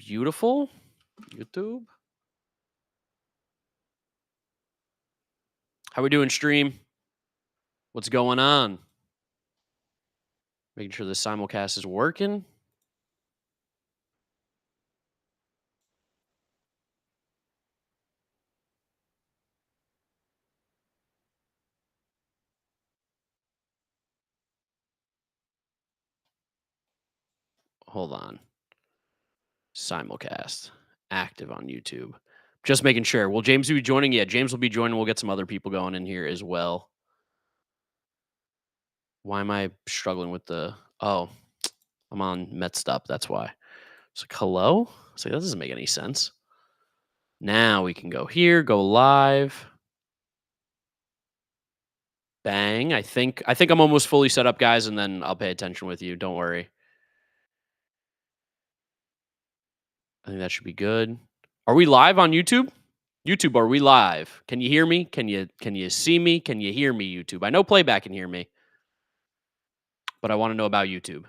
Beautiful. YouTube. How we doing, stream? What's going on? Making sure the simulcast is working. Hold on. Simulcast. Active on YouTube. Just making sure. Will James be joining? Yeah, James will be joining. We'll get some other people going in here as well. Why am I struggling with the... Oh, I'm on Mets up. That's why. It's like, hello? It's like, that doesn't make any sense. Now we can go here, go live. Bang. I think I'm almost fully set up, guys, and then I'll pay attention with you. Don't worry. I think that should be good. Are we live on YouTube? YouTube, are we live? Can you hear me? Can you see me? Can you hear me, YouTube? I know playback can hear me, but I want to know about YouTube.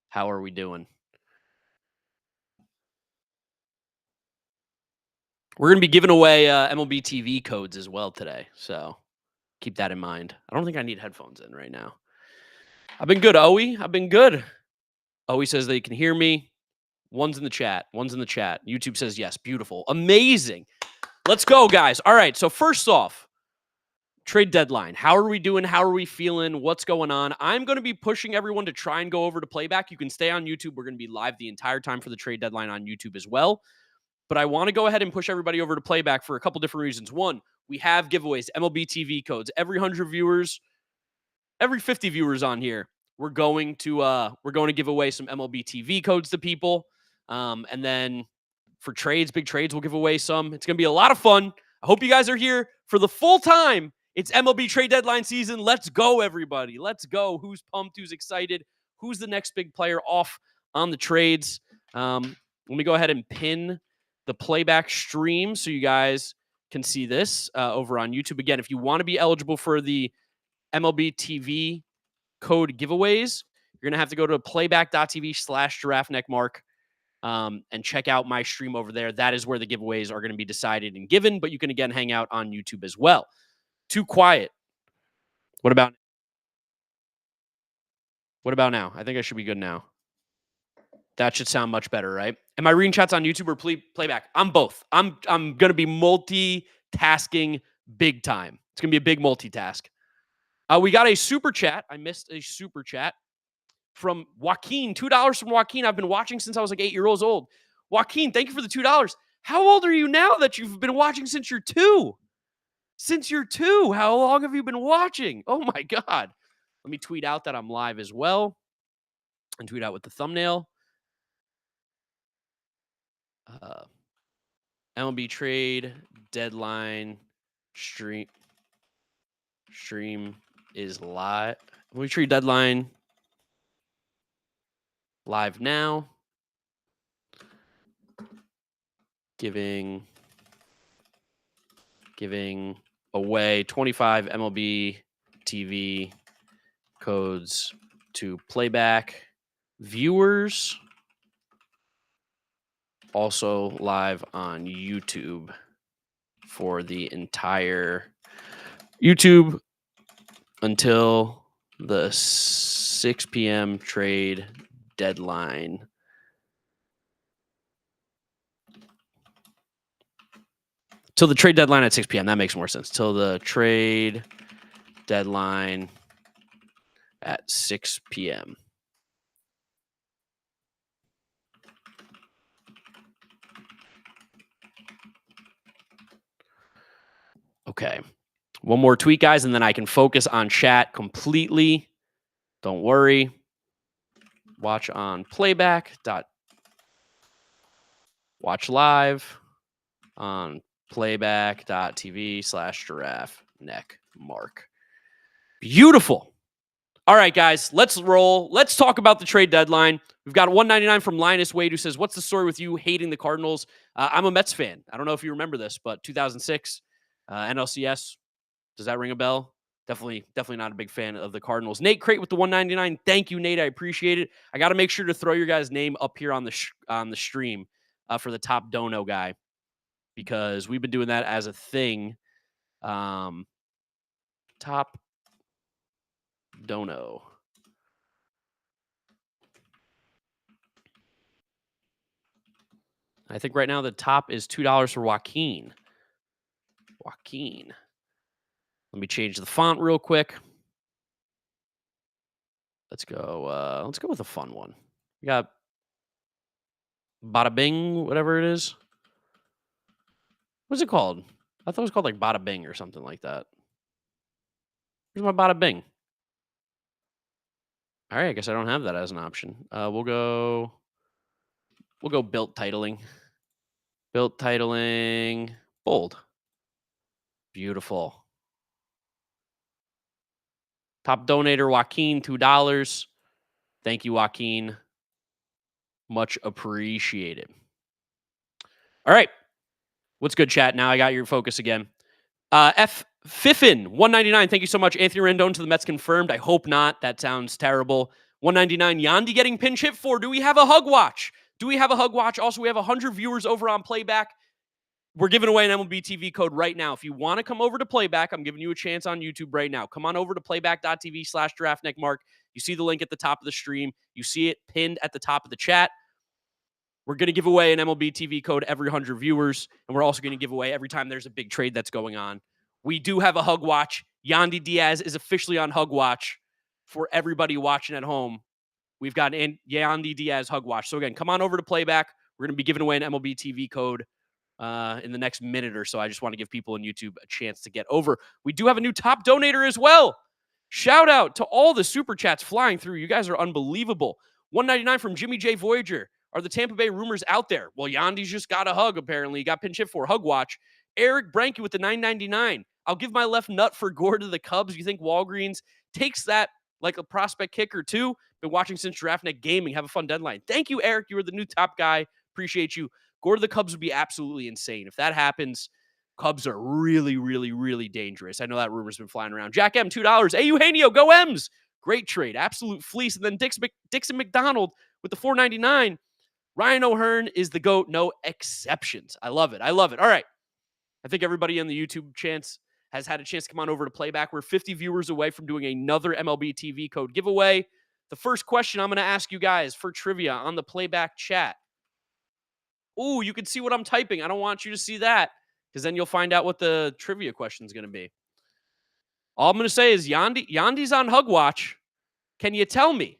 How are we doing? We're going to be giving away MLB TV codes as well today, so keep that in mind. I don't think I need headphones in right now. I've been good, Owie. I've been good. Owie says they can hear me. One's in the chat. YouTube says yes. Beautiful. Amazing. Let's go, guys. All right, so first off, trade deadline. How are we doing? How are we feeling? What's going on? I'm going to be pushing everyone to try and go over to playback. You can stay on YouTube. We're going to be live the entire time for the trade deadline on YouTube as well. But I want to go ahead and push everybody over to playback for a couple different reasons. One, we have giveaways, MLB TV codes. Every 100 viewers, every 50 viewers on here, we're going to give away some MLB TV codes to people. And then for trades, big trades, we'll give away some. It's going to be a lot of fun. I hope you guys are here for the full time. It's MLB trade deadline season. Let's go, everybody. Let's go. Who's pumped? Who's excited? Who's the next big player off on the trades? Let me go ahead and pin the playback stream so you guys can see this over on YouTube. Again, if you want to be eligible for the MLB TV code giveaways, you're going to have to go to playback.tv/giraffeneckmark and check out my stream over there. That is where the giveaways are going to be decided and given, but you can, again, hang out on YouTube as well. Too quiet. What about now? I think I should be good now. That should sound much better, right? Am I reading chats on YouTube or playback? I'm both. I'm going to be multitasking big time. It's going to be a big multitask. We got a super chat. I missed a super chat from Joaquin. $2 from Joaquin. I've been watching since I was like 8 years old. Joaquin, thank you for the $2. How old are you now that you've been watching since you're 2? Since you're 2, how long have you been watching? Oh my God. Let me tweet out that I'm live as well and tweet out with the thumbnail. MLB Trade Deadline stream is live. MLB Trade Deadline live now. Giving away 25 MLB TV codes to playback viewers. Also live on YouTube for the entire YouTube until the 6 p.m. trade deadline. Till the trade deadline at 6 p.m. That makes more sense. Till the trade deadline at 6 p.m. Okay. One more tweet, guys, and then I can focus on chat completely. Don't worry. Watch on playback. Watch live on playback.tv/giraffeneckmark. Beautiful. All right, guys, let's roll. Let's talk about the trade deadline. We've got $1.99 from Linus Wade, who says, what's the story with you hating the Cardinals? I'm a Mets fan. I don't know if you remember this, but 2006, NLCS. Does that ring a bell? Definitely not a big fan of the Cardinals. Nate Crate with the $1.99. Thank you, Nate. I appreciate it. I got to make sure to throw your guys' name up here on the stream. for the top dono guy, because we've been doing that as a thing. Top dono. I think right now the top is $2 for Joaquin. Joaquin. Let me change the font real quick. Let's go with a fun one. We got Bada Bing, whatever it is. What's it called? I thought it was called like Bada Bing or something like that. Where's my Bada Bing? All right, I guess I don't have that as an option. We'll go built titling. Built titling. Bold. Beautiful. Top donator, Joaquin, $2. Thank you, Joaquin. Much appreciated. All right. What's good, chat? Now I got your focus again. F. Fiffin, $1.99. Thank you so much. Anthony Rendon to the Mets confirmed. I hope not. That sounds terrible. $1.99. Yandy getting pinch hit for. Do we have a hug watch? Also, we have 100 viewers over on Playback. We're giving away an MLB TV code right now. If you want to come over to Playback, I'm giving you a chance on YouTube right now. Come on over to playback.tv/draftneckmark. You see the link at the top of the stream. You see it pinned at the top of the chat. We're going to give away an MLB TV code every 100 viewers, and we're also going to give away every time there's a big trade that's going on. We do have a hug watch. Yandy Diaz is officially on hug watch for everybody watching at home. We've got an Yandy Diaz hug watch. So again, come on over to Playback. We're going to be giving away an MLB TV code in the next minute or so. I just want to give people on YouTube a chance to get over. We do have a new top donator as well. Shout out to all the super chats flying through. You guys are unbelievable. $1.99 from Jimmy J. Voyager. Are the Tampa Bay rumors out there? Well, Yandy's just got a hug, apparently. He got pinch hit for hug watch. Eric Branke with the $9.99. I'll give my left nut for Gore to the Cubs. You think Walgreens takes that like a prospect kicker too? Been watching since DraftNet Gaming. Have a fun deadline. Thank you, Eric. You were the new top guy. Appreciate you. Gore to the Cubs would be absolutely insane. If that happens, Cubs are really, really, really dangerous. I know that rumor's been flying around. Jack M, $2. Hey, Eugenio, go M's. Great trade. Absolute fleece. And then Dixon McDonald with the $4.99. Ryan O'Hearn is the GOAT. No exceptions. I love it. All right. I think everybody on the YouTube chance has had a chance to come on over to Playback. We're 50 viewers away from doing another MLB TV code giveaway. The first question I'm going to ask you guys for trivia on the Playback chat. Ooh, you can see what I'm typing. I don't want you to see that, because then you'll find out what the trivia question is going to be. All I'm going to say is Yandy's on hug watch. Can you tell me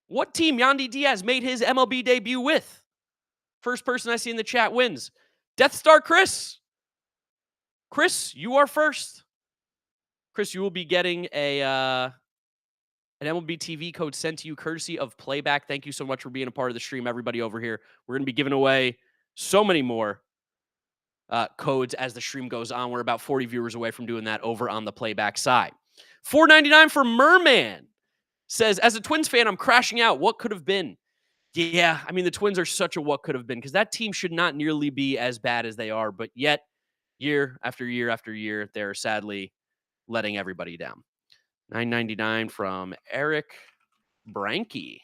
what team Yandy Diaz made his MLB debut with? First person I see in the chat wins. Death Star Chris. Chris, you are first. Chris, you will be getting an MLB TV code sent to you courtesy of Playback. Thank you so much for being a part of the stream, everybody over here. We're going to be giving away so many more codes as the stream goes on. We're about 40 viewers away from doing that over on the Playback side. $4.99 for Merman. Says, as a Twins fan, I'm crashing out. What could have been? Yeah, I mean, the Twins are such a what could have been, because that team should not nearly be as bad as they are. But yet, year after year after year, they're sadly letting everybody down. $9.99 from Eric Branke.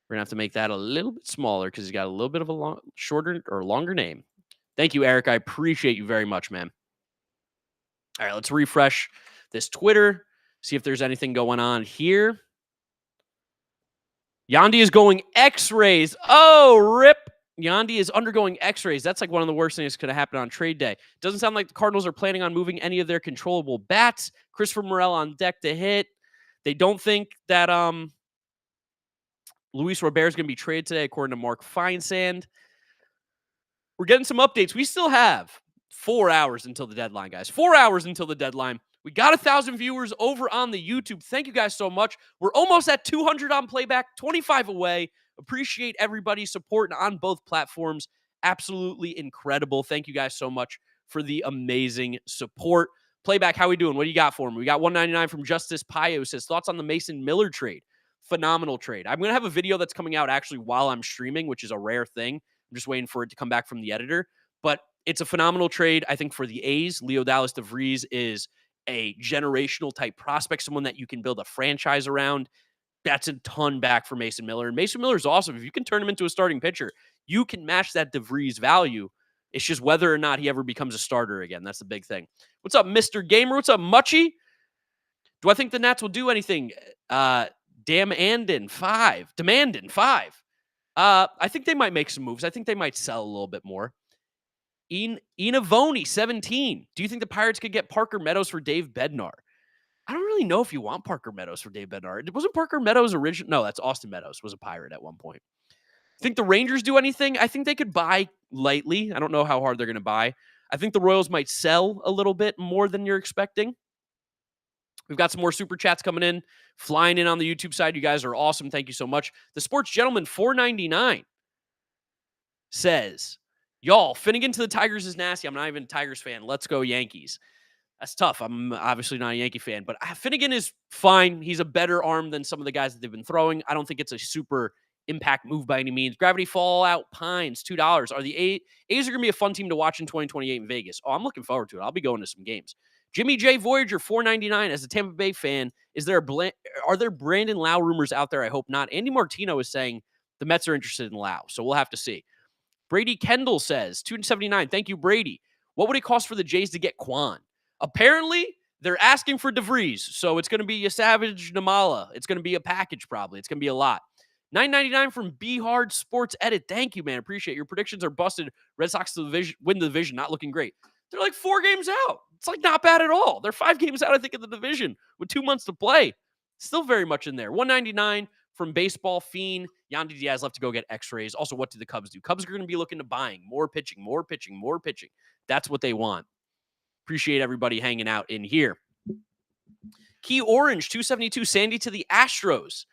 We're going to have to make that a little bit smaller because he's got a little bit of a shorter or longer name. Thank you, Eric. I appreciate you very much, man. All right, let's refresh this Twitter, see if there's anything going on here. Yandy is going X-rays. Oh, rip. Yandy is undergoing X-rays. That's like one of the worst things that could have happened on trade day. Doesn't sound like the Cardinals are planning on moving any of their controllable bats. Christopher Morel on deck to hit. They don't think that Luis Robert is going to be traded today, according to Mark Feinsand. We're getting some updates. We still have 4 hours until the deadline, guys. 4 hours until the deadline. We got 1,000 viewers over on the YouTube. Thank you guys so much. We're almost at 200 on Playback, 25 away. Appreciate everybody's support on both platforms. Absolutely incredible. Thank you guys so much for the amazing support. Playback, how we doing? What do you got for me? We got $1.99 from Justice Pio. Says, thoughts on the Mason Miller trade? Phenomenal trade. I'm going to have a video that's coming out actually while I'm streaming, which is a rare thing. I'm just waiting for it to come back from the editor. But it's a phenomenal trade, I think, for the A's. Leo Dallas DeVries is a generational type prospect, someone that you can build a franchise around. That's a ton back for Mason Miller. And Mason Miller is awesome. If you can turn him into a starting pitcher, you can match that DeVries value. It's just whether or not he ever becomes a starter again. That's the big thing. What's up, Mr. Gamer? What's up, Muchie? Do I think the Nats will do anything? Demandin 5. I think they might make some moves. I think they might sell a little bit more. Inavoni 17. Do you think the Pirates could get Parker Meadows for Dave Bednar? I don't really know if you want Parker Meadows for Dave Bednar. Wasn't Parker Meadows original? No, that's Austin Meadows was a Pirate at one point. Think the Rangers do anything? I think they could buy lightly. I don't know how hard they're going to buy. I think the Royals might sell a little bit more than you're expecting. We've got some more super chats coming in, flying in on the YouTube side. You guys are awesome. Thank you so much. The Sports Gentleman 499 says, y'all, Finnegan to the Tigers is nasty. I'm not even a Tigers fan. Let's go Yankees. That's tough. I'm obviously not a Yankee fan, but Finnegan is fine. He's a better arm than some of the guys that they've been throwing. I don't think it's a super impact move by any means. Gravity Fallout Pines, $2. Are the A's are going to be a fun team to watch in 2028 in Vegas? Oh, I'm looking forward to it. I'll be going to some games. Jimmy J. Voyager, $4.99. As a Tampa Bay fan, are there Brandon Lau rumors out there? I hope not. Andy Martino is saying the Mets are interested in Lau, so we'll have to see. Brady Kendall says, $2.79. Thank you, Brady. What would it cost for the Jays to get Kwan? Apparently, they're asking for DeVries, so it's going to be a Savage Namala. It's going to be a package, probably. It's going to be a lot. $9.99 from B Hard Sports Edit. Thank you, man. Appreciate it. Your predictions are busted. Red Sox win the division. Not looking great. They're like 4 games out. It's like not bad at all. They're 5 games out, I think, in the division with 2 months to play. Still very much in there. $1.99 from Baseball Fiend. Yandy Diaz left to go get x-rays. Also, what did the Cubs do? Cubs are going to be looking to buying more pitching. That's what they want. Appreciate everybody hanging out in here. Key Orange, $2.72. Sandy to the Astros.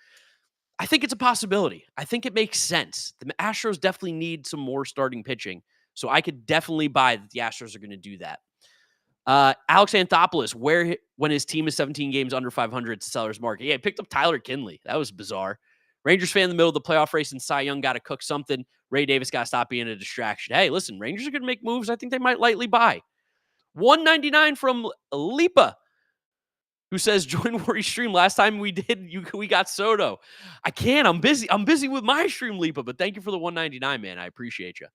I think it's a possibility. I think it makes sense. The Astros definitely need some more starting pitching. So I could definitely buy that the Astros are going to do that. Alex Anthopoulos, when his team is 17 games under 500, it's a seller's market. Yeah, he picked up Tyler Kinley. That was bizarre. Rangers fan in the middle of the playoff race and Cy Young got to cook something. Ray Davis got to stop being a distraction. Hey, listen, Rangers are going to make moves. I think they might lightly buy. $1.99 from Lipa, who says, join Worry Stream. Last time we got Soto. I can't. I'm busy. I'm busy with my stream, Lipa, but thank you for the $1.99, man. I appreciate you.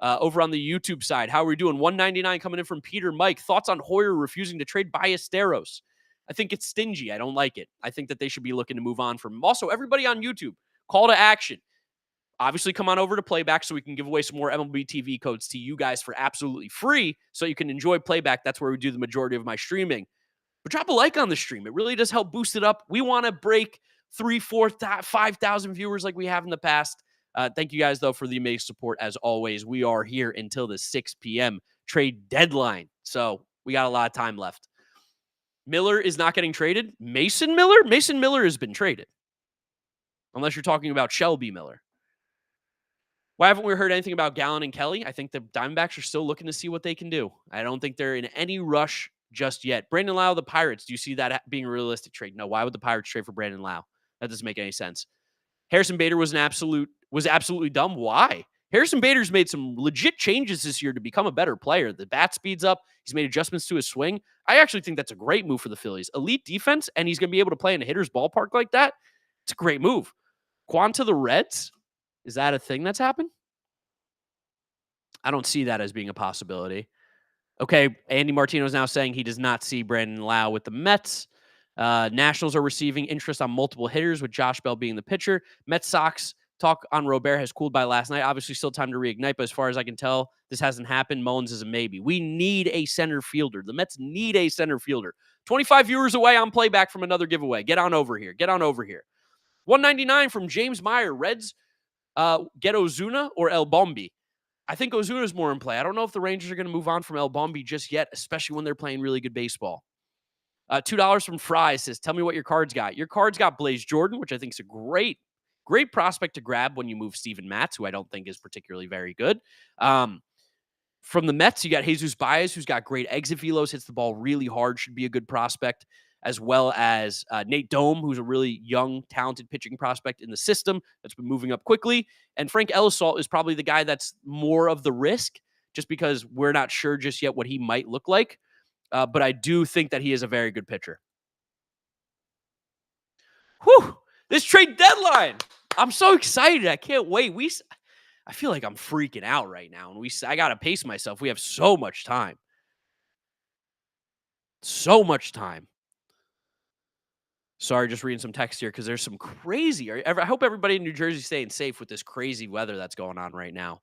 Over on the YouTube side, how are we doing? $1.99 coming in from Peter Mike. Thoughts on Hoyer refusing to trade Ballesteros? I think it's stingy. I don't like it. I think that they should be looking to move on from him. Also, everybody on YouTube, call to action. Obviously, come on over to Playback so we can give away some more MLB TV codes to you guys for absolutely free so you can enjoy Playback. That's where we do the majority of my streaming. But drop a like on the stream. It really does help boost it up. We want to break 3, 4, 5,000 viewers like we have in the past. Thank you guys, though, for the amazing support. As always, we are here until the 6 p.m. trade deadline. So we got a lot of time left. Miller is not getting traded. Mason Miller? Mason Miller has been traded. Unless you're talking about Shelby Miller. Why haven't we heard anything about Gallen and Kelly? I think the Diamondbacks are still looking to see what they can do. I don't think they're in any rush just yet. Brandon Lau, the Pirates. Do you see that being a realistic trade? No. Why would the Pirates trade for Brandon Lau? That doesn't make any sense. Harrison Bader was absolutely dumb. Why? Harrison Bader's made some legit changes this year to become a better player. The bat speeds up. He's made adjustments to his swing. I actually think that's a great move for the Phillies. Elite defense, and he's going to be able to play in a hitter's ballpark like that. It's a great move. Quan to the Reds? Is that a thing that's happened? I don't see that as being a possibility. Okay, Andy Martino is now saying he does not see Brandon Lau with the Mets. Nationals are receiving interest on multiple hitters, with Josh Bell being the pitcher. Mets Sox talk on Robert has cooled by last night. Obviously, still time to reignite, but as far as I can tell, this hasn't happened. Mullins is a maybe. We need a center fielder. The Mets need a center fielder. 25 viewers away on Playback from another giveaway. Get on over here. $1.99 from James Meyer. Reds get Ozuna or El Bombi. I think Ozuna's more in play. I don't know if the Rangers are going to move on from El Bombi just yet, especially when they're playing really good baseball. $2 from Fry says, tell me what your cards got. Your cards got Blaze Jordan, which I think is a great prospect to grab when you move Steven Matz, who I don't think is particularly very good. From the Mets, you got Jesus Baez, who's got great exit velos, hits the ball really hard, should be a good prospect, as well as Nate Dome, who's a really young, talented pitching prospect in the system that's been moving up quickly. And Frank Elisalt is probably the guy that's more of the risk, just because we're not sure just yet what he might look like. But I do think that he is a very good pitcher. Whew! This trade deadline. I'm so excited. I can't wait. I feel like I'm freaking out right now. And I got to pace myself. We have so much time. So much time. Sorry, just reading some text here because there's some crazy. I hope everybody in New Jersey is staying safe with this crazy weather that's going on right now.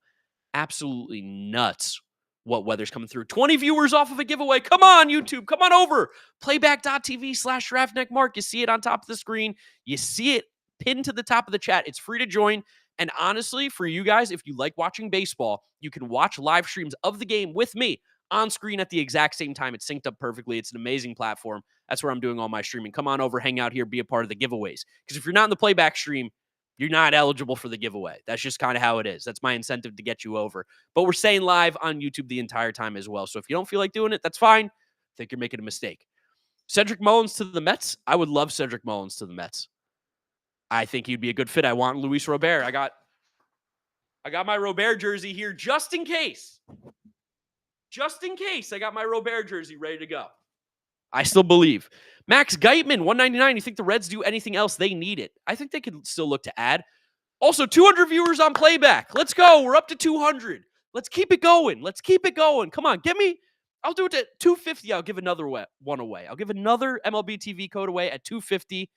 Absolutely nuts what weather's coming through. 20 viewers off of a giveaway. Come on, YouTube. Come on over. Playback.tv/DraftNeckMark. You see it on top of the screen. You see it pinned to the top of the chat. It's free to join. And honestly, for you guys, if you like watching baseball, you can watch live streams of the game with me on screen at the exact same time. It's synced up perfectly. It's an amazing platform. That's where I'm doing all my streaming. Come on over, hang out here, be a part of the giveaways. Because if you're not in the playback stream, you're not eligible for the giveaway. That's just kind of how it is. That's my incentive to get you over. But we're staying live on YouTube the entire time as well. So if you don't feel like doing it, that's fine. I think you're making a mistake. Cedric Mullins to the Mets. I would love Cedric Mullins to the Mets. I think he'd be a good fit. I want Luis Robert. I got my Robert jersey here just in case. Just in case, I got my Robert jersey ready to go. I still believe. Max Geitman, 199. You think the Reds do anything else? They need it. I think they could still look to add. Also, 200 viewers on playback. Let's go. We're up to 200. Let's keep it going. Let's keep it going. Come on, get me. I'll do it at 250. I'll give another one away. I'll give another MLB TV code away at 250.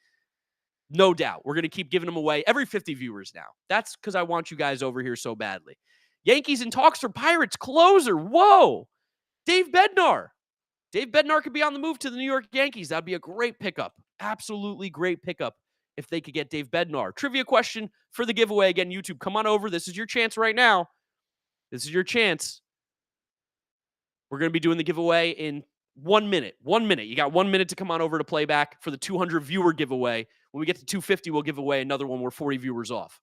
No doubt. We're going to keep giving them away every 50 viewers now. That's because I want you guys over here so badly. Yankees in talks for Pirates closer. Whoa. Dave Bednar. Dave Bednar could be on the move to the New York Yankees. That'd be a great pickup. Absolutely great pickup if they could get Dave Bednar. Trivia question for the giveaway. Again, YouTube, come on over. This is your chance right now. This is your chance. We're going to be doing the giveaway in 1 minute. 1 minute. You got 1 minute to come on over to playback for the 200 viewer giveaway. When we get to 250, we'll give away another one. We're 40 viewers off.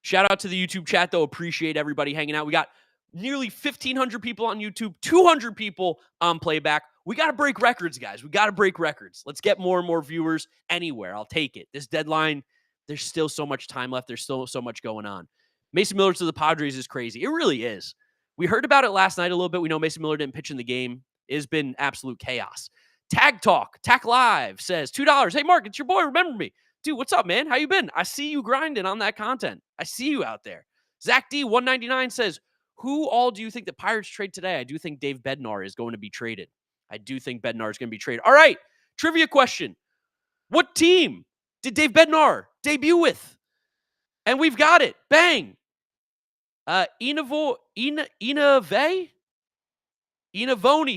Shout out to the YouTube chat, though. Appreciate everybody hanging out. We got nearly 1,500 people on YouTube, 200 people on playback. We got to break records, guys. We got to break records. Let's get more and more viewers anywhere. I'll take it. This deadline, there's still so much time left. There's still so much going on. Mason Miller to the Padres is crazy. It really is. We heard about it last night a little bit. We know Mason Miller didn't pitch in the game. It has been absolute chaos. Tag Talk, Tack Live says $2. Hey, Mark, it's your boy. Remember me. Dude, what's up, man? How you been? I see you grinding on that content. I see you out there. Zach D, 199 says, who all do you think the Pirates trade today? I do think Dave Bednar is going to be traded. I do think Bednar is going to be traded. All right, trivia question. What team did Dave Bednar debut with? And we've got it. Bang. Inavoni,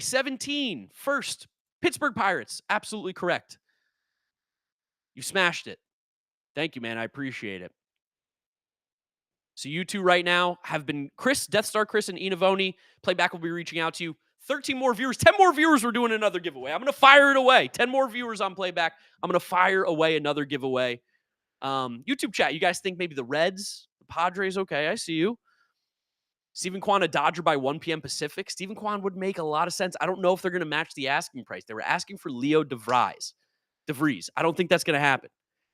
17. First, Pittsburgh Pirates. Absolutely correct. You smashed it. Thank you, man. I appreciate it. So you two right now have been Chris, Death Star Chris, and Inavoni. Playback will be reaching out to you. 13 more viewers. 10 more viewers. We're doing another giveaway. I'm going to fire it away. 10 more viewers on playback. I'm going to fire away another giveaway. YouTube chat, you guys think maybe the Reds, the Padres? Okay, I see you. Stephen Kwan, a Dodger by 1 p.m. Pacific. Stephen Kwan would make a lot of sense. I don't know if they're going to match the asking price. They were asking for Leo DeVries. I don't think that's going to happen.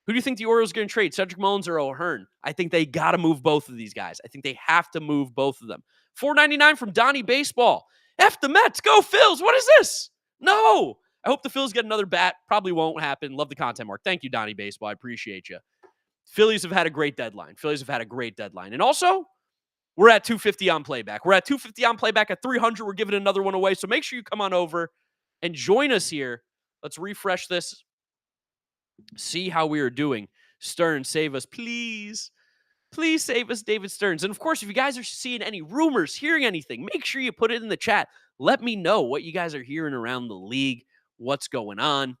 Who do you think the Orioles are going to trade? Cedric Mullins or O'Hearn? I think they got to move both of these guys. I think they have to move both of them. $4.99 from Donnie Baseball. F the Mets. Go Phils. What is this? No. I hope the Phils get another bat. Probably won't happen. Love the content, Mark. Thank you, Donnie Baseball. I appreciate you. Phillies have had a great deadline. And also, we're at 250 on playback. We're at 250 on playback. At 300, we're giving another one away. So make sure you come on over and join us here. Let's refresh this. See how we are doing. Stearns, save us, please. Please save us, David Stearns. And of course, if you guys are seeing any rumors, hearing anything, make sure you put it in the chat. Let me know what you guys are hearing around the league, what's going on.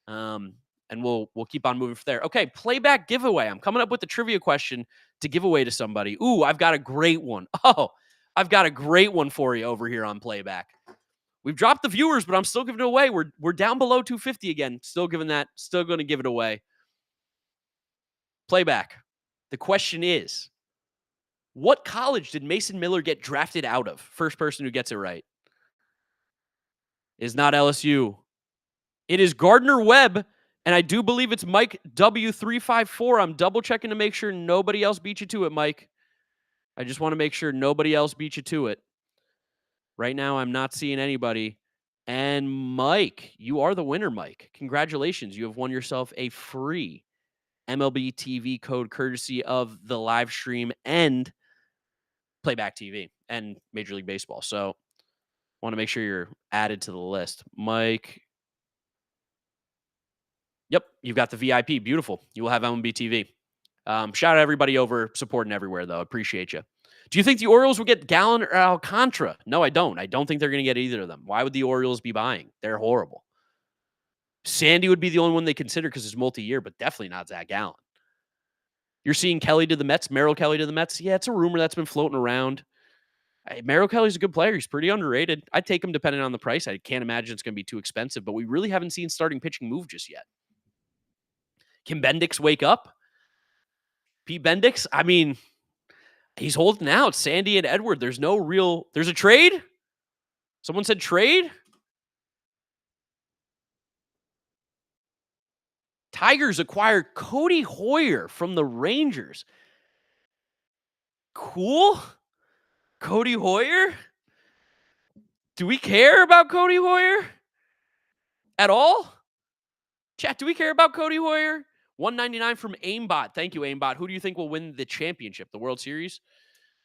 And we'll keep on moving from there. Okay, playback giveaway. I'm coming up with the trivia question to give away to somebody. Ooh, I've got a great one. Oh, I've got a great one for you over here on playback. We've dropped the viewers, but I'm still giving it away. We're down below 250 again. Still giving that. Still going to give it away. Playback. The question is, what college did Mason Miller get drafted out of? First person who gets it right. Is not LSU. It is Gardner-Webb, and I do believe it's Mike W354. I'm double checking to make sure nobody else beat you to it, Mike. I just want to make sure nobody else beat you to it. Right now, I'm not seeing anybody And Mike, you are the winner, Mike. Congratulations. You have won yourself a free MLB TV code courtesy of the live stream and Playback TV and Major League Baseball. So, want to make sure you're added to the list. Mike, yep, you've got the VIP. Beautiful. You will have MLB TV. Shout out everybody over supporting everywhere, though. Appreciate you. Do you think the Orioles will get Gallen or Alcantara? No, I don't. I don't think they're going to get either of them. Why would the Orioles be buying? They're horrible. Sandy would be the only one they consider because it's multi-year, but definitely not Zach Gallen. You're seeing Kelly to the Mets, Merrill Kelly to the Mets. Yeah, it's a rumor that's been floating around. Merrill Kelly's a good player. He's pretty underrated. I'd take him depending on the price. I can't imagine it's going to be too expensive, but we really haven't seen starting pitching move just yet. Can Bendix wake up? Pete Bendix? I mean, he's holding out. Sandy and Edward. There's a trade? Someone said trade? Tigers acquired Cody Hoyer from the Rangers. Cool. Cody Hoyer? Do we care about Cody Hoyer at all? Chat, do we care about Cody Hoyer? 199 from Aimbot. Thank you, Aimbot. Who do you think will win the championship, the World Series?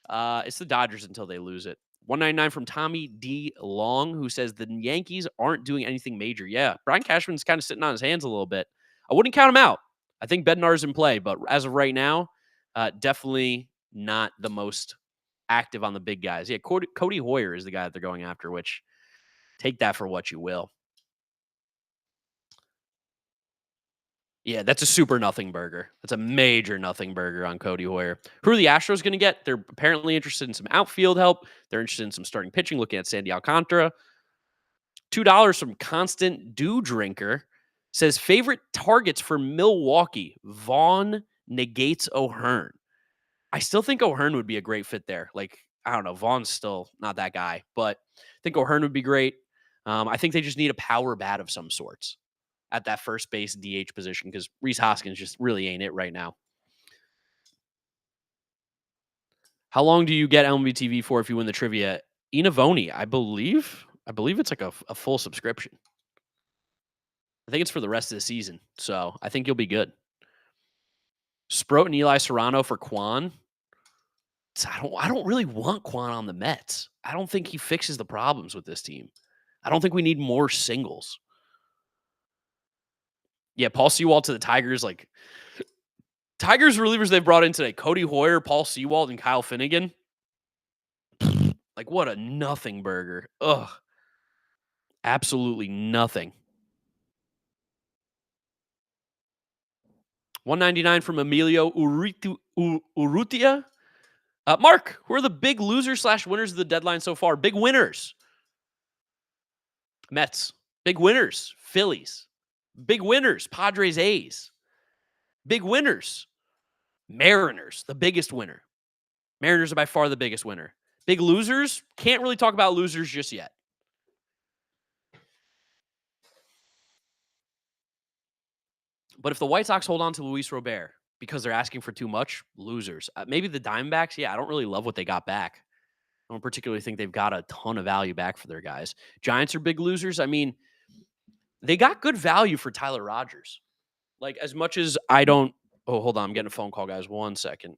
It's the Dodgers until they lose it. 199 from Tommy D. Long, who says the Yankees aren't doing anything major. Yeah, Brian Cashman's kind of sitting on his hands a little bit. I wouldn't count him out. I think Bednar's in play, but as of right now, definitely not the most active on the big guys. Yeah, Cody Hoyer is the guy that they're going after, which take that for what you will. Yeah, that's a super nothing burger. That's a major nothing burger on Cody Hoyer. Who are the Astros going to get? They're apparently interested in some outfield help. They're interested in some starting pitching, looking at Sandy Alcantara. $2 from Constant Dew Drinker says favorite targets for Milwaukee. Vaughn negates O'Hearn. I still think O'Hearn would be a great fit there. Like, I don't know. Vaughn's still not that guy, but I think O'Hearn would be great. I think they just need a power bat of some sorts at that first base DH position because Rhys Hoskins just really ain't it right now. How long do you get MLB TV for if you win the trivia? Inavoni, I believe it's like a full subscription. I think it's for the rest of the season, so I think you'll be good. Sproat and Eli Serrano for Quan. I don't really want Quan on the Mets. I don't think he fixes the problems with this team. I don't think we need more singles. Yeah, Paul Sewald to the Tigers. Like, Tigers relievers they've brought in today: Cody Hoyer, Paul Sewald, and Kyle Finnegan. Like, what a nothing burger. Ugh. Absolutely nothing. 199 from Emilio Urrutia. Mark, who are the big losers / winners of the deadline so far? Big winners. Mets. Big winners. Phillies. Big winners. Padres, A's. Big winners. Mariners, the biggest winner. Mariners are by far the biggest winner. Big losers, can't really talk about losers just yet. But if the White Sox hold on to Luis Robert because they're asking for too much, losers. Maybe the Diamondbacks, yeah, I don't really love what they got back. I don't particularly think they've got a ton of value back for their guys. Giants are big losers. I mean, they got good value for Tyler Rogers. Like, as much as I don't... Oh, hold on. I'm getting a phone call, guys. 1 second.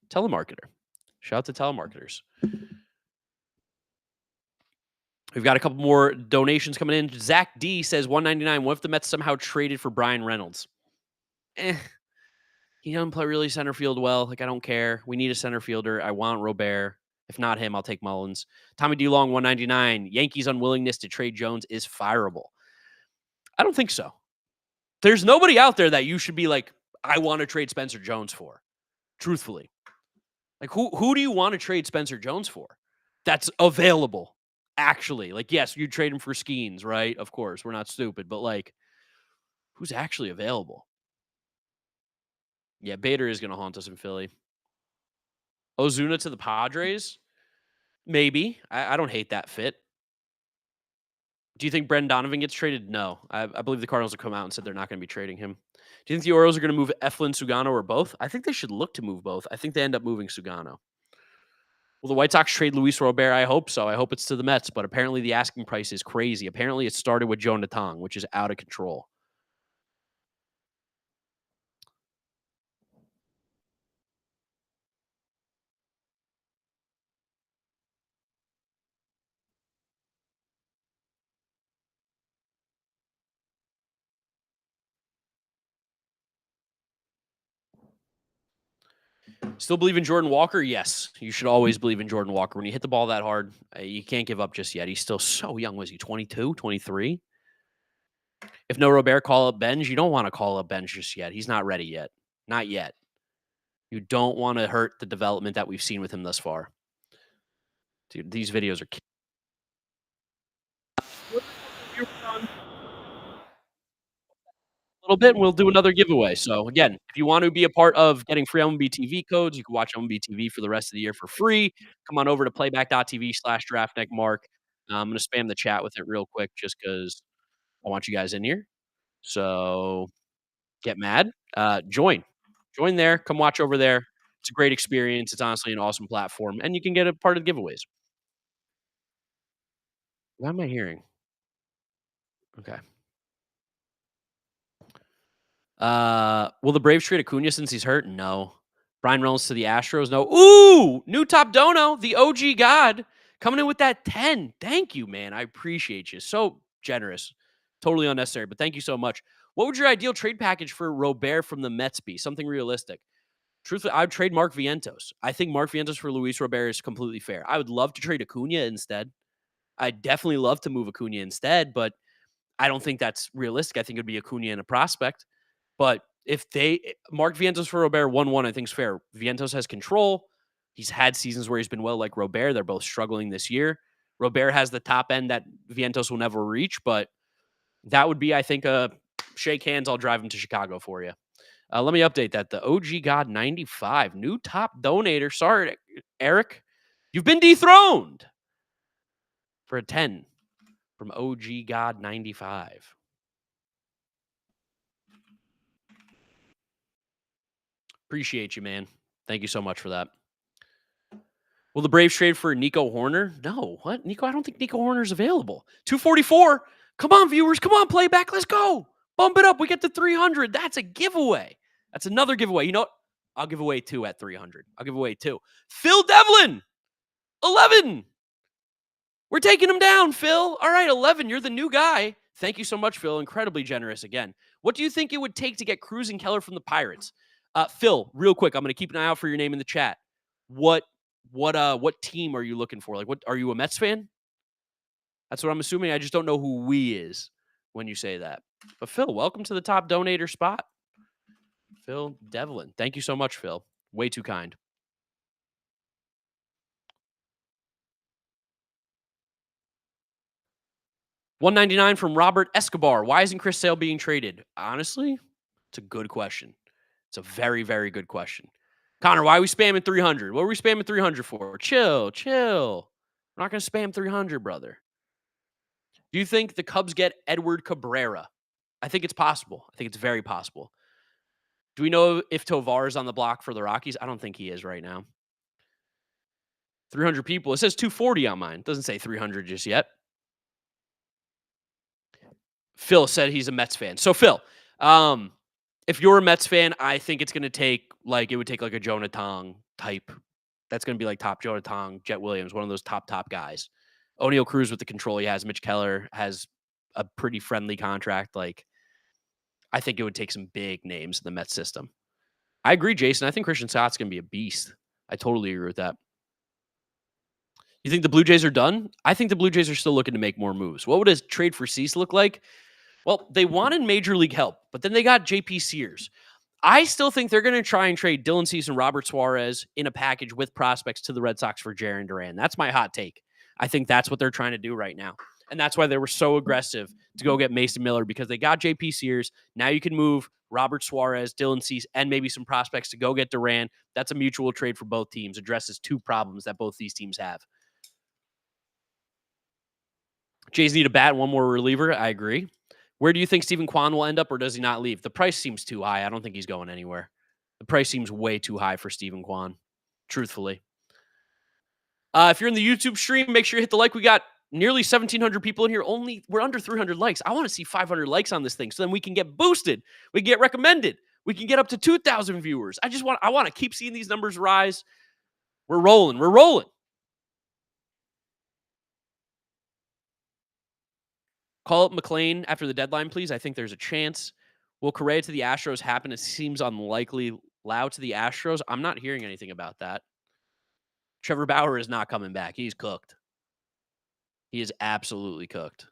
Telemarketer. Shout out to telemarketers. We've got a couple more donations coming in. Zach D says 199. What if the Mets somehow traded for Brian Reynolds? He doesn't play really center field well. Like, I don't care. We need a center fielder. I want Robert. If not him, I'll take Mullins. Tommy D. Long, 199. Yankees' unwillingness to trade Jones is fireable. I don't think so. There's nobody out there that you should be like, I want to trade Spencer Jones for. Truthfully. Like, who do you want to trade Spencer Jones for? That's available. Actually. Like, yes, you'd trade him for Skeens, right? Of course. We're not stupid. But, like, who's actually available? Yeah, Bader is going to haunt us in Philly. Ozuna to the Padres? Maybe. I don't hate that fit. Do you think Brendan Donovan gets traded? No. I believe the Cardinals have come out and said they're not going to be trading him. Do you think the Orioles are going to move Eflin, Sugano, or both? I think they should look to move both. I think they end up moving Sugano. Will the White Sox trade Luis Robert? I hope so. I hope it's to the Mets, but apparently the asking price is crazy. Apparently it started with Joe Natang, which is out of control. Still believe in Jordan Walker? Yes. You should always believe in Jordan Walker. When you hit the ball that hard, you can't give up just yet. He's still so young. Was he 22, 23? If no Robert, call up Benj. You don't want to call up Benj just yet. He's not ready yet. Not yet. You don't want to hurt the development that we've seen with him thus far. Dude, these videos are a little bit, and we'll do another giveaway. So again, if you want to be a part of getting free MLB TV codes, you can watch MLB TV for the rest of the year for free. Come on over to playback.tv/draftneckmark. I'm going to spam the chat with it real quick just because I want you guys in here. So get mad. Join. Join there. Come watch over there. It's a great experience. It's honestly an awesome platform, and you can get a part of the giveaways. What am I hearing? Okay. Will the Braves trade Acuna since he's hurt? No. Brian Reynolds to the Astros? No. Ooh, new top dono, the OG God, coming in with that 10. Thank you, man. I appreciate you. So generous. Totally unnecessary, but thank you so much. What would your ideal trade package for Robert from the Mets be? Something realistic. Truthfully, I would trade Mark Vientos. I think Mark Vientos for Luis Robert is completely fair. I would love to trade Acuna instead. I'd definitely love to move Acuna instead, but I don't think that's realistic. I think it would be Acuna and a prospect. But if they Mark Vientos for Robert 1-1, I think is fair. Vientos has control. He's had seasons where he's been well, like Robert. They're both struggling this year. Robert has the top end that Vientos will never reach, but that would be, I think, a shake hands. I'll drive him to Chicago for you. Let me update that. The OG God 95, new top donator. Sorry, Eric. You've been dethroned for a 10 from OG God 95. Appreciate you, man. Thank you so much for that. Will the Braves trade for Nico Horner? No. What? Nico? I don't think Nico Horner's available. 244. Come on, viewers. Come on, playback. Let's go. Bump it up. We get to 300. That's a giveaway. That's another giveaway. You know what? I'll give away 2 at 300. I'll give away 2. Phil Devlin, 11. We're taking him down, Phil. All right, 11. You're the new guy. Thank you so much, Phil. Incredibly generous again. What do you think it would take to get Cruz and Keller from the Pirates? Phil, real quick, I'm going to keep an eye out for your name in the chat. What team are you looking for? Like, what are you a Mets fan? That's what I'm assuming. I just don't know who we is when you say that. But Phil, welcome to the top donator spot. Phil Devlin. Thank you so much, Phil. Way too kind. $199 from Robert Escobar. Why isn't Chris Sale being traded? Honestly, it's a good question. It's a very, very good question. Connor, why are we spamming 300? What are we spamming 300 for? Chill. We're not going to spam 300, brother. Do you think the Cubs get Edward Cabrera? I think it's possible. I think it's very possible. Do we know if Tovar is on the block for the Rockies? I don't think he is right now. 300 people. It says 240 on mine. It doesn't say 300 just yet. Phil said he's a Mets fan. So, Phil, if you're a Mets fan, I think it's going to take, it would take like a Jonathan type. That's going to be like top Jonathan, Jet Williams, one of those top guys. O'Neal Cruz with the control he has. Mitch Keller has a pretty friendly contract. I think it would take some big names in the Mets system. I agree, Jason. I think Christian Stott's going to be a beast. I totally agree with that. You think the Blue Jays are done? I think the Blue Jays are still looking to make more moves. What would a trade for Cease look like? Well, they wanted major league help, but then they got JP Sears. I still think they're going to try and trade Dylan Cease and Robert Suarez in a package with prospects to the Red Sox for Jarren Duran. That's my hot take. I think that's what they're trying to do right now. And that's why they were so aggressive to go get Mason Miller, because they got JP Sears. Now you can move Robert Suarez, Dylan Cease, and maybe some prospects to go get Duran. That's a mutual trade for both teams. Addresses 2 problems that both these teams have. Jays need a bat and one more reliever. I agree. Where do you think Stephen Kwan will end up, or does he not leave? The price seems too high. I don't think he's going anywhere. The price seems way too high for Stephen Kwan, truthfully. If you're in the YouTube stream, make sure you hit the like. We got nearly 1,700 people in here. We're under 300 likes. I want to see 500 likes on this thing, so then we can get boosted. We can get recommended. We can get up to 2,000 viewers. I want to keep seeing these numbers rise. We're rolling. We're rolling. Call up McLean after the deadline, please. I think there's a chance. Will Correa to the Astros happen? It seems unlikely. Lau to the Astros? I'm not hearing anything about that. Trevor Bauer is not coming back. He's cooked. He is absolutely cooked.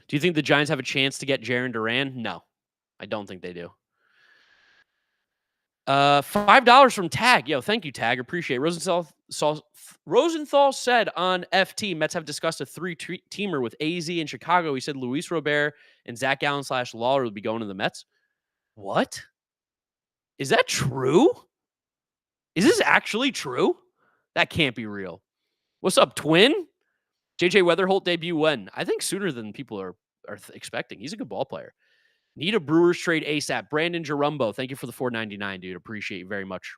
Do you think the Giants have a chance to get Jarren Duran? No, I don't think they do. $5 from Tag. Yo, thank you, Tag. Appreciate it. Rosenthal said on FT, Mets have discussed a three-teamer with AZ in Chicago. He said Luis Robert and Zach Gallen / Lawler would be going to the Mets. What? Is that true? Is this actually true? That can't be real. What's up, Twin? JJ Weatherholt debut when? I think sooner than people are expecting. He's a good ball player. Need a Brewers trade ASAP. Brandon Jarumbo, thank you for the $4.99, dude. Appreciate you very much.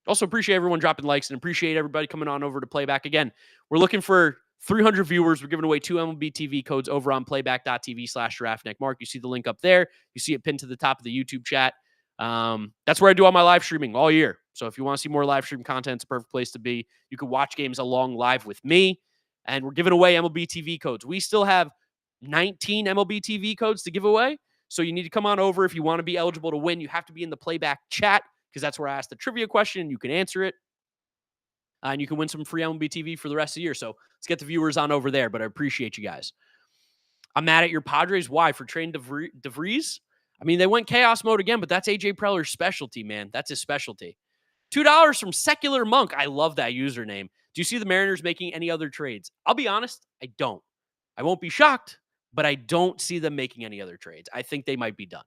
Also appreciate everyone dropping likes and appreciate everybody coming on over to Playback. Again, we're looking for 300 viewers. We're giving away 2 MLB TV codes over on playback.tv/draftneck. Mark, you see the link up there. You see it pinned to the top of the YouTube chat. That's where I do all my live streaming all year. So if you want to see more live stream content, it's a perfect place to be. You can watch games along live with me. And we're giving away MLB TV codes. We still have 19 MLB TV codes to give away. So you need to come on over. If you want to be eligible to win, you have to be in the Playback chat because that's where I ask the trivia question and you can answer it. And you can win some free MLB TV for the rest of the year. So let's get the viewers on over there, but I appreciate you guys. I'm mad at your Padres. Why? For trading DeVries? I mean, they went chaos mode again, but that's AJ Preller's specialty, man. That's his specialty. $2 from Secular Monk. I love that username. Do you see the Mariners making any other trades? I'll be honest, I don't. I won't be shocked, but I don't see them making any other trades. I think they might be done.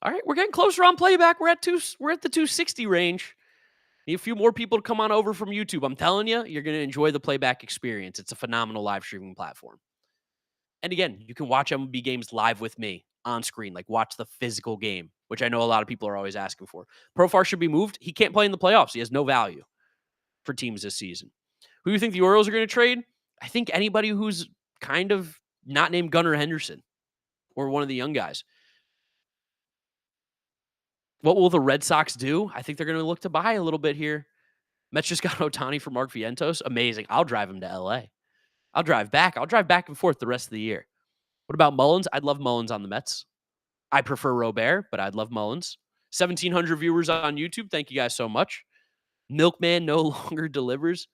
All right, we're getting closer on Playback. We're at the 260 range. Need a few more people to come on over from YouTube. I'm telling you, you're going to enjoy the Playback experience. It's a phenomenal live streaming platform. And again, you can watch MLB games live with me on screen, like watch the physical game, which I know a lot of people are always asking for. Profar should be moved. He can't play in the playoffs. He has no value for teams this season. Who do you think the Orioles are going to trade? I think anybody who's kind of not named Gunnar Henderson or one of the young guys. What will the Red Sox do? I think they're going to look to buy a little bit here. Mets just got Ohtani for Mark Vientos. Amazing. I'll drive him to LA. I'll drive back. I'll drive back and forth the rest of the year. What about Mullins? I'd love Mullins on the Mets. I prefer Robert, but I'd love Mullins. 1,700 viewers on YouTube. Thank you guys so much. Milkman no longer delivers.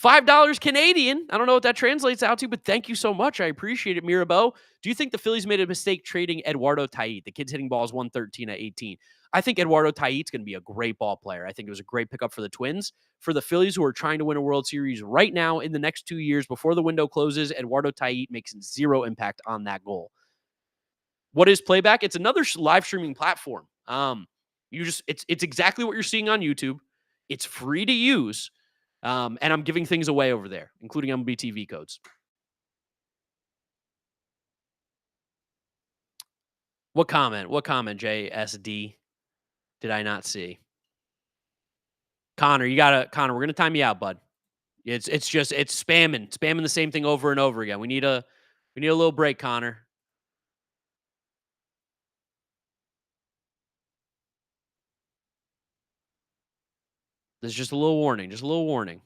$5 Canadian. I don't know what that translates out to, but thank you so much. I appreciate it, Mirabeau. Do you think the Phillies made a mistake trading Eduardo Tait? The kid's hitting balls 113 at 18. I think Eduardo Tait's going to be a great ball player. I think it was a great pickup for the Twins. For the Phillies, who are trying to win a World Series right now in the next 2 years before the window closes, Eduardo Tait makes zero impact on that goal. What is Playback? It's another live streaming platform. It's exactly what you're seeing on YouTube. It's free to use. And I'm giving things away over there, including MLB TV codes. What comment, JSD? Did I not see? Connor, we're going to time you out, bud. It's spamming the same thing over and over again. We need a little break, Connor. There's just a little warning.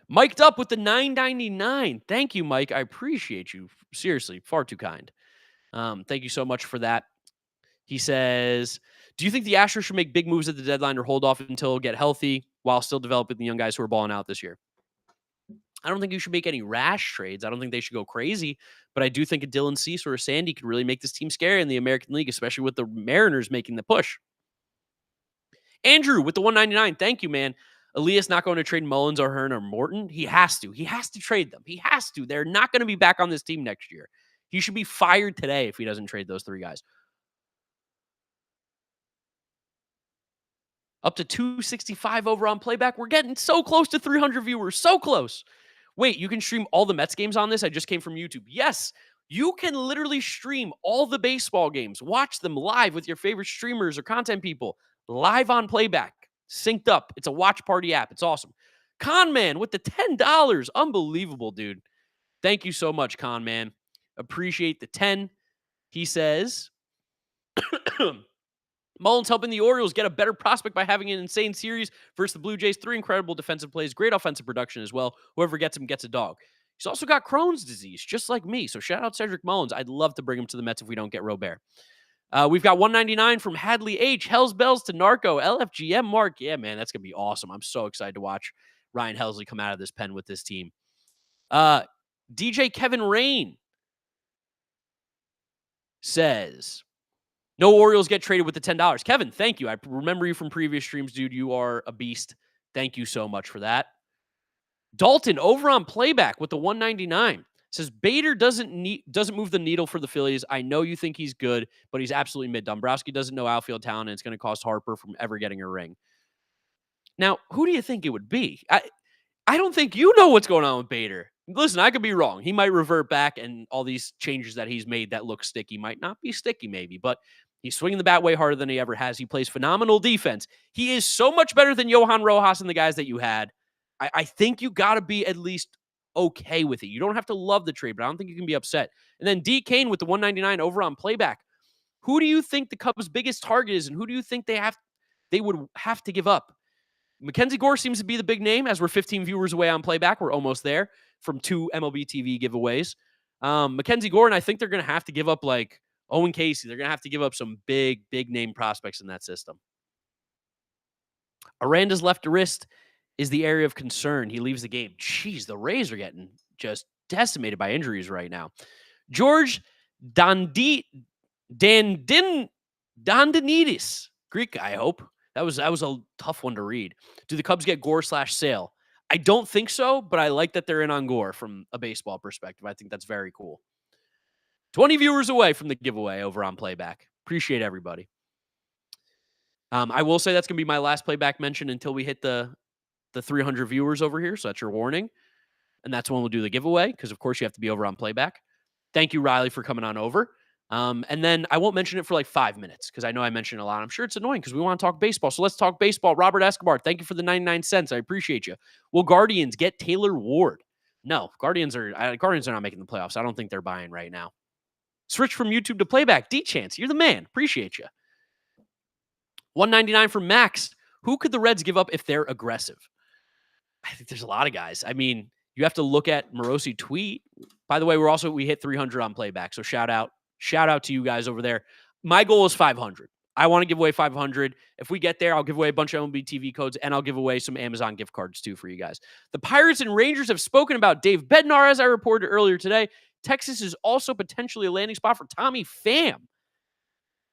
Mic'd up with the $9.99. Thank you, Mike. I appreciate you. Seriously, far too kind. Thank you so much for that. He says, do you think the Astros should make big moves at the deadline or hold off until get healthy while still developing the young guys who are balling out this year? I don't think you should make any rash trades. I don't think they should go crazy, but I do think a Dylan Cease or a Sandy could really make this team scary in the American League, especially with the Mariners making the push. Andrew with the $1.99. Thank you, man. Elias not going to trade Mullins or Hearn or Morton. He has to. He has to trade them. He has to. They're not going to be back on this team next year. He should be fired today if he doesn't trade those 3 guys. Up to 265 over on playback. We're getting so close to 300 viewers. So close. Wait, you can stream all the Mets games on this? I just came from YouTube. Yes, you can literally stream all the baseball games. Watch them live with your favorite streamers or content people. Live on playback. Synced up. It's a watch party app. It's awesome. Con Man with the $10. Unbelievable, dude. Thank you so much, Con Man. Appreciate the 10. He says, Mullins helping the Orioles get a better prospect by having an insane series versus the Blue Jays. 3 incredible defensive plays, great offensive production as well. Whoever gets him gets a dog. He's also got Crohn's disease, just like me. So shout out Cedric Mullins. I'd love to bring him to the Mets if we don't get Robert. We've got 199 from Hadley H. Hell's Bells to Narco. LFGM Mark. Yeah, man, that's going to be awesome. I'm so excited to watch Ryan Helsley come out of this pen with this team. DJ Kevin Rain says, no Orioles get traded with the $10. Kevin, thank you. I remember you from previous streams, dude. You are a beast. Thank you so much for that. Dalton over on playback with the 199 says Bader doesn't move the needle for the Phillies. I know you think he's good, but he's absolutely mid. Dombrowski doesn't know outfield talent, and it's going to cost Harper from ever getting a ring. Now, who do you think it would be? I don't think you know what's going on with Bader. Listen, I could be wrong. He might revert back, and all these changes that he's made that look sticky might not be sticky, maybe, but he's swinging the bat way harder than he ever has. He plays phenomenal defense. He is so much better than Johan Rojas and the guys that you had. I think you got to be at least okay with it. You don't have to love the trade, but I don't think you can be upset. And then D. Kane with the 199 over on playback. Who do you think the Cubs' biggest target is, and who do you think they would have to give up? Mackenzie Gore seems to be the big name, as we're 15 viewers away on playback. We're almost there from 2 MLB TV giveaways. Mackenzie Gore, and I think they're going to have to give up like Owen Casey. They're going to have to give up some big name prospects in that system. Aranda's left wrist is the area of concern. He leaves the game. Jeez, the Rays are getting just decimated by injuries right now. George Dandinidis, Greek guy, I hope. That was a tough one to read. Do the Cubs get Gore/Sale? I don't think so, but I like that they're in on Gore from a baseball perspective. I think that's very cool. 20 viewers away from the giveaway over on playback. Appreciate everybody. I will say that's going to be my last playback mention until we hit the 300 viewers over here. So that's your warning. And that's when we'll do the giveaway because, of course, you have to be over on playback. Thank you, Riley, for coming on over. And then I won't mention it for like 5 minutes because I know I mentioned it a lot. I'm sure it's annoying because we want to talk baseball. So let's talk baseball. Robert Escobar, thank you for the 99 cents. I appreciate you. Will Guardians get Taylor Ward? No, Guardians are not making the playoffs. I don't think they're buying right now. Switch from YouTube to playback. D-Chance, you're the man. Appreciate you. 199 from Max. Who could the Reds give up if they're aggressive? I think there's a lot of guys. I mean, you have to look at Morosi tweet. By the way, we hit 300 on playback. So shout out to you guys over there. My goal is 500. I want to give away 500. If we get there, I'll give away a bunch of MLB TV codes, and I'll give away some Amazon gift cards too for you guys. The Pirates and Rangers have spoken about Dave Bednar, as I reported earlier today. Texas is also potentially a landing spot for Tommy Pham.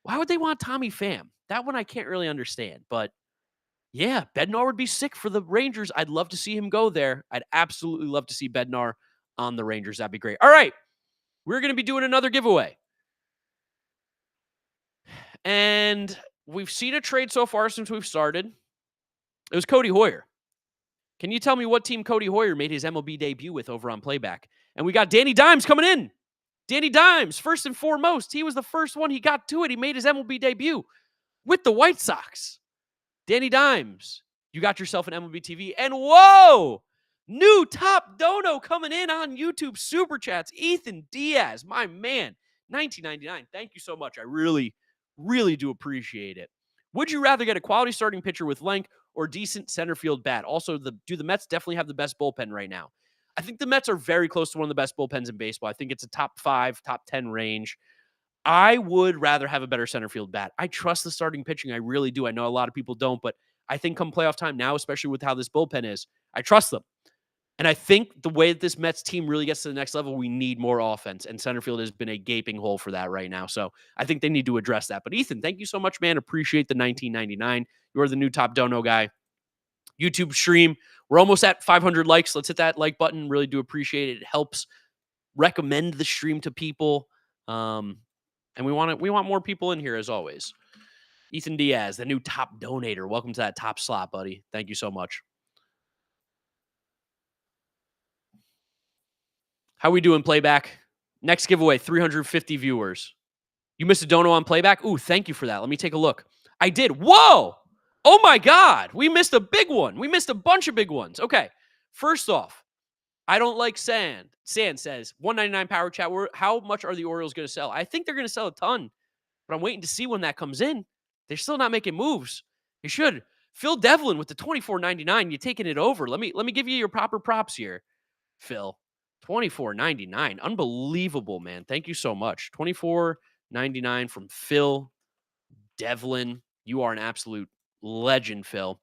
Why would they want Tommy Pham? That one I can't really understand, but yeah, Bednar would be sick for the Rangers. I'd love to see him go there. I'd absolutely love to see Bednar on the Rangers. That'd be great. All right, we're going to be doing another giveaway. And we've seen a trade so far since we've started. It was Cody Hoyer. Can you tell me what team Cody Hoyer made his MLB debut with over on playback? And we got Danny Dimes coming in. Danny Dimes, first and foremost. He was the first one. He got to it. He made his MLB debut with the White Sox. Danny Dimes, you got yourself an MLB TV. And whoa, new top dono coming in on YouTube Super Chats. Ethan Diaz, my man, $19.99. Thank you so much. I really do appreciate it. Would you rather get a quality starting pitcher with length or decent center field bat? Also, do the Mets definitely have the best bullpen right now? I think the Mets are very close to one of the best bullpens in baseball. I think it's a top 5, top 10 range. I would rather have a better center field bat. I trust the starting pitching. I really do. I know a lot of people don't, but I think come playoff time now, especially with how this bullpen is, I trust them. And I think the way that this Mets team really gets to the next level, we need more offense. And center field has been a gaping hole for that right now. So I think they need to address that. But Ethan, thank you so much, man. Appreciate the $19.99. You're the new top dono guy. YouTube stream. We're almost at 500 likes. Let's hit that like button. Really do appreciate it. It helps recommend the stream to people. And we want more people in here as always. Ethan Diaz, the new top donator. Welcome to that top slot, buddy. Thank you so much. How we doing, playback? Next giveaway, 350 viewers. You missed a dono on playback? Ooh, thank you for that. Let me take a look. I did. Whoa! Oh my God. We missed a big one. We missed a bunch of big ones. Okay. First off, I don't like sand. Sand says, 199 power chat. How much are the Orioles going to sell? I think they're going to sell a ton, but I'm waiting to see when that comes in. They're still not making moves. They should. Phil Devlin with the 24.99. You taking it over. Let me give you your proper props here, Phil. 24.99. Unbelievable, man. Thank you so much. 24.99 from Phil Devlin. You are an absolute legend, Phil.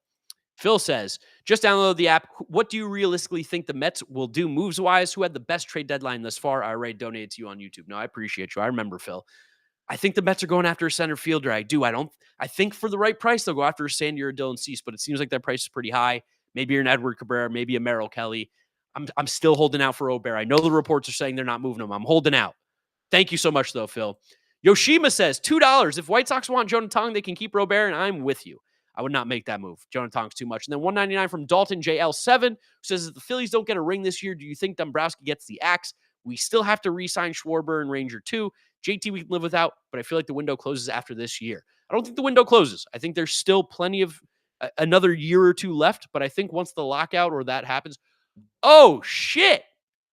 Phil says, just download the app. What do you realistically think the Mets will do moves-wise? Who had the best trade deadline thus far? I already donated to you on YouTube. No, I appreciate you. I remember, Phil. I think the Mets are going after a center fielder. I think for the right price, they'll go after a Sandy or a Dylan Cease, but it seems like that price is pretty high. Maybe you're an Edward Cabrera, maybe a Merrill Kelly. I'm still holding out for Obear. I know the reports are saying they're not moving him. I'm holding out. Thank you so much, though, Phil. Yoshima says, $2. If White Sox want Jonah Tong, they can keep Robert, and I'm with you. I would not make that move. Jonah Tong's too much. And then $1.99 from Dalton JL7, who says, if the Phillies don't get a ring this year, do you think Dombrowski gets the axe? We still have to re-sign Schwarber and Ranger 2. JT we can live without, but I feel like the window closes after this year. I don't think the window closes. I think there's still plenty of another year or two left, but I think once the lockout or that happens, oh, shit.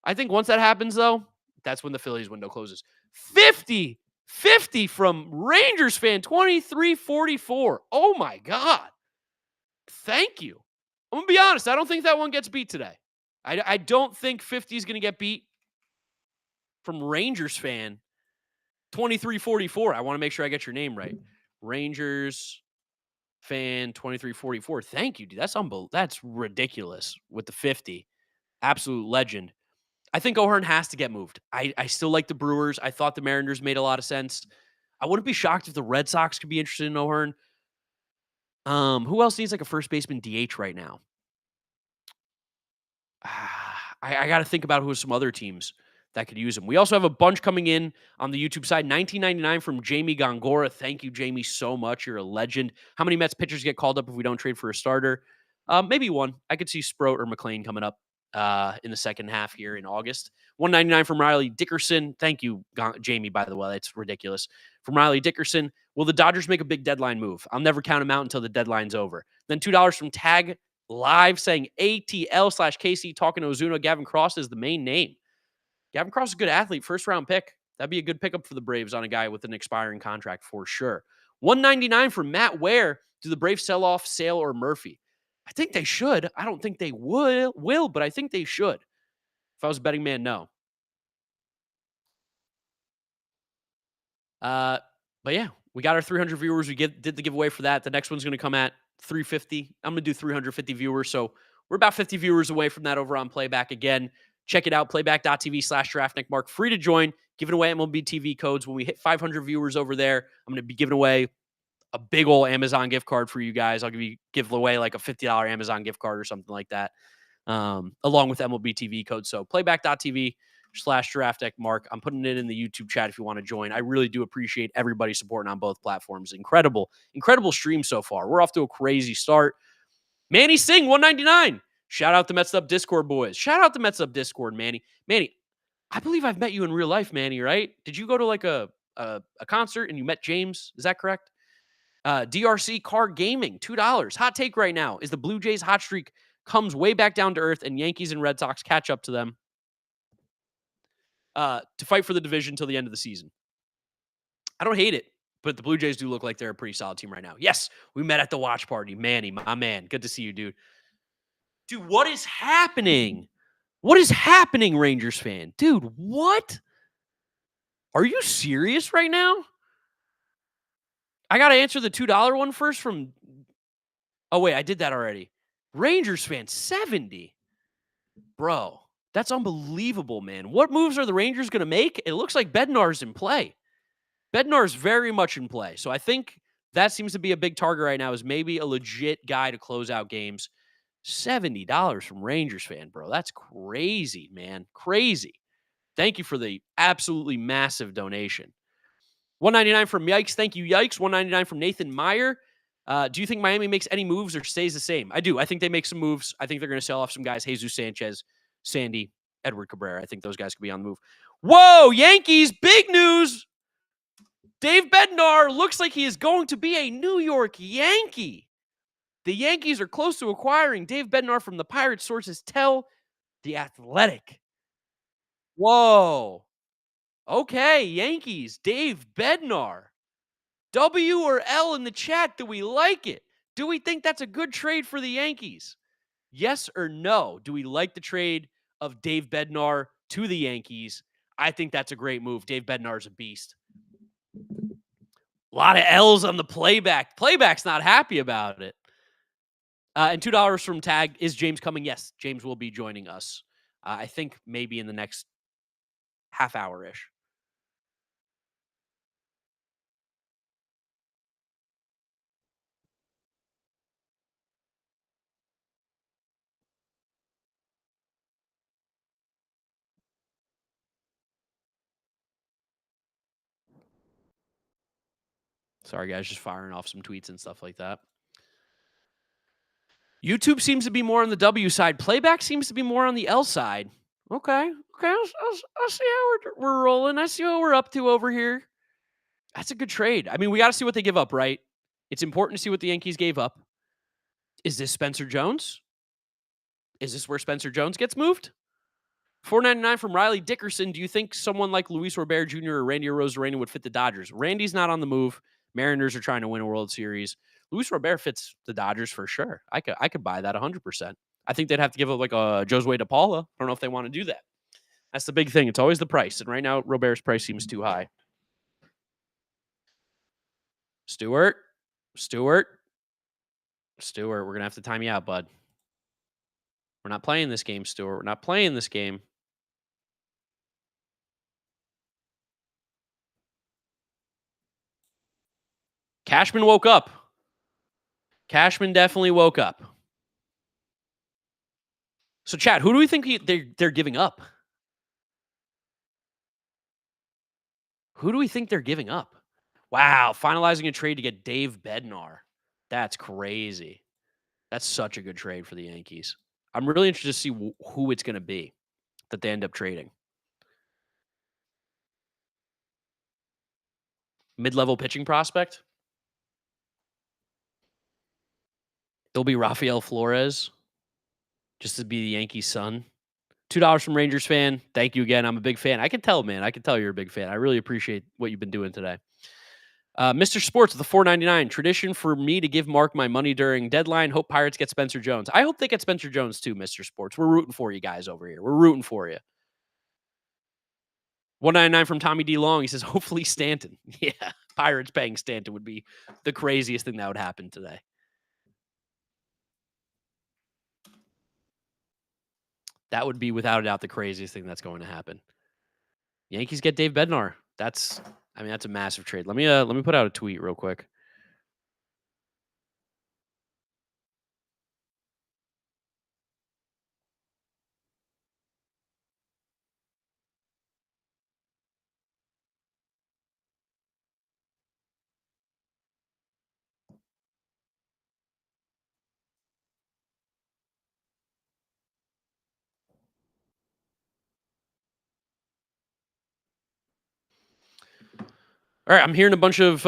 I think once that happens, though, that's when the Phillies window closes. 50 from Rangers fan, 2344. Oh, my God. Thank you. I'm going to be honest. I don't think that one gets beat today. I don't think 50 is going to get beat from Rangers fan, 2344. I want to make sure I get your name right. Rangers fan, 2344. Thank you, dude. That's ridiculous with the 50. Absolute legend. I think O'Hearn has to get moved. I still like the Brewers. I thought the Mariners made a lot of sense. I wouldn't be shocked if the Red Sox could be interested in O'Hearn. Who else needs like a first baseman DH right now? I got to think about who some other teams that could use him. We also have a bunch coming in on the YouTube side. $19.99 from Jamie Gongora. Thank you, Jamie, so much. You're a legend. How many Mets pitchers get called up if we don't trade for a starter? Maybe one. I could see Sproat or McLean coming up in the second half here in August. $1.99 from Riley Dickerson. Thank you, Jamie, by the way. That's ridiculous. From Riley Dickerson. Will the Dodgers make a big deadline move? I'll never count them out until the deadline's over. Then $2 from Tag Live saying ATL/KC talking to Ozuna. Gavin Cross is the main name. Gavin Cross is a good athlete. First round pick. That'd be a good pickup for the Braves on a guy with an expiring contract for sure. $1.99 from Matt Ware. Do the Braves sell off Sale or Murphy? I think they should. I don't think they will, but I think they should. If I was a betting man, no. But yeah, we got our 300 viewers. We did the giveaway for that. The next one's going to come at 350. I'm going to do 350 viewers. So we're about 50 viewers away from that over on Playback. Again, check it out. Playback.tv/draftnickmark. Free to join. Giving away MLB TV codes. When we hit 500 viewers over there, I'm going to be giving away a big old Amazon gift card for you guys. I'll give away like a $50 Amazon gift card or something like that, along with MLB TV code. So playback.tv/draftnickmark. I'm putting it in the YouTube chat if you want to join. I really do appreciate everybody supporting on both platforms. Incredible stream so far. We're off to a crazy start. Manny Singh, $1.99. Shout out the Mets Up Discord boys. Shout out the Mets Up Discord, Manny. Manny, I believe I've met you in real life, Manny, right? Did you go to like a concert and you met James? Is that correct? DRC Car Gaming, $2. Hot take right now is the Blue Jays hot streak comes way back down to earth and Yankees and Red Sox catch up to them to fight for the division till the end of the season. I don't hate it, but the Blue Jays do look like they're a pretty solid team right now. Yes, we met at the watch party. Manny, my man. Good to see you, dude. Dude, what is happening? What is happening, Rangers fan? Dude, what? Are you serious right now? I got to answer the $2 one first from... Oh, wait, I did that already. Rangers fan, 70. Bro, that's unbelievable, man. What moves are the Rangers going to make? It looks like Bednar's in play. Bednar's very much in play. So I think that seems to be a big target right now, is maybe a legit guy to close out games. $70 from Rangers fan, bro. That's crazy, man. Crazy. Thank you for the absolutely massive donation. $1.99 from Yikes. Thank you, Yikes. $1.99 from Nathan Meyer. Do you think Miami makes any moves or stays the same? I do. I think they make some moves. I think they're going to sell off some guys. Jesus Sanchez, Sandy, Edward Cabrera. I think those guys could be on the move. Whoa, Yankees, big news. Dave Bednar looks like he is going to be a New York Yankee. The Yankees are close to acquiring Dave Bednar from the Pirates, sources tell The Athletic. Whoa. Okay, Yankees, Dave Bednar. W or L in the chat. Do we like it? Do we think that's a good trade for the Yankees? Yes or no? Do we like the trade of Dave Bednar to the Yankees? I think that's a great move. Dave Bednar is a beast. A lot of L's on the playback. Playback's not happy about it. And $2 from Tag. Is James coming? Yes, James will be joining us. I think maybe in the next half hour-ish. Sorry, guys, just firing off some tweets and stuff like that. YouTube seems to be more on the W side. Playback seems to be more on the L side. Okay. I'll see how we're rolling. I see what we're up to over here. That's a good trade. I mean, we got to see what they give up, right? It's important to see what the Yankees gave up. Is this Spencer Jones? Is this where Spencer Jones gets moved? $4.99 from Riley Dickerson. Do you think someone like Luis Robert Jr. or Randy Arozarena would fit the Dodgers? Randy's not on the move. Mariners are trying to win a World Series. Luis Robert fits the Dodgers for sure. I could buy that 100%. I think they'd have to give up like a Josue DePaula. I don't know if they want to do that. That's the big thing. It's always the price. And right now, Robert's price seems too high. Stewart, we're going to have to time you out, bud. We're not playing this game, Stewart. We're not playing this game. Cashman woke up. Cashman definitely woke up. So, Chad, who do we think they're giving up? Who do we think they're giving up? Wow, finalizing a trade to get Dave Bednar. That's crazy. That's such a good trade for the Yankees. I'm really interested to see who it's going to be that they end up trading. Mid-level pitching prospect? There'll be Rafael Flores, just to be the Yankees' son. $2 from Rangers fan. Thank you again. I'm a big fan. I can tell, man. I can tell you're a big fan. I really appreciate what you've been doing today. Mr. Sports with the $4.99. Tradition for me to give Mark my money during deadline. Hope Pirates get Spencer Jones. I hope they get Spencer Jones too, Mr. Sports. We're rooting for you guys over here. We're rooting for you. $1.99 from Tommy D. Long. He says, hopefully Stanton. Yeah, Pirates paying Stanton would be the craziest thing that would happen today. That would be without a doubt the craziest thing that's going to happen. Yankees get Dave Bednar. That's a massive trade. Let me put out a tweet real quick. All right, I'm hearing a bunch of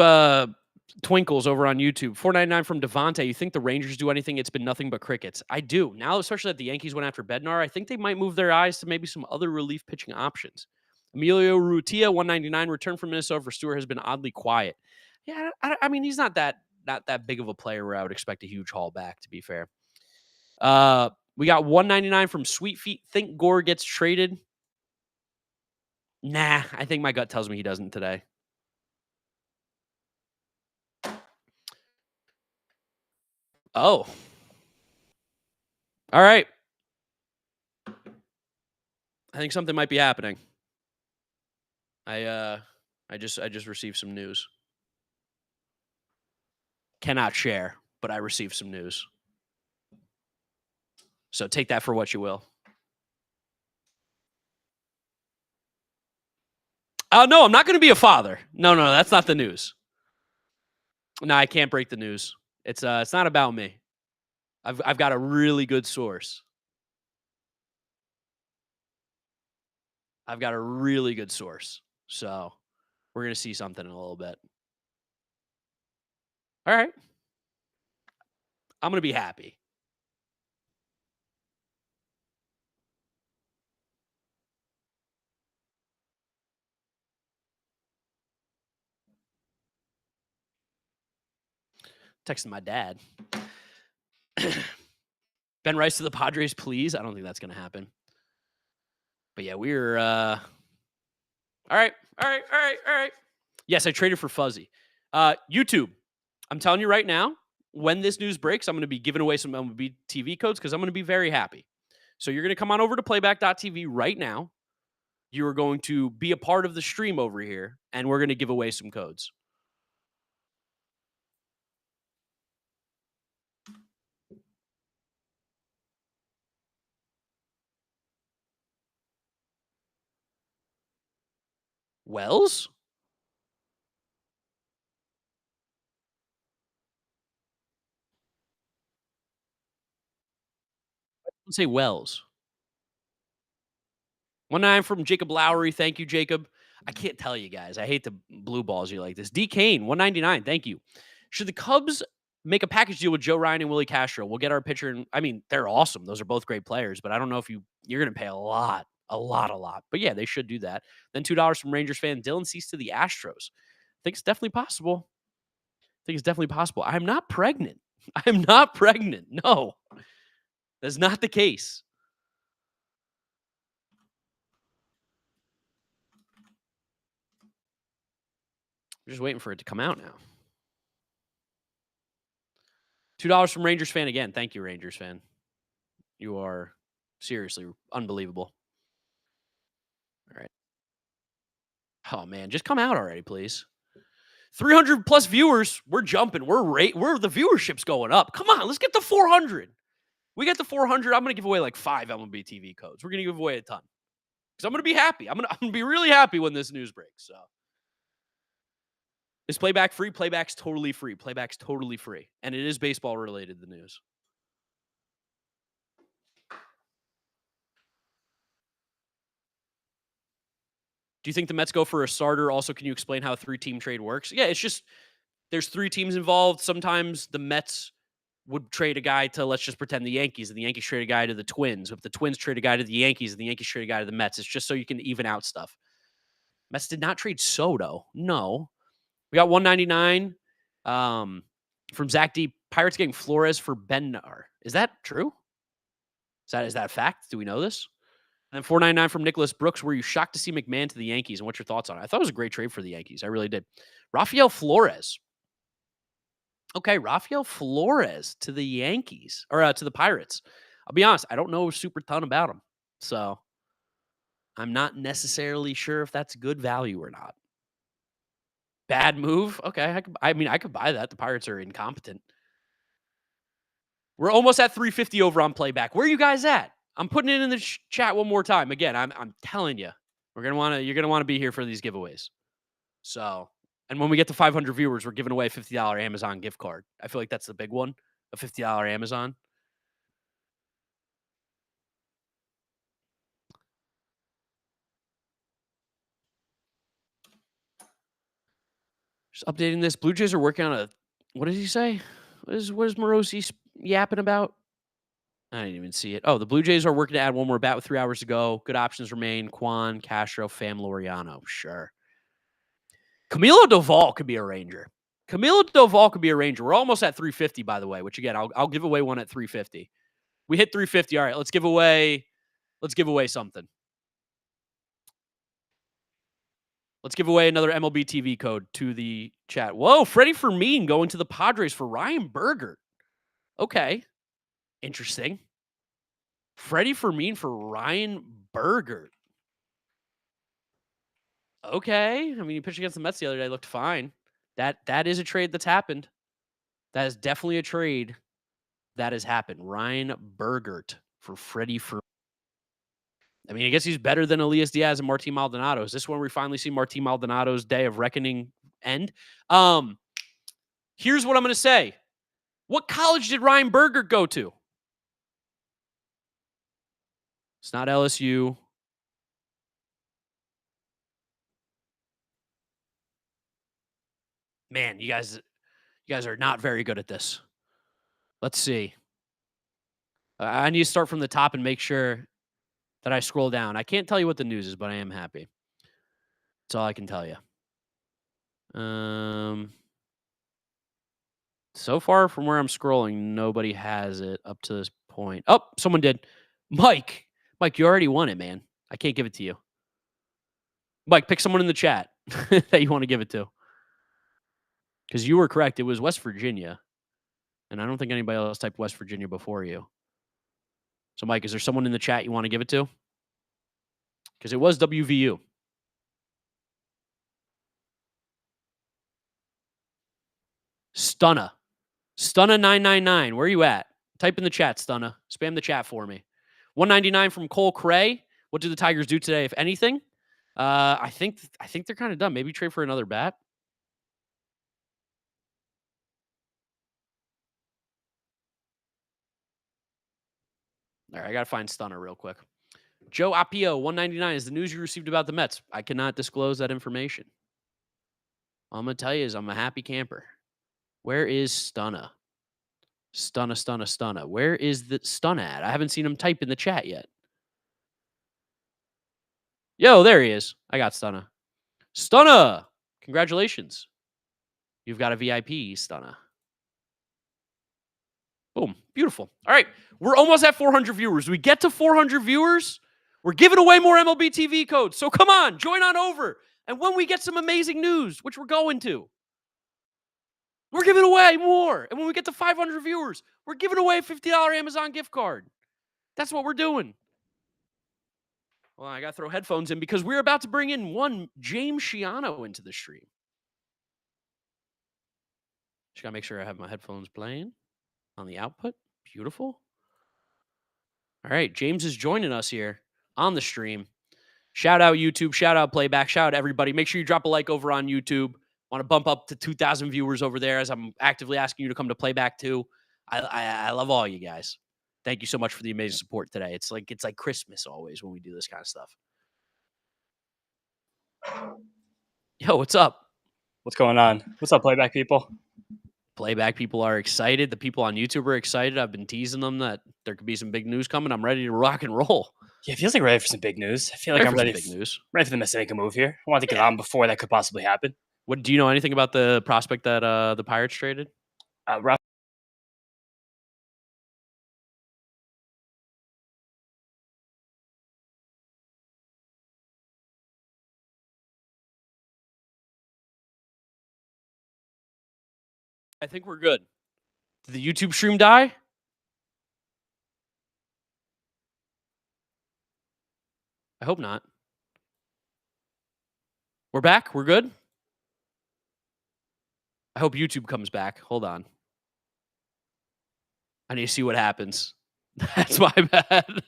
twinkles over on YouTube. $4.99 from Devontae. You think the Rangers do anything? It's been nothing but crickets. I do. Now, especially that the Yankees went after Bednar, I think they might move their eyes to maybe some other relief pitching options. Emilio Rutia, $1.99. Return from Minnesota for Stewart has been oddly quiet. Yeah, I mean, he's not that big of a player where I would expect a huge haul back, to be fair. We got $1.99 from Sweet Feet. Think Gore gets traded? Nah, I think my gut tells me he doesn't today. Oh. All right. I think something might be happening. I just received some news. Cannot share, but I received some news. So take that for what you will. No, I'm not going to be a father. No, that's not the news. No, I can't break the news. It's not about me. I've got a really good source. I've got a really good source. So we're going to see something in a little bit. All right. I'm going to be happy. Texting my dad. Ben Rice to the Padres, please. I don't think that's going to happen. But yeah, we're all right. Yes, I traded for Fuzzy. YouTube, I'm telling you right now, when this news breaks, I'm going to be giving away some MLB TV codes because I'm going to be very happy. So you're going to come on over to playback.tv right now. You are going to be a part of the stream over here, and we're going to give away some codes. Wells? Let's say Wells. 1-9 from Jacob Lowry. Thank you, Jacob. I can't tell you guys. I hate the blue balls you like this. D. Kane, 199. Thank you. Should the Cubs make a package deal with Joe Ryan and Willie Castro? We'll get our pitcher. And I mean, they're awesome. Those are both great players, but I don't know if you're going to pay a lot. But yeah, they should do that. Then $2 from Rangers fan Dylan Cease to the Astros. I think it's definitely possible. I'm not pregnant. No, that's not the case. I'm just waiting for it to come out now. $2 from Rangers fan again. Thank you, Rangers fan. You are seriously unbelievable. All right. Oh man, just come out already, please. 300 plus viewers. We're jumping. We're the viewership's going up. Come on, let's get to 400. We get to 400. I'm gonna give away like 5 MLB TV codes. We're gonna give away a ton because I'm gonna be happy. I'm gonna be really happy when this news breaks. So, is playback free? Playback's totally free. And it is baseball related. The news. Do you think the Mets go for a starter? Also, can you explain how a 3-team trade works? Yeah, it's just there's 3 teams involved. Sometimes the Mets would trade a guy to, let's just pretend, the Yankees, and the Yankees trade a guy to the Twins. If the Twins trade a guy to the Yankees, and the Yankees trade a guy to the Mets, it's just so you can even out stuff. Mets did not trade Soto. No. We got 199 from Zach D. Pirates getting Flores for Bednar. Is that true? Is that a fact? Do we know this? And then 499 from Nicholas Brooks. Were you shocked to see McMahon to the Yankees? And what's your thoughts on it? I thought it was a great trade for the Yankees. I really did. Rafael Flores. Okay, Rafael Flores to the Yankees or to the Pirates. I'll be honest, I don't know a super ton about him. So I'm not necessarily sure if that's good value or not. Bad move? Okay, I could buy that. The Pirates are incompetent. We're almost at 350 over on playback. Where are you guys at? I'm putting it in the chat one more time. Again, I'm telling you, you're gonna want to be here for these giveaways. So, and when we get to 500 viewers, we're giving away a $50 Amazon gift card. I feel like that's the big one, a $50 Amazon. Just updating this. Blue Jays are working on a. What did he say? What is Morosi yapping about? I didn't even see it. Oh, the Blue Jays are working to add one more bat with 3 hours to go. Good options remain. Quan, Castro, Fam Laureano. Sure. Camilo Doval could be a Ranger. We're almost at 350, by the way, which again, I'll give away one at 350. We hit 350. All right, let's give away something. Let's give away another MLB TV code to the chat. Whoa, Freddie Fermin going to the Padres for Ryan Bergert. Okay. Interesting. Freddie Fermin for Ryan Bergert. Okay. I mean, he pitched against the Mets the other day. Looked fine. That is a trade that's happened. That is definitely a trade that has happened. Ryan Bergert for Freddie Fermin. I mean, I guess he's better than Elias Diaz and Martin Maldonado. Is this when we finally see Martin Maldonado's day of reckoning end? Here's what I'm going to say. What college did Ryan Berger go to? It's not LSU. Man, you guys are not very good at this. Let's see. I need to start from the top and make sure that I scroll down. I can't tell you what the news is, but I am happy. That's all I can tell you. So far from where I'm scrolling, nobody has it up to this point. Oh, someone did. Mike, you already won it, man. I can't give it to you. Mike, pick someone in the chat that you want to give it to. Because you were correct. It was West Virginia. And I don't think anybody else typed West Virginia before you. So, Mike, is there someone in the chat you want to give it to? Because it was WVU. Stunna 999. Where are you at? Type in the chat, Stunna. Spam the chat for me. 199 from Cole Cray. What do the Tigers do today, if anything? I think they're kind of done. Maybe trade for another bat. All right, I got to find Stunner real quick. Joe Apio, 199 is the news you received about the Mets. I cannot disclose that information. All I'm going to tell you is I'm a happy camper. Where is Stunna? Stunna. Where is the Stunna at? I haven't seen him type in the chat yet. Yo, there he is. I got Stunna. Stunna! Congratulations. You've got a VIP, Stunna. Boom. Beautiful. All right. We're almost at 400 viewers. We get to 400 viewers, we're giving away more MLB TV codes. So come on, join on over. And when we get some amazing news, which we're going to, we're giving away more. And when we get to 500 viewers, we're giving away a $50 Amazon gift card. That's what we're doing. Well, I got to throw headphones in because we're about to bring in one James Shiano into the stream. Just got to make sure I have my headphones playing on the output. Beautiful. All right, James is joining us here on the stream. Shout out YouTube, shout out Playback, shout out everybody. Make sure you drop a like over on YouTube. Want to bump up to 2,000 viewers over there as I'm actively asking you to come to Playback too. I love all you guys. Thank you so much for the amazing support today. It's like Christmas always when we do this kind of stuff. Yo, what's up? What's going on? What's up, Playback people? Playback people are excited. The people on YouTube are excited. I've been teasing them that there could be some big news coming. I'm ready to rock and roll. Yeah, it feels like ready for some big news. I feel like I'm ready for big news. Ready for them to make a move here. I want to get on before that could possibly happen. What do you know anything about the prospect that the Pirates traded? I think we're good. Did the YouTube stream die? I hope not. We're back? We're good? I hope YouTube comes back. Hold on. I need to see what happens. That's my bad.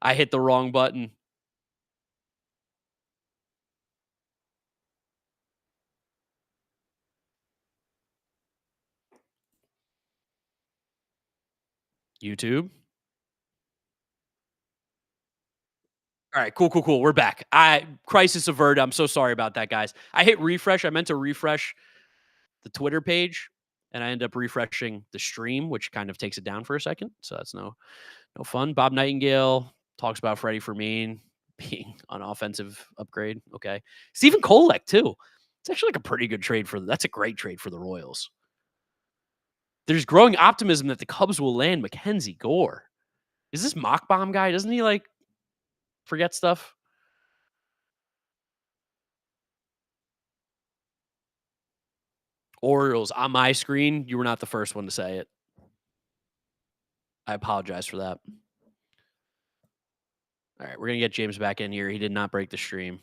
I hit the wrong button. YouTube. All right, cool. We're back. Crisis averted. I'm so sorry about that, guys. I hit refresh. I meant to refresh the Twitter page, and I end up refreshing the stream, which kind of takes it down for a second. So that's no fun. Bob Nightingale talks about Freddie Fermin being an offensive upgrade. Okay. Stephen Kolek, too. It's actually like a pretty good trade that's a great trade for the Royals. There's growing optimism that the Cubs will land Mackenzie Gore. Is this Mock Bomb guy? Doesn't he like forget stuff? Orioles on my screen. You were not the first one to say it. I apologize for that. All right, we're going to get James back in here. He did not break the stream.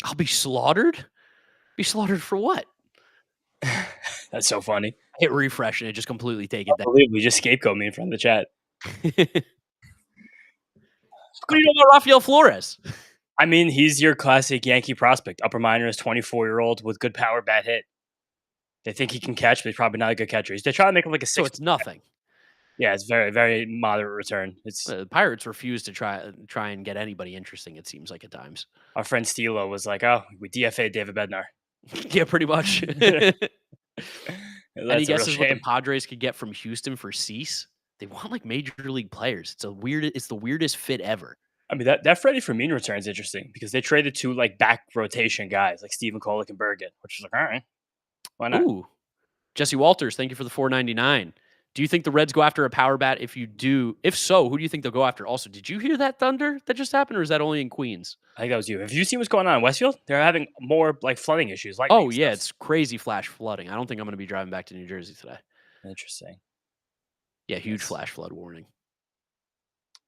I'll be slaughtered? Be slaughtered for what? That's so funny. hit refresh and it just completely take it down. Unbelievable. You just scapegoat me in front of the chat. What do you know about Rafael Flores? I mean, he's your classic Yankee prospect. Upper minors, 24-year-old with good power, bad hit. They think he can catch, but he's probably not a good catcher. They're trying to make him like a 6. So it's nothing. Yeah, it's very, very moderate return. It's The Pirates refuse to try and get anybody interesting, it seems like at times. our friend Stilo was like, "Oh, we DFA'd David Bednar." Yeah, pretty much. That's Any a real guesses what the shame. Padres could get from Houston for Cease? They want like major league players. It's the weirdest fit ever. I mean, that Freddie Fermin return is interesting because they traded 2 like back rotation guys like Steven Kolek and Bergen, which is like, all right, why not? Ooh. Jesse Walters, thank you for the $4.99. Do you think the Reds go after a power bat? If you do, if so, who do you think they'll go after? Also, did you hear that thunder that just happened, or is that only in Queens? I think that was you. Have you seen what's going on in Westfield? They're having more like flooding issues. Like, Oh yeah, it's crazy flash flooding. I don't think I'm going to be driving back to New Jersey today. interesting. Yeah, huge Yes. flash flood warning.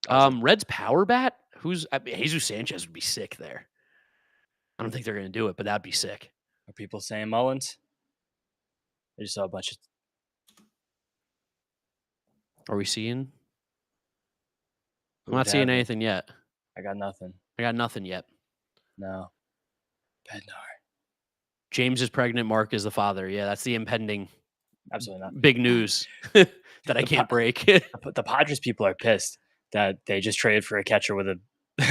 Awesome. Reds power bat? Jesus Sanchez would be sick there. I don't think they're going to do it, but that'd be sick. Are people saying Mullins? I just saw a bunch of. Are we seeing? Who I'm not would seeing have it? anything yet. I got nothing. I got nothing yet. No. Bednar. James is pregnant. Mark is the father. Yeah, that's the impending Absolutely not. big news that I can't break. The Padres people are pissed that they just traded for a catcher with a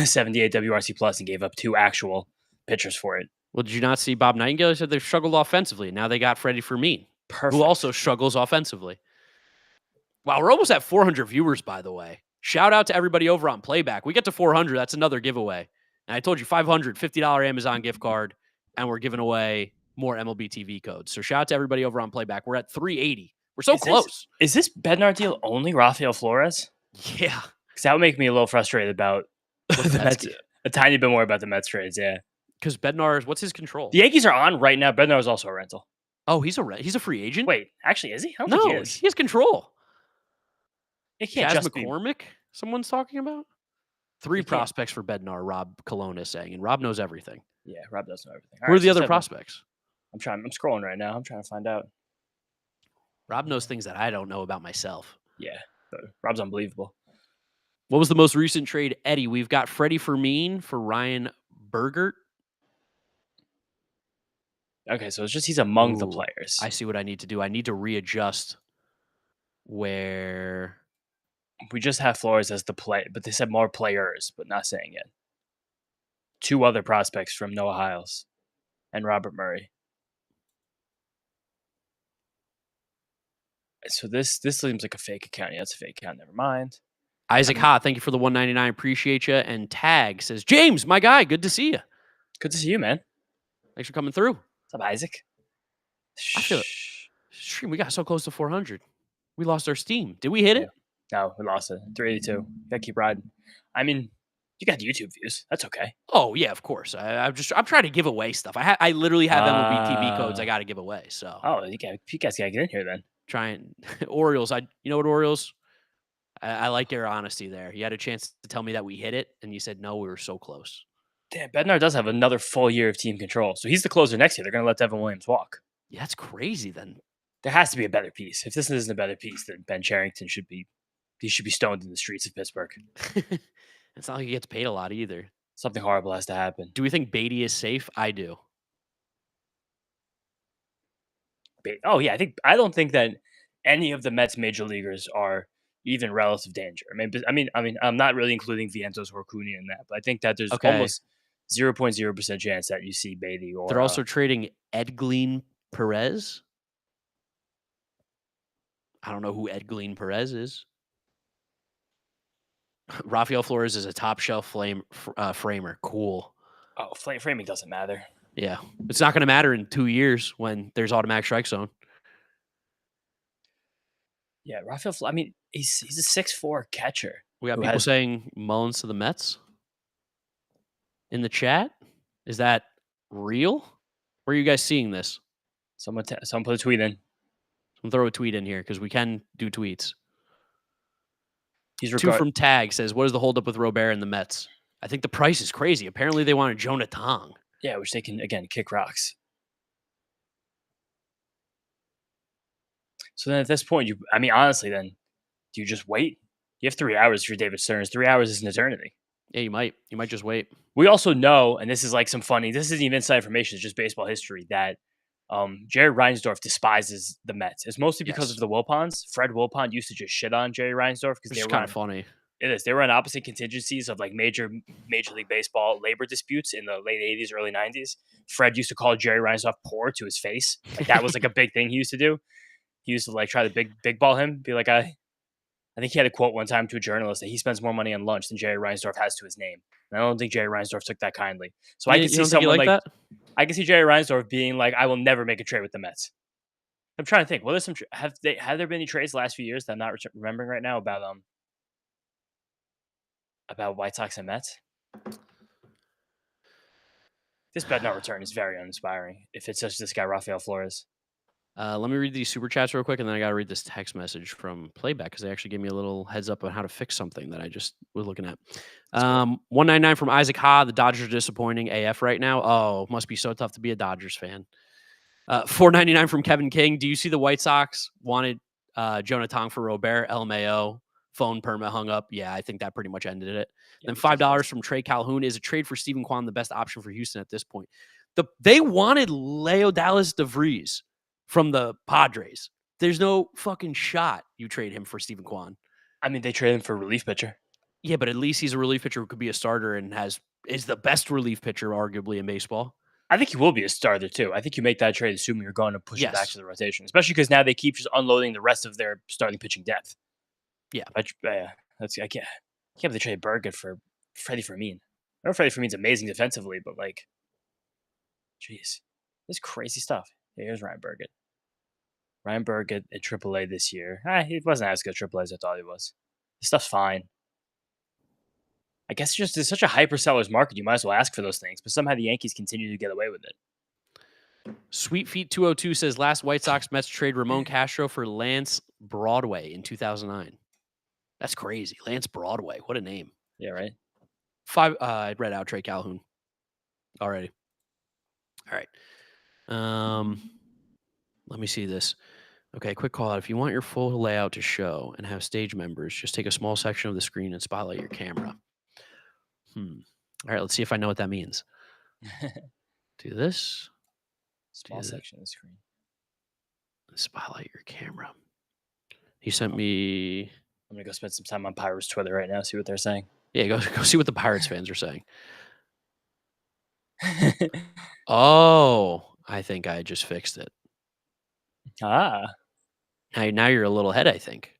78 WRC plus and gave up 2 actual pitchers for it. Well, did you not see Bob Nightingale? He said they've struggled offensively. Now they got Freddie Fermin, Perfect. who also struggles offensively. Wow, we're almost at 400 viewers, by the way. Shout out to everybody over on Playback. We get to 400. That's another giveaway. And I told you $500, $50 Amazon gift card, and we're giving away more MLB TV codes. So shout out to everybody over on Playback. We're at 380. We're so close. Is this Bednar deal only Rafael Flores? Yeah. Because that would make me a little frustrated about What's the that Mets. deal? A tiny bit more about the Mets trades, yeah. Because Bednar, what's his control? The Yankees are on right now. Bednar is also a rental. Oh, he's a free agent? Wait, actually, is he? I don't think No, he is. he has control. It can't Chaz just be. McCormick, someone's talking about? 3 He can't. prospects for Bednar, Rob Colon is saying, and Rob knows everything. Yeah, Rob does know everything. Who are the other prospects? I'm scrolling right now. I'm trying to find out. Rob knows things that I don't know about myself. Yeah, but Rob's unbelievable. What was the most recent trade, Eddie? We've got Freddie Fermin for Ryan Bergert. Okay, so it's just he's among the Ooh, players. I see what I need to do. I need to readjust where. We just have Flores as the play, but they said more players, but not saying it. 2 other prospects from Noah Hiles and Robert Murray. So this seems like a fake account. Yeah, it's a fake account. Never mind. Isaac Ha, thank you for the $1.99. Appreciate you. And Tag says, James, my guy, good to see you. Good to see you, man. Thanks for coming through. What's up, Isaac? I feel it. Stream, we got so close to 400. We lost our steam. Did we hit it? No, we lost it. 382. Gotta keep riding. I mean, you got YouTube views. That's okay. Oh yeah, of course. I'm trying to give away stuff. I literally have MLB TV codes I got to give away. So you guys gotta get in here then. trying Orioles. You know what, Orioles? I like your honesty there. You had a chance to tell me that we hit it, and you said no. We were so close. Damn, Bednar does have another full year of team control, so he's the closer next year. They're gonna let Devin Williams walk. Yeah, that's crazy. Then There has to be a better piece. If this isn't a better piece, then Ben Cherington should be stoned in the streets of Pittsburgh. it's not like he gets paid a lot either. Something horrible has to happen. Do we think Beatty is safe? I do. Oh yeah, I don't think that any of the Mets major leaguers are even relative danger. I mean, I'm not really including Vientos or Acuna in that, but I think that there's almost 0.0% chance that you see Beatty or. They're also trading Edglin Perez. I don't know who Edglin Perez is. Rafael Flores is a top shelf framer. Cool. Oh, framing doesn't matter. Yeah, it's not going to matter in 2 years when there's automatic strike zone. Yeah, Rafael. I mean, he's a 6'4" catcher. We got people saying Mullins to the Mets in the chat. Is that real? Where are you guys seeing this? Someone put a tweet in. Someone throw a tweet in here because we can do tweets. He's 2 from Tag says, "What is the holdup with Robert and the Mets?" I think the price is crazy. Apparently, they wanted Jonah Tong. Yeah, which they can again kick rocks. So then at this point, honestly, then do you just wait? You have 3 hours for David Stearns. 3 hours is an eternity. Yeah, you might. You might just wait. We also know, and this is like this isn't even inside information, it's just baseball history, that Jerry Reinsdorf despises the Mets. It's mostly because of the Wilpons. Fred Wilpon used to just shit on Jerry Reinsdorf because Which is kind of funny. It is. They were on opposite contingencies of like Major League Baseball labor disputes in the late 80s, early 90s. Fred used to call Jerry Reinsdorf poor to his face. Like that was like a big thing he used to do. He used to like try to big ball him, be like, I think he had a quote one time to a journalist that he spends more money on lunch than Jerry Reinsdorf has to his name. And I don't think Jerry Reinsdorf took that kindly. So I can see someone like that. I can see Jerry Reinsdorf being like, I will never make a trade with the Mets. I'm trying to think. Well, there's have there been any trades the last few years that I'm not remembering right now about White Sox and Mets? This Bednar return is very uninspiring. If it's just this guy Rafael Flores. Let me read these super chats real quick, and then I got to read this text message from Playback because they actually gave me a little heads up on how to fix something that I just was looking at. 199 from Isaac Ha. The Dodgers are disappointing AF right now. Oh, must be so tough to be a Dodgers fan. 499 from Kevin King. Do you see the White Sox wanted Jonah Tong for Robert? LMAO. Phone perma hung up. Yeah, I think that pretty much ended it. Yeah, then $5 from Trey Calhoun. Is a trade for Stephen Kwan the best option for Houston at this point? They wanted Leo Dallas DeVries from the Padres. There's no fucking shot you trade him for Stephen Kwan. I mean, they trade him for a relief pitcher. Yeah, but at least he's a relief pitcher who could be a starter and is the best relief pitcher arguably in baseball. I think he will be a starter too. I think you make that trade assuming you're going to push it back to the rotation, especially because now they keep just unloading the rest of their starting pitching depth. Yeah, I can't believe they traded Burgett for Freddie Fermin. I know Freddie Fermin's amazing defensively, but like, jeez, this crazy stuff. Yeah, here's Ryan Burgett. Ryan Burgett at AAA this year. He wasn't as good at AAA as I thought he was. This stuff's fine. I guess it's such a hyper seller's market. You might as well ask for those things, but somehow the Yankees continue to get away with it. Sweet Feet 202 says last White Sox Mets trade Ramon Castro for Lance Broadway in 2009. That's crazy. Lance Broadway. What a name. Yeah, right. I read out Trey Calhoun already. All right. Let me see this. Okay, quick call out. If you want your full layout to show and have stage members, just take a small section of the screen and spotlight your camera. All right, let's see if I know what that means. Do this. Small section of the screen. Spotlight your camera. He sent me... I'm going to go spend some time on Pirates Twitter right now, see what they're saying. Yeah, go see what the Pirates fans are saying. Oh, I think I just fixed it. Ah. Now you're a little ahead, I think.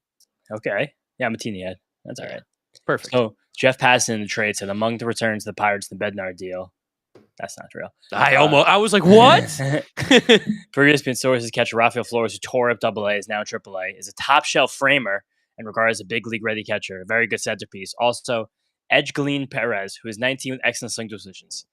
Okay. Yeah, I'm a teeny head. That's all right. Perfect. So, Jeff Passan in the trade said among the returns to the Pirates, the Bednar deal. That's not real. I was like, what? Per ESPN sources, catcher Rafael Flores, who tore up AA, is now AAA, is a top shelf framer and regarded as a big league ready catcher. A very good centerpiece. Also, Edgelin Perez, who is 19 with excellent swing decisions.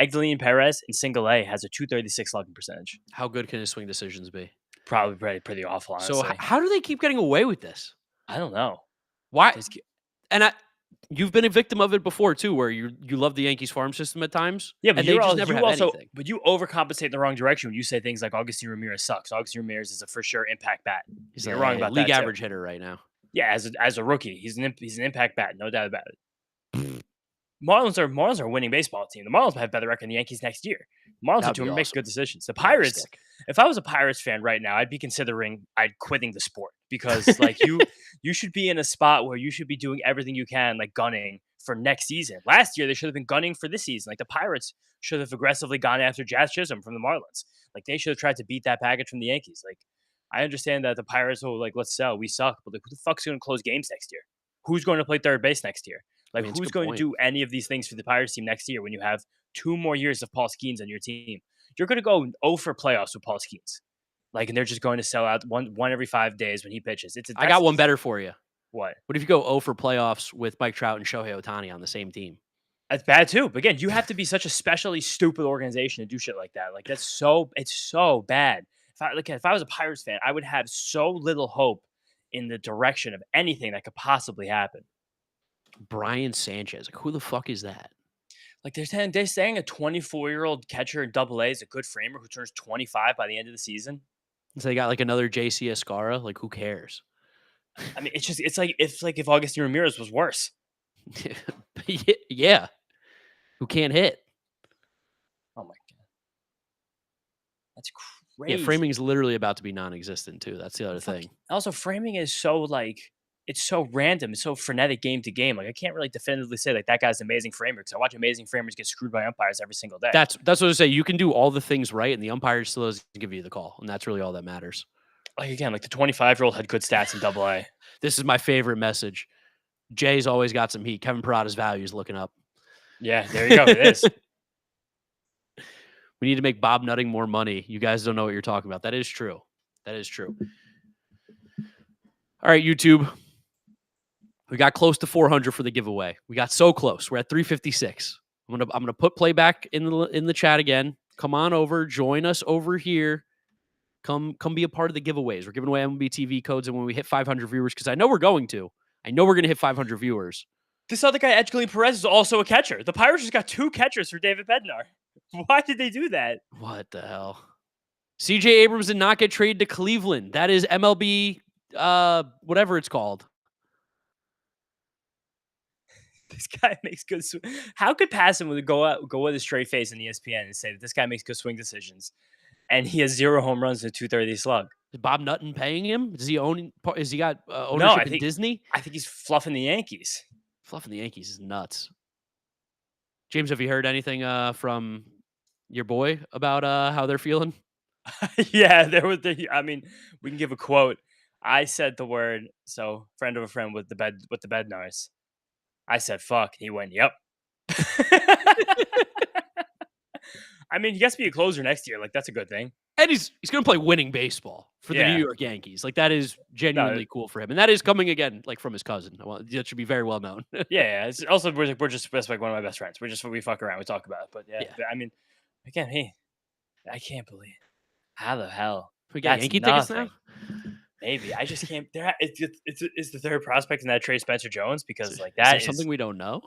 Edgelin Perez in single A has a .236 slugging percentage. How good can his swing decisions be? Probably pretty awful, honestly. So how do they keep getting away with this? I don't know. Why? And you've been a victim of it before too, where you love the Yankees farm system at times. Yeah, but they just never have anything. But you overcompensate in the wrong direction when you say things like Augustin Ramirez sucks. Augustin Ramirez is a for sure impact bat. You're wrong about league average hitter right now. Yeah, as a rookie, he's an impact bat, no doubt about it. Marlins are a winning baseball team. The Marlins have a better record than the Yankees next year. Marlins are to make good decisions. The Pirates, if I was a Pirates fan right now, I'd be considering quitting the sport because like you should be in a spot where you should be doing everything you can, like gunning for next season. Last year they should have been gunning for this season. Like the Pirates should have aggressively gone after Jazz Chisholm from the Marlins. Like they should have tried to beat that package from the Yankees. Like I understand that the Pirates will like let's sell, we suck, but like who the fuck's going to close games next year? Who's going to play third base next year? Like, who's going to do any of these things for the Pirates team next year when you have 2 more years of Paul Skeens on your team? You're going to go 0 for playoffs with Paul Skeens. Like, and they're just going to sell out one every 5 days when he pitches. I got one better for you. What? What if you go 0 for playoffs with Mike Trout and Shohei Ohtani on the same team? That's bad, too. But again, you have to be such a specially stupid organization to do shit like that. Like, it's so bad. If I was a Pirates fan, I would have so little hope in the direction of anything that could possibly happen. Brian Sanchez. Like, who the fuck is that? Like they're saying a 24-year-old catcher in AA is a good framer who turns 25 by the end of the season. So they got like another JC Escara. Like, who cares? I mean, it's like if Augustine Ramirez was worse. Yeah. Who can't hit? Oh my god, that's Yeah, crazy. framing is literally about to be non-existent too. That's the other thing. Also, framing is so like it's so random. It's so frenetic game to game. Like I can't really definitively say like that guy's an amazing framer because I watch amazing framers get screwed by umpires every single day. That's what I say. You can do all the things right, and the umpire still doesn't give you the call, and that's really all that matters. Like again, like the 25-year-old had good stats in Double A. This is my favorite message. Jay's always got some heat. Kevin Parada's value is looking up. Yeah, there you go. It is. We need to make Bob Nutting more money. You guys don't know what you're talking about. That is true. That is true. All right, YouTube. We got close to 400 for the giveaway. We got so close. We're at 356. I'm gonna put playback in the chat again. Come on over. Join us over here. Come be a part of the giveaways. We're giving away MLB TV codes, and when we hit 500 viewers, because I know we're going to hit 500 viewers. This other guy, Edgelin Perez, is also a catcher. The Pirates just got 2 catchers for David Bednar. Why did they do that? What the hell? CJ Abrams did not get traded to Cleveland. That is MLB, whatever it's called. This guy makes good. How could Passan would go with a straight face in ESPN and say that this guy makes good swing decisions, and he has 0 home runs and a 230 slug? Is Bob Nutton paying him? Does he own? Is he got ownership in Disney? I think he's fluffing the Yankees. Fluffing the Yankees is nuts. James, have you heard anything from your boy about how they're feeling? Yeah, there was. I mean, we can give a quote. I said the word. So, friend of a friend with the Bednars. I said fuck. He went, yep. I mean, he gets to be a closer next year. Like that's a good thing. And he's going to play winning baseball for the New York Yankees. Like that is genuinely cool for him, and that is coming again, like from his cousin. That should be very well known. Yeah. It's also we're just like one of my best friends. We fuck around. We talk about it. But yeah. I mean, again, hey, I can't believe how the hell we got Yankee tickets now. Maybe I just can't. It's the third prospect in that trade Spencer Jones because like that is something we don't know.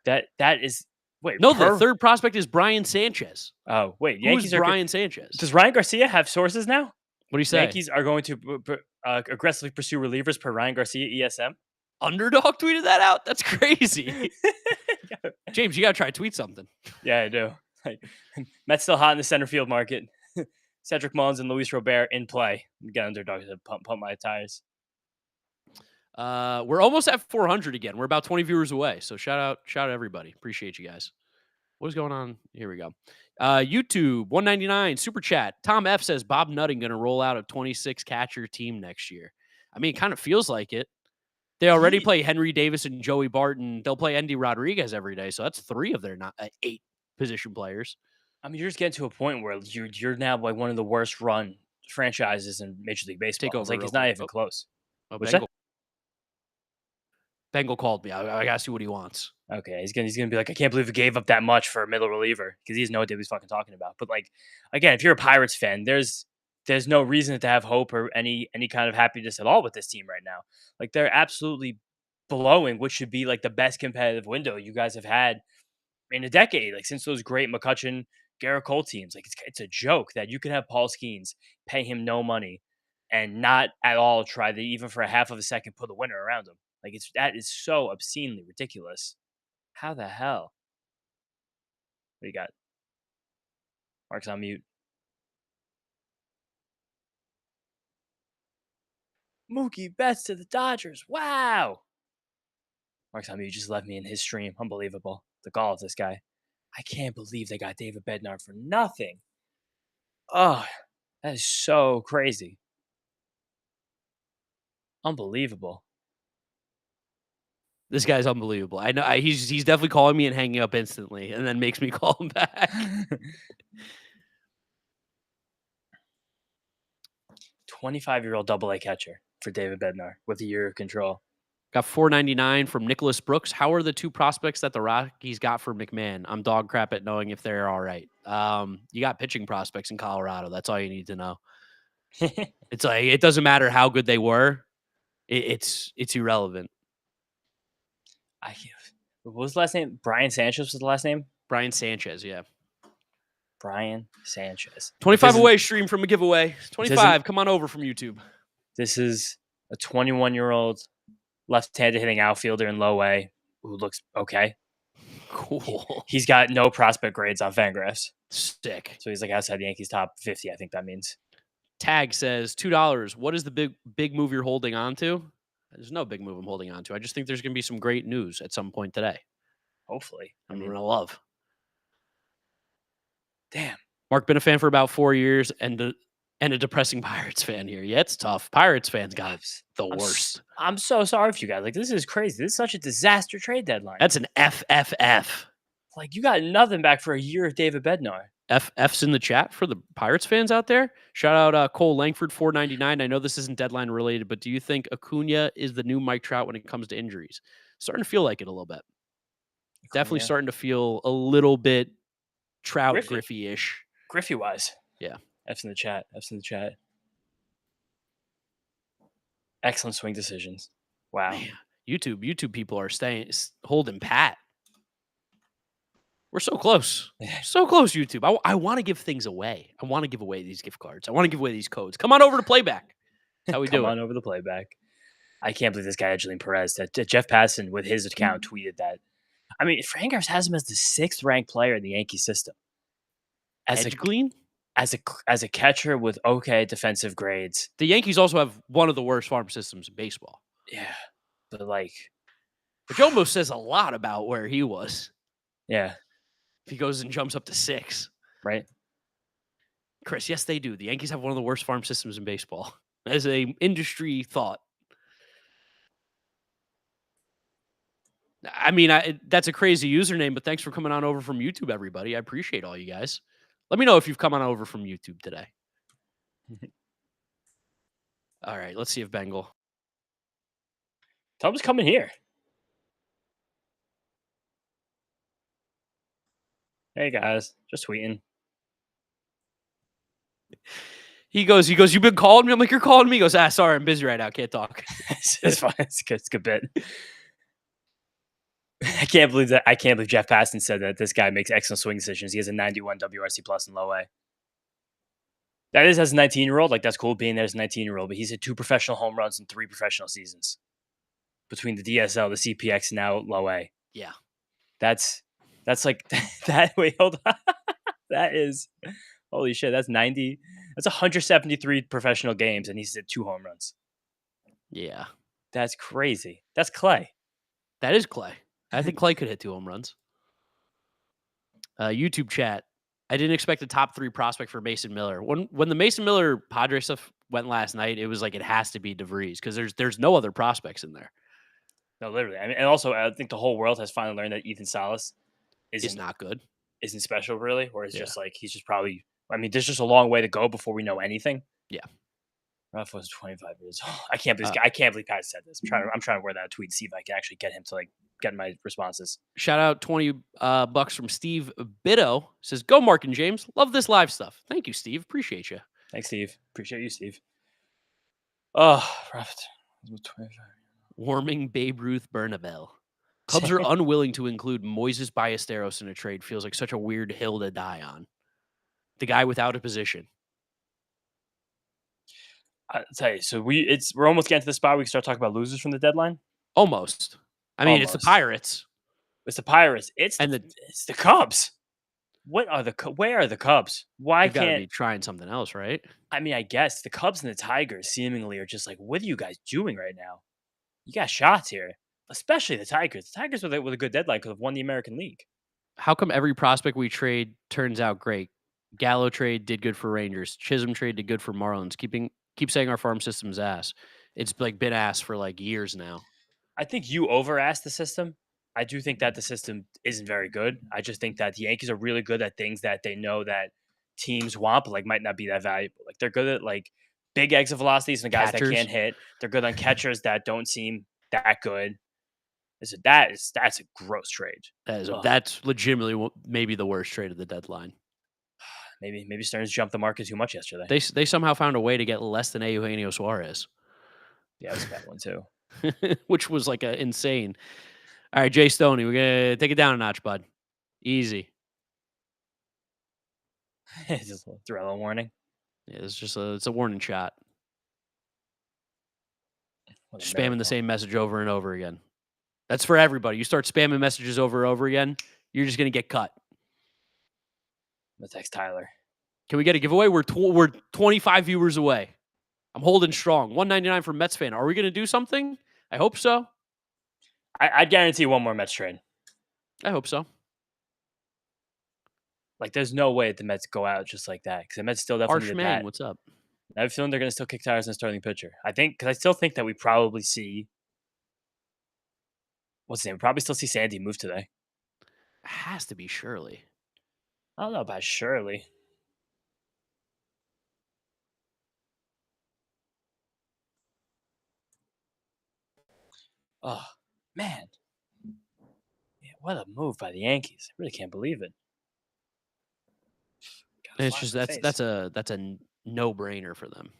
That is. Wait, no, the third prospect is Brian Sanchez. Oh, wait. Yankees are Brian Sanchez. Does Ryan Garcia have sources now? What do you say? Yankees are going to aggressively pursue relievers per Ryan Garcia ESM. Underdog tweeted that out? That's crazy. James, you got to try to tweet something. Yeah, I do. Like, Mets still hot in the center field market. Cedric Mullins and Luis Robert in play. Get Underdog to pump my tires. We're almost at 400 again. We're about 20 viewers away. So shout out everybody. Appreciate you guys. What is going on? Here we go. YouTube 199 super chat. Tom F says Bob Nutting going to roll out a 26 catcher team next year. I mean, it kind of feels like it. They already play Henry Davis and Joey Barton. They'll play Andy Rodriguez every day. So that's 3 of their 8 position players. I mean, you're just getting to a point where you're now like one of the worst run franchises in Major League Baseball. Take over. Like it's not even close. Bengal called me. I gotta see what he wants. Okay, he's gonna be like, I can't believe we gave up that much for a middle reliever because he has no idea what he's fucking talking about. But like, again, if you're a Pirates fan, there's no reason to have hope or any kind of happiness at all with this team right now. Like they're absolutely blowing what should be like the best competitive window you guys have had in a decade. Like since those great McCutchen, Garrett Cole teams. Like it's a joke that you can have Paul Skeens, pay him no money, and not at all try to even for a half of a second put a winner around him. Like that is so obscenely ridiculous. How the hell? What you got? Mark's on mute. Mookie Betts to the Dodgers. Wow. Mark's on mute. Just left me in his stream. Unbelievable. The gall of this guy. I can't believe they got David Bednar for nothing. Oh, that is so crazy. Unbelievable. This guy's unbelievable. I know he's definitely calling me and hanging up instantly, and then makes me call him back. 25-year-old Double-A catcher for David Bednar with a year of control. Got $4.99 from Nicholas Brooks. How are the 2 prospects that the Rockies got for McMahon? I'm dog crap at knowing if they're all right. You got pitching prospects in Colorado. That's all you need to know. It's like it doesn't matter how good they were. It's irrelevant. What was the last name? Brian Sanchez was the last name? Brian Sanchez, yeah. Brian Sanchez. 25 away stream from a giveaway. 25. Come on over from YouTube. This is a 21-year-old left-handed hitting outfielder in low A who looks okay. Cool. He's got no prospect grades on Fangraphs. Sick. So he's like outside the Yankees top 50, I think that means. Tag says $2. What is the big move you're holding on to? There's no big move I'm holding on to. I just think there's going to be some great news at some point today. Hopefully. I'm going to love. Damn. Mark, been a fan for about 4 years and a depressing Pirates fan here. Yeah, it's tough. Pirates fans got the worst. I'm so sorry for you guys. Like, this is crazy. This is such a disaster trade deadline. That's an FFF. Like, you got nothing back for a year of David Bednar. F's in the chat for the Pirates fans out there. Shout out Cole Langford, $4.99. I know this isn't deadline related, but do you think Acuna is the new Mike Trout when it comes to injuries? Starting to feel like it a little bit. Definitely starting to feel a little bit Trout Griffey-ish. Griffey-wise. Yeah. F's in the chat. Excellent swing decisions. Wow. Man, YouTube people are holding pat. We're so close. So close, YouTube. I want to give things away. I want to give away these gift cards. I want to give away these codes. Come on over to Playback. That's how we do it. Come on over to Playback. I can't believe this guy, Edgelin Perez, that Jeff Passan with his account tweeted that. I mean, Fangraphs has him as the 6th ranked player in the Yankee system. As a catcher with okay defensive grades. The Yankees also have one of the worst farm systems in baseball. Yeah. But like, which almost says a lot about where he was. Yeah. If he goes and jumps up to 6. Right. Chris, yes, they do. The Yankees have one of the worst farm systems in baseball. As a industry thought. I mean, that's a crazy username, but thanks for coming on over from YouTube, everybody. I appreciate all you guys. Let me know if you've come on over from YouTube today. All right, let's see if Bengal. Tom's coming here. Hey, guys. Just tweeting. He goes, you've been calling me? I'm like, you're calling me? He goes, sorry, I'm busy right now. Can't talk. It's fine. It's a good bit. I can't believe Jeff Passan said that this guy makes excellent swing decisions. He has a 91 WRC plus in low A. That is as a 19-year-old. Like, that's cool being there as a 19-year-old, but he's hit 2 professional home runs in 3 professional seasons. Between the DSL, the CPX, and now low A. Yeah. That's like that. Wait, hold on. That is, holy shit. That's 90. That's 173 professional games, and he's hit 2 home runs. Yeah. That's crazy. That's Clay. That is Clay. I think Clay could hit 2 home runs. YouTube chat. I didn't expect a top 3 prospect for Mason Miller. When the Mason Miller Padre stuff went last night, it was like it has to be DeVries because there's no other prospects in there. No, literally. I mean, and also I think the whole world has finally learned that Ethan Salas is not good. Isn't special really, or is just like he's just probably. I mean, there's just a long way to go before we know anything. Yeah. Ruff was 25 years old. I can't believe Pat said this. I'm trying to wear that tweet to see if I can actually get him to like get my responses. Shout out $20 from Steve Bitto. Says, go Mark and James. Love this live stuff. Thank you, Steve. Appreciate you. Thanks, Steve. Appreciate you, Steve. Oh, Ruff. 25. Warming Babe Ruth Bernabel. Cubs are unwilling to include Moises Ballesteros in a trade. Feels like such a weird hill to die on. The guy without a position. I'll tell you, so we're almost getting to the spot we can start talking about losers from the deadline. Almost. I mean, it's the Pirates. It's the Pirates. It's the Cubs. Where are the Cubs? Why You've can't gotta be trying something else, right? I mean, I guess the Cubs and the Tigers seemingly are just like, what are you guys doing right now? You got shots here, especially the Tigers. The Tigers with a good deadline could have won the American League. How come every prospect we trade turns out great? Gallo trade did good for Rangers. Chisholm trade did good for Marlins. Keep saying our farm system's ass. It's like been ass for like years now. I think you over-asked the system. I do think that the system isn't very good. I just think that the Yankees are really good at things that they know that teams want, but like might not be that valuable. Like they're good at like big exit velocities and the guys that can't hit. They're good on catchers that don't seem that good. That's a gross trade. That's legitimately maybe the worst trade of the deadline. Maybe Stearns jumped the market too much yesterday. They somehow found a way to get less than Eugenio Suarez. Yeah, it was a bad one too. Which was like insane. All right, Jay Stoney, we're gonna take it down a notch, bud. Easy. Just a Thriller warning. Yeah, it's a warning shot. What a Spamming the miracle. same message over and over again. That's for everybody. You start spamming messages over and over again, you're just gonna get cut. Let's text Tyler. Can we get a giveaway? We're 25 viewers away. I'm holding strong. $1.99 for Mets fan. Are we gonna do something? I hope so. I guarantee one more Mets trade. I hope so. Like, there's no way the Mets go out just like that because the Mets still definitely Harsh need man, that. what's up? I have a feeling they're going to still kick tires in a starting pitcher. I think because I still think that we probably see what's his name. We probably still see Sandy move today. It has to be Shirley. I don't know about Shirley. Oh man, yeah, what a move by the Yankees! I really can't believe it. And it's just that's a no brainer for them.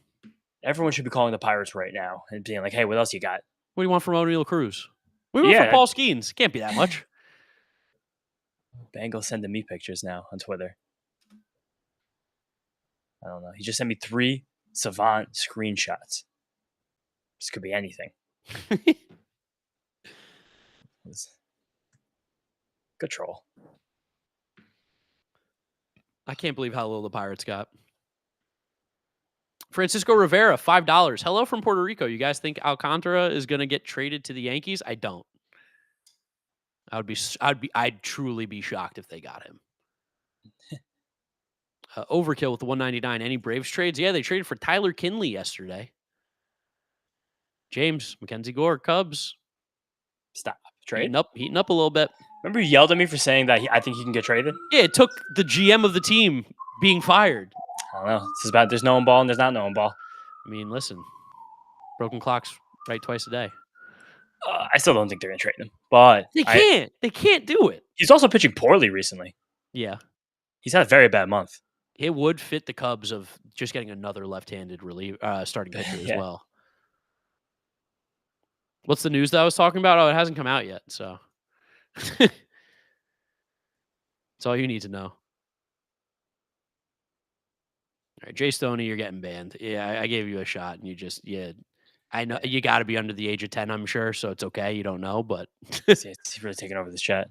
Everyone should be calling the Pirates right now and being like, "Hey, what else you got?" What do you want from O'Neal Cruz? We want from Paul Skeens. Can't be that much. Bengals sending me pictures now on Twitter. I don't know. He just sent me 3 Savant screenshots. This could be anything. Good troll. I can't believe how little the Pirates got. Francisco Rivera, $5. Hello from Puerto Rico. You guys think Alcantara is going to get traded to the Yankees? I don't. I'd truly be shocked if they got him. Overkill with the 199. Any Braves trades? Yeah, they traded for Tyler Kinley yesterday. James, Mackenzie Gore, Cubs. Stop. Trade? Heating up a little bit. Remember you yelled at me for saying that I think he can get traded? Yeah, it took the GM of the team being fired. I don't know. This is about there's no one ball and there's not no one ball. I mean, listen. Broken clocks right twice a day. I still don't think they're going to trade him. But they can't. They can't do it. He's also pitching poorly recently. Yeah. He's had a very bad month. It would fit the Cubs of just getting another left-handed starting pitcher as well. What's the news that I was talking about? Oh, it hasn't come out yet, so. That's all you need to know. All right, Jay Stoney, you're getting banned. Yeah, I gave you a shot, and I know you got to be under the age of 10, I'm sure, so it's okay. You don't know, but. He's really taking over this chat.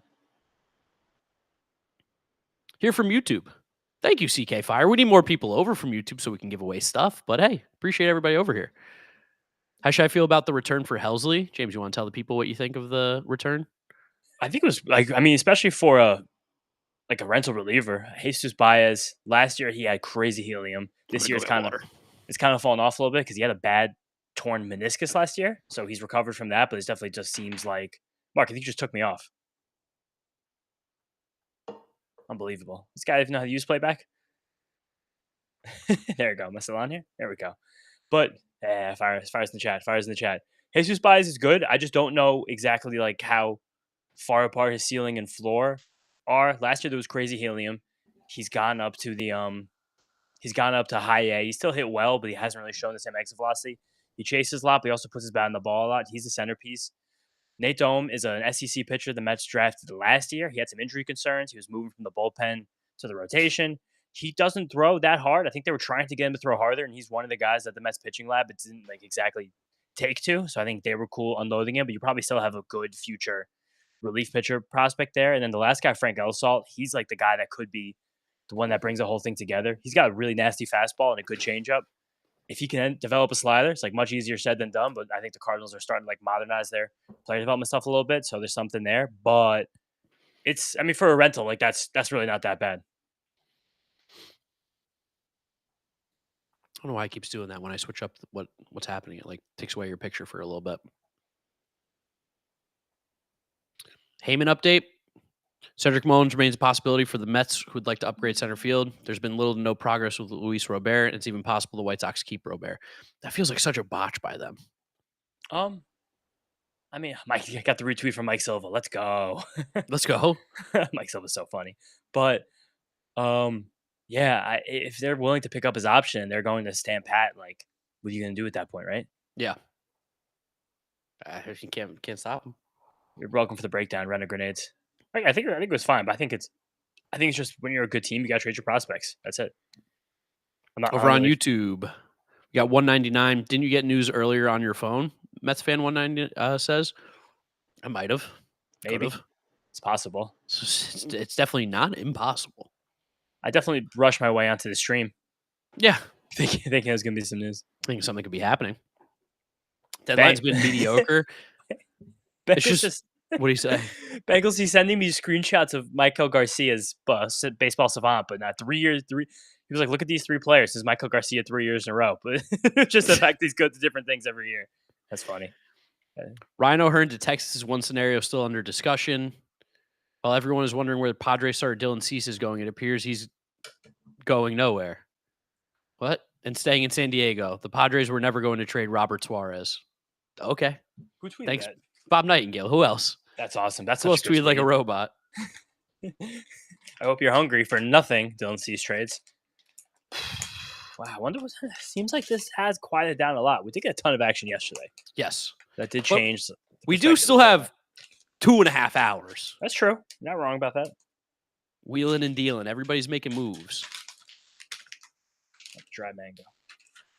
Here from YouTube. Thank you, CK Fire. We need more people over from YouTube so we can give away stuff. But hey, appreciate everybody over here. How should I feel about the return for Helsley? James, you want to tell the people what you think of the return? I think it was especially for a rental reliever. Jesus Baez, last year he had crazy helium. This year it's kind of fallen off a little bit because he had a bad torn meniscus last year. So he's recovered from that, but it definitely just seems like Mark, I think you just took me off. Unbelievable. This guy doesn't know how to use playback. There we go. Am I still on here? There we go. But fires in the chat. Fires in the chat. Jesus Baez is good. I just don't know exactly like how far apart his ceiling and floor are. Last year there was crazy helium. He's gone up to high A. He still hit well, but he hasn't really shown the same exit velocity. He chases a lot, but he also puts his bat in the ball a lot. He's the centerpiece. Nate Dome is an SEC pitcher the Mets drafted last year. He had some injury concerns. He was moving from the bullpen to the rotation. He doesn't throw that hard. I think they were trying to get him to throw harder, and he's one of the guys that the Mets pitching lab it didn't exactly take to. So I think they were cool unloading him, but you probably still have a good future relief pitcher prospect there. And then the last guy, Frank Elsalt, he's like the guy that could be the one that brings the whole thing together. He's got a really nasty fastball and a good changeup. If he can develop a slider, it's much easier said than done, but I think the Cardinals are starting to modernize their player development stuff a little bit. So there's something there, but for a rental, that's really not that bad. I don't know why it keeps doing that when I switch up what's happening. It takes away your picture for a little bit. Heyman update. Cedric Mullins remains a possibility for the Mets who would like to upgrade center field. There's been little to no progress with Luis Robert, and it's even possible the White Sox keep Robert. That feels like such a botch by them. Mike, I got the retweet from Mike Silva. Let's go. Let's go. Mike Silva's so funny. But, if they're willing to pick up his option, they're going to stand pat. What are you going to do at that point, right? Yeah. You can't stop him. You're welcome for the breakdown, Renner Grenades. I think it was fine, but I think it's I think it's just when you're a good team, you got to trade your prospects. That's it. I'm not Over on YouTube, you got 199. Didn't you get news earlier on your phone? Mets fan 190 says. I might have. Maybe. Could've. It's possible. It's definitely not impossible. I definitely rushed my way onto the stream. Yeah. Thinking there's going to be some news. I think something could be happening. Deadline's been mediocre. It's just what do you say? Bengals, he's sending me screenshots of Michael Garcia's baseball savant, but not 3 years. He was like, look at these 3 players. This is Michael Garcia 3 years in a row. But just the fact he's good to different things every year. That's funny. Ryan O'Hearn to Texas is one scenario still under discussion. While everyone is wondering where the Padres starter Dylan Cease is going, it appears he's going nowhere. What? And staying in San Diego. The Padres were never going to trade Robert Suarez. Okay. Who tweeted Thanks, that? Bob Nightingale. Who else? That's awesome. That's who else tweeted like a robot? I hope you're hungry for nothing, Dylan Cease trades. Wow, I wonder what seems like this has quieted down a lot. We did get a ton of action yesterday. Yes. That did change. We do still have 2.5 hours. That's true. You're not wrong about that. Wheeling and dealing. Everybody's making moves. Like dry mango.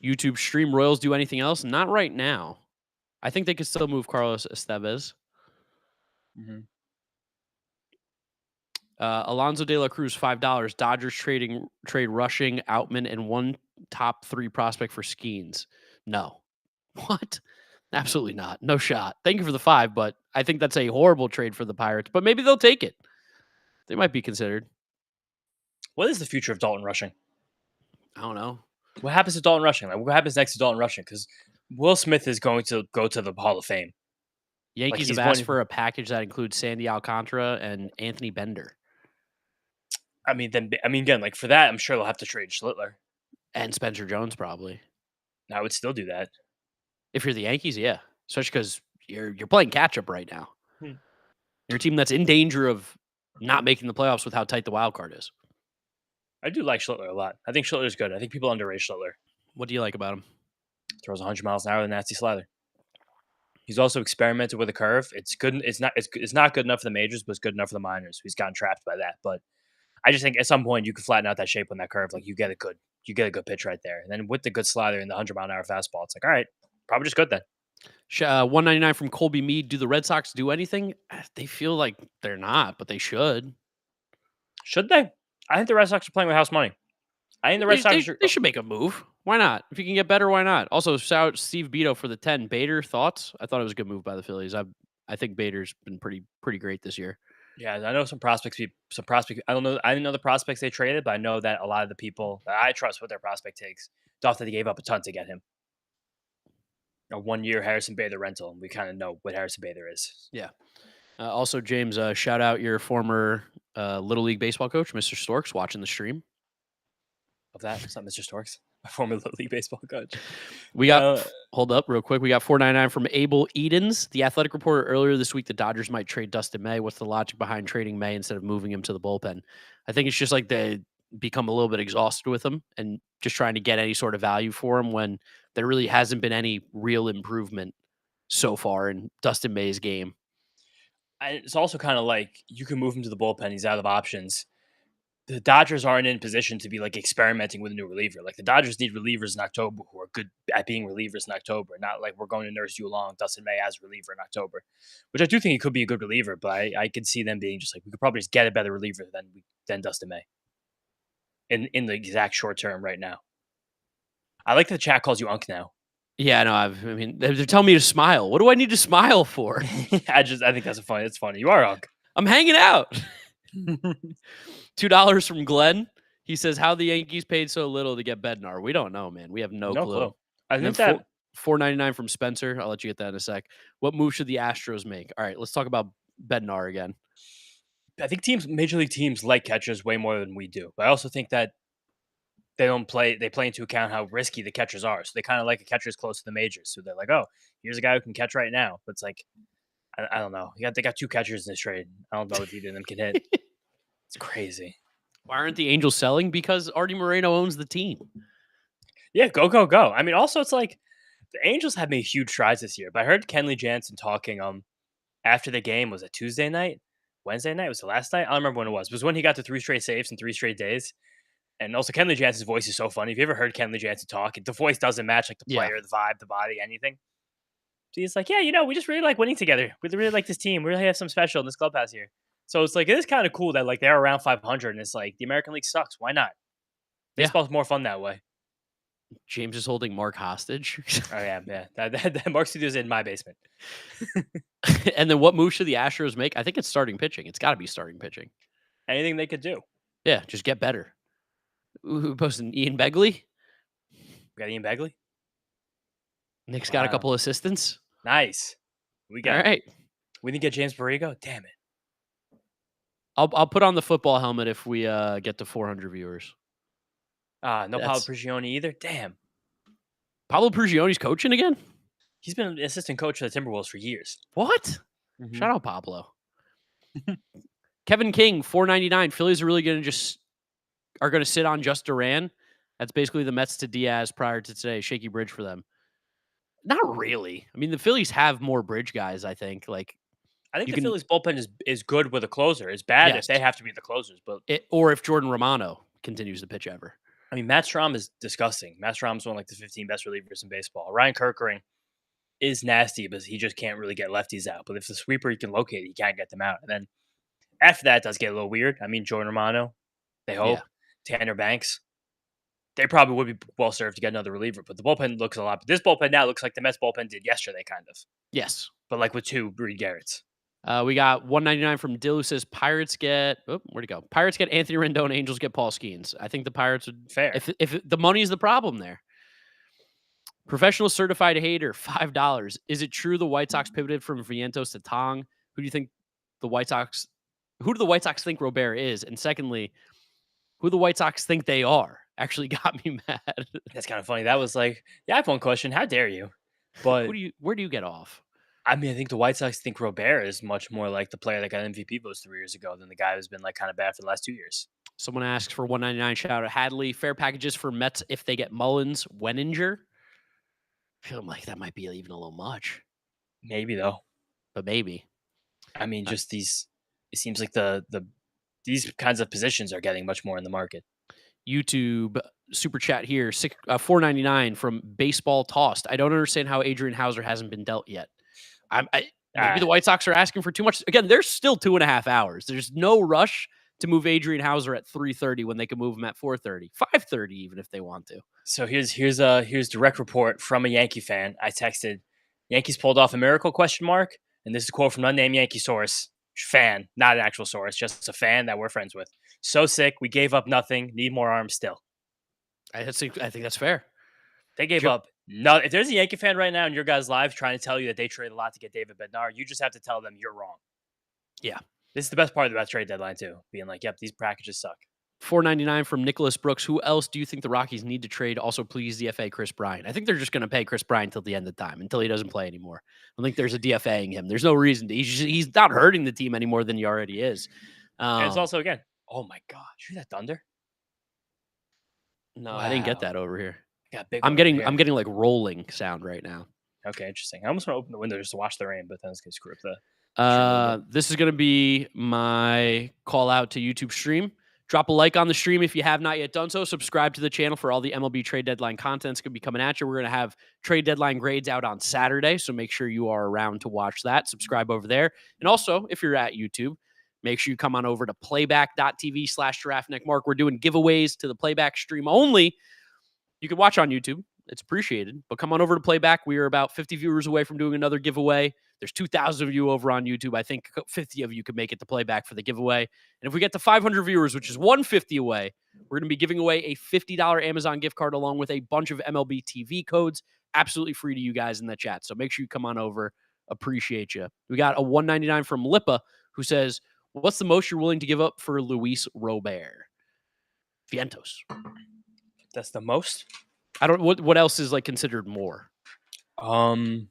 YouTube stream Royals do anything else? Not right now. I think they could still move Carlos Estevez. Mm-hmm. Alonso de la Cruz, $5. Dodgers trade Rushing, Outman, and 1 top 3 prospect for Skeens. No. What? Absolutely not. No shot. Thank you for the 5, but I think that's a horrible trade for the Pirates. But maybe they'll take it. They might be considered. What is the future of Dalton Rushing? I don't know. What happens to Dalton Rushing? Like, what happens next to Dalton Rushing? Because Will Smith is going to go to the Hall of Fame. Yankees have asked for a package that includes Sandy Alcantara and Anthony Bender. I mean, again, like for that, I'm sure they'll have to trade Schlittler and Spencer Jones probably. I would still do that if you're the Yankees, yeah, especially because you're playing catch up right now. You're a team that's in danger of not making the playoffs with how tight the wild card is. I do like Schlittler a lot. I think Schlittler's good. I think people underrate Schlittler. What do you like about him? Throws 100 miles an hour with a nasty slider. He's also experimented with a curve. It's good. It's not good enough for the majors, but it's good enough for the minors. He's gotten trapped by that. But I just think at some point you can flatten out that shape on that curve. Like you get a good pitch right there. And then with the good slider and the 100 mile an hour fastball, it's like, all right, probably just good then. 199 from Colby Mead. Do the Red Sox do anything? They feel like they're not, but they should. Should they? I think the Red Sox are playing with house money. I think the Red Sox they should make a move. Why not? If you can get better, why not? Also, shout out Steve Beto for the 10. Bader, thoughts? I thought it was a good move by the Phillies. I think Bader's been pretty great this year. Yeah, I know some prospects. I don't know. I didn't know the prospects they traded, but I know that a lot of the people that I trust with their prospect takes thought that they gave up a ton to get him. A 1-year Harrison Bader rental, and we kind of know what Harrison Bader is. Yeah. Also, James, shout out your former Little League baseball coach, Mr. Storks, watching the stream. Of that, it's not Mr. Storks, my former Little League baseball coach. We got hold up real quick. We got 499 from Abel Edens. The Athletic reported earlier this week the Dodgers might trade Dustin May. What's the logic behind trading May instead of moving him to the bullpen? I think it's just like they become a little bit exhausted with him and just trying to get any sort of value for him when there really hasn't been any real improvement so far in Dustin May's game. It's also kind of like you can move him to the bullpen. He's out of options. The Dodgers aren't in position to be like experimenting with a new reliever. Like the Dodgers need relievers in October who are good at being relievers in October. Not like we're going to nurse you along Dustin May as a reliever in October, which I do think he could be a good reliever, but I could see them being just like, we could probably just get a better reliever than Dustin May in the exact short term right now. I like that the chat calls you Unk now. Yeah, no, I mean, they're telling me to smile. What do I need to smile for? I think that's funny. It's funny. You are Unk. I'm hanging out. $2 from Glenn. He says, how the Yankees paid so little to get Bednar. We don't know, man. We have no clue. I think that $4.99 from Spencer. I'll let you get that in a sec. What move should the Astros make? All right, let's talk about Bednar again. I think major league teams like catchers way more than we do. But I also think that they play into account how risky the catchers are. So they kind of like a catcher's close to the majors. So they're like, oh, here's a guy who can catch right now. But it's like, I don't know. They got 2 catchers in this trade. I don't know if either of them can hit. It's crazy. Why aren't the Angels selling? Because Artie Moreno owns the team. Yeah, go. I mean, also, it's like the Angels have made huge strides this year. But I heard Kenley Jansen talking after the game, was it Tuesday night? Wednesday night? Was it last night? I don't remember when it was. It was when he got to 3 straight saves in 3 straight days. And also, Kenley Jansen's voice is so funny. If you ever heard Kenley Jansen talk, the voice doesn't match like the Yeah. player, the vibe, the body, anything. So he's like, yeah, we just really like winning together. We really like this team. We really have some special in this clubhouse here. So it's like, it is kind of cool that like they're around 500 and it's like the American League sucks. Why not? Yeah. Baseball's more fun that way. James is holding Mark hostage. Oh, yeah. That Mark Studio's in my basement. And then what move should the Astros make? I think it's starting pitching. It's got to be starting pitching. Anything they could do. Yeah, just get better. Who posted Ian Begley? We got Ian Begley. Nick's got a couple assistants. Nice. We got. All right. We didn't get James Borrego. Damn it. I'll put on the football helmet if we get to 400 viewers. No Pablo Prigioni either. Damn. Pablo Prigioni's coaching again? He's been an assistant coach for the Timberwolves for years. What? Mm-hmm. Shout out Pablo. Kevin King, $4.99. Phillies are really going to sit on just Duran. That's basically the Mets to Diaz prior to today. Shaky bridge for them. Not really. I mean, the Phillies have more bridge guys, I think. I think the Phillies bullpen is good with a closer. It's bad if they have to be the closers, or if Jordan Romano continues to pitch ever. I mean, Matt Strahm is disgusting. Matt Strahm's one of the 15 best relievers in baseball. Ryan Kerkering is nasty, but he just can't really get lefties out. But if the sweeper he can locate, he can't get them out. And then after that, it does get a little weird. I mean, Jordan Romano, they hope. Yeah. Tanner Banks, they probably would be well served to get another reliever. But the bullpen looks a lot. But this bullpen now looks like the Mets bullpen did yesterday, kind of. Yes. But like with 2 Reed Garretts. We got $1.99 from Dill, who says Pirates get where'd it go? Pirates get Anthony Rendon, Angels get Paul Skeens. I think the Pirates would fair if the money is the problem there. Professional certified hater, $5. Is it true the White Sox pivoted from Vientos to Tong? Who do the White Sox think Robert is? And secondly, who the White Sox think they are? Actually got me mad. That's kind of funny. That was like the iPhone question. How dare you? But where do you get off? I mean, I think the White Sox think Robert is much more like the player that got MVP votes 3 years ago than the guy who's been kind of bad for the last 2 years. Someone asks for $1.99. Shout out Hadley. Fair packages for Mets if they get Mullins, Wenninger. I feel like that might be even a little much. Maybe though, but maybe. I mean, just these. It seems like these kinds of positions are getting much more in the market. YouTube super chat here, $4.99 from Baseball Tossed. I don't understand how Adrian Hauser hasn't been dealt yet. Maybe the White Sox are asking for too much. Again, there's still 2.5 hours. There's no rush to move Adrian Hauser at 3:30 when they can move him at 4:30, 5:30 even if they want to. So here's direct report from a Yankee fan. I texted, Yankees pulled off a miracle ? And this is a quote from an unnamed Yankee source. Fan, not an actual source, just a fan that we're friends with. So sick, we gave up nothing. Need more arms still. I think that's fair. They gave up nothing. If there's a Yankee fan right now in your guys' live trying to tell you that they traded a lot to get David Bednar, you just have to tell them you're wrong. Yeah. This is the best part about trade deadline too. Being like, yep, these packages suck. $4.99 from Nicholas Brooks. Who else do you think the Rockies need to trade? Also, please DFA Chris Bryant. I think they're just going to pay Chris Bryant till the end of the time, until he doesn't play anymore. I think there's a DFAing him. There's no reason to. He's not hurting the team any more than he already is. And it's also, again, oh my God, you hear that thunder? No, wow. I didn't get that over here. I'm getting like rolling sound right now. Okay, interesting. I almost want to open the window just to watch the rain, but then it's going to screw up the. This is going to be my call out to YouTube stream. Drop a like on the stream if you have not yet done so. Subscribe to the channel for all the MLB trade deadline content. It's going to be coming at you. We're going to have trade deadline grades out on Saturday, so make sure you are around to watch that. Subscribe over there. And also, if you're at YouTube, make sure you come on over to playback.tv/giraffeneckmark. We're doing giveaways to the playback stream only. You can watch on YouTube. It's appreciated. But come on over to Playback. We are about 50 viewers away from doing another giveaway. There's 2,000 of you over on YouTube. I think 50 of you could make it to Playback for the giveaway. And if we get to 500 viewers, which is 150 away, we're going to be giving away a $50 Amazon gift card along with a bunch of MLB TV codes. Absolutely free to you guys in the chat. So make sure you come on over. Appreciate you. We got a $1.99 from Lippa, who says, what's the most you're willing to give up for Luis Robert? Vientos. That's the most? I don't. What else is considered more? Sprout.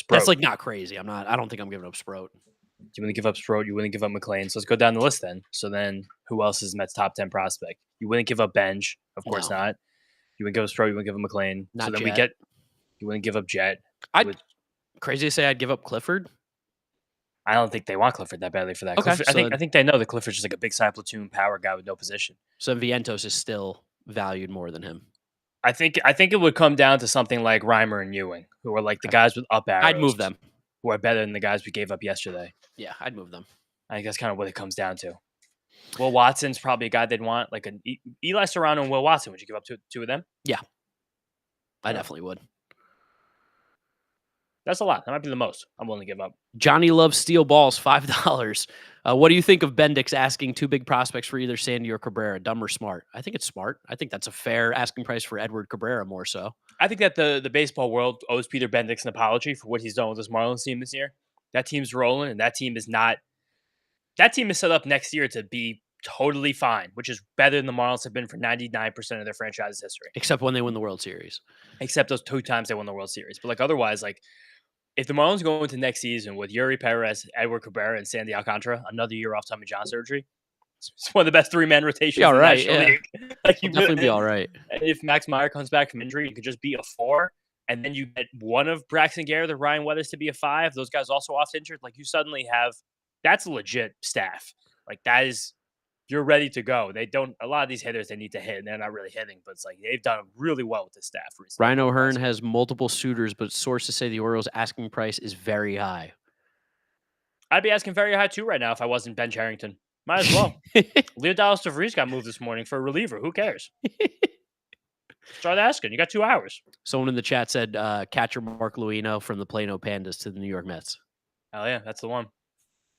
That's not crazy. I don't think I'm giving up Sprout. You wouldn't give up Sprout. You wouldn't give up McLean. So let's go down the list then. So then, who else is Mets top 10 prospect? You wouldn't give up Benj, of course not. You wouldn't give up Sprout. You wouldn't give up McLean. Not so then Jet. You wouldn't give up Jet. Crazy to say I'd give up Clifford. I don't think they want Clifford that badly for that. Okay, Clifford, so I think they know that Clifford's just like a big side platoon power guy with no position. so Vientos is still valued more than him. I think it would come down to something like Reimer and Ewing, who are like the guys with up arrows. I'd move them. Who are better than the guys we gave up yesterday. Yeah, I'd move them. I think that's kind of what it comes down to. Will Watson's probably a guy they'd want, like an Eli Serrano and Will Watson. Would you give up two of them? Yeah, I definitely would. That's a lot. That might be the most I'm willing to give up. Johnny loves steel balls, $5. What do you think of Bendix asking two big prospects for either Sandy or Cabrera? Dumb or smart? I think it's smart. I think that's a fair asking price for Edward Cabrera more so. I think that the baseball world owes Peter Bendix an apology for what he's done with this Marlins team this year. That team's rolling, and that team is not. That team is set up next year to be totally fine, which is better than the Marlins have been for 99% of their franchise's history. Except when they win the World Series. Except those 2 times they won the World Series. But like otherwise, like if the Marlins go into next season with Yuri Perez, Edward Cabrera, and Sandy Alcantara, another year off Tommy John surgery, it's one of the best 3-man rotations in the National League. Like definitely be all right. If Max Meyer comes back from injury, you could just be a 4. And then you get one of Braxton Garrett or Ryan Weathers to be a 5. Those guys also off injured. Like you suddenly have, that's a legit staff. Like that is, you're ready to go. They don't, a lot of these hitters, they need to hit and they're not really hitting, but it's like they've done really well with the staff recently. Ryan O'Hearn has multiple suitors, but sources say the Orioles asking price is very high. I'd be asking very high too right now if I wasn't Ben Charrington. Might as well. Leo Dallas DeVries got moved this morning for a reliever. Who cares? Start asking. You got 2 hours. Someone in the chat said catcher Mark Luino from the Plano Pandas to the New York Mets. Oh, yeah. That's the one.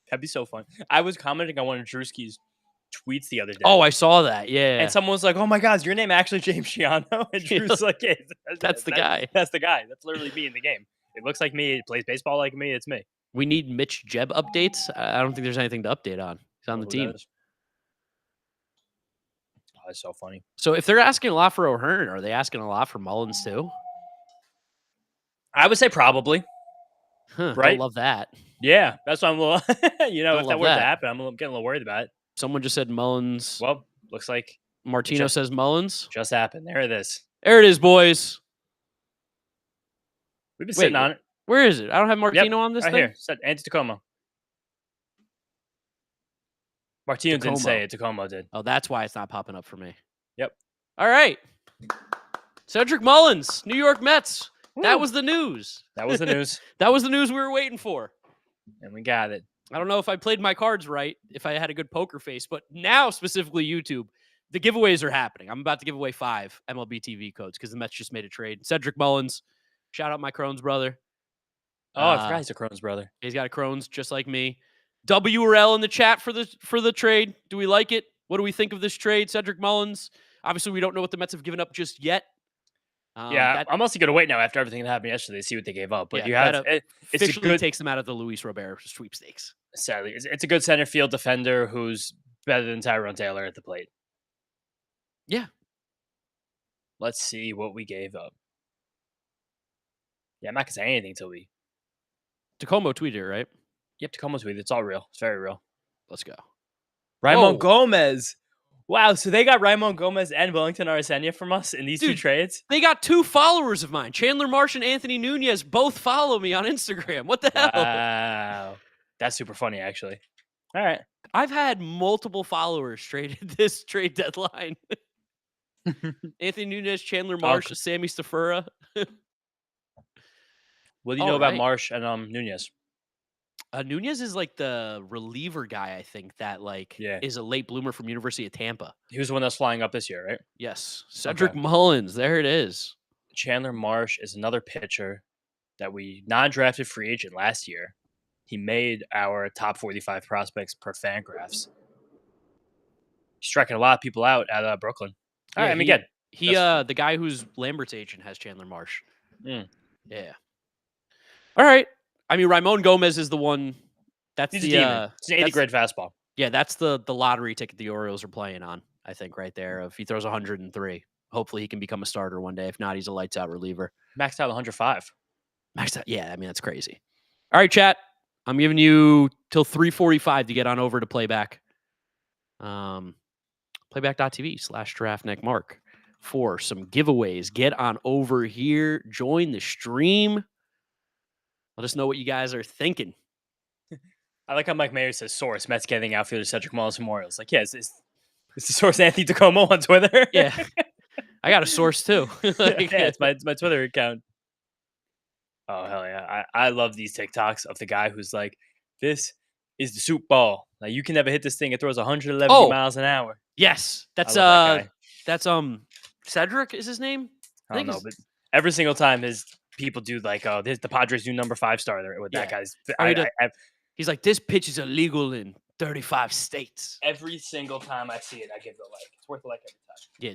That'd be so fun. I was commenting on one of Drewski's tweets the other day. Oh, I saw that. Yeah. And someone was like, oh, my God, is your name actually James Shiano? And Drew's like, yeah, that's the guy. That's the guy. That's literally me in the game. It looks like me. It plays baseball like me. It's me. We need Mitch Jeb updates. I don't think there's anything to update on. He's on the team. Oh, that's so funny. So if they're asking a lot for O'Hearn, are they asking a lot for Mullins too? I would say probably. Right? I love that. Yeah, that's why I'm a little, if that were to happen, I'm getting a little worried about it. Someone just said Mullins. Well, looks like Martino says Mullins. Just happened. There it is. There it is, boys. We've been sitting on it. Where is it? I don't have Martino on this thing. Right here. Anti-Tacoma. Martino didn't say it. Tacoma did. Oh, that's why it's not popping up for me. Yep. All right. Cedric Mullins, New York Mets. Woo. That was the news. That was the news. That was the news we were waiting for. And we got it. I don't know if I played my cards right, if I had a good poker face, but now specifically YouTube, the giveaways are happening. I'm about to give away 5 MLB TV codes because the Mets just made a trade. Cedric Mullins, shout out my Crohn's brother. Oh, I forgot he's a Crohn's brother. He's got a Crohn's just like me. W or L in the chat for the trade. Do we like it? What do we think of this trade? Cedric Mullins. Obviously, we don't know what the Mets have given up just yet. I'm also going to wait now after everything that happened yesterday to see what they gave up. But it officially takes them out of the Luis Robert sweepstakes. Sadly, it's a good center field defender who's better than Tyrone Taylor at the plate. Yeah. Let's see what we gave up. Yeah, I'm not going to say anything until we... Tacoma tweeted, right? Yep, Tacoma tweeted. It's all real. It's very real. Let's go. Raimon Gomez. Wow, so they got Raimon Gomez and Wellington Arcena from us in these 2 trades? They got 2 followers of mine. Chandler Marsh and Anthony Nunez both follow me on Instagram. What the hell? Wow. That's super funny, actually. All right. I've had multiple followers traded this trade deadline. Anthony Nunez, Chandler Marsh, Sammy Stafura. What do you know about Marsh and Nunez? Nunez is like the reliever guy, I think, that is a late bloomer from University of Tampa. He was the one that's flying up this year, right? Yes. Cedric Mullins. There it is. Chandler Marsh is another pitcher that we non-drafted free agent last year. He made our top 45 prospects per Fangraphs. He's striking a lot of people out at Brooklyn. All right, again, the guy who's Lambert's agent has Chandler Marsh. Mm. Yeah. All right. I mean, Raimon Gomez is the one. That's He's an 80 grade fastball. Yeah, that's the lottery ticket the Orioles are playing on, I think, right there. If he throws 103, hopefully he can become a starter one day. If not, he's a lights out reliever. Maxed out 105. Maxed out. Yeah, I mean, that's crazy. All right, chat. I'm giving you till 3:45 to get on over to Playback. Playback.tv/draftneckmark for some giveaways. Get on over here. Join the stream. Let us know what you guys are thinking. I like how Mike Mayer says source Mets getting outfielder Cedric Mullins from Orioles. Like, yeah, it's the source Anthony Tacoma on Twitter. Yeah, I got a source too. Like, yeah, it's my Twitter account. Oh hell yeah! I love these TikToks of the guy who's like, "This is the soup ball. Like you can never hit this thing. It throws 111 miles an hour." Yes, I love that guy. that's Cedric is his name. I don't know, but every single time his people do like, oh, the Padres do number 5 starter with that guy's. He's like, this pitch is illegal in 35 states. Every single time I see it, I give the like. It's worth a like every time. Yeah,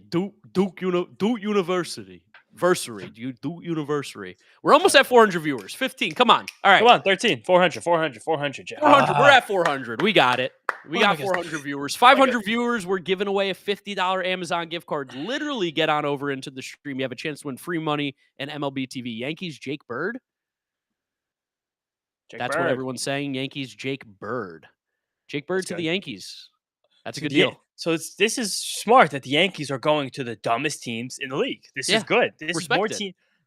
Duke University. Duke University. We're almost at 400 viewers. 15. Come on. All right. Come on. 13. 400. 400. 400. 400. We're at 400. We got it. We got 400 viewers. 500 viewers. We're giving away a $50 Amazon gift card. Literally get on over into the stream. You have a chance to win free money and MLB TV. Yankees, Jake Bird. That's what everyone's saying. Yankees, Jake Bird. Jake Bird to the Yankees. That's a good deal. So this is smart that the Yankees are going to the dumbest teams in the league. This is good. This is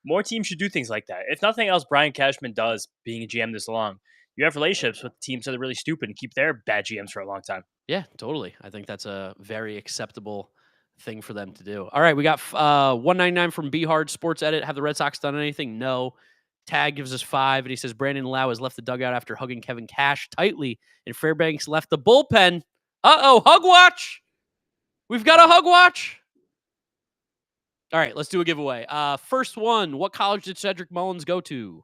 more teams should do things like that. If nothing else, Brian Cashman does, being a GM this long. You have relationships with teams that are really stupid and keep their bad GMs for a long time. Yeah, totally. I think that's a very acceptable thing for them to do. All right, we got 199 from B Hard Sports Edit. Have the Red Sox done anything? No. Tag gives us 5, and he says Brandon Lau has left the dugout after hugging Kevin Cash tightly, and Fairbanks left the bullpen. Hug watch. We've got a hug watch. All right, let's do a giveaway. First one, what college did Cedric Mullins go to?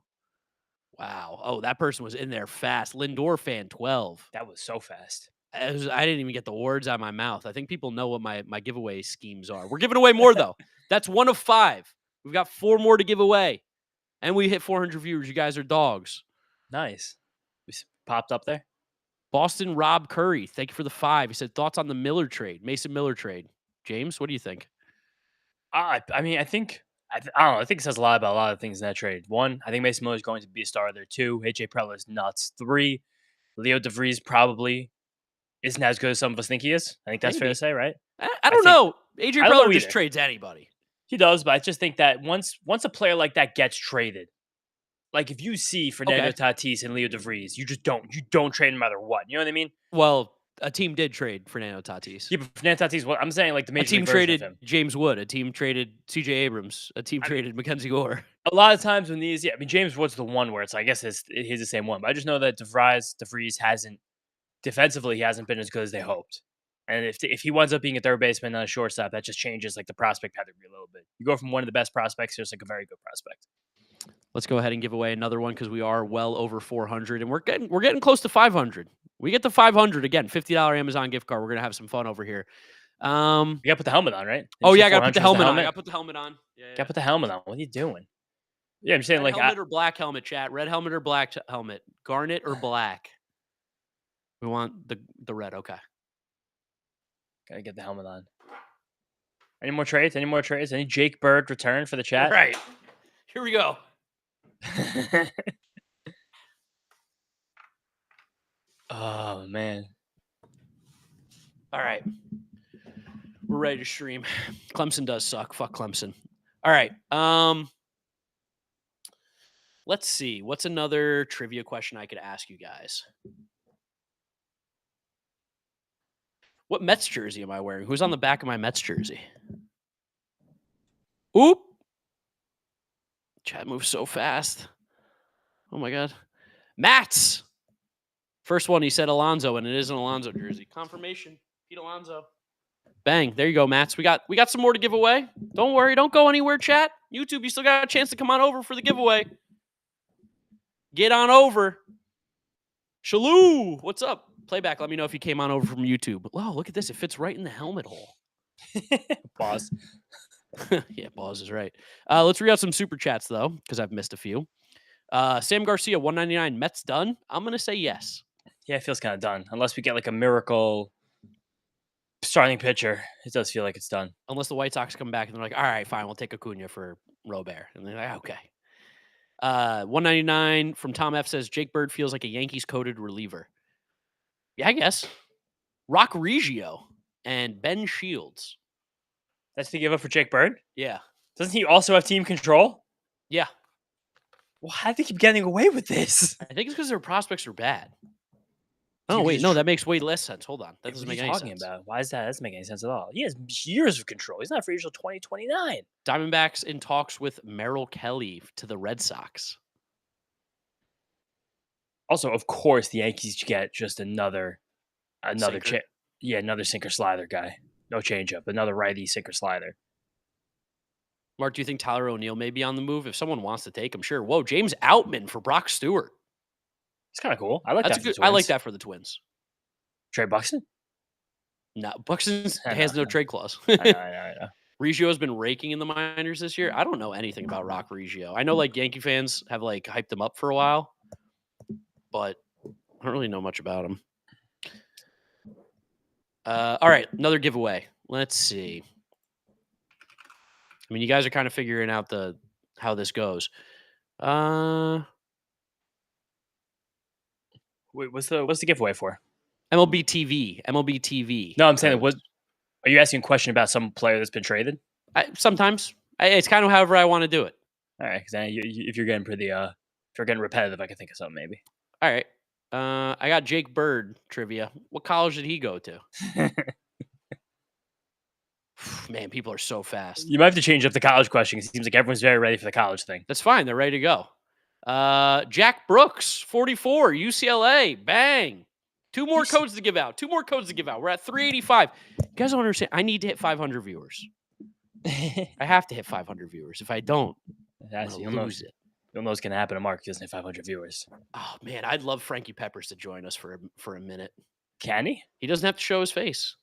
Wow. Oh, that person was in there fast. Lindor fan 12. That was so fast. I didn't even get the words out of my mouth. I think people know what my giveaway schemes are. We're giving away more, though. That's 1 of 5. We've got 4 more to give away. And we hit 400 viewers. You guys are dogs. Nice. We popped up there. Boston Rob Curry, thank you for the 5. He said, thoughts on the Miller trade, Mason Miller trade. James, what do you think? I mean, I don't know. I think it says a lot about a lot of things in that trade. 1, I think Mason Miller is going to be a star there. 2, AJ Preller is nuts. 3, Leo DeVries probably isn't as good as some of us think he is. I think that's fair to say, right? I don't know. AJ Preller just trades anybody. He does, but I just think that once a player like that gets traded, like if you see Fernando Tatis and Leo DeVries, you don't trade no matter what. You know what I mean? Well, a team did trade Fernando Tatis. Yeah, but Fernando Tatis, what I'm saying, like the major team traded James Wood. A team traded C.J. Abrams. A team traded Mackenzie Gore. A lot of times when these, James Wood's the one where it's, I guess he's the same one. But I just know that DeVries hasn't defensively, he hasn't been as good as they hoped. And if he winds up being a third baseman and a shortstop, that just changes like the prospect pedigree a little bit. You go from one of the best prospects to just like a very good prospect. Let's go ahead and give away another one because we are well over 400 and we're getting close to 500. We get to 500 again, $50 Amazon gift card. We're gonna have some fun over here. You gotta put the helmet on, right? I gotta put the helmet on. I gotta put the helmet on. Gotta put the helmet on. What are you doing? Yeah, I'm saying red helmet or black helmet, chat. Red helmet or black helmet. Garnet or black. We want the red. Okay. Gotta get the helmet on. Any more trades? Any Jake Bird return for the chat? Right. Here we go. Oh, man. All right. We're ready to stream. Clemson does suck. Fuck Clemson. All right. Let's see. What's another trivia question I could ask you guys? What Mets jersey am I wearing? Who's on the back of my Mets jersey? Oop. Chat moves so fast. Oh, my God. Mats. First one, he said Alonso, and it is an Alonso jersey. Confirmation. Pete Alonso. Bang. There you go, Mats. We got some more to give away. Don't worry. Don't go anywhere, chat. YouTube, you still got a chance to come on over for the giveaway. Get on over. Shaloo. What's up? Playback, let me know if you came on over from YouTube. Wow, look at this. It fits right in the helmet hole. Pause. Yeah, pause is right. Let's read out some super chats, though, because I've missed a few. Sam Garcia, 199. Mets done? I'm going to say yes. Yeah, it feels kind of done. Unless we get like a miracle starting pitcher. It does feel like it's done. Unless the White Sox come back and they're like, all right, fine, we'll take Acuna for Robert. And they're like, okay. 199 from Tom F says, Jake Bird feels like a Yankees-coded reliever. Yeah, I guess. Rock Reggio and Ben Shields. That's the give up for Jake Bird? Yeah. Doesn't he also have team control? Yeah. Well, how do they keep getting away with this? I think it's because their prospects are bad. Oh, wait. No, that makes way less sense. Hold on. That doesn't What are make you any talking sense. about? Why is that? That doesn't make any sense at all. He has years of control. He's not free until 2029. Diamondbacks in talks with Merrill Kelly to the Red Sox. Also, of course, the Yankees get just another Sinker. another sinker slider guy. No changeup. Another righty sinker slider. Mark, do you think Tyler O'Neill may be on the move? If someone wants to take him, sure. Whoa, James Outman for Brock Stewart. It's kind of cool. I like That's that. a good. I like that for the Twins. Trey Buxton? No, Buxton has no trade clause. I know. Reggio has been raking in the minors this year. I don't know anything about Rock Reggio. I know like Yankee fans have like hyped him up for a while, but I don't really know much about him. All right, another giveaway. Let's see. I mean, you guys are kind of figuring out how this goes. Wait, what's the giveaway for? MLB TV. MLB TV. No, I'm saying are you asking a question about some player that's been traded? Sometimes it's kind of however I want to do it. All right, because if you're getting if you're getting repetitive, I can think of something maybe. All right. I got Jake Bird trivia. What college did he go to? Man, people are so fast. You might have to change up the college question because it seems like everyone's very ready for the college thing. That's fine. They're ready to go. Jack Brooks, 44, UCLA. Bang. Two more codes to give out. We're at 385. You guys don't understand. I need to hit 500 viewers. I have to hit 500 viewers. If I don't, you'll lose it. You'll know what's going to happen to Mark. He doesn't have 500 viewers. Oh, man. I'd love Frankie Peppers to join us for a minute. Can he? He doesn't have to show his face.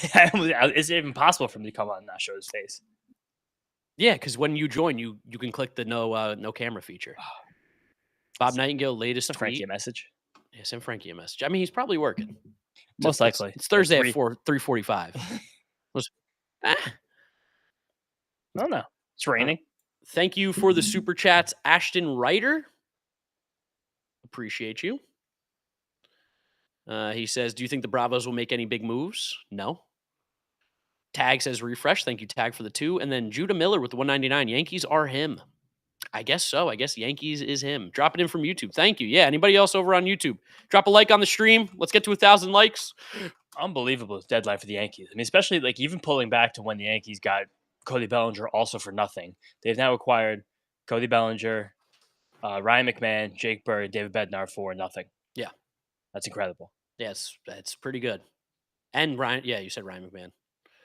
Is it even possible for him to come on and not show his face? Yeah, because when you join, you can click the no camera feature. Bob Nightingale latest tweet. Frankie a message. Yeah, send Frankie a message. I mean, he's probably working. Most likely. It's Thursday at 3:45. No. It's raining. Thank you for the super chats, Ashton Ryder. Appreciate you. He says, do you think the Bravos will make any big moves? No. Tag says refresh. Thank you, Tag, for the 2. And then Judah Miller with the 199. Yankees are him. I guess so. I guess Yankees is him. Drop it in from YouTube. Thank you. Yeah, anybody else over on YouTube? Drop a like on the stream. Let's get to 1,000 likes. Unbelievable deadline for the Yankees. I mean, especially like even pulling back to when the Yankees got Cody Bellinger also for nothing. They've now acquired Cody Bellinger, Ryan McMahon, Jake Bird, David Bednar for nothing. Yeah. That's incredible. Yes, that's pretty good. And Ryan, yeah, you said Ryan McMahon.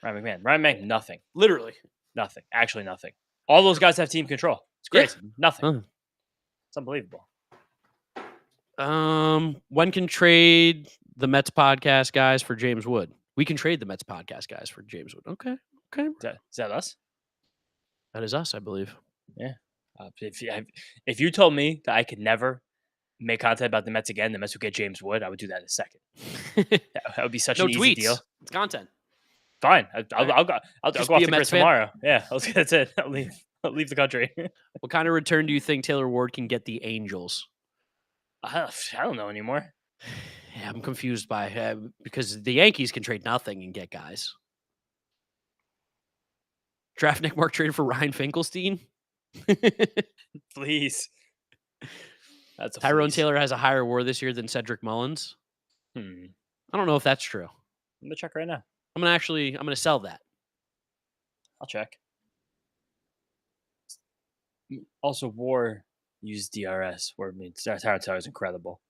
Ryan McMahon, nothing. Literally. Nothing. Actually nothing. All those guys have team control. It's great. Yeah. Nothing. It's unbelievable. When can trade the Mets podcast guys for James Wood? We can trade the Mets podcast guys for James Wood. Okay. Is that us? That is us, I believe. Yeah. If you told me that I could never make content about the Mets again, the Mets would get James Wood, I would do that in a second. That would be such an easy deal. It's content. Fine. I'll go off the grid tomorrow. Yeah, that's it. I'll leave the country. What kind of return do you think Taylor Ward can get the Angels? I don't know anymore. Yeah, I'm confused by because the Yankees can trade nothing and get guys. Draft Nick Mark traded for Ryan Finkelstein. Please. That's Tyrone Taylor has a higher WAR this year than Cedric Mullins. I don't know if that's true. I'm gonna check right now. I'm gonna sell that. I'll check. Also, WAR used DRS, where it means Tyrone Taylor is incredible.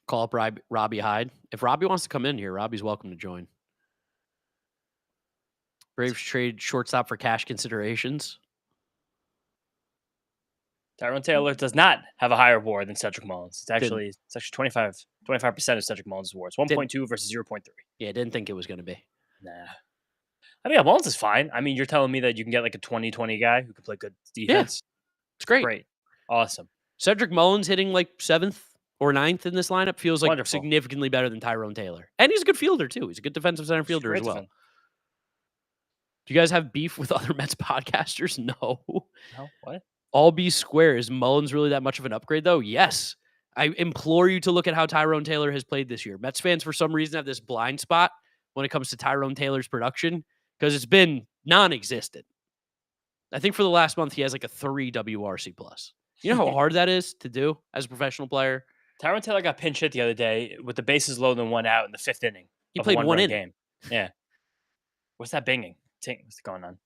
Call up Robbie Hyde. If Robbie wants to come in here, Robbie's welcome to join. Braves trade shortstop for cash considerations. Tyrone Taylor does not have a higher WAR than Cedric Mullins. It's actually 25% of Cedric Mullins' WAR. It's 1.2 versus 0.3. Yeah, didn't think it was going to be. Nah. I mean, Mullins is fine. I mean, you're telling me that you can get like a 20-20 guy who can play good defense? Yeah. It's great. Great. Awesome. Cedric Mullins hitting like 7th or 9th in this lineup feels like Wonderful. Significantly better than Tyrone Taylor. And he's a good fielder, too. He's a good defensive center fielder as well. Defense. Do you guys have beef with other Mets podcasters? No. No? What? All be square. Is Mullins really that much of an upgrade, though? Yes. I implore you to look at how Tyrone Taylor has played this year. Mets fans, for some reason, have this blind spot when it comes to Tyrone Taylor's production because it's been non-existent. I think for the last month, he has like a 3 WRC+. You know how hard that is to do as a professional player? Tyrone Taylor got pinch hit the other day with the bases loaded and 1 out in the 5th inning. He of played a one one-run inning. game. Yeah. What's that binging? What's going on?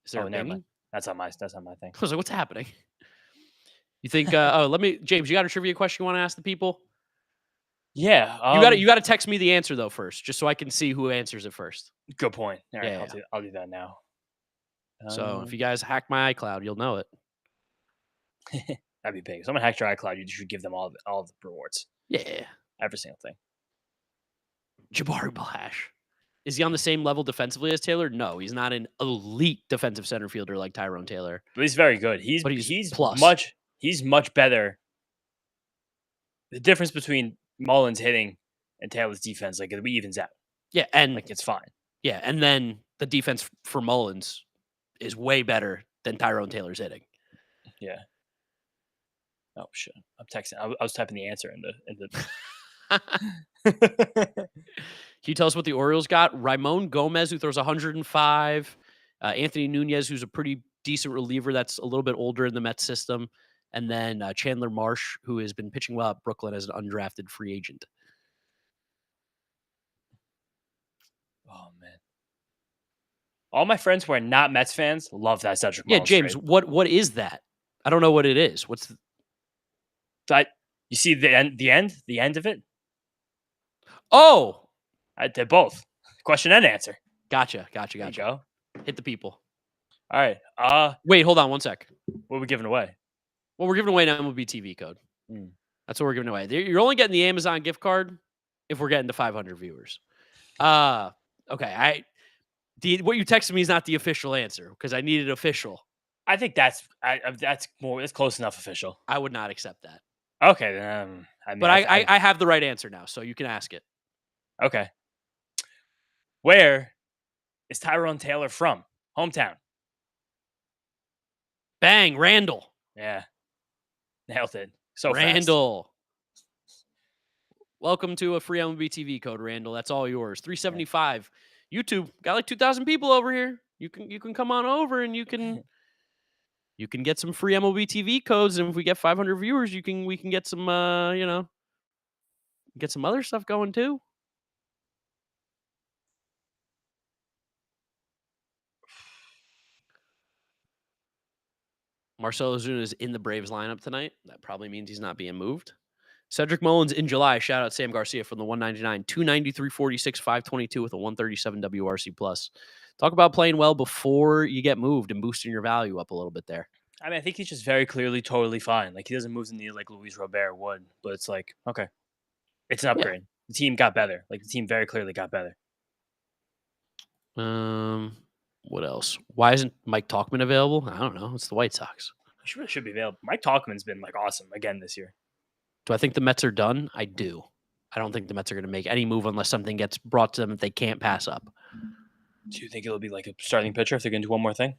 Is there a Never binging? mind. That's not my thing. I was like, what's happening? You think? James, you got a trivia question you want to ask the people? Yeah. You got to text me the answer though first, just so I can see who answers it first. Good point. All right, Yeah. I'll do that now. So if you guys hack my iCloud, you'll know it. That'd be big. If someone hacked your iCloud, you should give them all the rewards. Yeah. Every single thing. Jabari Blash. Is he on the same level defensively as Taylor? No, he's not an elite defensive center fielder like Tyrone Taylor. But he's very good. He's plus. much better. The difference between Mullins hitting and Taylor's defense, like, it evens out. Yeah, and like, it's fine. Yeah, and then the defense for Mullins is way better than Tyrone Taylor's hitting. Yeah. Oh shit! I'm texting. I was typing the answer in the. Can you tell us what the Orioles got? Ramon Gomez, who throws 105. Anthony Nunez, who's a pretty decent reliever that's a little bit older in the Mets system. And then Chandler Marsh, who has been pitching well at Brooklyn as an undrafted free agent. Oh, man. All my friends who are not Mets fans love that Cedric Mullins James, trade. what is that? I don't know what it is. What's you see the end of it? Oh! I did both. Question and answer. Gotcha. There you go. Hit the people. All right. Wait, hold on one sec. What are we giving away? Well, we're giving away an MLB TV code. That's what we're giving away. You're only getting the Amazon gift card if we're getting to 500 viewers. Okay. What you texted me is not the official answer because I needed official. I think that's close enough official. I would not accept that. Okay, I have the right answer now, so you can ask it. Okay. Where is Tyrone Taylor from? Hometown. Bang, Randall. Yeah. Nailed it. So Randall. Fast. Welcome to a free MLB TV code, Randall. That's all yours. $3.75. YouTube got like 2,000 people over here. You can come on over and you can get some free MLB TV codes, and if we get 500 viewers, we can get some get some other stuff going too. Marcell Ozuna is in the Braves lineup tonight. That probably means he's not being moved. Cedric Mullins in July. Shout out Sam Garcia from the 199, 293, 46, 522 with a 137 WRC plus. Talk about playing well before you get moved and boosting your value up a little bit there. I mean, I think he's just very clearly totally fine. Like, he doesn't move the needle like Luis Robert would, but it's like, okay, it's an upgrade. Yeah. The team got better. Like, the team very clearly got better. What else? Why isn't Mike Tauchman available? I don't know. It's the White Sox. He really should be available. Mike Tauchman's been like awesome again this year. Do I think the Mets are done? I do. I don't think the Mets are going to make any move unless something gets brought to them that they can't pass up. Do you think it'll be like a starting pitcher if they're going to do one more thing?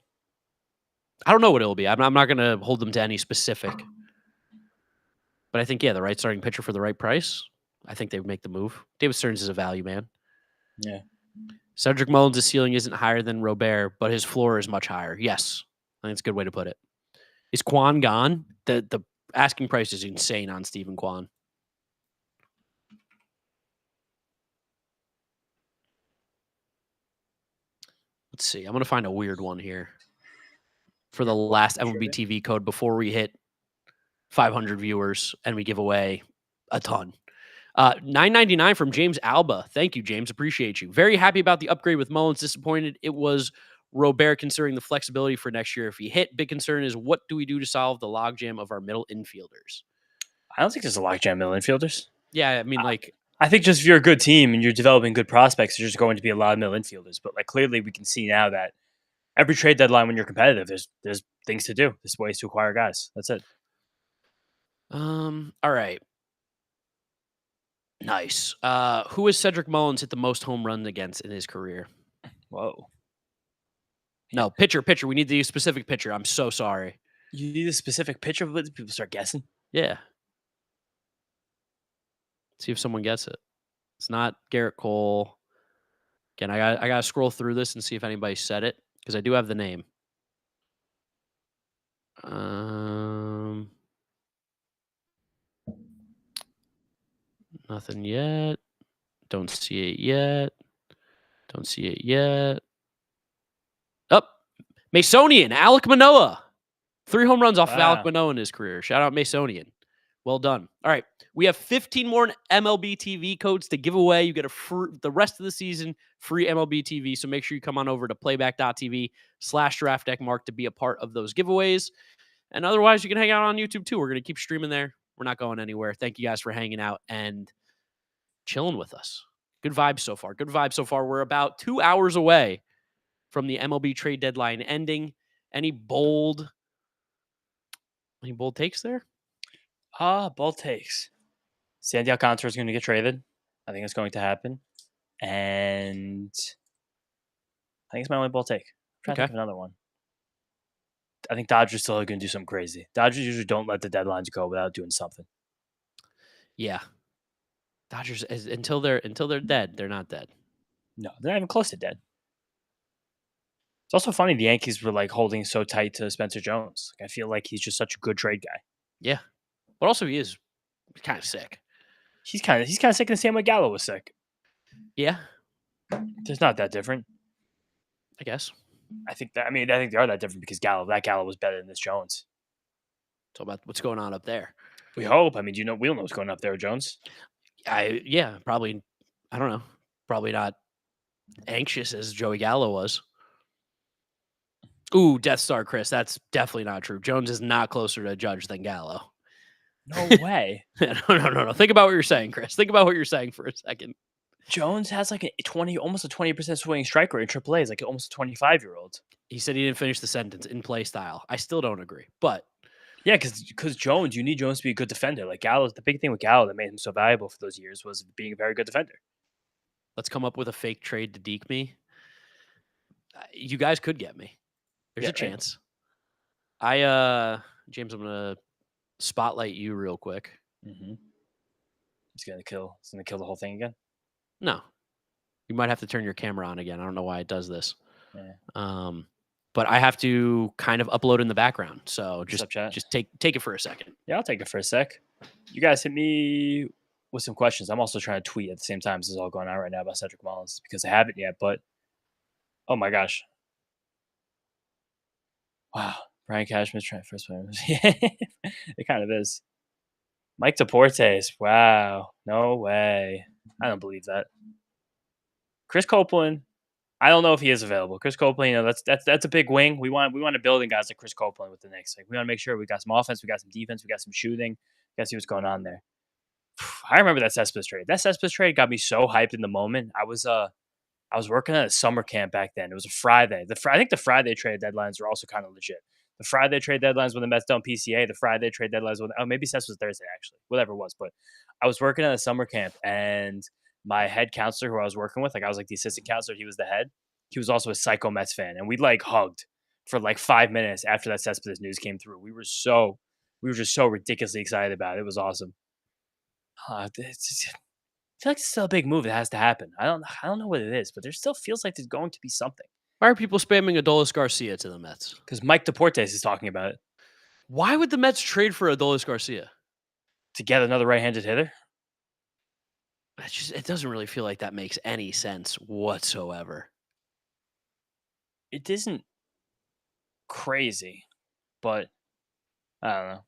I don't know what it'll be. I'm not going to hold them to any specific. But I think, the right starting pitcher for the right price, I think they would make the move. David Stearns is a value man. Yeah. Cedric Mullins' ceiling isn't higher than Robert, but his floor is much higher. Yes. I think it's a good way to put it. Is Kwan gone? The asking price is insane on Stephen Kwan. Let's see. I'm going to find a weird one here for the last MLB TV code before we hit 500 viewers and we give away a ton. $9.99 from James Alba. Thank you, James. Appreciate you. Very happy about the upgrade with Mullins. Disappointed it was Robert considering the flexibility for next year. If he hit, big concern is what do we do to solve the logjam of our middle infielders? I don't think there's a logjam middle infielders. Yeah, I mean, I think just if you're a good team and you're developing good prospects, there's just going to be a lot of middle infielders. But like clearly, we can see now that every trade deadline, when you're competitive, there's things to do. There's ways to acquire guys. That's it. All right. Nice. Who has Cedric Mullins hit the most home runs against in his career? Whoa. No, pitcher. We need the specific pitcher. I'm so sorry. You need a specific pitcher? But people start guessing? Yeah. See if someone gets it. It's not Garrett Cole. Again, I gotta scroll through this and see if anybody said it because I do have the name. Nothing yet. Don't see it yet. Don't see it yet. Up. Masonian, Alek Manoah. 3 home runs off of Alek Manoah in his career. Shout out Masonian. Well done. All right. We have 15 more MLB TV codes to give away. You get the rest of the season free MLB TV. So make sure you come on over to playback.tv/draftdeckmark to be a part of those giveaways. And otherwise, you can hang out on YouTube too. We're going to keep streaming there. We're not going anywhere. Thank you guys for hanging out and chilling with us. Good vibes so far. Good vibes so far. We're about 2 hours away from the MLB trade deadline ending. Any bold takes there? Bold takes. Sandy Alcantara is going to get traded. I think it's going to happen. And I think it's my only bold take. I'm trying to think of another one. I think Dodgers still are going to do something crazy. Dodgers usually don't let the deadlines go without doing something. Yeah. Dodgers, until they're dead, they're not dead. No, they're not even close to dead. It's also funny the Yankees were like holding so tight to Spencer Jones. Like, I feel like he's just such a good trade guy. Yeah, but also he is kind of sick. He's kind of sick in the same way Gallo was sick. Yeah, it's not that different. I guess. I think they are that different because Gallo was better than this Jones. So about what's going on up there. We hope. I mean, we don't know what's going on up there with Jones. Probably. I don't know. Probably not anxious as Joey Gallo was. Ooh, Death Star, Chris. That's definitely not true. Jones is not closer to Judge than Gallo. No way. No. Think about what you're saying, Chris. Think about what you're saying for a second. Jones has like almost a 20% swinging strike rate in AAA. He's like almost a 25-year-old. He said he didn't finish the sentence. In play style. I still don't agree, but yeah, because Jones, you need Jones to be a good defender. Like Gallo, the big thing with Gallo that made him so valuable for those years was being a very good defender. Let's come up with a fake trade to deke me. You guys could get me. There's a chance. James, I'm gonna spotlight you real quick. Mm-hmm. It's gonna kill the whole thing again. No, you might have to turn your camera on again. I don't know why it does this. Yeah. But I have to kind of upload in the background. So just take it for a second. Yeah, I'll take it for a sec. You guys hit me with some questions. I'm also trying to tweet at the same time. This is all going on right now about Cedric Mullins because I haven't yet. But oh my gosh. Wow. Brian Cashman's trying first one. It kind of is. Mike Deportes. Wow. No way. I don't believe that. Chris Copeland. I don't know if he is available. Chris Copeland, that's a big wing. We want to build in guys like Chris Copeland with the Knicks. Like we want to make sure we got some offense, we got some defense, we got some shooting. We got to see what's going on there. I remember that Cespedes trade. That Cespedes trade got me so hyped in the moment. I was working at a summer camp back then. It was a Friday. I think the Friday trade deadlines were also kind of legit. The Friday trade deadlines when the Mets don't PCA. The Friday trade deadlines when maybe Cespedes was Thursday actually. Whatever it was, but I was working at a summer camp and my head counselor who I was working with, like I was like the assistant counselor, he was the head. He was also a psycho Mets fan, and we like hugged for like 5 minutes after that Cespedes news came through. We were just so ridiculously excited about it. It was awesome. I feel like it's still a big move that has to happen. I don't know what it is, but there still feels like there's going to be something. Why are people spamming Adolis Garcia to the Mets? Because Mike Deportes is talking about it. Why would the Mets trade for Adolis Garcia? To get another right-handed hitter? It doesn't really feel like that makes any sense whatsoever. It isn't crazy, but I don't know.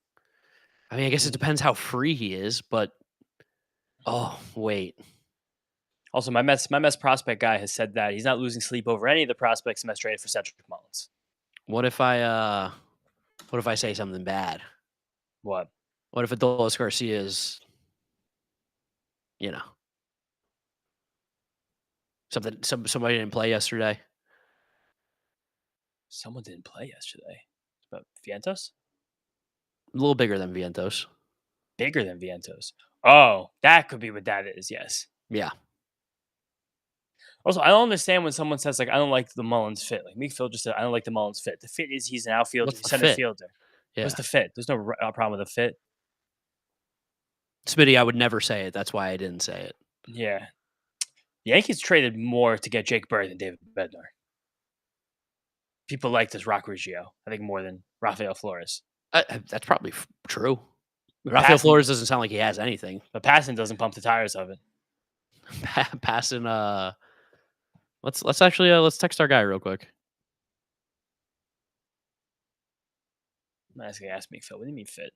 I mean, I guess it depends how free he is, but oh, wait. Also, my Mets prospect guy has said that he's not losing sleep over any of the prospects the Mets traded for Cedric Mullins. What if I say something bad? What? What if Adolis Garcia is, somebody didn't play yesterday? Someone didn't play yesterday. But Vientos? A little bigger than Vientos. Bigger than Vientos. Oh, that could be what that is, yes. Yeah. Also, I don't understand when someone says, like, I don't like the Mullins fit. Like, Meek Phil just said, I don't like the Mullins fit. The fit is he's an outfielder, center fielder. Yeah. What's the fit? There's no problem with the fit. Smitty, I would never say it. That's why I didn't say it. Yeah. The Yankees traded more to get Jake Bird than David Bednar. People like this Rock Ruggiero, I think, more than Rafael Flores. That's probably true. Rafael Flores doesn't sound like he has anything. But Passan doesn't pump the tires of it. Passan, let's actually let's text our guy real quick. I'm asking, ask me, Phil. What do you mean fit?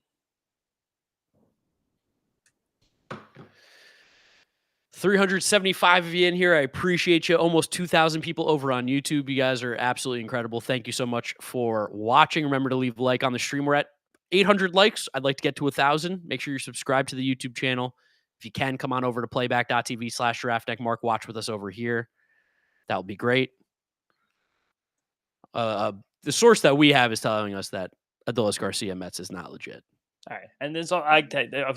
375 of you in here. I appreciate you. Almost 2,000 people over on YouTube. You guys are absolutely incredible. Thank you so much for watching. Remember to leave a like on the stream. We're at 800 likes. I'd like to get to 1,000. Make sure you're subscribed to the YouTube channel. If you can, come on over to playback.tv/draftdeck. Mark, watch with us over here. That would be great. The source that we have is telling us that Adolis Garcia Mets is not legit. All right, and then so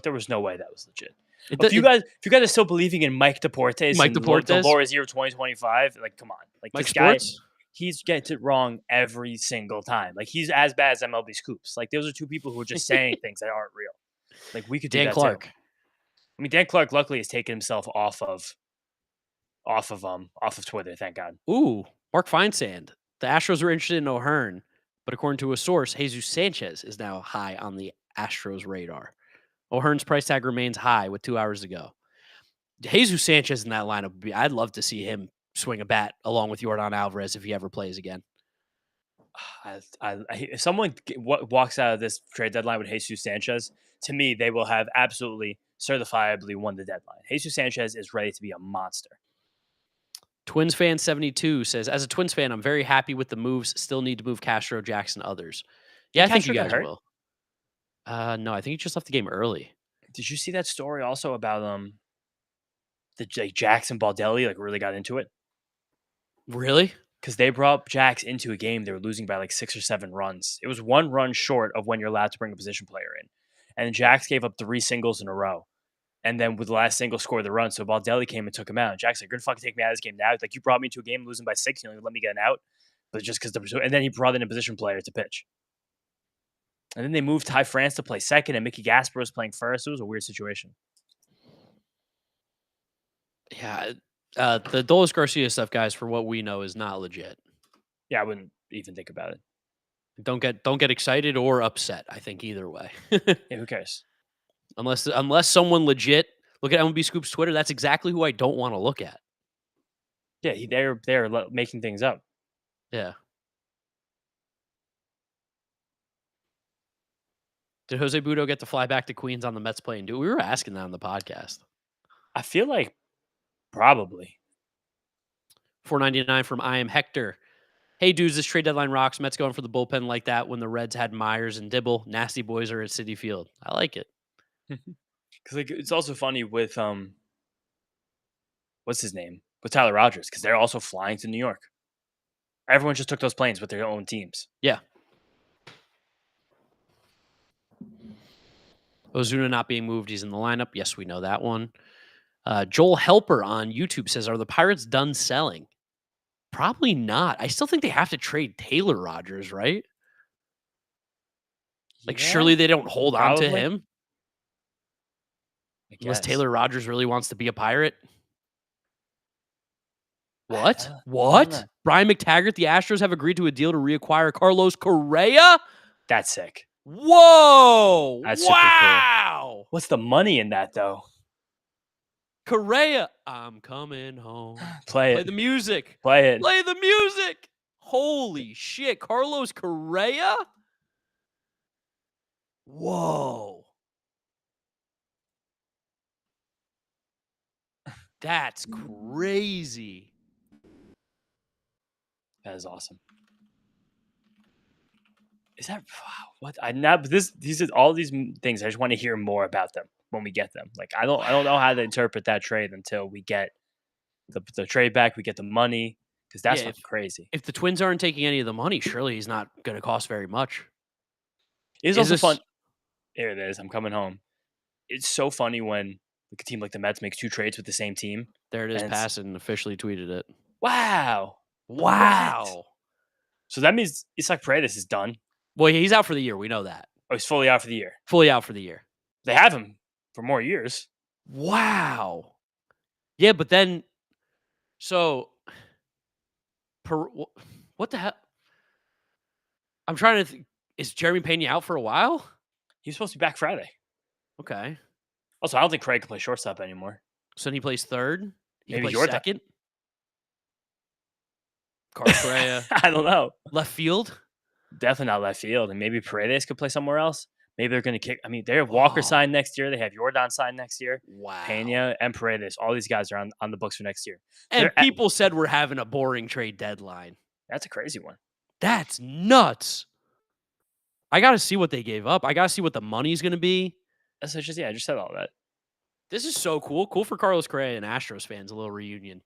there was no way that was legit. If you guys are still believing in Mike Deportes, Dolores year 2025, like come on, like Mike this Sports? guy, he gets it wrong every single time. Like he's as bad as MLB Scoops. Like those are two people who are just saying things that aren't real. Like we could do Dan that Clark. too. I mean, Dan Clark luckily has taken himself off of Twitter. Thank God. Ooh, Mark Feinsand. The Astros were interested in O'Hearn, but according to a source, Jesus Sanchez is now high on the Astros radar. O'Hearn's price tag remains high with 2 hours to go. Jesus Sanchez in that lineup, I'd love to see him swing a bat along with Yordan Alvarez if he ever plays again. If someone walks out of this trade deadline with Jesus Sanchez, to me, they will have absolutely certifiably won the deadline. Jesus Sanchez is ready to be a monster. Twins fan 72 says, as a Twins fan, I'm very happy with the moves. Still need to move Castro, Jackson, others. Yeah, I think you guys will. No, I think he just left the game early. Did you see that story also about the Jackson Baldelli like really got into it? Really? Because they brought Jax into a game they were losing by like 6 or 7 runs. It was 1 run short of when you're allowed to bring a position player in, and Jax gave up 3 singles in a row. And then with the last single scored the run. So Baldelli came and took him out. And Jack's like, you're going to fucking take me out of this game now? Like, you brought me to a game losing by 6. You know, you let me get an out. But just because and then he brought in a position player to pitch. And then they moved Ty France to play second, and Mickey Gasper was playing first. It was a weird situation. Yeah. The Adolis Garcia stuff, guys, for what we know, is not legit. Yeah, I wouldn't even think about it. Don't get excited or upset, I think, either way. Yeah, who cares? Unless someone legit, look at MLB Scoop's Twitter, that's exactly who I don't want to look at. Yeah, they're making things up. Yeah. Did Jose Budo get to fly back to Queens on the Mets plane? Dude, we were asking that on the podcast. I feel like probably. $4.99 from I Am Hector. Hey, dudes, this trade deadline rocks. Mets going for the bullpen like that when the Reds had Myers and Dibble. Nasty boys are at Citi Field. I like it. Because like it's also funny with what's his name? With Tyler Rogers, because they're also flying to New York. Everyone just took those planes with their own teams. Yeah. Ozuna not being moved. He's in the lineup. Yes, we know that one. Joel Helper on YouTube says, are the Pirates done selling? Probably not. I still think they have to trade Taylor Rogers, right? Like, surely they don't hold on to him? Unless Taylor Rogers really wants to be a Pirate. What? What? Brian McTaggart, the Astros have agreed to a deal to reacquire Carlos Correa? That's sick. Whoa! That's wow! Super cool. What's the money in that, though? Correa, I'm coming home. Play the music. Play it. Play the music. Holy shit. Carlos Correa? Whoa. That's crazy. That is awesome. Is that what I now? These are all these things. I just want to hear more about them when we get them. Like I don't know how to interpret that trade until we get the trade back. We get the money because that's crazy. If the Twins aren't taking any of the money, surely he's not going to cost very much. It's also fun. Here it is. I'm coming home. It's so funny when a team like the Mets makes 2 trades with the same team. There it is. Passan officially tweeted it. Wow. Wow. So that means Isaac Paredes is done. Well, he's out for the year. We know that. Oh, he's fully out for the year. Fully out for the year. They have him for more years. Wow. Yeah, but then, so, what the hell? I'm trying to think. Is Jeremy Pena out for a while? He's supposed to be back Friday. Okay. Also, I don't think Craig can play shortstop anymore. So then he plays third. He can Maybe play Jordan. second. Carlos Correa, I don't know. left field. Definitely not left field. And maybe Paredes could play somewhere else. Maybe they're going to kick. I mean, they have Walker Oh, signed next year. They have Jordan signed next year. wow. Pena and Paredes. All these guys are on the books for next year. And people said we're having a boring trade deadline. That's a crazy one. That's nuts. I got to see what they gave up. I got to see what the money's going to be. That's just, I just said all that. This is so cool. Cool for Carlos Correa and Astros fans. A little reunion.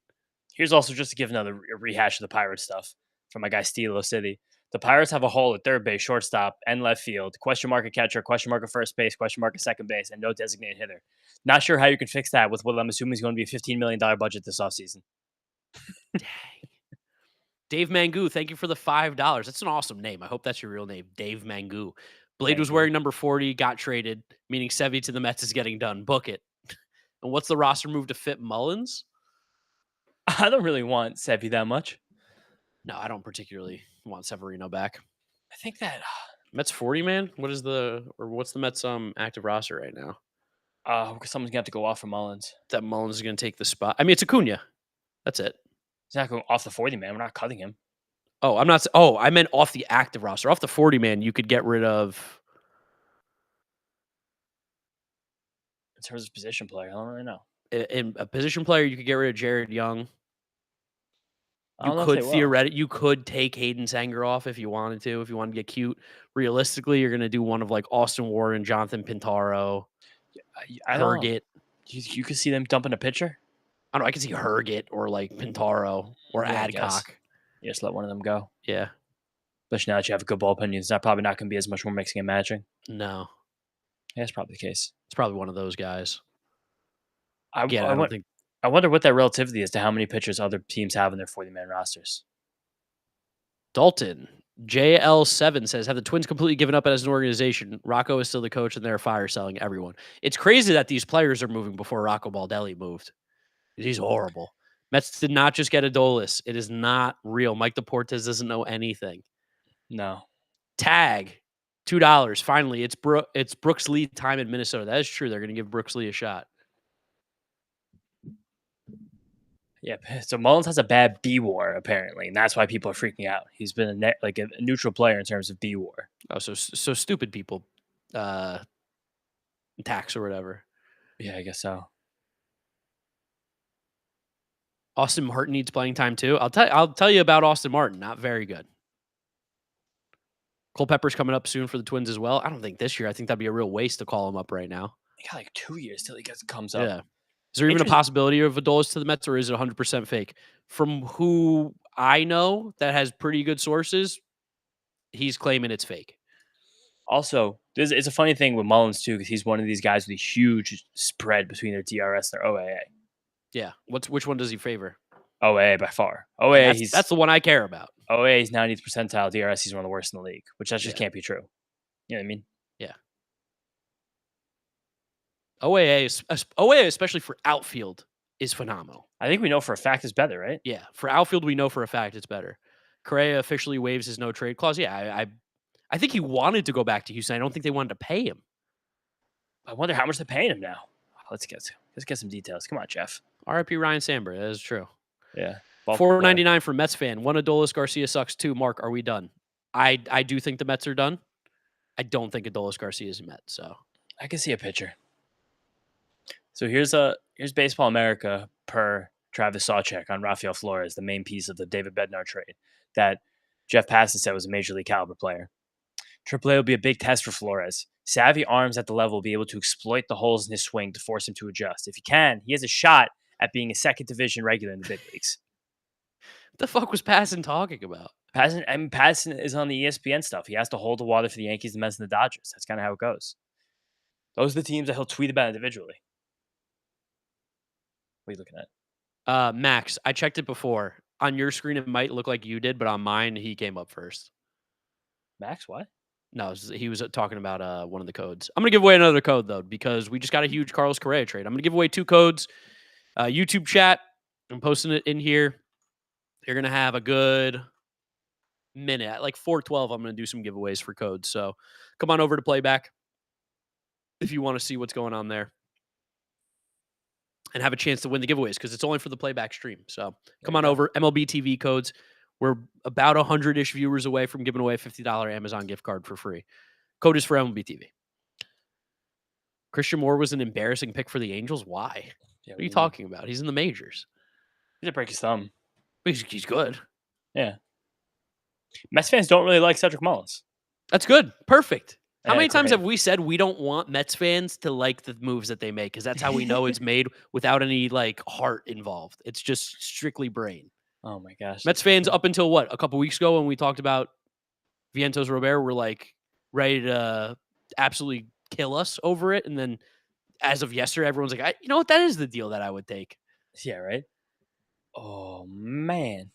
Here's also just to give another rehash of the Pirates stuff from my guy Stilo City. The Pirates have a hole at third base, shortstop, and left field. Question mark at catcher, question mark at first base, question mark at second base, and no designated hitter. Not sure how you can fix that with what I'm assuming is going to be a $15 million budget this offseason. Dang. Dave Mangoo, thank you for the $5. That's an awesome name. I hope that's your real name, Dave Mangoo. Blade was wearing number 40, got traded, meaning Sevy to the Mets is getting done. Book it. And what's the roster move to fit Mullins? I don't really want Sevy that much. No, I don't particularly want Severino back. I think that Mets 40, man. What's the Mets active roster right now? Someone's gonna have to go off for Mullins. That Mullins is gonna take the spot. I mean, it's Acuna. That's it. He's not going off the 40 man. We're not cutting him. Oh, I'm not. Oh, I meant off the active roster. Off the 40 man, you could get rid of. In terms of position player, I don't really know. In a position player, you could get rid of Jared Young. You could take Hayden Sanger off if you wanted to. If you wanted to get cute, realistically, you're gonna do one of like Austin Warren, Jonathan Pintaro, Herget. You could see them dumping a pitcher. I don't know. I could see Herget or like Pintaro or Adcock. You just let one of them go. Yeah. Especially now that you have a good bullpen, it's probably not going to be as much more mixing and matching. No. Yeah, that's probably the case. It's probably one of those guys. I wonder what that relativity is to how many pitchers other teams have in their 40-man rosters. Dalton, JL7 says, have the Twins completely given up as an organization? Rocco is still the coach and they're fire selling everyone. It's crazy that these players are moving before Rocco Baldelli moved. He's horrible. Mets did not just get Adolis. It is not real. Mike Deportes doesn't know anything. No. Tag, $2. Finally, it's Brooks Lee time in Minnesota. That is true. They're going to give Brooks Lee a shot. Yeah, so Mullins has a bad B WAR apparently, and that's why people are freaking out. He's been a neutral player in terms of B WAR. Oh, so stupid people, tax or whatever. Yeah, I guess so. Austin Martin needs playing time too. I'll tell you about Austin Martin. Not very good. Culpepper's coming up soon for the Twins as well. I don't think this year. I think that'd be a real waste to call him up right now. He got like 2 years till he comes up. Yeah. Is there even a possibility of Adolis to the Mets, or is it 100% fake? From who I know that has pretty good sources, he's claiming it's fake. Also, it's a funny thing with Mullins too, because he's one of these guys with a huge spread between their DRS and their OAA. Yeah. Which one does he favor? OAA by far. OAA, that's the one I care about. OAA is 90th percentile. DRS, he's one of the worst in the league, which that just can't be true. You know what I mean? Yeah. OAA, especially for outfield, is phenomenal. I think we know for a fact it's better, right? Yeah. For outfield, we know for a fact it's better. Correa officially waives his no trade clause. Yeah, I think he wanted to go back to Houston. I don't think they wanted to pay him. I wonder how much they're paying him now. Let's get some details. Come on, Jeff. R.I.P. Ryan Sandberg. That is true. Yeah. $4.99 for Mets fan. One Adolis Garcia sucks too. Mark, are we done? I do think the Mets are done. I don't think Adolis Garcia is a Met. So I can see a pitcher. So here's Baseball America per Travis Sawchek on Rafael Flores, the main piece of the David Bednar trade that Jeff Passan said was a major league caliber player. AAA will be a big test for Flores. Savvy arms at the level will be able to exploit the holes in his swing to force him to adjust. If he can, he has a shot at being a second division regular in the big leagues. What the fuck was Passan talking about? Passan is on the ESPN stuff. He has to hold the water for the Yankees, the Mets, and the Dodgers. That's kind of how it goes. Those are the teams that he'll tweet about individually. What are you looking at? Max, I checked it before. On your screen, it might look like you did, but on mine, he came up first. Max, what? No, he was talking about one of the codes. I'm going to give away another code, though, because we just got a huge Carlos Correa trade. I'm going to give away 2 codes. YouTube chat, I'm posting it in here. You're going to have a good minute. At like 4:12, I'm going to do some giveaways for codes. So come on over to Playback. if you want to see what's going on there and have a chance to win the giveaways because it's only for the playback stream. So come on over. MLB TV codes. We're about 100-ish viewers away from giving away a $50 Amazon gift card for free. Code is for MLB TV. Christian Moore was an embarrassing pick for the Angels. Why? What are you talking about? He's in the majors. He did break his thumb. He's good. Yeah. Mets fans don't really like Cedric Mullins. That's good. Perfect. How many times have we said we don't want Mets fans to like the moves that they make? Because that's how we know it's made without any like heart involved. It's just strictly brain. Oh my gosh. Mets fans up until what? A couple weeks ago when we talked about Vientos Robert were like ready to absolutely kill us over it. And then as of yesterday, everyone's like, you know what? That is the deal that I would take. Yeah, right? Oh, man.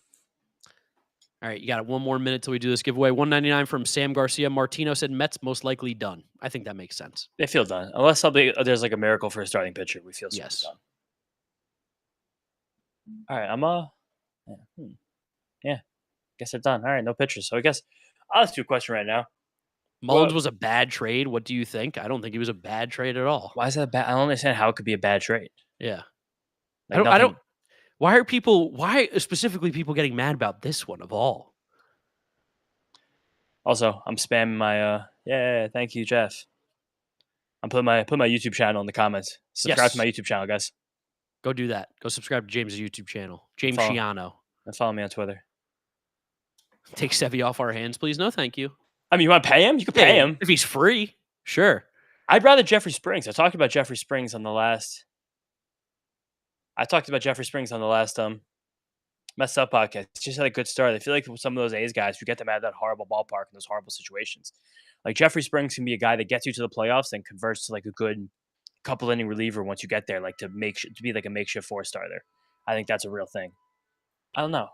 All right, you got one more minute till we do this giveaway. $199 from Sam Garcia. Martino said Mets most likely done. I think that makes sense. They feel done. Unless there's like a miracle for a starting pitcher. We feel yes. Done. All right, yeah. Guess they're done. All right, no pitchers. So I guess I'll ask you a question right now. Mullins was a bad trade. What do you think? I don't think he was a bad trade at all. Why is that bad? I don't understand how it could be a bad trade. Yeah. Like I don't. Why specifically people getting mad about this one of all? Also, I'm spamming my thank you, Jeff. I'm putting my YouTube channel in the comments. Subscribe to my YouTube channel, guys. Go do that. Go subscribe to James' YouTube channel. James Shiano. And follow me on Twitter. Take Sevy off our hands, please. No, thank you. I mean, you want to pay him? You can pay him. If he's free, sure. I'd rather Jeffrey Springs. I talked about Jeffrey Springs on the last Messed Up podcast. It's just had a good start. I feel like some of those A's guys, you get them out of that horrible ballpark in those horrible situations. Like Jeffrey Springs can be a guy that gets you to the playoffs and converts to like a good couple inning reliever once you get there, like to be like a makeshift 4-starter. I think that's a real thing. I don't know.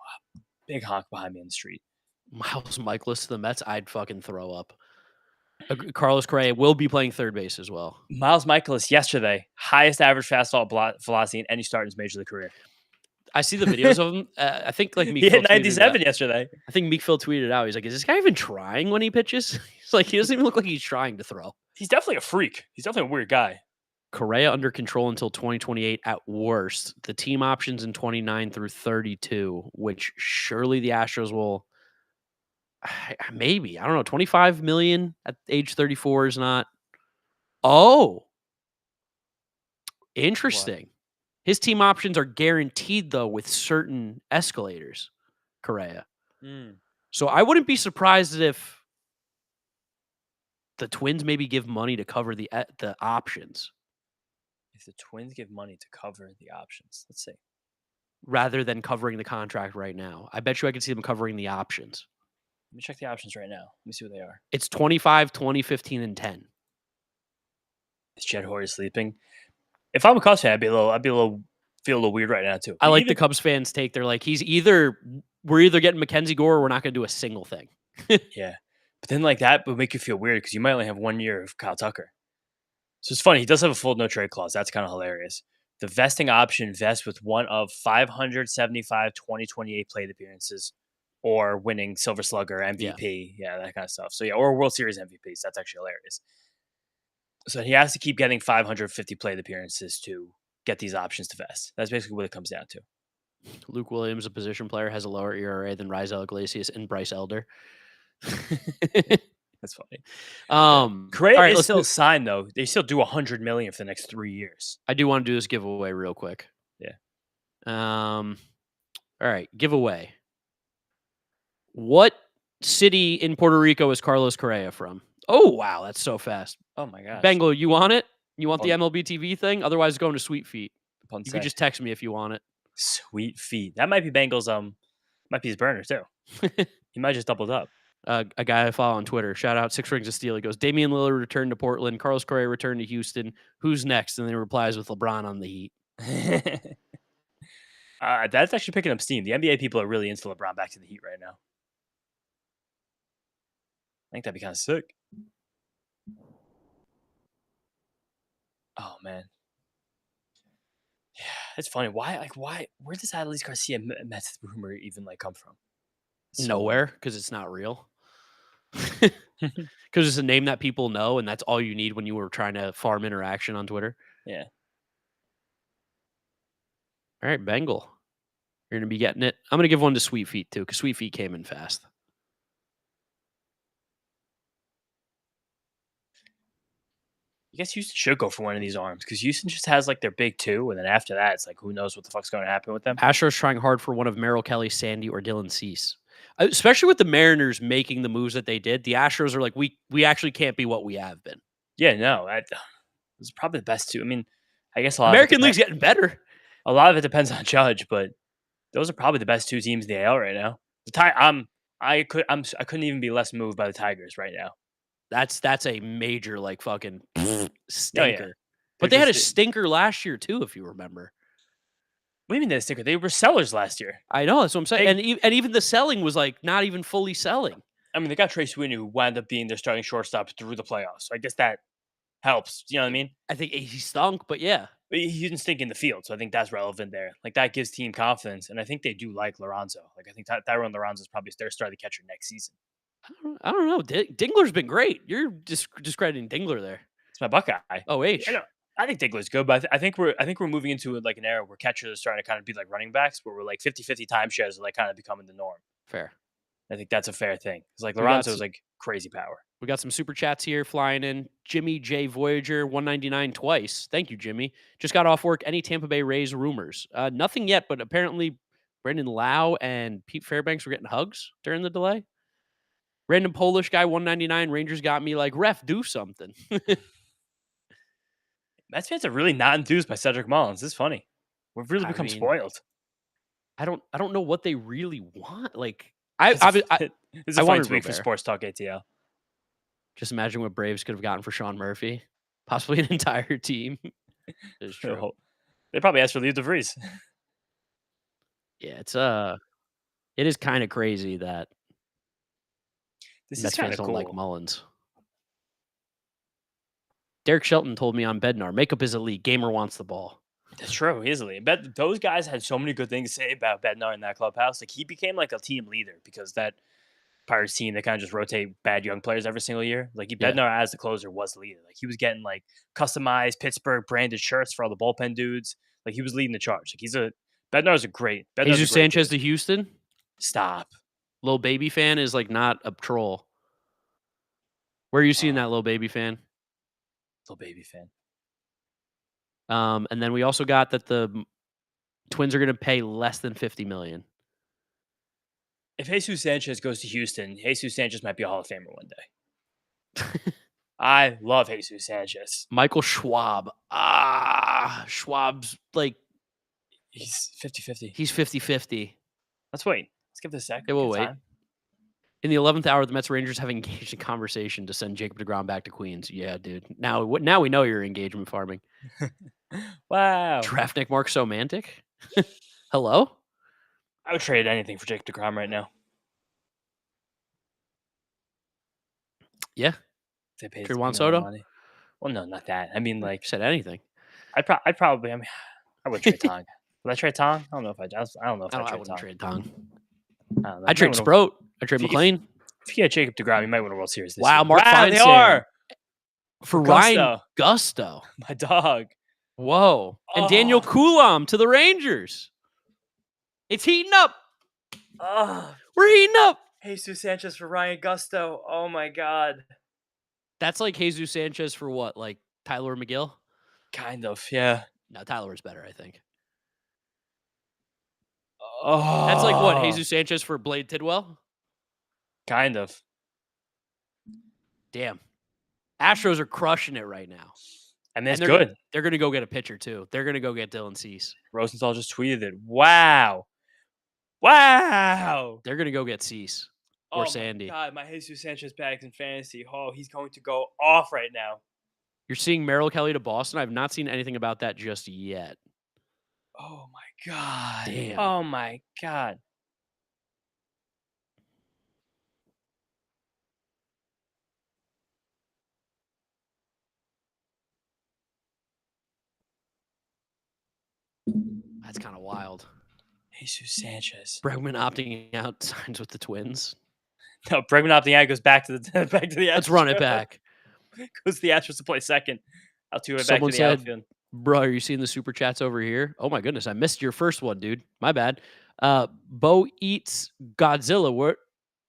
Big honk behind me in the street. Miles Michaelis to the Mets, I'd fucking throw up. Carlos Correa will be playing third base as well. Miles Michaelis yesterday, highest average fastball velocity in any start in his major league career. I see the videos of him. I think like he hit 97 yesterday. I think Meek Phil tweeted out. He's like, "Is this guy even trying when he pitches?" He's like, he doesn't even look like he's trying to throw. He's definitely a freak. He's definitely a weird guy. Correa under control until 2028 at worst. The team options in 29 through 32, which surely the Astros will. Maybe, I don't know, 25 million at age 34 is not. Oh, interesting. What? His team options are guaranteed though with certain escalators, Correa. So I wouldn't be surprised if the Twins maybe give money to cover the options. If the Twins give money to cover the options, let's see. Rather than covering the contract right now. I bet you I could see them covering the options. Let me check the options right now. Let me see what they are. It's 25, 20, 15, and 10. Is Jed Hoyer sleeping? If I'm a Cubs fan, feel a little weird right now too. I like the Cubs fans take. They're like, we're either getting Mackenzie Gore or we're not going to do a single thing. Yeah. But then like that would make you feel weird because you might only have 1 year of Kyle Tucker. So it's funny. He does have a full no trade clause. That's kind of hilarious. The vesting option vests with one of 575 2028 plate appearances or winning Silver Slugger, MVP, yeah, that kind of stuff. So yeah, or World Series MVPs. That's actually hilarious. So he has to keep getting 550 plate appearances to get these options to vest. That's basically what it comes down to. Luke Williams, a position player, has a lower ERA than Raisel Iglesias and Bryce Elder. That's funny. Correa right, is still signed though. They still do $100 million for the next 3 years. I do want to do this giveaway real quick. Yeah. All right, giveaway. What city in Puerto Rico is Carlos Correa from? Oh wow, that's so fast. Oh my gosh. Bengal, you want it? You want the MLB TV thing? Otherwise, it's going to Sweet Feet. You could just text me if you want it. Sweet Feet. That might be Bengal's. Might be his burner too. He might just doubled up. A guy I follow on Twitter. Shout out 6 Rings of Steel. He goes, Damian Lillard returned to Portland. Carlos Correa returned to Houston. Who's next? And then he replies with LeBron on the Heat. That's actually picking up steam. The NBA people are really into LeBron back to the Heat right now. I think that'd be kind of sick. Oh man. Yeah, it's funny. Why? Where does Adolis Garcia Mets rumor even come from? Nowhere, because it's not real. because it's a name that people know, and that's all you need when you were trying to farm interaction on Twitter. Yeah. All right, Bengal. You're gonna be getting it. I'm gonna give one to Sweet Feet too, because Sweet Feet came in fast. I guess Houston should go for one of these arms because Houston just has like their big two, and then after that, it's like who knows what the fuck's going to happen with them. Astros trying hard for one of Merrill Kelly, Sandy, or Dylan Cease. Especially with the Mariners making the moves that they did, the Astros are like, we actually can't be what we have been. Yeah, no, it's probably the best two. I mean, I guess a lot American League's getting better. A lot of it depends on Judge, but those are probably the best two teams in the AL right now. I couldn't even be less moved by the Tigers right now. That's a major like fucking stinker. Oh, yeah. But they had a stinker last year too, if you remember. What do you mean they stinker? They were sellers last year. I know, that's what I'm saying. And even the selling was like not even fully selling. I mean, they got Trey Sweeney, who wound up being their starting shortstop through the playoffs. So I guess that helps. You know what I mean? I think he stunk, but yeah. But he didn't stink in the field, so I think that's relevant there. Like that gives team confidence, and I think they do like Lorenzo. Like I think Tyrone Lorenzo is probably their starting catcher next season. I don't know. Dingler's been great. You're discrediting Dingler there. It's my Buckeye. Oh, H. I think Dingler's good, but I think we're moving into like an era where catchers are starting to kind of be like running backs, where we're like 50-50 timeshares are like kind of becoming the norm. Fair. I think that's a fair thing. It's like Lorenzo's like crazy power. We got some super chats here flying in. Jimmy J. Voyager, 199 twice. Thank you, Jimmy. Just got off work. Any Tampa Bay Rays rumors? Nothing yet, but apparently Brandon Lau and Pete Fairbanks were getting hugs during the delay. Random Polish guy, 199. Rangers got me like, ref, do something. Mets fans are really not enthused by Cedric Mullins. It's funny. We've really become spoiled. I don't know what they really want. Like, it's a fun tweak for Robert. Sports Talk ATL. Just imagine what Braves could have gotten for Sean Murphy. Possibly an entire team. It's true. They probably asked for Leo DeVries. Yeah, it is kind of crazy that Mets fans don't like Mullins. Derek Shelton told me on Bednar, makeup is elite. Gamer wants the ball. That's true, easily. But those guys had so many good things to say about Bednar in that clubhouse. Like he became like a team leader because that Pirates team, they kind of just rotate bad young players every single year. Like Bednar as the closer was the leader. Like he was getting like customized Pittsburgh branded shirts for all the bullpen dudes. Like he was leading the charge. Like Bednar's a great. Jesus Sanchez to Houston. Stop. Little baby fan is like not a troll. Where are you seeing that little baby fan? Little baby fan. And then we also got that the Twins are going to pay less than $50 million. If Jesus Sanchez goes to Houston, Jesus Sanchez might be a Hall of Famer one day. I love Jesus Sanchez. Michael Schwab. Schwab's like... He's 50-50. He's 50-50. Let's wait. Let's give this a second. It will wait. In the 11th hour, the Mets Rangers have engaged in conversation to send Jacob deGrom back to Queens. Yeah, dude. Now we know you're engagement farming. Wow. Draft Nick Mark Somantic? Hello? I would trade anything for Jacob deGrom right now. Yeah. They paid Juan Soto? money. Well, no, not that. I mean, like... You said anything. I'd probably... I mean, I would trade Tong. Would I trade Tong? I don't know if I wouldn't trade Tong. I don't know. I'd trade Sproat. I'd trade McLean. If you get Jacob deGrom, you might win a World Series this year. Mark Feinstein. They are! For Ryan Gusto. My dog. Whoa. And Daniel Coulomb to the Rangers. It's heating up. We're heating up. Jesus Sanchez for Ryan Gusto. Oh, my God. That's like Jesus Sanchez for what? Like Tyler McGill? Kind of, yeah. No, Tyler's better, I think. Oh. That's like what? Jesus Sanchez for Blade Tidwell? Kind of. Damn. Astros are crushing it right now. And that's good. They're going to go get a pitcher, too. They're going to go get Dylan Cease. Rosenthal just tweeted it. Wow. They're going to go get Cease or Sandy. Oh, my God. My Jesus Sanchez bags in fantasy. Oh, he's going to go off right now. You're seeing Merrill Kelly to Boston? I've not seen anything about that just yet. Oh, my God. Damn. Oh, my God. That's kind of wild. Jesus Sanchez. Bregman opting out, signs with the Twins. No, Bregman opting out goes back to the back to the Astros. Let's run it back. Goes to the Astros to play second. Altuve back to Someone the said, outfield. "Bro, are you seeing the super chats over here?" Oh my goodness, I missed your first one, dude. My bad. Bo eats Godzilla.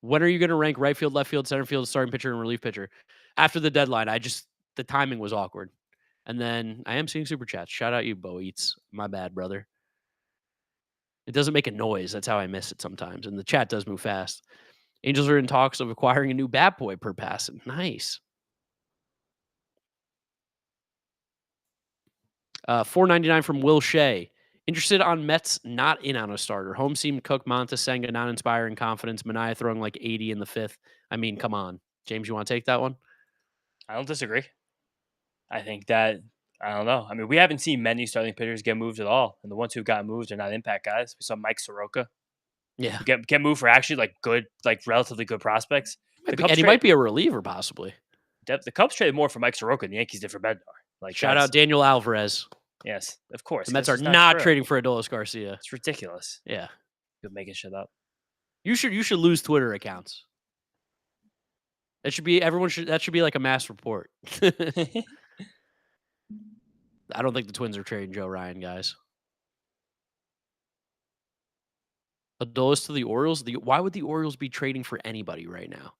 When are you going to rank right field, left field, center field, starting pitcher, and relief pitcher? After the deadline. The timing was awkward. And then I am seeing super chats. Shout out you, Bo Eats. My bad, brother. It doesn't make a noise. That's how I miss it sometimes. And the chat does move fast. Angels are in talks of acquiring a new bat boy per pass. Nice. $4.99 from Will Shea. Interested on Mets not in on a starter. Home seam Cook, Montes, Senga, not inspiring confidence. Mania throwing like 80 in the fifth. I mean, come on. James, you want to take that one? I don't disagree. I think that I don't know. I mean, we haven't seen many starting pitchers get moved at all, and the ones who got moved are not impact guys. We saw Mike Soroka Yeah. get moved for actually like good, like relatively good prospects. And he might be a reliever, possibly. The Cubs traded more for Mike Soroka than the Yankees did for Bednar. Like, shout out Daniel Alvarez. Yes, of course. The Mets are not trading for Adolis Garcia. It's ridiculous. Yeah, you're making shit up. You should lose Twitter accounts. That should be that should be like a mass report. I don't think the Twins are trading Joe Ryan, guys. Adolis to the Orioles. Why would the Orioles be trading for anybody right now?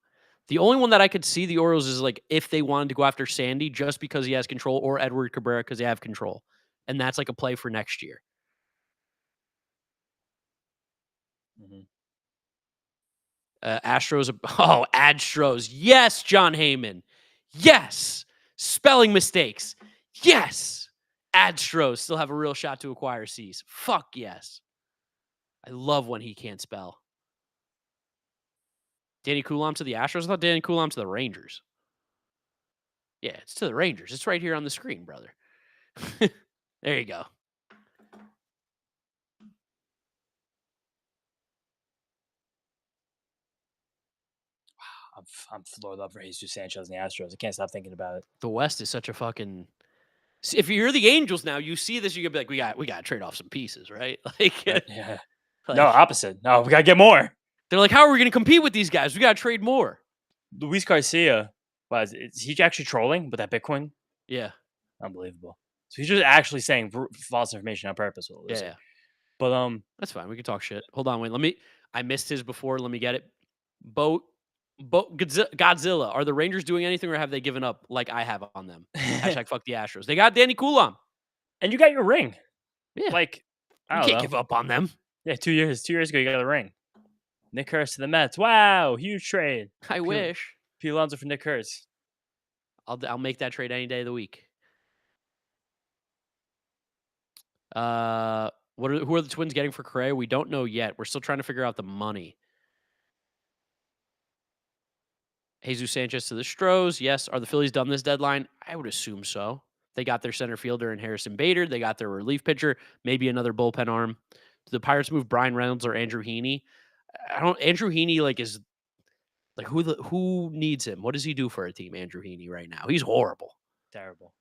The only one that I could see the Orioles is like if they wanted to go after Sandy just because he has control, or Edward Cabrera because they have control, and that's like a play for next year. Mm-hmm. Astros. Yes, John Heyman. Yes. Spelling mistakes. Yes. Astros still have a real shot to acquire Cease. Fuck yes. I love when he can't spell. Danny Coulomb to the Astros? I thought Danny Coulomb to the Rangers. Yeah, it's to the Rangers. It's right here on the screen, brother. There you go. I'm floored up for Jesus Sanchez and the Astros. I can't stop thinking about it. The West is such a fucking. If you're the Angels now, you see this, you're gonna be like, we got to trade off some pieces, right? Like, yeah. No, opposite. No, we gotta get more. They're like, how are we gonna compete with these guys? We gotta trade more. Luis Garcia, is he actually trolling with that Bitcoin? Yeah, unbelievable. So he's just actually saying false information on purpose. Yeah. But that's fine. We can talk shit. Hold on, wait. I missed his before. Let me get it. Godzilla. Are the Rangers doing anything, or have they given up like I have on them? Hashtag fuck the Astros. They got Danny Coulomb. And you got your ring. Yeah. Like, you can't give up on them. Yeah, 2 years. 2 years ago, you got a ring. Nick Hurst to the Mets. Wow, huge trade. I wish. Pete Alonso for Nick Hurst. I'll make that trade any day of the week. Who are the Twins getting for Correa? We don't know yet. We're still trying to figure out the money. Jesus Sanchez to the Stros. Yes. Are the Phillies done this deadline? I would assume so. They got their center fielder in Harrison Bader. They got their relief pitcher, maybe another bullpen arm. Do the Pirates move Brian Reynolds or Andrew Heaney? Andrew Heaney is like who needs him? What does he do for a team, Andrew Heaney, right now? He's horrible. Terrible.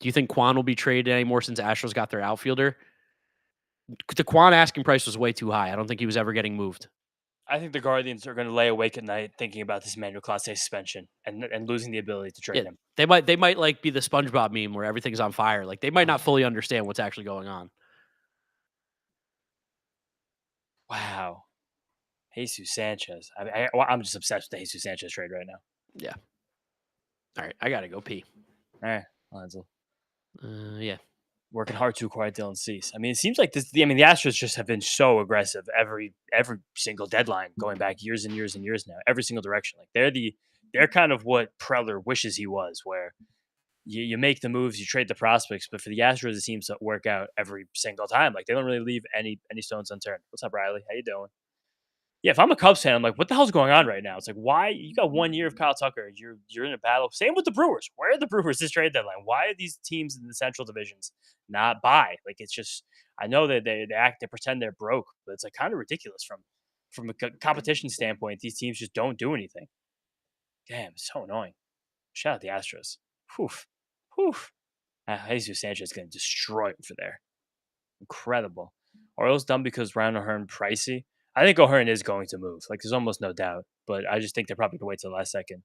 Do you think Quan will be traded anymore since Astros got their outfielder? The Quan asking price was way too high. I don't think he was ever getting moved. I think the Guardians are going to lay awake at night thinking about this Emmanuel Clase suspension and losing the ability to trade him. They might like be the SpongeBob meme where everything's on fire. Like they might not fully understand what's actually going on. Wow. Jesus Sanchez. I'm just obsessed with the Jesus Sanchez trade right now. Yeah. All right. I got to go pee. All right, Lonzo. Yeah. Working hard to acquire Dylan Cease. I mean, it seems like this. I mean, the Astros just have been so aggressive every single deadline going back years and years and years now. Every single direction. Like they're kind of what Preller wishes he was, where you make the moves, you trade the prospects, but for the Astros, it seems to work out every single time. Like they don't really leave any stones unturned. What's up, Riley? How you doing? Yeah, if I'm a Cubs fan, I'm like, what the hell's going on right now? It's like, why you got 1 year of Kyle Tucker? You're in a battle. Same with the Brewers. Where are the Brewers this trade deadline? Why are these teams in the Central divisions not buy? Like it's just, I know that they pretend they're broke, but it's like kind of ridiculous from a competition standpoint. These teams just don't do anything. Damn, it's so annoying. Shout out the Astros. Whew. Jesus Sanchez is going to destroy him for there. Incredible. Orioles done because Ryan O'Hearn pricey. I think O'Hearn is going to move. Like, there's almost no doubt. But I just think they're probably going to wait till the last second.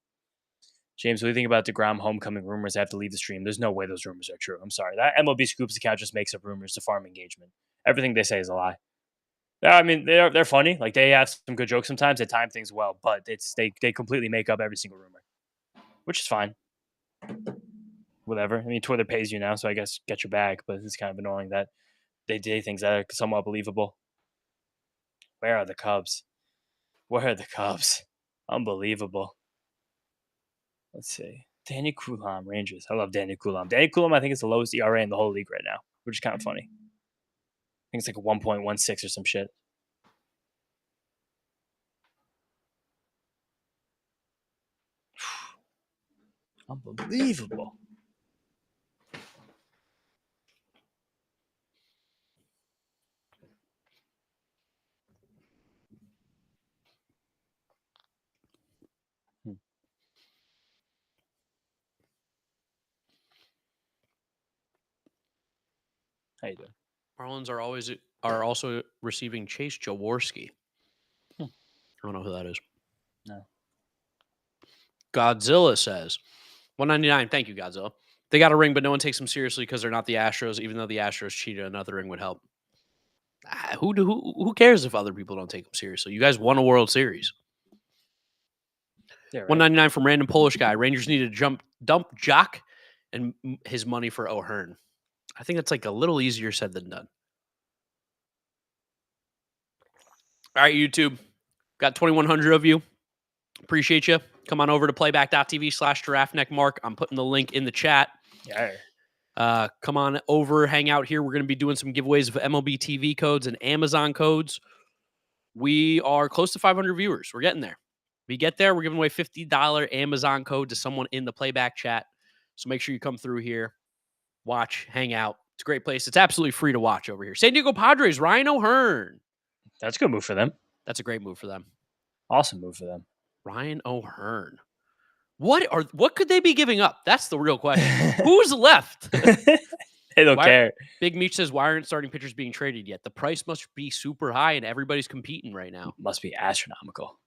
James, what do you think about DeGrom homecoming rumors? I have to leave the stream. There's no way those rumors are true. I'm sorry. That MLB Scoops account just makes up rumors to farm engagement. Everything they say is a lie. I mean, they're funny. Like, they have some good jokes sometimes. They time things well, but they completely make up every single rumor, which is fine. Whatever. I mean, Twitter pays you now, so I guess get your bag. But it's kind of annoying that they do things that are somewhat believable. Where are the Cubs? Where are the Cubs? Unbelievable. Let's see. Danny Coulomb, Rangers. I love Danny Coulomb. Danny Coulomb, I think, is the lowest ERA in the whole league right now, which is kind of funny. I think it's like a 1.16 or some shit. Unbelievable. How you doing? Marlins are also receiving Chase Jaworski. I don't know who that is. No. Godzilla says, 199. Thank you, Godzilla. They got a ring, but no one takes them seriously because they're not the Astros. Even though the Astros cheated, another ring would help. Who cares if other people don't take them seriously? You guys won a World Series. Yeah, right. 199 from random Polish guy. Rangers need to dump Jock and his money for O'Hearn. I think that's like a little easier said than done. All right, YouTube. Got 2,100 of you. Appreciate you. Come on over to playback.tv/giraffeneckmark. I'm putting the link in the chat. Yeah. Come on over, hang out here. We're going to be doing some giveaways of MLB TV codes and Amazon codes. We are close to 500 viewers. We're getting there. We get there, we're giving away $50 Amazon code to someone in the playback chat. So make sure you come through here, watch, hang out. It's a great place. It's absolutely free to watch over here. San Diego Padres, Ryan O'Hearn. That's a good move for them. That's a great move for them. Awesome move for them. Ryan O'Hearn. What could they be giving up? That's the real question. Who's left? They don't care. Big Meech says, why aren't starting pitchers being traded yet? The price must be super high and everybody's competing right now. Must be astronomical.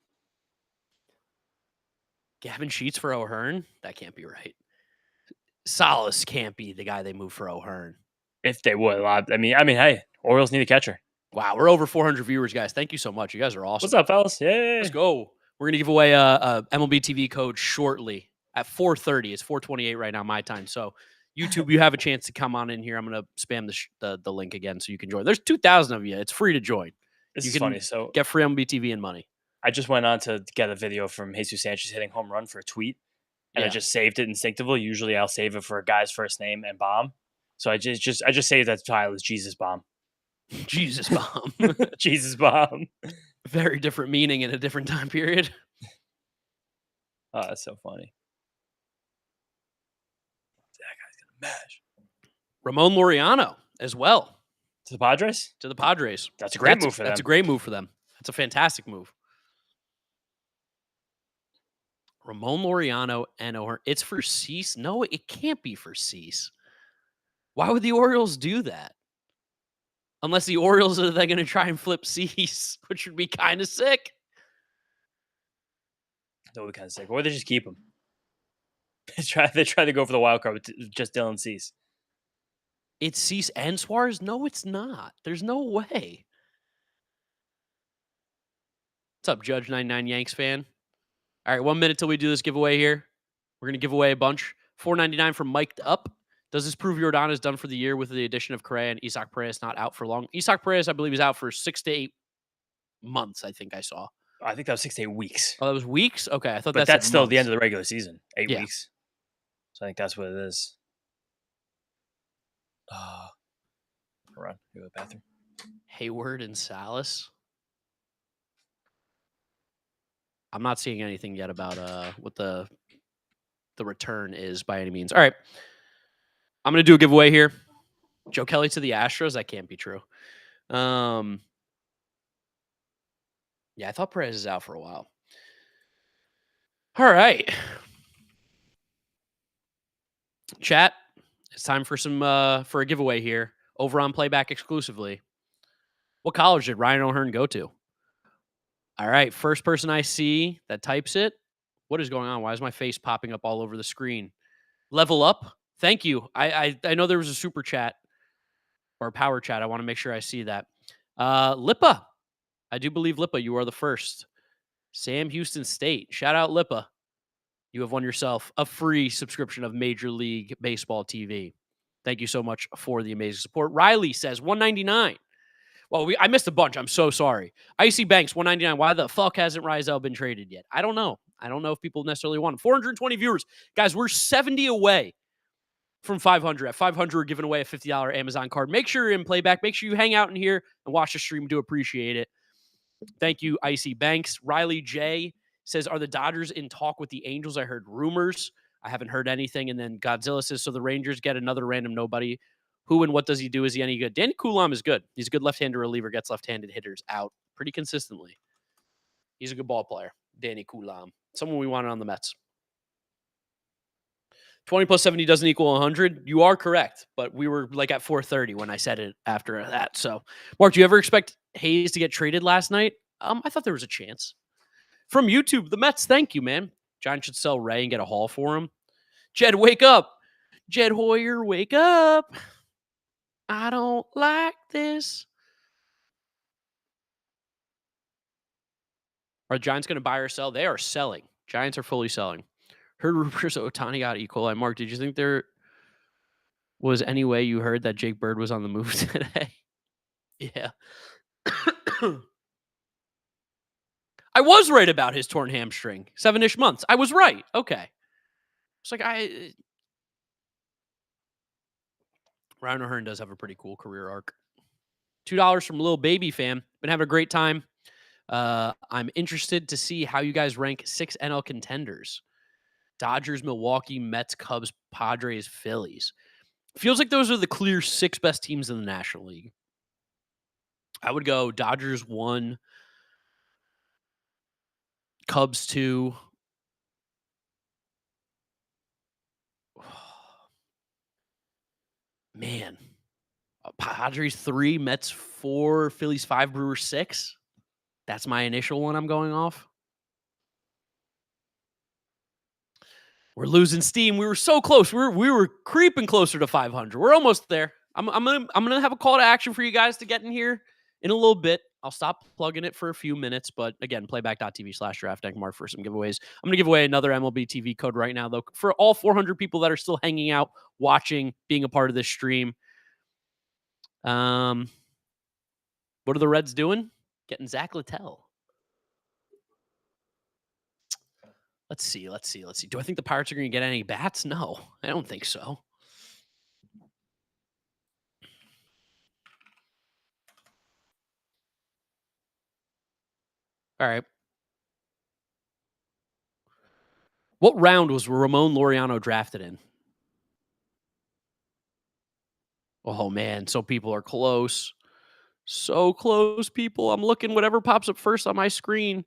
Gavin Sheets for O'Hearn? That can't be right. Salas can't be the guy they moved for O'Hearn. If they would. I mean, hey, Orioles need a catcher. Wow, we're over 400 viewers, guys. Thank you so much. You guys are awesome. What's up, fellas? Yeah. Let's go. We're going to give away a MLB TV code shortly at 4:30. It's 4:28 right now, my time. So, YouTube, you have a chance to come on in here. I'm going to spam the link again so you can join. There's 2,000 of you. It's free to join. This is funny. So get free MLB TV and money. I just went on to get a video from Jesus Sanchez hitting home run for a tweet, and I just saved it instinctively. Usually, I'll save it for a guy's first name and bomb. So I just saved that file as Jesus Bomb. Jesus Bomb. Jesus Bomb. Very different meaning in a different time period. Oh, that's so funny. That guy's gonna mash. Ramon Laureano as well. To the Padres? To the Padres. That's a great move for them. That's a great move for them. That's a fantastic move. Ramon Laureano and O'Hearn. It's for Cease? No, it can't be for Cease. Why would the Orioles do that? Unless the Orioles are going to try and flip Cease, which would be kind of sick. That would be kind of sick. Or they just keep him. They try to go for the wild card with just Dylan Cease. It's Cease and Suarez? No, it's not. There's no way. What's up, Judge99 Yanks fan? All right, 1 minute till we do this giveaway here. We're going to give away a bunch. $4.99 from Mic'd Up. Does this prove Jordan is done for the year with the addition of Correa and Isaac Perez not out for long? Isaac Perez, I believe, is out for 6 to 8 months, I think I saw. I think that was 6 to 8 weeks. Oh, that was weeks? Okay, I thought but that's still the end of the regular season. 8 weeks. So I think that's what it is. Run. Go to the bathroom. Hayward and Salas. I'm not seeing anything yet about what the return is by any means. All right. I'm going to do a giveaway here. Joe Kelly to the Astros. That can't be true. Yeah, I thought Perez is out for a while. All right. Chat, it's time for for a giveaway here over on Playback exclusively. What college did Ryan O'Hearn go to? All right, first person I see that types it. What is going on? Why is my face popping up all over the screen? Level up. Thank you. I know there was a super chat or a power chat. I want to make sure I see that. Lippa. I do believe Lippa, you are the first. Sam Houston State. Shout out Lippa. You have won yourself a free subscription of Major League Baseball TV. Thank you so much for the amazing support. Riley says $199. Well, I missed a bunch. I'm so sorry. Icy Banks, $199. Why the fuck hasn't Rizal been traded yet? I don't know. I don't know if people necessarily want him. 420 viewers. Guys, we're 70 away from 500. At 500, we're giving away a $50 Amazon card. Make sure you're in playback. Make sure you hang out in here and watch the stream. Do appreciate it. Thank you, Icy Banks. Riley J says, are the Dodgers in talk with the Angels? I heard rumors. I haven't heard anything. And then Godzilla says, so the Rangers get another random nobody. Who and what does he do? Is he any good? Danny Coulomb is good. He's a good left-handed reliever, gets left-handed hitters out pretty consistently. He's a good ball player, Danny Coulomb. Someone we wanted on the Mets. 20 plus 70 doesn't equal 100. You are correct, but we were like at 430 when I said it after that. So, Mark, do you ever expect Hayes to get traded last night? I thought there was a chance. From YouTube, the Mets, thank you, man. Giants should sell Ray and get a haul for him. Jed, wake up. Jed Hoyer, wake up. I don't like this. Are the Giants going to buy or sell? They are selling. Giants are fully selling. Heard rumors Ohtani got E. coli. Mark, did you think there was any way you heard that Jake Bird was on the move today? Yeah. I was right about his torn hamstring. 7-ish months. I was right. Okay. It's like Ryan O'Hearn does have a pretty cool career arc. $2 from Lil Baby Fam. Been having a great time. I'm interested to see how you guys rank 6 NL contenders. Dodgers, Milwaukee, Mets, Cubs, Padres, Phillies. Feels like those are the clear 6 best teams in the National League. I would go Dodgers 1, Cubs 2. Man. Padres 3, Mets 4, Phillies 5, Brewers 6. That's my initial one I'm going off. We're losing steam. We were so close. We were creeping closer to 500. We're almost there. I'm gonna have a call to action for you guys to get in here in a little bit. I'll stop plugging it for a few minutes, but again, playback.tv/draft Mark for some giveaways. I'm gonna give away another MLB TV code right now, though, for all 400 people that are still hanging out, watching, being a part of this stream. What are the Reds doing? Getting Zach Littell. Let's see. Do I think the Pirates are going to get any bats? No, I don't think so. All right. What round was Ramon Laureano drafted in? Oh, man. So people are close. So close, people. I'm looking whatever pops up first on my screen.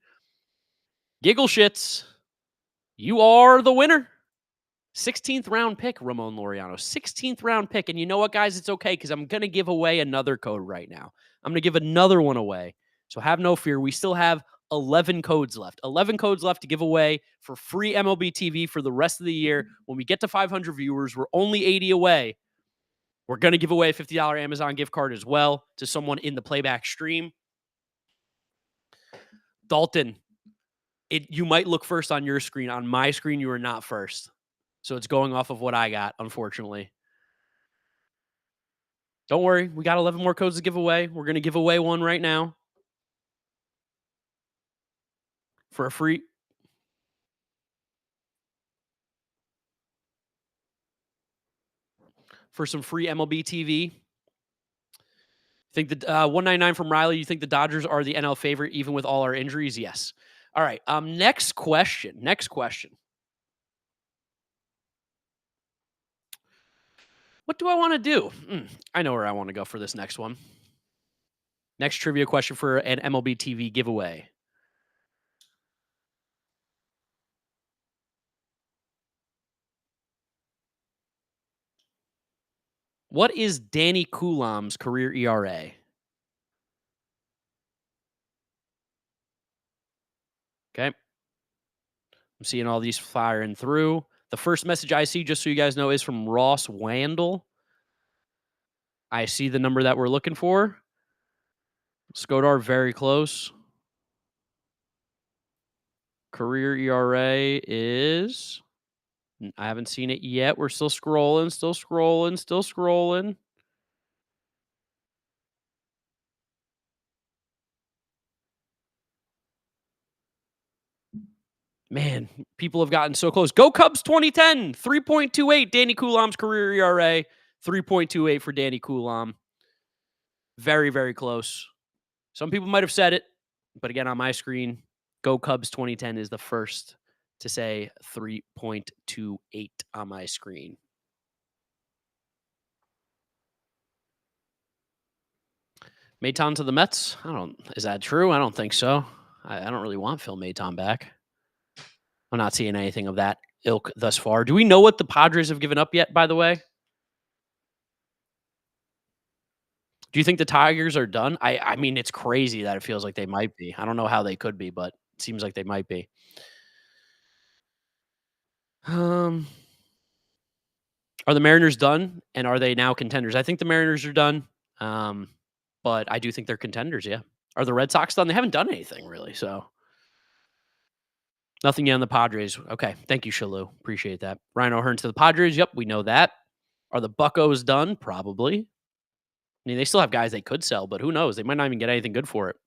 Giggle shits. You are the winner. 16th round pick, Ramon Laureano. 16th round pick. And you know what, guys? It's okay because I'm going to give away another code right now. I'm going to give another one away. So have no fear. We still have 11 codes left. 11 codes left to give away for free MLB TV for the rest of the year. When we get to 500 viewers, we're only 80 away. We're going to give away a $50 Amazon gift card as well to someone in the playback stream. Dalton, you might look first on your screen. On my screen, you are not first. So it's going off of what I got, unfortunately. Don't worry. We got 11 more codes to give away. We're going to give away one right now. For a free. For some free MLB TV. Think the 199 from Riley, you think the Dodgers are the NL favorite even with all our injuries? Yes. All right. Next question. What do I want to do? I know where I want to go for this next one. Next trivia question for an MLB TV giveaway. What is Danny Coulomb's career ERA? Okay. I'm seeing all these firing through. The first message I see, just so you guys know, is from Ross Wandel. I see the number that we're looking for. Skodar very close. Career ERA is... I haven't seen it yet. We're still scrolling, still scrolling, still scrolling. Man, people have gotten so close. Go Cubs 2010, 3.28. Danny Coulombe's career ERA, 3.28 for Danny Coulombe. Very, very close. Some people might have said it, but again, on my screen, Go Cubs 2010 is the first to say 3.28 on my screen. Maton to the Mets? Is that true? I don't think so. I don't really want Phil Maton back. I'm not seeing anything of that ilk thus far. Do we know what the Padres have given up yet, by the way? Do you think the Tigers are done? I mean, it's crazy that it feels like they might be. I don't know how they could be, but it seems like they might be. Are the Mariners done? And are they now contenders? I think the Mariners are done. But I do think they're contenders, yeah. Are the Red Sox done? They haven't done anything, really, so. Nothing yet on the Padres. Okay, thank you, Shalou. Appreciate that. Ryan O'Hearn to the Padres. Yep, we know that. Are the Buccos done? Probably. I mean, they still have guys they could sell, but who knows? They might not even get anything good for it.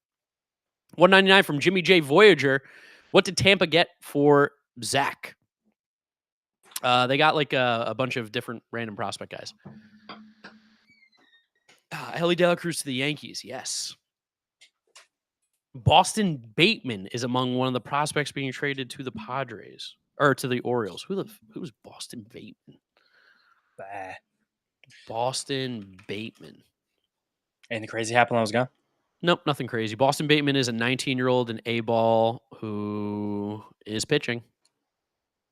199 from Jimmy J. Voyager. What did Tampa get for Zach? They got like a bunch of different random prospect guys. Ellie De La Cruz to the Yankees. Yes. Boston Bateman is among one of the prospects being traded to the Padres or to the Orioles. Who's Boston Bateman? Bah. Boston Bateman. Anything crazy happened when I was gone? Nope, nothing crazy. Boston Bateman is a 19-year-old in A-ball who is pitching.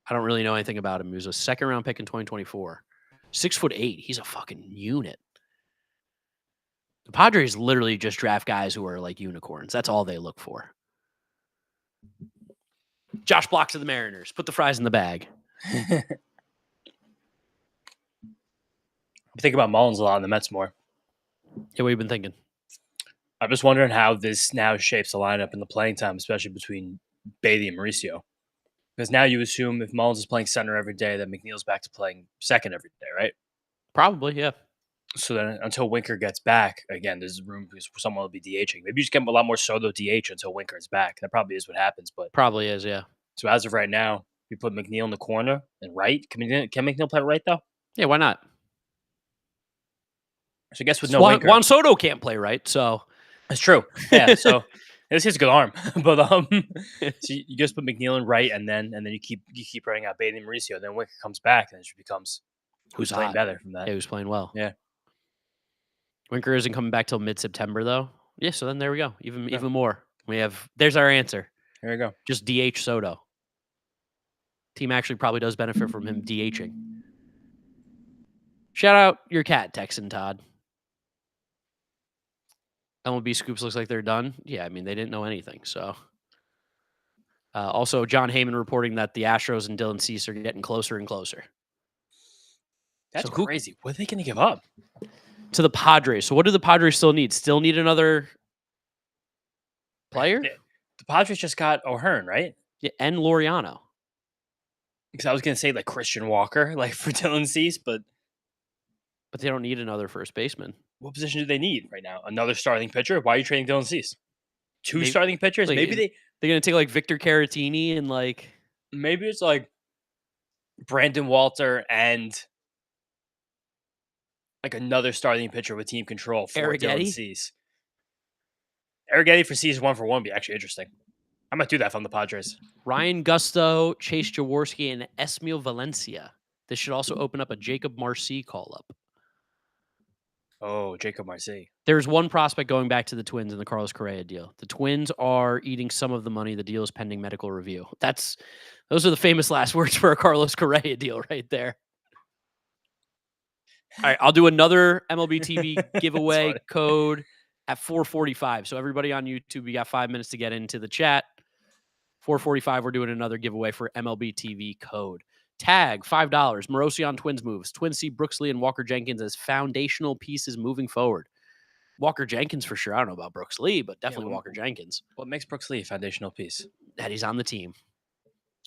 I don't really know anything about him. He was a second-round pick in 2024. 6'8". He's a fucking unit. The Padres literally just draft guys who are like unicorns. That's all they look for. Josh Block to the Mariners. Put the fries in the bag. I'm thinking about Mullins a lot in the Mets more. Yeah, what have you been thinking? I'm just wondering how this now shapes the lineup and the playing time, especially between Bailey and Mauricio. Because now you assume if Mullins is playing center every day, that McNeil's back to playing second every day, right? Probably, yeah. So then until Winker gets back, again, there's room for someone will be DHing. Maybe you just get a lot more Soto DH until Winker is back. That probably is what happens. But probably is, yeah. So as of right now, you put McNeil in the corner and right. Can McNeil play right, though? Yeah, why not? So I guess with no Winker. Juan Soto can't play right, so. That's true. Yeah, so this is a good arm. But so you just put McNeil in right, and then you keep running out Bailey and Mauricio. Then Winker comes back, and it just becomes who's playing better from that. Yeah, who's playing well. Yeah. Winker isn't coming back till mid-September, though. Yeah, so then there we go. Even more. There's our answer. Here we go. Just DH Soto. Team actually probably does benefit from him DHing. Shout out your cat, Texan Todd. MLB Scoops looks like they're done. Yeah, I mean, they didn't know anything, so. Also, John Heyman reporting that the Astros and Dylan Cease are getting closer and closer. That's crazy. What are they going to give up? To the Padres. So what do the Padres still need? Still need another player? The Padres just got O'Hearn, right? Yeah, and Laureano. Because I was going to say like Christian Walker, like for Dylan Cease, but they don't need another first baseman. What position do they need right now? Another starting pitcher? Why are you trading Dylan Cease? Two starting pitchers? Like, maybe they're going to take like Victor Caratini and like... Maybe it's like Brandon Walter and like another starting pitcher with team control for Dylan Cease. Arrighetti for Cease 1-for-1 would be actually interesting. I might do that from the Padres. Ryan Gusto, Chase Jaworski, and Esmil Valencia. This should also open up a Jacob Marcy call-up. Oh, Jacob Marcy. There's one prospect going back to the Twins in the Carlos Correa deal. The Twins are eating some of the money. The deal is pending medical review. Those are the famous last words for a Carlos Correa deal right there. All right, I'll do another MLB TV giveaway code at 4:45. So everybody on YouTube, you got 5 minutes to get into the chat. 4:45, we're doing another giveaway for MLB TV code. Tag, $5. Morosian Twins moves. Twins see Brooks Lee and Walker Jenkins as foundational pieces moving forward. Walker Jenkins for sure. I don't know about Brooks Lee, but definitely Walker Jenkins. What makes Brooks Lee a foundational piece? That he's on the team.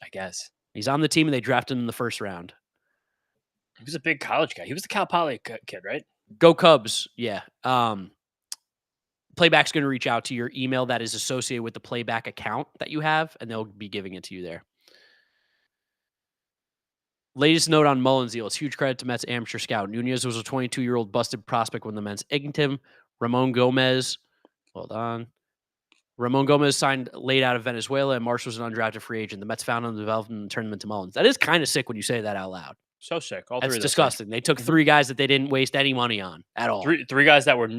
I guess. He's on the team, and they drafted him in the first round. He was a big college guy. He was the Cal Poly kid, right? Go Cubs. Yeah. Playback's going to reach out to your email that is associated with the Playback account that you have, and they'll be giving it to you there. Latest note on Mullins deal. It's huge credit to Mets amateur scout. Nunez was a 22-year-old busted prospect when the Mets egged him. Ramon Gomez signed late out of Venezuela, and Marsh was an undrafted free agent. The Mets found him, developed him, and turned him into Mullins. That is kind of sick when you say that out loud. So sick. That's disgusting. They took 3 guys that they didn't waste any money on at all. Three guys that were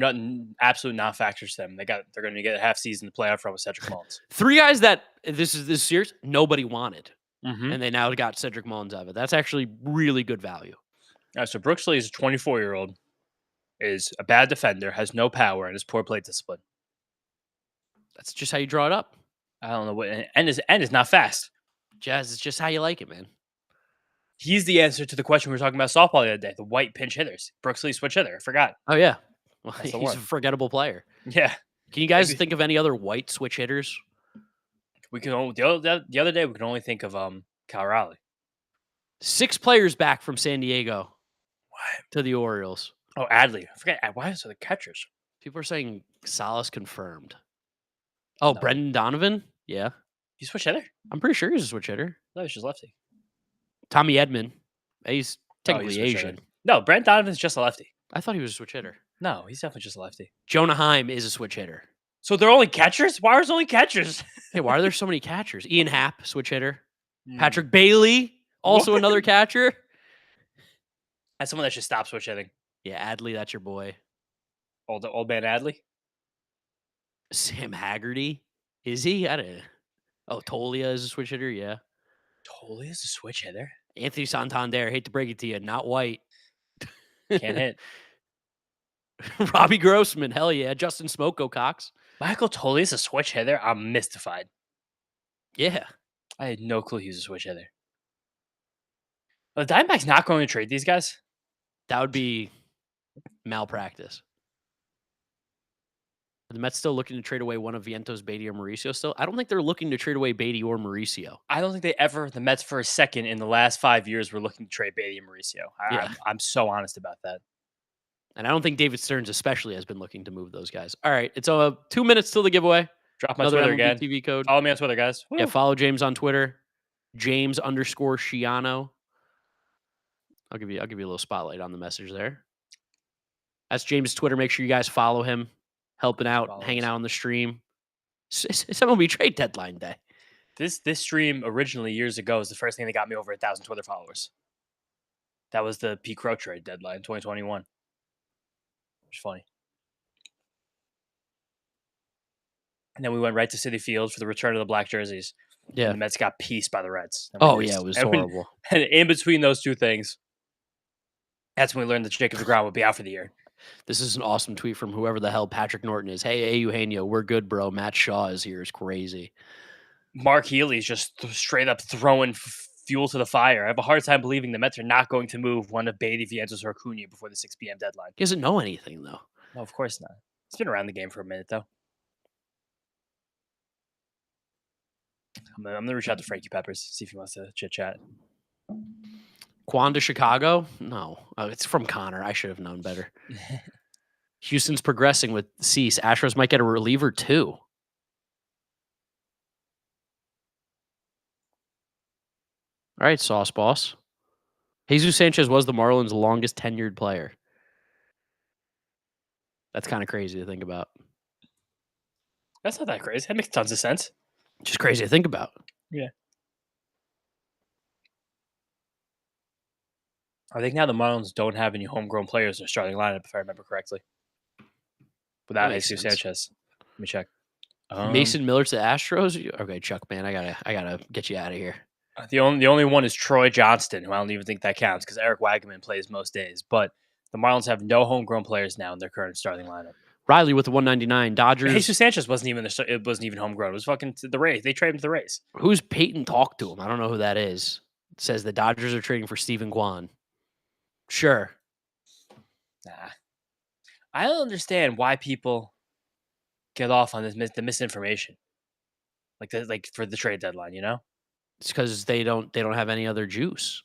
absolute non-factors to them. They're going to get a half season to play out from with Cedric Mullins. 3 guys that this serious nobody wanted, mm-hmm. and they now got Cedric Mullins out of it. That's actually really good value. All right, so Brooks Lee is a 24-year-old, is a bad defender, has no power, and is poor plate discipline. That's just how you draw it up. I don't know what, and is not fast. Jazz, it's just how you like it, man. He's the answer to the question we were talking about softball the other day, the white pinch hitters. Brooks Lee switch hitter. I forgot. Oh, yeah. Well, he's a forgettable player. Yeah. Can you guys think of any other white switch hitters? We can only, the other day, we could only think of Cal Raleigh. 6 players back from San Diego to the Orioles. Oh, Adley. I forget. Why is it the catchers? People are saying Salas confirmed. Oh, no. Brendan Donovan? Yeah. He's a switch hitter? I'm pretty sure he's a switch hitter. No, he's just lefty. Tommy Edman. He's technically Asian. Hitter. No, Brent Donovan's just a lefty. I thought he was a switch hitter. No, he's definitely just a lefty. Jonah Heim is a switch hitter. So they're only catchers? Why are there only catchers? Hey, why are there so many catchers? Ian Happ, switch hitter. Patrick Bailey, also another catcher. That's someone that should stop switch hitting. Yeah, Adley, that's your boy. Old man Adley? Sam Haggerty. Is he? I don't know. Oh, Tolia is a switch hitter, yeah. Tolia is a switch hitter? Anthony Santander, hate to break it to you, not white. Can't hit. Robbie Grossman, hell yeah. Justin Smoko Cox. Michael Tolia is a switch hitter? I'm mystified. Yeah. I had no clue he was a switch hitter. Are the Diamondbacks not going to trade these guys? That would be malpractice. Are the Mets still looking to trade away one of Vientos, Beatty, or Mauricio still? I don't think they're looking to trade away Beatty or Mauricio. I don't think the Mets for a second in the last 5 years were looking to trade Beatty and Mauricio. I'm so honest about that. And I don't think David Stearns especially has been looking to move those guys. All right, it's 2 minutes till the giveaway. Drop my Twitter MLB again. TV code. Follow me on Twitter, guys. Woo. Yeah, follow James on Twitter. James_Shiano. I'll give you a little spotlight on the message there. That's James' Twitter. Make sure you guys follow him. Helping out, hanging out on the stream. It's MLB Trade Deadline Day. This stream originally years ago was the first thing that got me over 1,000 Twitter followers. That was the Pete Crow trade deadline, 2021. Which is funny. And then we went right to Citi Field for the return of the black jerseys. Yeah. And the Mets got pieced by the Reds. It was horrible. And in between those two things, that's when we learned that Jacob deGrom would be out for the year. This is an awesome tweet from whoever the hell Patrick Norton is. Hey, Eugenio, we're good, bro. Matt Shaw is here. It's crazy. Mark Healy's just straight up throwing fuel to the fire. I have a hard time believing the Mets are not going to move one of Beatty, Vientos, or Acuna before the 6 p.m. deadline. He doesn't know anything, though. No, of course not. He's been around the game for a minute, though. I'm going to reach out to Frankie Peppers, see if he wants to chit-chat. Quan to Chicago? No. It's from Connor. I should have known better. Houston's progressing with Cease. Astros might get a reliever, too. All right, Sauce Boss. Jesus Sanchez was the Marlins' longest tenured player. That's kind of crazy to think about. That's not that crazy. That makes tons of sense. Just crazy to think about. Yeah. I think now the Marlins don't have any homegrown players in their starting lineup, if I remember correctly. Without Jesus Sanchez. Let me check. Mason Miller to the Astros? Okay, Chuck, man, I gotta get you out of here. The only one is Troy Johnston, who I don't even think that counts because Eric Wagman plays most days. But the Marlins have no homegrown players now in their current starting lineup. Riley with the 199. Dodgers. Jesus Sanchez wasn't even homegrown. It was fucking the Rays. They traded him to the Rays. Who's Peyton talked to him? I don't know who that is. It says the Dodgers are trading for Stephen Kwan. Sure. Nah. I don't understand why people get off on the misinformation. Like for the trade deadline, you know? It's because they don't have any other juice.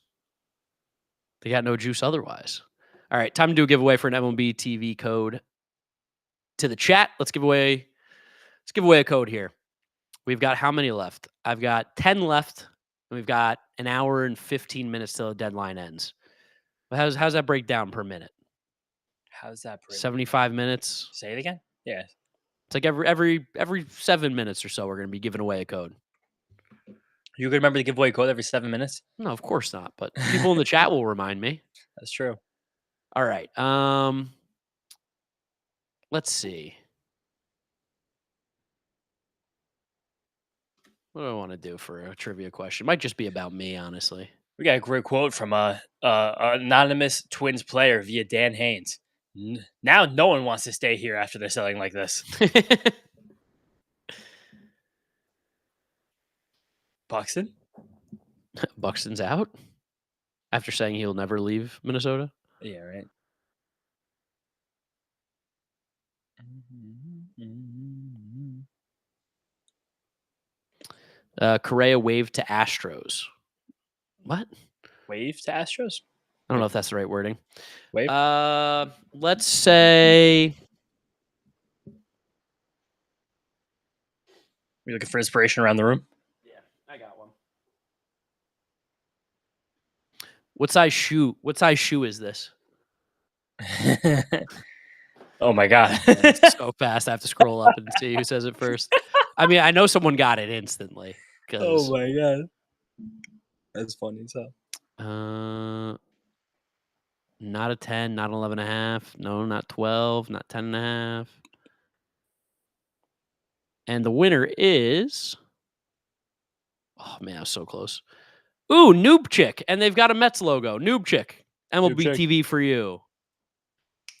They got no juice otherwise. All right, time to do a giveaway for an MLB TV code to the chat. Let's give away a code here. We've got how many left? I've got 10 left, and we've got an hour and 15 minutes till the deadline ends. How's that break down per minute? How's that break? 75 minutes. Say it again? Yeah. It's like every 7 minutes or so, we're going to be giving away a code. You can remember the giveaway code every 7 minutes? No, of course not. But people in the chat will remind me. That's true. All right. Let's see. What do I want to do for a trivia question? Might just be about me, honestly. We got a great quote from an anonymous Twins player via Dan Haynes. Now no one wants to stay here after they're selling like this. Buxton? Buxton's out after saying he'll never leave Minnesota? Yeah, right. Correa waved to Astros. What? Wave to Astros? I don't know if that's the right wording. Wave? Let's say... You looking for inspiration around the room? Yeah, I got one. What size shoe is this? Oh my God. It's so fast. I have to scroll up and see who says it first. I mean, I know someone got it instantly. Oh my God. That's funny as hell. Not a 10, not 11.5. No, not 12, not 10.5. And the winner is... Oh, man, I was so close. Ooh, Noob Chick. And they've got a Mets logo. Noob Chick. MLB TV for you.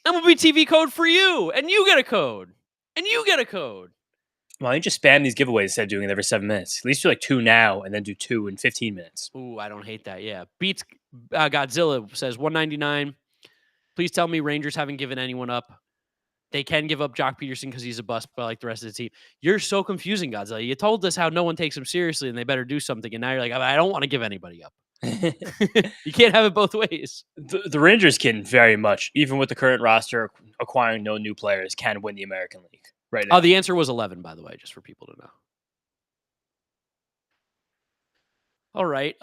MLB TV code for you. And you get a code. And you get a code. Why don't you just spam these giveaways instead of doing it every 7 minutes? At least do like 2 now and then do 2 in 15 minutes. Ooh, I don't hate that. Yeah. Beats Godzilla says 199. Please tell me Rangers haven't given anyone up. They can give up Jock Peterson because he's a bust, but like the rest of the team. You're so confusing, Godzilla. You told us how no one takes him seriously and they better do something. And now you're like, I don't want to give anybody up. You can't have it both ways. The Rangers can very much, even with the current roster, acquiring no new players, can win the American League right now. Oh, the answer was 11, by the way, just for people to know. All right.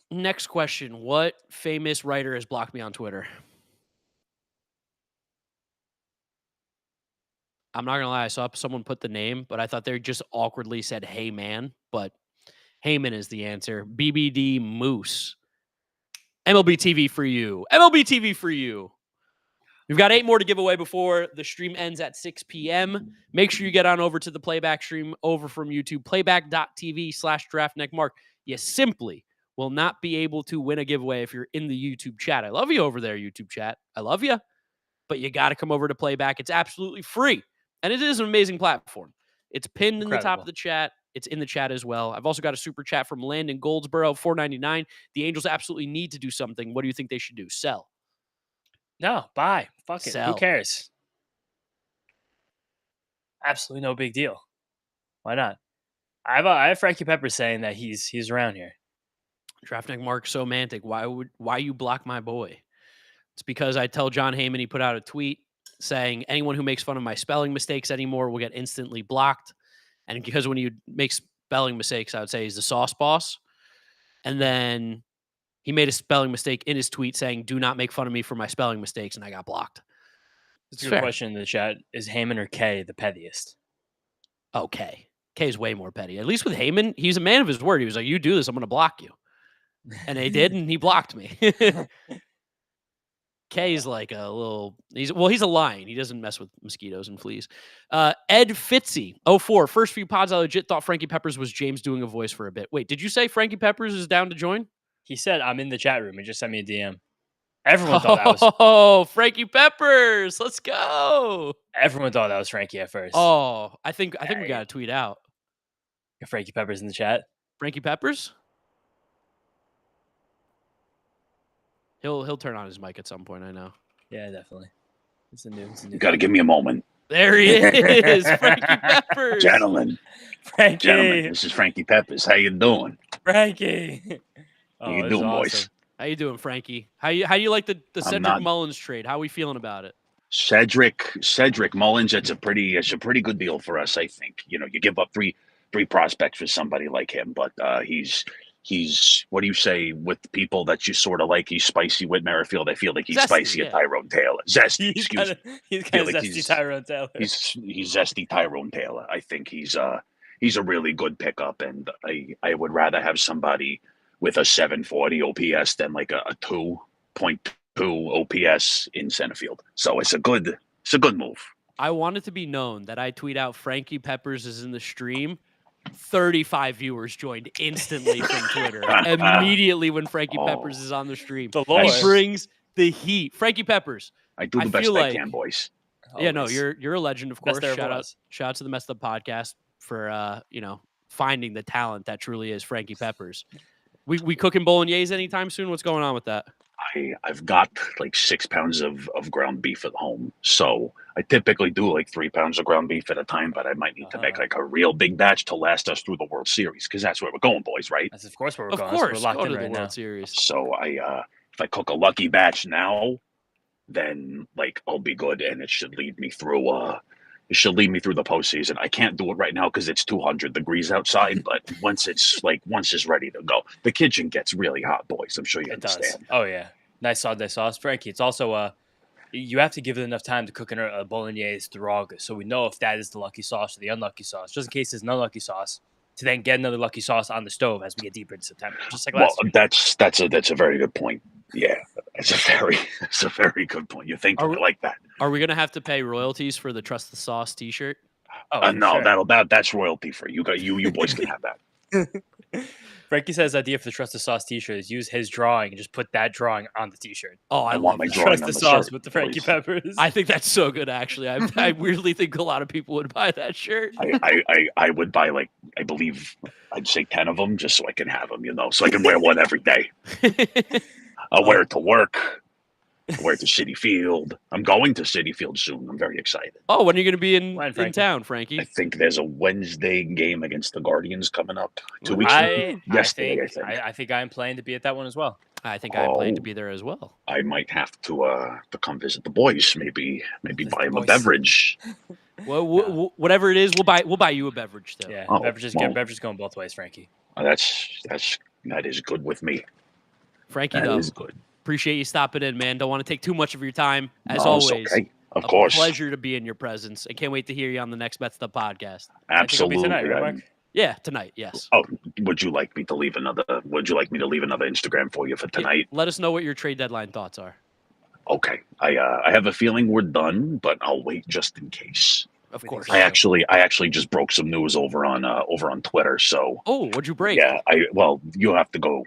Next question. What famous writer has blocked me on Twitter? I'm not going to lie. I saw someone put the name, but I thought they just awkwardly said, hey, man. But Heyman is the answer. BBD Moose. MLB TV for you. MLB TV for you. We've got 8 more to give away before the stream ends at 6 p.m. Make sure you get on over to the playback stream over from YouTube. Playback.tv/draftneckmark. You simply will not be able to win a giveaway if you're in the YouTube chat. I love you over there, YouTube chat. I love you. But you got to come over to Playback. It's absolutely free. And it is an amazing platform. It's pinned in the top of the chat. It's in the chat as well. I've also got a super chat from Landon Goldsboro, $4.99. The Angels absolutely need to do something. What do you think they should do? Sell. No, buy. Fuck it. Sell. Who cares? Absolutely no big deal. Why not? I have Frankie Peppers saying that he's around here. Draftneck Mark, so mantic. Why you block my boy? It's because I tell John Heyman, he put out a tweet saying anyone who makes fun of my spelling mistakes anymore will get instantly blocked. And because when you make spelling mistakes, I would say he's the sauce boss. And then he made a spelling mistake in his tweet saying, do not make fun of me for my spelling mistakes. And I got blocked. It's a good question in the chat. Is Heyman or K the pettiest? Oh, K. K is way more petty. At least with Heyman, he's a man of his word. He was like, you do this, I'm going to block you. And they did, and he blocked me. K's like a little... He's a lion. He doesn't mess with mosquitoes and fleas. Ed Fitzy, 04. First few pods, I legit thought Frankie Peppers was James doing a voice for a bit. Wait, did you say Frankie Peppers is down to join? He said, I'm in the chat room. He just sent me a DM. Everyone thought that was. Oh, Frankie Peppers. Let's go. Everyone thought that was Frankie at first. Oh, I think we got to tweet out. Frankie Peppers in the chat. Frankie Peppers? He'll turn on his mic at some point, I know. Yeah, definitely. It's a new. You got to give me a moment. There he is, Frankie Peppers. Gentlemen, this is Frankie Peppers. How you doing? Frankie. How you doing, boys? How you doing, Frankie? How you like the Cedric Mullins trade? How are we feeling about it? Cedric Mullins. It's a pretty good deal for us, I think. You give up three prospects for somebody like him, but he's what do you say with people that you sort of like? He's spicy with Merrifield. I feel like he's zesty, spicy at Tyrone Taylor. Zesty, excuse me. He's kind of zesty Tyrone Taylor. He's zesty Tyrone Taylor. I think he's a really good pickup, and I would rather have somebody with a 740 OPS than like a 2.2 OPS in center field. So it's a good move. I want it to be known that I tweet out Frankie Peppers is in the stream. 35 viewers joined instantly from Twitter immediately when Frankie Peppers is on the stream. He brings the heat. Frankie Peppers. I do the best I can, boys. Yeah, no, you're a legend, of course. Shout out to the Messed Up podcast for finding the talent that truly is Frankie Peppers. We cooking bolognese anytime soon? What's going on with that? I've got like 6 pounds of ground beef at home. So I typically do like 3 pounds of ground beef at a time, but I might need to make like a real big batch to last us through the World Series, because that's where we're going, boys, right? That's of course where we're going. Of course, we're locked in to right the World now. Series. So if I cook a lucky batch now, then like I'll be good, and it should lead me through the postseason. I can't do it right now because it's 200 degrees outside, but once it's ready to go, the kitchen gets really hot, boys. I'm sure you understand. Oh yeah. Nice sauce, Frankie. It's also you have to give it enough time to cook in a bolognese through August, so we know if that is the lucky sauce or the unlucky sauce. Just in case it's an unlucky sauce, to then get another lucky sauce on the stove as we get deeper into September. Just like last year. That's a very good point. Yeah, it's a very good point. You think like that? Are we gonna have to pay royalties for the Trust the Sauce T-shirt? No, sure. That's royalty free. You boys can have that. Frankie says idea for the Trust the Sauce T-shirt is use his drawing and just put that drawing on the T-shirt. Oh, I want my drawing Trust on the the Sauce shirt, with the Frankie Peppers. I think that's so good, actually. I weirdly think a lot of people would buy that shirt. I would buy like, I believe I'd say 10 of them just so I can have them, so I can wear one every day. I'll wear it to work. I'll wear it to Citi Field. I'm going to Citi Field soon. I'm very excited. Oh, when are you going to be in town, Frankie? I think there's a Wednesday game against the Guardians coming up 2 weeks ago. Yesterday, I think I'm planning to be at that one as well. I think I'm planning to be there as well. I might have to come visit the boys. Maybe buy them a beverage. Well, whatever it is, we'll buy you a beverage too. Yeah, beverages going both ways, Frankie. That is good with me. Frankie, that is good. Appreciate you stopping in, man. Don't want to take too much of your time. As always, okay. Of course. Pleasure to be in your presence. I can't wait to hear you on the next Mets Up podcast. Absolutely. Tonight, right, Mark? Yeah, tonight. Yes. Oh, would you like me to leave another Instagram for you for tonight? Let us know what your trade deadline thoughts are. Okay. I have a feeling we're done, but I'll wait just in case. Of course. I actually just broke some news over on Twitter. So. Oh, what'd you break? Yeah. You have to go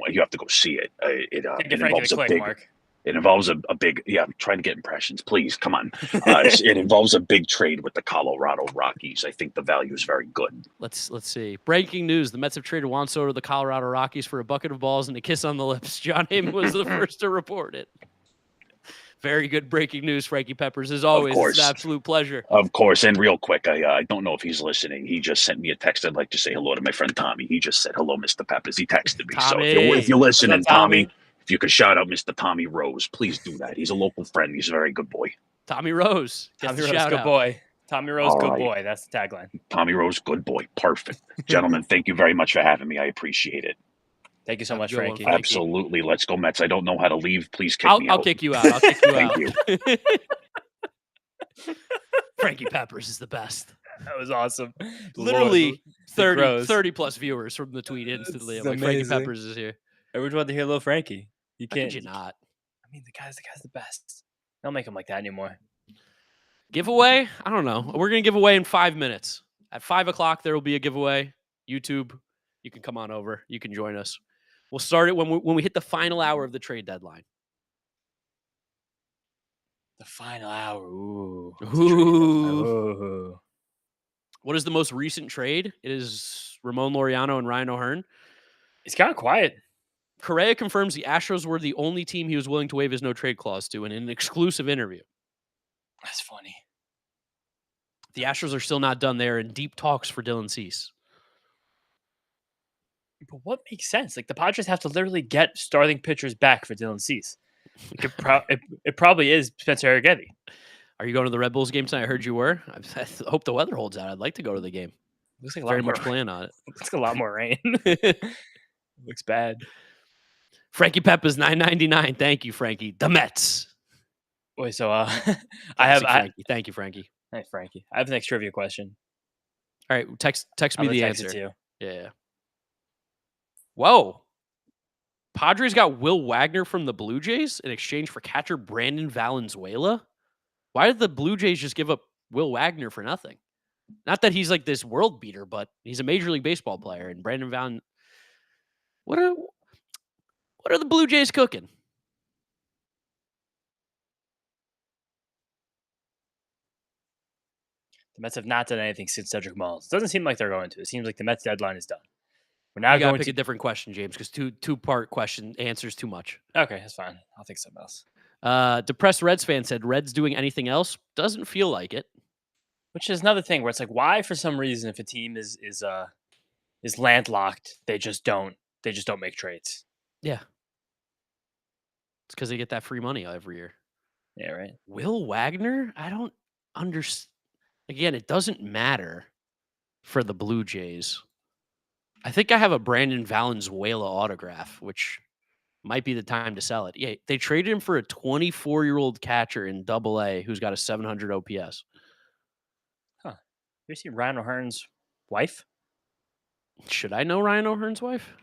see it. It involves a big. Mark. It involves a big. Yeah, I'm trying to get impressions. Please come on. It involves a big trade with the Colorado Rockies. I think the value is very good. Let's see. Breaking news: the Mets have traded Juan Soto to the Colorado Rockies for a bucket of balls and a kiss on the lips. John Heyman was the first to report it. Very good breaking news, Frankie Peppers. As always, it's an absolute pleasure. Of course. And real quick, I don't know if he's listening. He just sent me a text. I'd like to say hello to my friend Tommy. He just said, hello, Mr. Peppers. He texted me. Tommy. So if you're listening, Tommy, if you could shout out Mr. Tommy Rose, please do that. He's a local friend. He's a very good boy. Tommy Rose. Tommy Rose, good boy. Tommy Rose, good boy. That's the tagline. Tommy Rose, good boy. Perfect. Gentlemen, thank you very much for having me. I appreciate it. Thank you so much, Frankie. Absolutely. Let's go, Mets. I don't know how to leave. Please kick me out. I'll kick you out. I'll kick you out. Thank you. Frankie Peppers is the best. That was awesome. Literally 30 plus viewers from the tweet instantly. I'm like, Frankie Peppers is here. Everyone want to hear little Frankie. You can't. Could you not? I mean, the guy's the best. Don't make him like that anymore. Giveaway? I don't know. We're going to give away in 5 minutes. At 5 o'clock, there will be a giveaway. YouTube, you can come on over. You can join us. We'll start it when we hit the final hour of the trade deadline. The final hour. Ooh. Ooh. What is the most recent trade? It is Ramon Laureano and Ryan O'Hearn. It's kind of quiet. Correa confirms the Astros were the only team he was willing to waive his no-trade clause to in an exclusive interview. That's funny. The Astros are still not done. They're in deep talks for Dylan Cease. But what makes sense? Like, the Padres have to literally get starting pitchers back for Dylan Cease. It probably is Spencer Arrighetti. Are you going to the Red Bulls game tonight? I heard you were. I hope the weather holds out. I'd like to go to the game. Looks like Very much plan on it. Looks like a lot more rain. Looks bad. Frankie Peppa's $9.99. Thank you, Frankie. The Mets. Wait, so Thank you, Frankie. Hey, Frankie. I have the next trivia question. All right, text me the answer. To you. Yeah. Whoa. Padres got Will Wagner from the Blue Jays in exchange for catcher Brandon Valenzuela. Why did the Blue Jays just give up Will Wagner for nothing? Not that he's like this world beater, but he's a Major League Baseball player. And Brandon Valen, what are the Blue Jays cooking? The Mets have not done anything since Cedric Mullins. It doesn't seem like they're going to. It seems like the Mets deadline is done. We're now going to pick a different question, James, because two-part question answers too much. Okay, that's fine. I'll think something else. Depressed Reds fan said, Reds doing anything else? Doesn't feel like it. Which is another thing where it's like, why, for some reason, if a team is landlocked, they just don't make trades. Yeah. It's because they get that free money every year. Yeah, right. Will Wagner? I don't understand. Again, it doesn't matter for the Blue Jays. I think I have a Brandon Valenzuela autograph, which might be the time to sell it. Yeah, they traded him for a 24-year-old catcher in Double-A who's got a 700 OPS. Huh. You see Ryan O'Hearn's wife? Should I know Ryan O'Hearn's wife?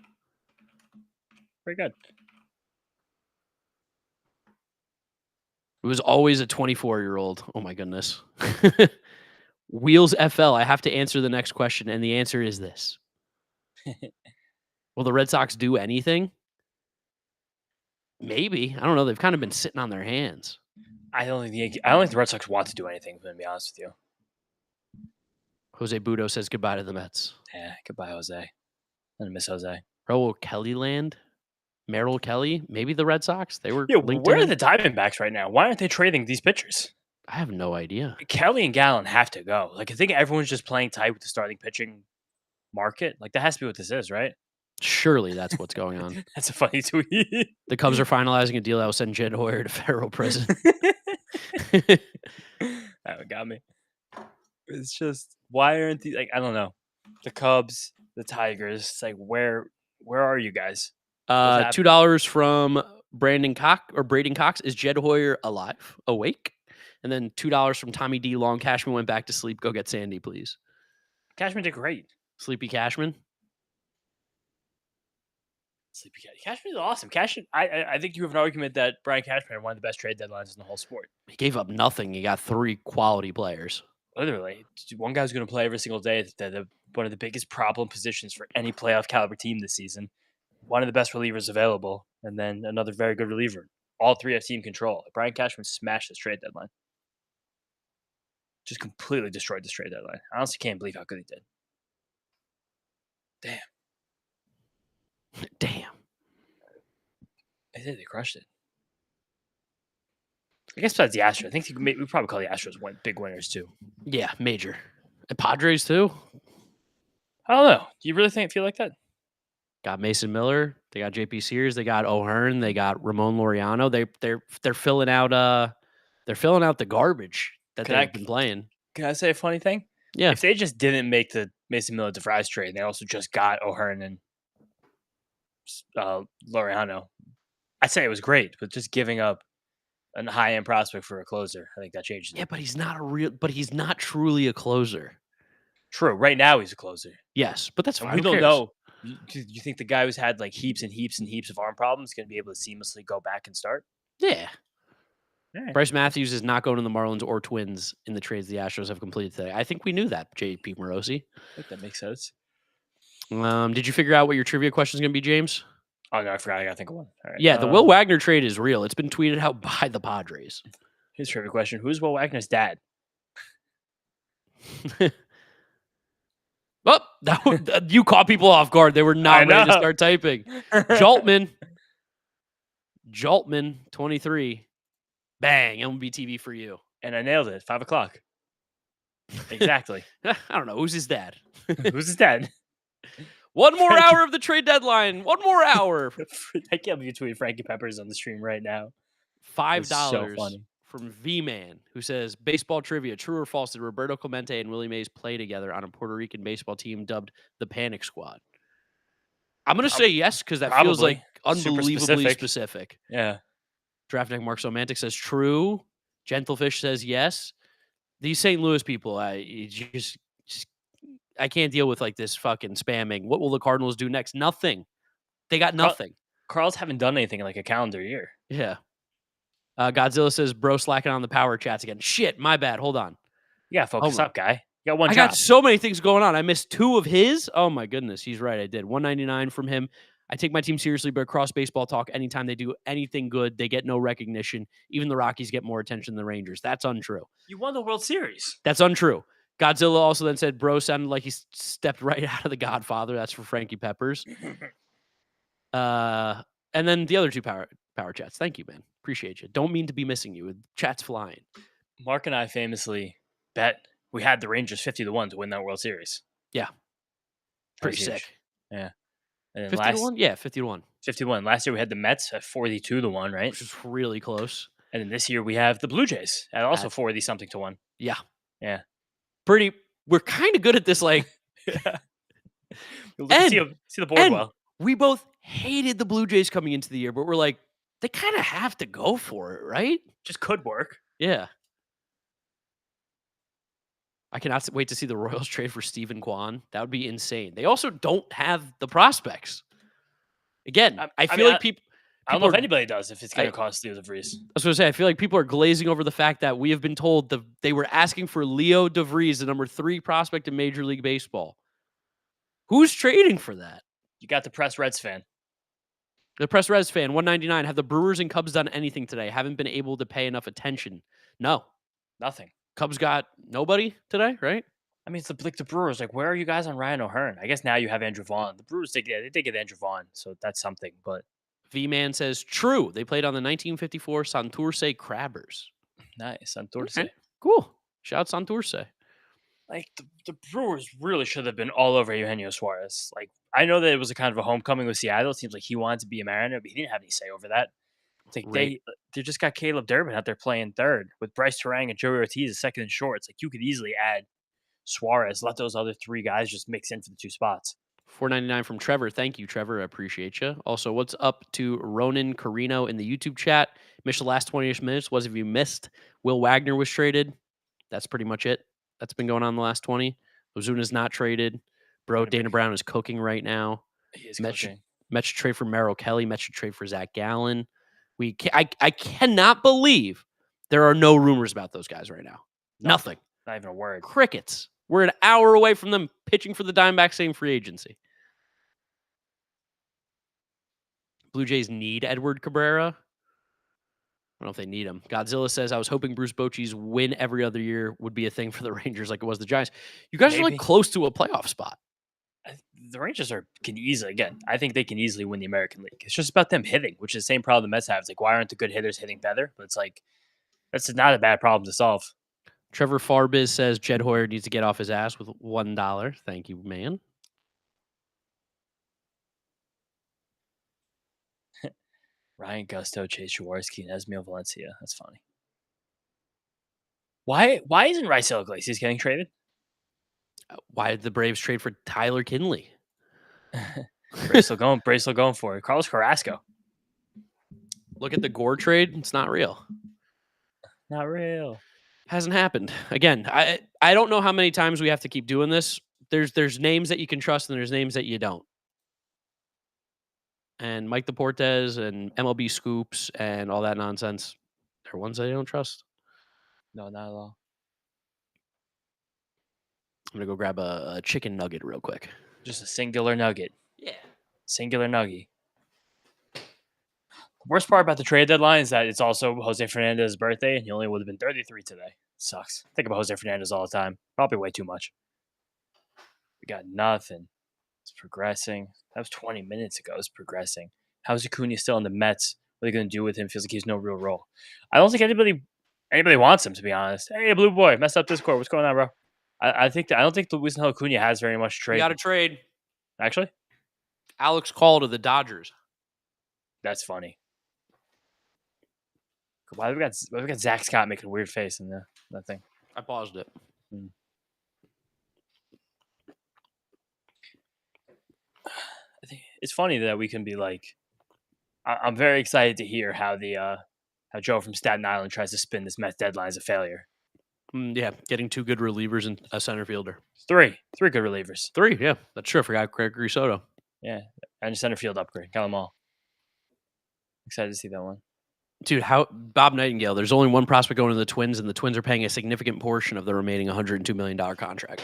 Very good. It was always a 24-year-old. Oh, my goodness. Wheels FL, I have to answer the next question, and the answer is this. Will the Red Sox do anything? Maybe. I don't know. They've kind of been sitting on their hands. I don't think the Red Sox want to do anything, if I'm going to be honest with you. Jose Budo says goodbye to the Mets. Yeah, goodbye, Jose. I'm going to miss Jose. Raul Kelly land? Merrill Kelly? Maybe the Red Sox? They were. Yeah, where are the Diamondbacks right now? Why aren't they trading these pitchers? I have no idea. Kelly and Gallen have to go. Like, I think everyone's just playing tight with the starting pitching market. Like, that has to be what this is, right? Surely that's what's going on. That's a funny tweet. The Cubs are finalizing a deal that will send Jed Hoyer to federal prison. That got me. It's just, why aren't these, like, I don't know. The Cubs, the Tigers, it's like, where are you guys? $2 from Braden Cox. Is Jed Hoyer alive? Awake? And then $2 from Tommy D. Long. Cashman went back to sleep. Go get Sandy, please. Cashman did great. Sleepy Cashman. Sleepy Cashman is awesome. Cashman, I think you have an argument that Brian Cashman had one of the best trade deadlines in the whole sport. He gave up nothing. He got 3 quality players. Literally. One guy's going to play every single day. They're one of the biggest problem positions for any playoff caliber team this season. One of the best relievers available. And then another very good reliever. All 3 have team control. Brian Cashman smashed this trade deadline. Just completely destroyed this trade deadline. I honestly can't believe how good he did. Damn. They did. They crushed it. I guess besides the Astros, I think we probably call the Astros big winners too. Yeah, major. And Padres too. I don't know. Do you really feel like that? Got Mason Miller. They got JP Sears. They got O'Hearn. They got Ramon Laureano. They're filling out the garbage that they've been playing. Can I say a funny thing? Yeah. If they just didn't make the Mason Miller DeVries trade, they also just got O'Hearn and Laureano, I'd say it was great, but just giving up a high-end prospect for a closer, I think that changes it. Yeah, but he's not truly a closer. True. Right now he's a closer. Yes, but that's fine. We don't know. Do you think the guy who's had like heaps and heaps and heaps of arm problems is going to be able to seamlessly go back and start? Yeah. Right. Bryce Matthews is not going to the Marlins or Twins in the trades the Astros have completed today. I think we knew that, JP Morosi. I think that makes sense. Did you figure out what your trivia question is going to be, James? Oh, no, I forgot. I got to think of one. All right. Yeah, the Will Wagner trade is real. It's been tweeted out by the Padres. Here's a trivia question: who's Will Wagner's dad? Oh, you caught people off guard. They were not ready to start typing. Jaltman, 23. Bang, MLB TV for you. And I nailed it. 5 o'clock. Exactly. I don't know. Who's his dad? Who's his dad? One more hour of the trade deadline. One more hour. I can't believe you tweeted Frankie Peppers on the stream right now. $5 so funny. from V-Man, who says, baseball trivia, true or false, did Roberto Clemente and Willie Mays play together on a Puerto Rican baseball team dubbed the Panic Squad? I'm going to say yes, because that feels like unbelievably specific. Yeah. Draftneck Mark Somantic says true. Gentlefish says yes. These St. Louis people, I can't deal with like this fucking spamming. What will the Cardinals do next? Nothing. They got nothing. Carl's haven't done anything in like a calendar year. Yeah. Godzilla says, bro, slacking on the power chats again. Shit, my bad. Hold on. Yeah, focus up, guy. You got one job. I got so many things going on. I missed 2 of his. Oh, my goodness. He's right. I did. 199 from him. I take my team seriously, but across baseball talk, anytime they do anything good, they get no recognition. Even the Rockies get more attention than the Rangers. That's untrue. You won the World Series. That's untrue. Godzilla also then said, bro, sounded like he stepped right out of The Godfather. That's for Frankie Peppers. And then the other 2 power chats. Thank you, man. Appreciate you. Don't mean to be missing you. Chat's flying. Mark and I famously bet we had the Rangers 50-1 to win that World Series. Yeah. Pretty sick. Yeah. And 50-1? Yeah, 50-1. 51. Last year we had the Mets at 42-1, right? Which is really close. And then this year we have the Blue Jays at also 40-something to 1. Yeah. Yeah. We're kind of good at this, like. And see the board well. We both hated the Blue Jays coming into the year, but we're like, they kind of have to go for it, right? Just could work. Yeah. I cannot wait to see the Royals trade for Stephen Kwan. That would be insane. They also don't have the prospects. Again, I feel like people. I don't know if anybody does if it's going to cost Leo DeVries. I was going to say, I feel like people are glazing over the fact that we have been told they were asking for Leo DeVries, the number 3 prospect in Major League Baseball. Who's trading for that? You got the Press Reds fan. The Press Reds fan, 199. Have the Brewers and Cubs done anything today? Haven't been able to pay enough attention. No. Nothing. Cubs got nobody today, right? I mean, it's like the Brewers. Like, where are you guys on Ryan O'Hearn? I guess now you have Andrew Vaughn. The Brewers, they did get Andrew Vaughn, so that's something. But V-Man says, true. They played on the 1954 Santurce Crabbers. Nice. Santurce. Okay. Cool. Shout out Santurce. Like, the Brewers really should have been all over Eugenio Suarez. Like, I know that it was a kind of a homecoming with Seattle. It seems like he wanted to be a Mariner, but he didn't have any say over that. It's like they just got Caleb Durbin out there playing third with Bryce Terang and Joey Ortiz as second and short. It's like you could easily add Suarez, let those other 3 guys just mix in for the 2 spots. $4.99 from Trevor. Thank you, Trevor. I appreciate you. Also, what's up to Ronan Carino in the YouTube chat? Missed the last 20-ish minutes. What have you missed? Will Wagner was traded. That's pretty much it. That's been going on the last 20. Ozuna's not traded. Bro, Dana Brown is cooking right now. He is cooking. Mets should trade for Merrill Kelly. Mets should trade for Zach Gallen. I cannot believe there are no rumors about those guys right now. Nothing. Not even a word. Crickets. We're an hour away from them pitching for the Diamondbacks, same free agency. Blue Jays need Edward Cabrera. I don't know if they need him. Godzilla says, I was hoping Bruce Bochy's win every other year would be a thing for the Rangers like it was the Giants. You guys are like close to a playoff spot. The Rangers can easily, again, I think they can easily win the American League. It's just about them hitting, which is the same problem the Mets have. It's like, why aren't the good hitters hitting better? But it's like, that's not a bad problem to solve. Trevor Farbiz says Jed Hoyer needs to get off his ass with $1. Thank you, man. Ryan Gusto, Chase Jaworski, and Esmil Valencia. That's funny. Why isn't Raisel Iglesias getting traded? Why did the Braves trade for Tyler Kinley? Braves still going for it. Carlos Carrasco. Look at the Gore trade. It's not real. Not real. Hasn't happened. Again, I don't know how many times we have to keep doing this. There's names that you can trust and there's names that you don't. And Mike Deportes and MLB Scoops and all that nonsense, they're ones that I don't trust. No, not at all. I'm going to go grab a chicken nugget real quick. Just a singular nugget. Yeah. Singular nugget. Worst part about the trade deadline is that it's also Jose Fernandez's birthday, and he only would have been 33 today. Sucks. Think about Jose Fernandez all the time. Probably way too much. We got nothing. It's progressing. That was 20 minutes ago. It's progressing. How's Acuna still on the Mets? What are they going to do with him? Feels like he has no real role. I don't think anybody wants him, to be honest. Hey, Blue Boy, messed up Discord. What's going on, bro? I don't think Luis Acuna has very much trade. We got a trade. Actually, Alex Call to the Dodgers. that's funny. Why have we got Zach Scott making a weird face in that thing? I paused it. I think it's funny that we can be like, I'm very excited to hear how how Joe from Staten Island tries to spin this Mets deadline as a failure. Yeah, getting 2 good relievers and a center fielder. 3 good relievers. 3, yeah, that's true. I forgot Gregory Soto. Yeah, and a center field upgrade. Got them all. Excited to see that one. Dude, Bob Nightingale, there's only one prospect going to the Twins, and the Twins are paying a significant portion of the remaining $102 million contract.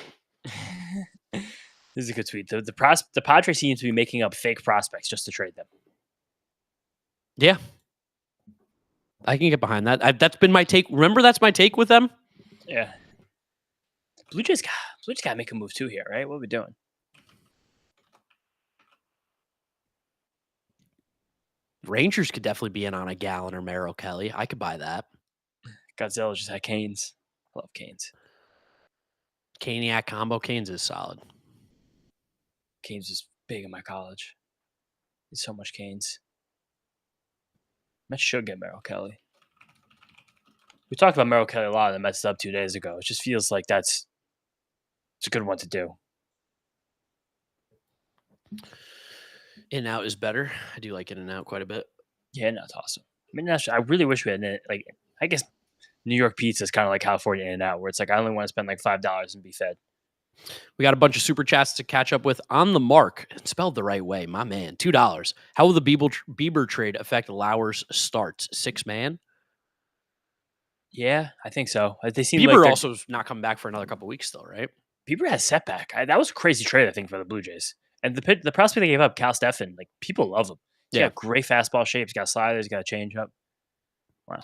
This is a good tweet. The Padres seem to be making up fake prospects just to trade them. Yeah. I can get behind that. That's been my take. Remember, that's my take with them? Yeah. Blue Jays got to make a move too here, right? What are we doing? Rangers could definitely be in on a Gallon or Merrill Kelly. I could buy that. Godzilla just had Canes. I love Canes. Caniac combo. Canes is solid. Canes was big in my college. There's so much Canes. Mets should get Merrill Kelly. We talked about Merrill Kelly a lot in the Mets sub 2 days ago. It just feels like it's a good one to do. In out is better. I do like In and Out quite a bit. Yeah, that's awesome. I mean, I really wish we had I guess New York pizza is kind of like California In and Out, where it's like I only want to spend like $5 and be fed. We got a bunch of super chats to catch up with. On the mark, spelled the right way, my man. $2. How will the Bieber trade affect Lauer's starts? 6-man. Yeah, I think so. They seem Bieber like also not coming back for another couple weeks, still, right? Bieber has setback. That was a crazy trade, I think, for the Blue Jays. And the prospect they gave up, Cal Steffen, like people love him. He's got great fastball shape. He's got sliders. He's got a changeup. Wow.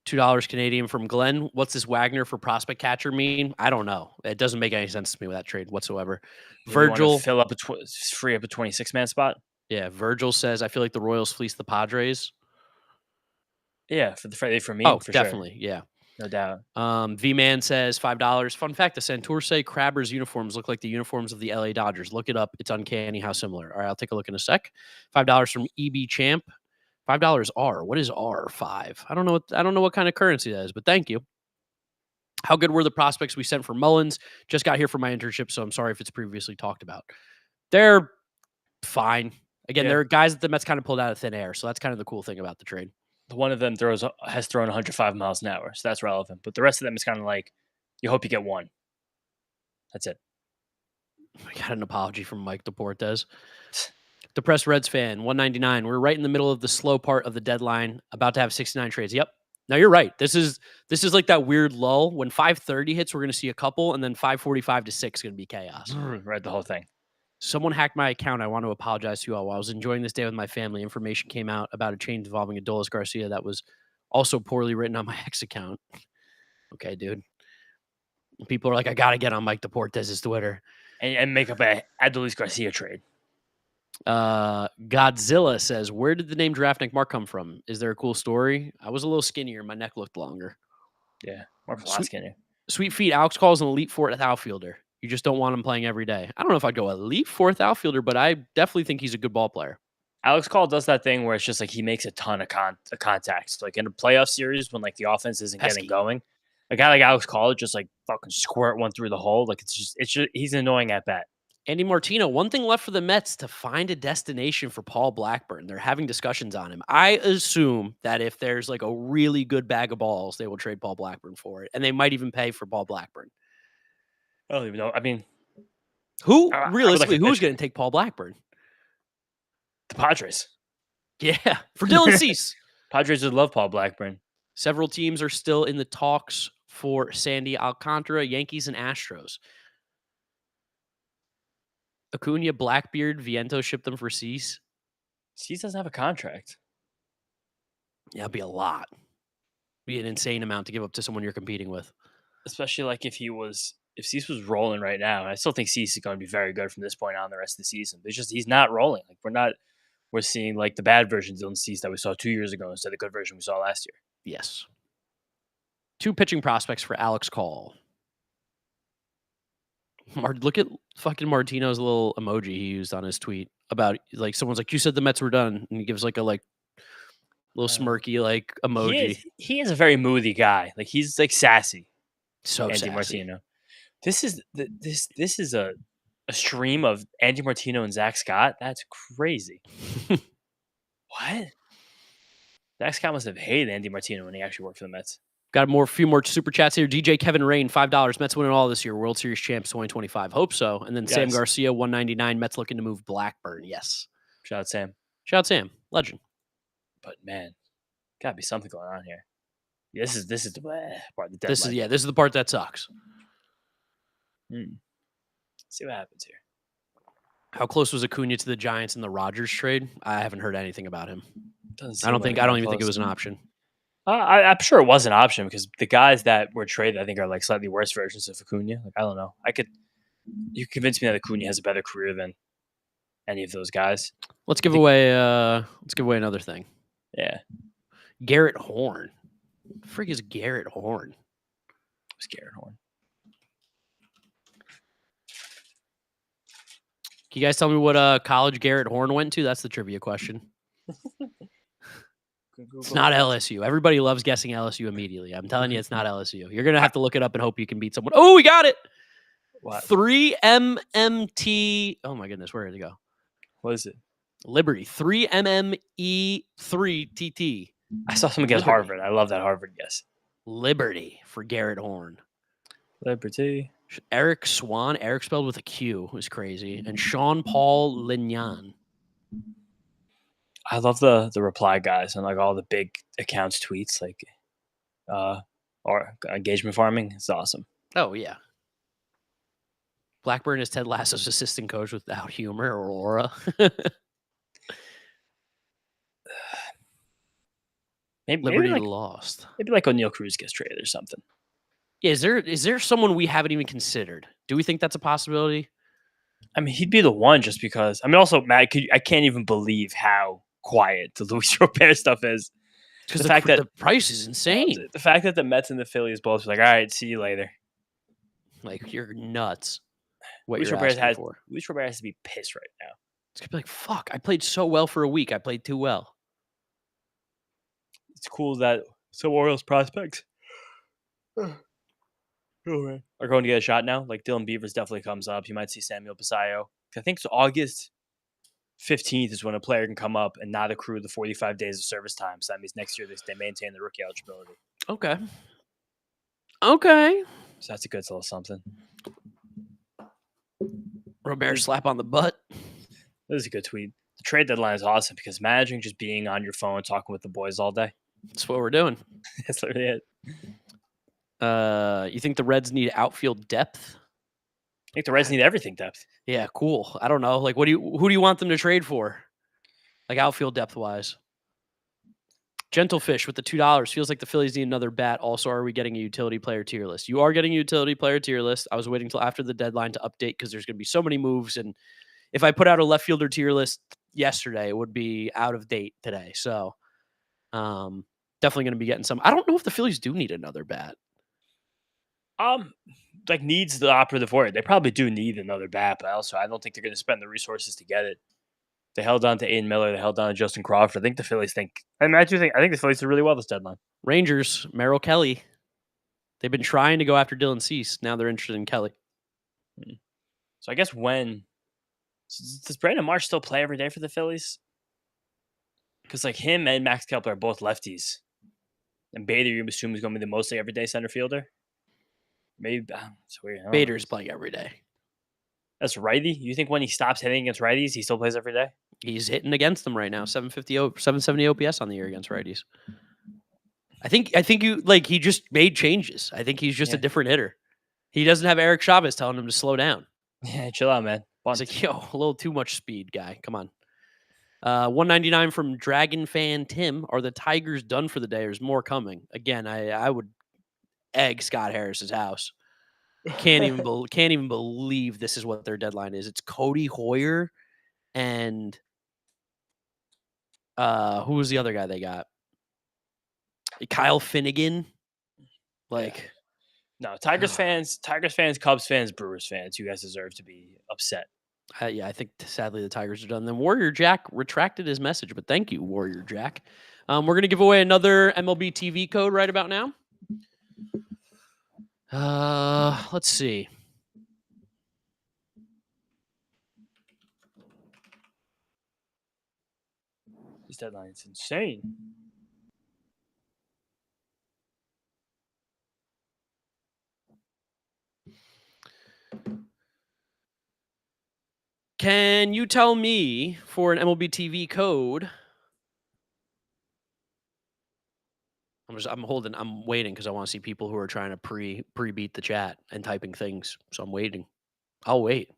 $2 Canadian from Glenn. What's this Wagner for prospect catcher mean? I don't know. It doesn't make any sense to me with that trade whatsoever. Virgil fill up free up a 26-man spot. Yeah, Virgil says I feel like the Royals fleeced the Padres. Yeah, for me. Oh, for definitely. Sure. Yeah. No doubt. V-Man says $5. Fun fact, the Santurce Crabbers uniforms look like the uniforms of the LA Dodgers. Look it up. It's uncanny how similar. All right, I'll take a look in a sec. $5 from EB Champ. $5 R. What is R? 5. I don't know what kind of currency that is, but thank you. How good were the prospects we sent for Mullins? Just got here for my internship, so I'm sorry if it's previously talked about. They're fine. Again, they're guys that the Mets kind of pulled out of thin air, so that's kind of the cool thing about the trade. One of them has thrown 105 miles an hour, so that's relevant. But the rest of them is kind of like, you hope you get one. That's it. I got an apology from Mike Deportes. Depressed Reds fan, 199. We're right in the middle of the slow part of the deadline, about to have 69 trades. Yep. Now you're right. This is like that weird lull. When 5:30 hits, we're going to see a couple, and then 5:45 to 6 is going to be chaos. Right, the whole thing. Someone hacked my account. I want to apologize to you all. While I was enjoying this day with my family, information came out about a change involving Adolis Garcia that was also poorly written on my ex account. Okay, dude. People are like, I got to get on Mike Deportes' Twitter. And make up a Adolis Garcia trade. Godzilla says, where did the name Draft Neck Mark come from? Is there a cool story? I was a little skinnier. My neck looked longer. Yeah, Mark was a lot skinnier. Sweet Feet. Alex calls an elite fourth outfielder. You just don't want him playing every day. I don't know if I'd go elite fourth outfielder, but I definitely think he's a good ball player. Alex Call does that thing where it's just like he makes a ton of contacts. Like in a playoff series when like the offense isn't getting going, a guy like Alex Call just like fucking squirt one through the hole. Like it's just he's annoying at bat. Andy Martino, one thing left for the Mets to find a destination for Paul Blackburn. They're having discussions on him. I assume that if there's like a really good bag of balls, they will trade Paul Blackburn for it. And they might even pay for Paul Blackburn. I don't even know. I mean, realistically, who's going to take Paul Blackburn? The Padres. Yeah, for Dylan Cease. Padres would love Paul Blackburn. Several teams are still in the talks for Sandy Alcantara, Yankees and Astros. Acuna, Blackbeard, Vientos shipped them for Cease. Cease doesn't have a contract. Yeah, it'd be a lot. Be an insane amount to give up to someone you're competing with. Especially like if Cease was rolling right now. And I still think Cease is going to be very good from this point on the rest of the season. But it's just he's not rolling. Like we're seeing like the bad versions of Cease that we saw 2 years ago instead of the good version we saw last year. Yes. 2 pitching prospects for Alex Call. Look at fucking Martino's little emoji he used on his tweet about like someone's like, you said the Mets were done, and he gives like a little smirky like emoji. He is a very moody guy. Like he's like sassy. So Andy sassy. Martino. This is a stream of Andy Martino and Zach Scott. That's crazy. What? Zach Scott must have hated Andy Martino when he actually worked for the Mets. Got a few more super chats here. DJ Kevin Rain, $5. Mets winning all this year. World Series champs 2025. Hope so. And then Yes. Sam Garcia, $199. Mets looking to move Blackburn. Yes. Shout out Sam. Shout out Sam. Legend. But man, gotta be something going on here. Yeah, this is the part of the deadline. This is the part that sucks. See what happens here. How close was Acuna to the Giants in the Rodgers trade? I haven't heard anything about him. I don't even think it was an option. I'm sure it was an option because the guys that were traded, I think, are like slightly worse versions of Acuna. Like I don't know. You convinced me that Acuna has a better career than any of those guys. Let's give away another thing. Yeah. Garrett Horn. The frig is Garrett Horn? Who's Garrett Horn? Can you guys tell me what college Garrett Horn went to? That's the trivia question. It's not LSU. Everybody loves guessing LSU immediately. I'm telling you, it's not LSU. You're going to have to look it up and hope you can beat someone. Oh, we got it. What? 3MMT. Oh, my goodness. Where did it go? What is it? Liberty. 3MME3TT. I saw someone guess Harvard. I love that Harvard guess. Liberty for Garrett Horn. Liberty. Eric Swan. Eric spelled with a Q. Was crazy. And Sean Paul Lignan. I love the reply guys on like all the big accounts tweets, like or engagement farming. It's awesome. Oh yeah. Blackburn is Ted Lasso's assistant coach without humor or aura. maybe Liberty like, lost. Maybe like O'Neal Cruz gets traded or something. Yeah, is there someone we haven't even considered? Do we think that's a possibility? I mean, he'd be the one just because. I mean, also, Matt, I can't even believe how quiet the Luis Robert stuff is. Because the fact that the price is insane. The fact that the Mets and the Phillies both were like, all right, see you later. Like, you're nuts. What Luis you're Robert asking for. Luis Robert has to be pissed right now. It's going to be like, fuck, I played so well for a week. I played too well. It's cool that some Orioles prospects are going to get a shot now. Like, Dylan Beavers definitely comes up. You might see Samuel Basayo. I think it's August 15th is when a player can come up and not accrue the 45 days of service time. So that means next year they maintain the rookie eligibility. Okay. So that's a good little something. Robert slap on the butt. This is a good tweet. The trade deadline is awesome because imagine just being on your phone talking with the boys all day. That's what we're doing. That's literally it. You think the Reds need outfield depth? I think the Reds need everything depth. Yeah, cool. I don't know. Like, who do you want them to trade for? Like outfield depth wise. Gentlefish with the $2 feels like the Phillies need another bat. Also, are we getting a utility player tier list? You are getting a utility player tier list. I was waiting until after the deadline to update because there's going to be so many moves. And if I put out a left fielder tier list yesterday, it would be out of date today. So, definitely going to be getting some. I don't know if the Phillies do need another bat. Like needs the operative word. They probably do need another bat, but also I don't think they're going to spend the resources to get it. They held on to Aiden Miller. They held on to Justin Crawford. I think the Phillies I think the Phillies did really well this deadline. Rangers, Merrill Kelly. They've been trying to go after Dylan Cease. Now they're interested in Kelly. So I guess does Brandon Marsh still play every day for the Phillies? Because like him and Max Kepler are both lefties. And Bader, you assume, is going to be the mostly everyday center fielder? Maybe. It's weird. Bader's playing every day. That's righty? You think when he stops hitting against righties, he still plays every day? He's hitting against them right now. 770 OPS on the year against righties. I think he just made changes. I think he's just a different hitter. He doesn't have Eric Chavez telling him to slow down. Yeah, chill out, man. He's like, yo, a little too much speed, guy. Come on. $1.99 from Dragon Fan Tim. Are the Tigers done for the day? Or is more coming? Again, I would egg Scott Harris's house. Can't even believe this is what their deadline is. It's Cody Hoyer and who was the other guy they got? Kyle Finnegan. Like, no, Tigers fans, Cubs fans, Brewers fans. You guys deserve to be upset. I think sadly the Tigers are done. Then Warrior Jack retracted his message, but thank you, Warrior Jack. We're going to give away another MLB TV code right about now. Let's see. This deadline is insane. Can you tell me for an MLB TV code? I'm waiting because I want to see people who are trying to pre-beat the chat and typing things. So I'm waiting. I'll wait.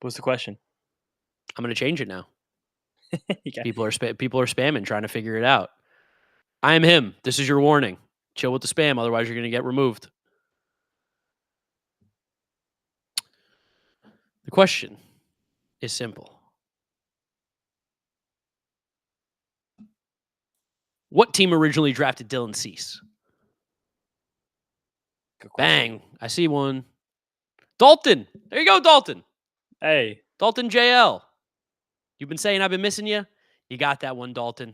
What's the question? I'm going to change it now. Okay. People are spamming, trying to figure it out. I am him. This is your warning. Chill with the spam, otherwise you're going to get removed. The question is simple. What team originally drafted Dylan Cease? Bang. I see one. Dalton. There you go, Dalton. Hey. Dalton JL. You've been saying I've been missing you. You got that one, Dalton.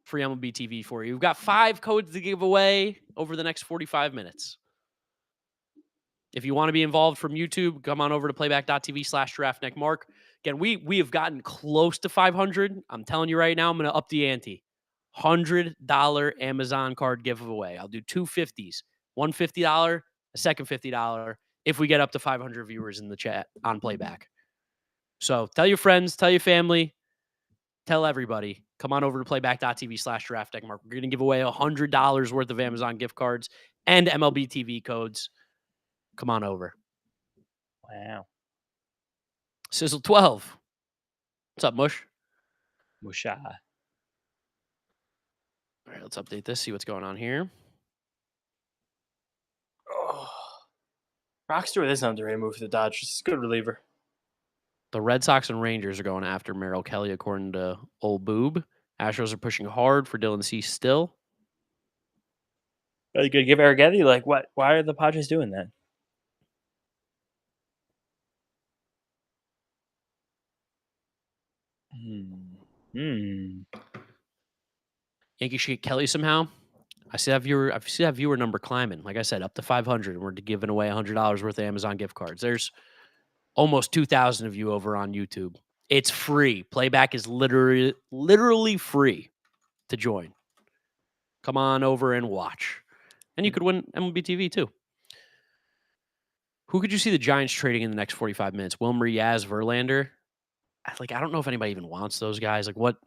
Free MLB TV for you. We've got 5 codes to give away over the next 45 minutes. If you want to be involved from YouTube, come on over to playback.tv/draftneckmark. Again, we have gotten close to 500. I'm telling you right now, I'm going to up the ante. $100 Amazon card giveaway. I'll do 2 50s. One $50, a second $50 if we get up to 500 viewers in the chat on playback. So tell your friends, tell your family, tell everybody. Come on over to playback.tv/draftneckmark. We're going to give away $100 worth of Amazon gift cards and MLB TV codes. Come on over. Wow. Sizzle 12. What's up, Mush? Musha. All right, let's update this, see what's going on here. Oh. Rockstar is an underrated move for the Dodgers. It's a good reliever. The Red Sox and Rangers are going after Merrill Kelly, according to Old Boob. Astros are pushing hard for Dylan Cease still. Are you going to give Arrighetti? Like, what? Why are the Padres doing that? Yankees should get Kelly somehow. I see that viewer number climbing. Like I said, up to 500, and we're giving away $100 worth of Amazon gift cards. There's almost 2,000 of you over on YouTube. It's free. Playback is literally free to join. Come on over and watch. And you could win MLB TV too. Who could you see the Giants trading in the next 45 minutes? Wilmer, Yaz, Verlander? I don't know if anybody even wants those guys. Like, what?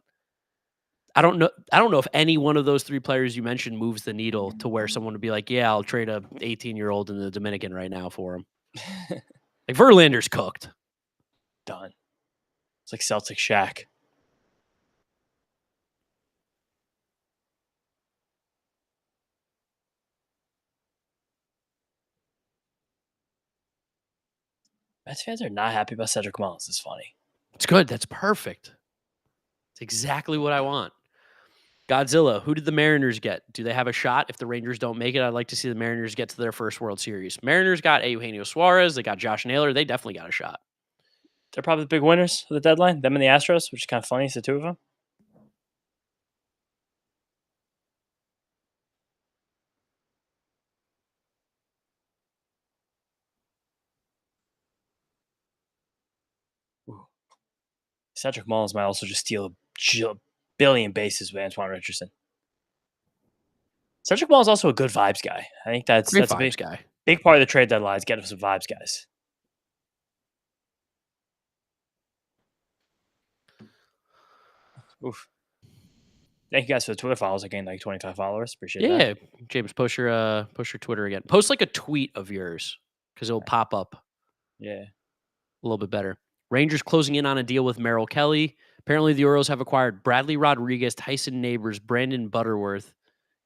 I don't know if any one of those 3 players you mentioned moves the needle to where someone would be like, yeah, I'll trade a 18-year-old in the Dominican right now for him. Like, Verlander's cooked. Done. It's like Celtic Shaq. Mets fans are not happy about Cedric Mullins. It's funny. It's good. That's perfect. It's exactly what I want. Godzilla, who did the Mariners get? Do they have a shot if the Rangers don't make it? I'd like to see the Mariners get to their first World Series. Mariners got Eugenio Suarez. They got Josh Naylor. They definitely got a shot. They're probably the big winners of the deadline. Them and the Astros, which is kind of funny. It's the 2 of them. Ooh. Cedric Mullins might also just steal a billion bases with Antoine Richardson. Cedric Mullins is also a good vibes guy. I think that's a big part of the trade deadline is getting some vibes guys. Oof. Thank you guys for the Twitter follows. I gained like 25 followers. Appreciate that. Yeah, James, post your Twitter again. Post like a tweet of yours because it'll pop up. Yeah. A little bit better. Rangers closing in on a deal with Merrill Kelly. Apparently, the Orioles have acquired Bradley Rodriguez, Tyson Neighbors, Brandon Butterworth,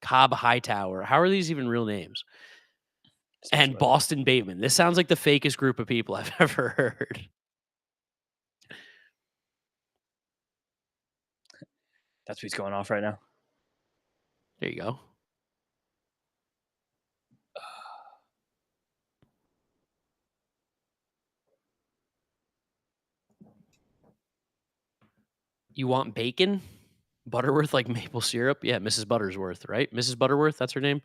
Cobb Hightower. How are these even real names? And Boston Bateman. This sounds like the fakest group of people I've ever heard. That's what's going off right now. There you go. You want bacon? Butterworth like maple syrup? Yeah, Mrs. Buttersworth, right? Mrs. Butterworth, that's her name.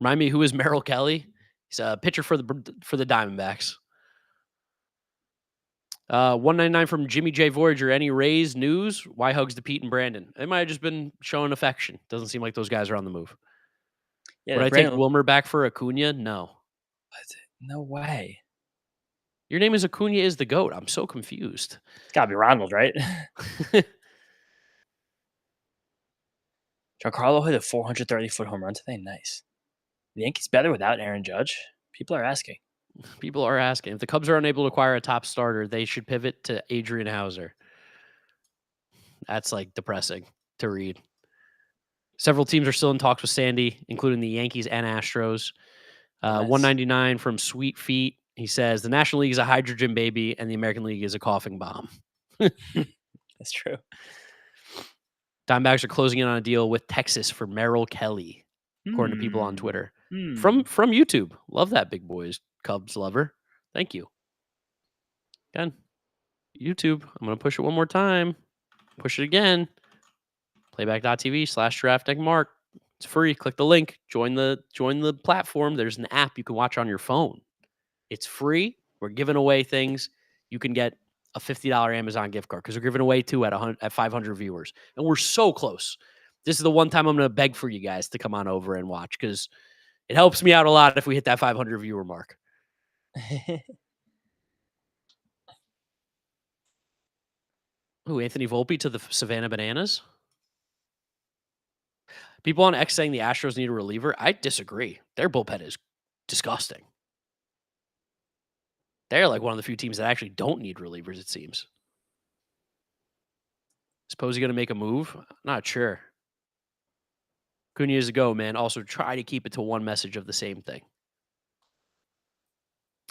Remind me, who is Merrill Kelly? He's a pitcher for the Diamondbacks. 199 from Jimmy J. Voyager. Any Rays news? Why hugs to Pete and Brandon? They might have just been showing affection. Doesn't seem like those guys are on the move. Yeah, would I take Wilmer back for Acuna? No. No way. Your name is Acuna is the GOAT. I'm so confused. It's got to be Ronald, right? Giancarlo hit a 430-foot home run today. Nice. The Yankees better without Aaron Judge? People are asking. People are asking. If the Cubs are unable to acquire a top starter, they should pivot to Adrian Hauser. That's like depressing to read. Several teams are still in talks with Sandy, including the Yankees and Astros. Nice. 199 from Sweet Feet. He says, the National League is a hydrogen baby and the American League is a coughing bomb. That's true. Diamondbacks are closing in on a deal with Texas for Merrill Kelly, according to people on Twitter. From YouTube. Love that, big boys. Cubs lover. Thank you. Again, YouTube. I'm going to push it one more time. Push it again. Playback.tv/DraftDeckMark. It's free. Click the link. Join the platform. There's an app you can watch on your phone. It's free. We're giving away things. You can get a $50 Amazon gift card because we're giving away 2 at 500 viewers. And we're so close. This is the one time I'm going to beg for you guys to come on over and watch because it helps me out a lot if we hit that 500 viewer mark. Ooh, Anthony Volpe to the Savannah Bananas. People on X saying the Astros need a reliever. I disagree. Their bullpen is disgusting. They're like one of the few teams that actually don't need relievers, it seems. Suppose he's going to make a move? Not sure. Cunha is a go, man. Also, try to keep it to one message of the same thing.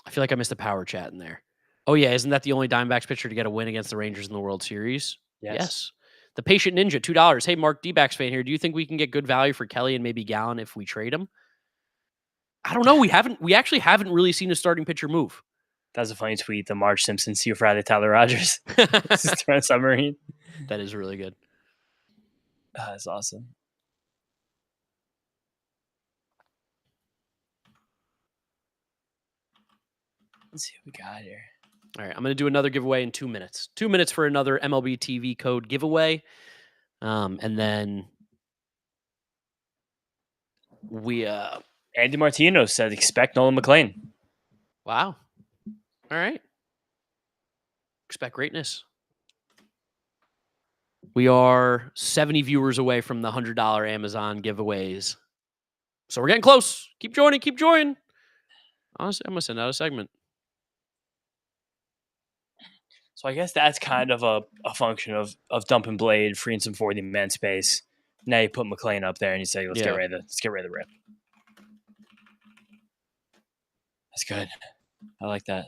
I feel like I missed a power chat in there. Oh, yeah. Isn't that the only Diamondbacks pitcher to get a win against the Rangers in the World Series? Yes. The Patient Ninja, $2. Hey, Mark, D-backs fan here. Do you think we can get good value for Kelly and maybe Gallen if we trade him? I don't know. We actually haven't really seen a starting pitcher move. That's a funny tweet. The Marge Simpson, see you Friday, Tyler Rogers. This is Trent Submarine. That is really good. That's awesome. Let's see what we got here. All right, I'm going to do another giveaway in 2 minutes. 2 minutes for another MLB TV code giveaway. And then we... Andy Martino said, expect Nolan McLean. Wow. All right. Expect greatness. We are 70 viewers away from the $100 Amazon giveaways. So we're getting close. Keep joining. Keep joining. Honestly, I'm going to send out a segment. So I guess that's kind of a function of dumping Blade, freeing some 40-man space. Now you put McLean up there and you say, let's get rid of the rip. That's good. I like that.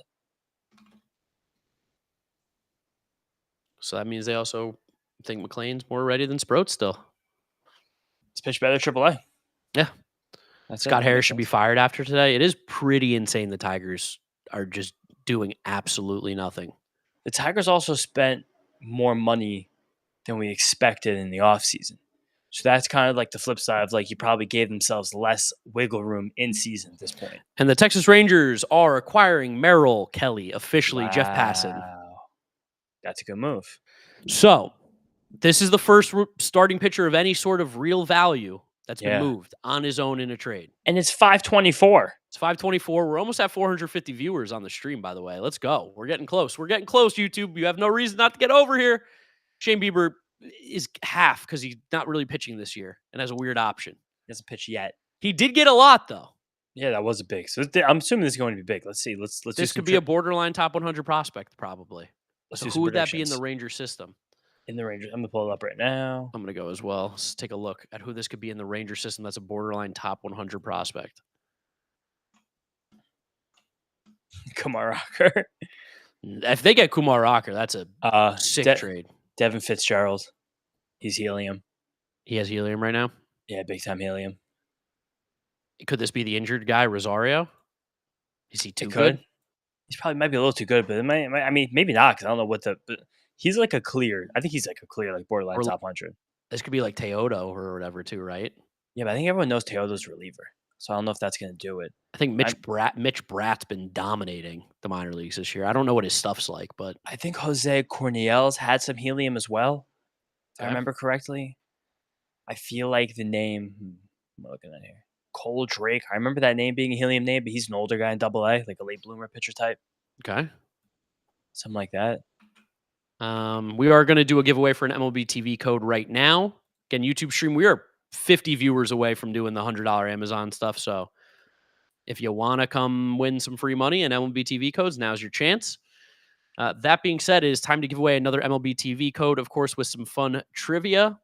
So that means they also think McLean's more ready than Sproat still. It's pitch better AAA. Yeah. Scott Harris should be fired after today. It is pretty insane the Tigers are just doing absolutely nothing. The Tigers also spent more money than we expected in the offseason. So that's kind of like the flip side of like you probably gave themselves less wiggle room in season at this point. And the Texas Rangers are acquiring Merrill Kelly officially. Wow. Jeff Passan. That's a good move. So this is the first starting pitcher of any sort of real value that's been moved on his own in a trade. And it's 524. It's 524. We're almost at 450 viewers on the stream, by the way. Let's go. We're getting close. We're getting close, YouTube. You have no reason not to get over here. Shane Bieber is half because he's not really pitching this year and has a weird option. He hasn't pitched yet. He did get a lot, though. Yeah, that was a big. So I'm assuming this is going to be big. Let's see. Let's. This could be a borderline top 100 prospect, probably. Let's So do who some would that be in predictions. the Ranger system? In the Rangers? I'm gonna pull it up right now. I'm going to go as well. Let's take a look at who this could be in the Ranger system. That's a borderline top 100 prospect. Kumar Rocker. If they get Kumar Rocker, that's a sick trade. Devin Fitzgerald. He's helium. He has helium right now. Yeah, big time helium. Could this be the injured guy, Rosario? Is he too It good? could. He's probably might be a little too good, but it might I mean, maybe not because I don't know what the. But he's like a clear. I think he's like a clear, like borderline Or- top 100. This could be like Teodo or whatever too, right? Yeah, but I think everyone knows Teodo's reliever, so I don't know if that's gonna do it. I think Mitch Bratt's been dominating the minor leagues this year. I don't know what his stuff's like, but I think Jose Corniel's had some helium as well, if I Okay. remember correctly. I feel like the name. What am I looking at here? Cole Drake. I remember that name being a helium name, but he's an older guy in AA, like a late bloomer pitcher type, okay. something like that. We are going to do a giveaway for an MLB TV code right now. Again, YouTube stream. We are 50 viewers away from doing the $100 Amazon stuff. So if you want to come win some free money and MLB TV codes, now's your chance. That being said, it is time to give away another MLB TV code, of course, with some fun trivia.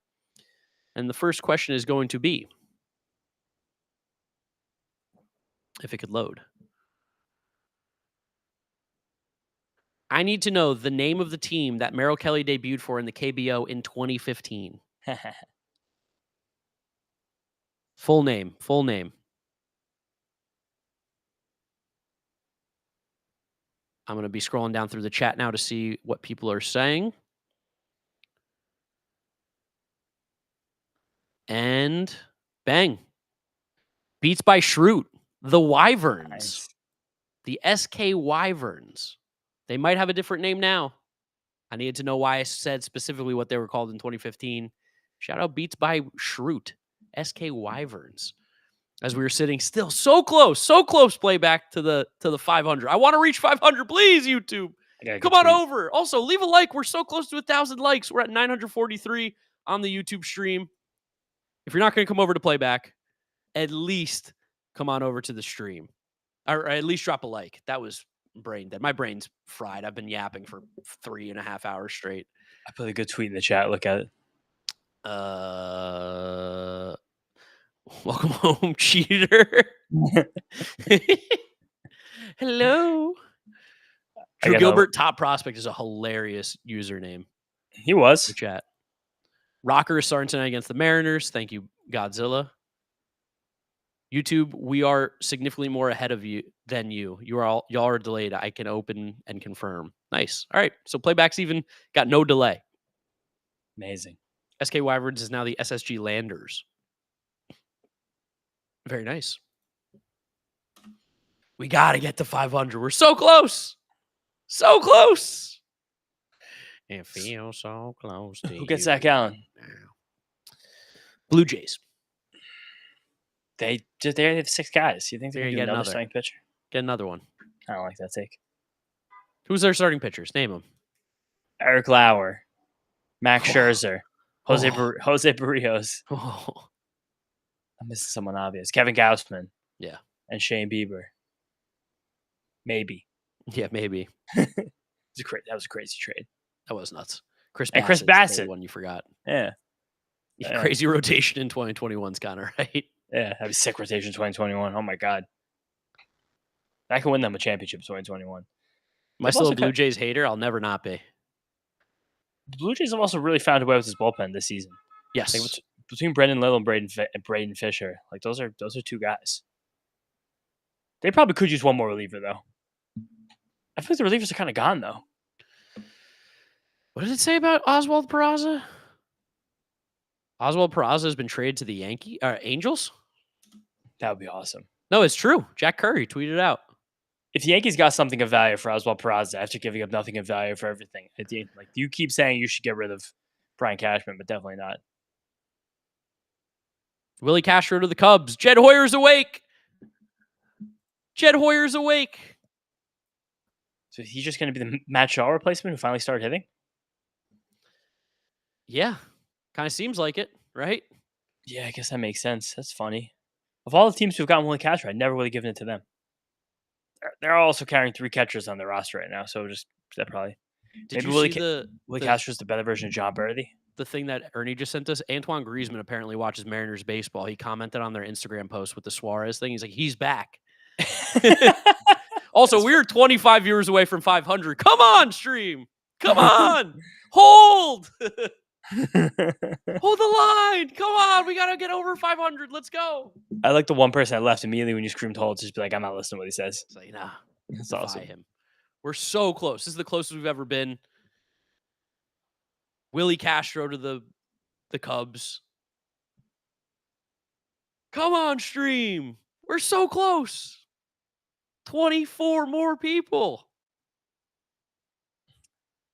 And the first question is going to be, if it could load. I need to know the name of the team that Merrill Kelly debuted for in the KBO in 2015. Full name. Full name. I'm going to be scrolling down through the chat now to see what people are saying. And bang. Beats by Schrute. The Wyverns. Nice. The SK Wyverns. They might have a different name now. I needed to know why I said specifically what they were called in 2015. Shout out Beats by Schrute. SK Wyverns. As we were sitting still so close playback to the 500. I want to reach 500, please, YouTube. Come on over. Also, leave a like. We're so close to 1,000 likes. We're at 943 on the YouTube stream. If you're not going to come over to playback, at least come on over to the stream. Or at least drop a like. That was brain dead. My brain's fried. I've been yapping for 3.5 hours straight. I put a good tweet in the chat. Look at it. Welcome home, cheater. Hello. Drew Gilbert, top prospect, is a hilarious username. He was. The chat. Rocker is starting tonight against the Mariners. Thank you, Godzilla. YouTube, we are significantly more ahead of you than you. Y'all are delayed. I can open and confirm. Nice. All right. So playback's even got no delay. Amazing. SK Wyverns is now the SSG Landers. Very nice. We got to get to 500. We're so close. So close. It feels so close to Who gets Zach Allen? Blue Jays. They have 6 guys. You think they're going to get another starting pitcher? Get another one. I don't like that take. Who's their starting pitchers? Name them. Eric Lauer, Max Scherzer, Jose Barrios. I'm missing someone obvious. Kevin Gausman. Yeah. And Shane Bieber. Maybe. Yeah, maybe. That was a crazy trade. That was nuts. Chris Bassett. The one you forgot. Yeah. Crazy rotation in 2021's kind of right. Yeah, that'd be sick rotation 2021. Oh my God. I can win them a championship in 2021. Am I still a Blue Jays hater? I'll never not be. The Blue Jays have also really found a way with his bullpen this season. Yes. Like between Brendan Little and Braden Fisher, like those are 2 guys. They probably could use one more reliever though. I feel like the relievers are kind of gone though. What did it say about Oswald Peraza? Oswald Peraza has been traded to the Angels? That would be awesome. No, it's true. Jack Curry tweeted out. If the Yankees got something of value for Oswald Peraza after giving up nothing of value for everything, like you keep saying you should get rid of Brian Cashman, but definitely not. Willie Castro to the Cubs. Jed Hoyer's awake. Jed Hoyer's awake. So he's just going to be the Matt Shaw replacement who finally started hitting? Yeah. Kind of seems like it, right? Yeah, I guess that makes sense. That's funny. Of all the teams who've gotten Willie Castro, I'd never really given it to them. They're also carrying 3 catchers on their roster right now, so that probably Did Maybe you see Willie Castro's the better version of John Birdie. the thing that Ernie just sent us? Antoine Griezmann apparently watches Mariners baseball. He commented on their Instagram post with the Suarez thing. He's like, he's back. Also, we're 25 years away from 500. Come on, stream. Come on. Hold. Hold the line. Come on. We got to get over 500. Let's go. I like the one person that left immediately when you screamed hold. Just be like, I'm not listening to what he says. It's like, nah. That's Defy awesome. him. We're so close. This is the closest we've ever been. Willie Castro to the Cubs. Come on, stream. We're so close. 24 more people.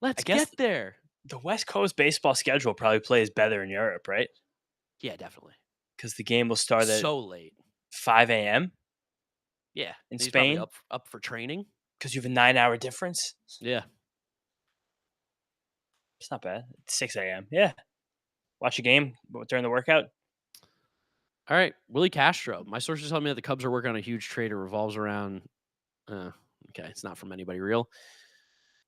Let's get there. The West Coast baseball schedule probably plays better in Europe, right? Yeah, definitely. Because the game will start at So late. 5 a.m. Yeah. In He's Spain? probably up for training. Because you have a 9-hour difference. Yeah. It's not bad. It's 6 a.m. Yeah. Watch a game during the workout. All right. Willie Castro. My sources tell me that the Cubs are working on a huge trade. It revolves around. Okay. It's not from anybody real.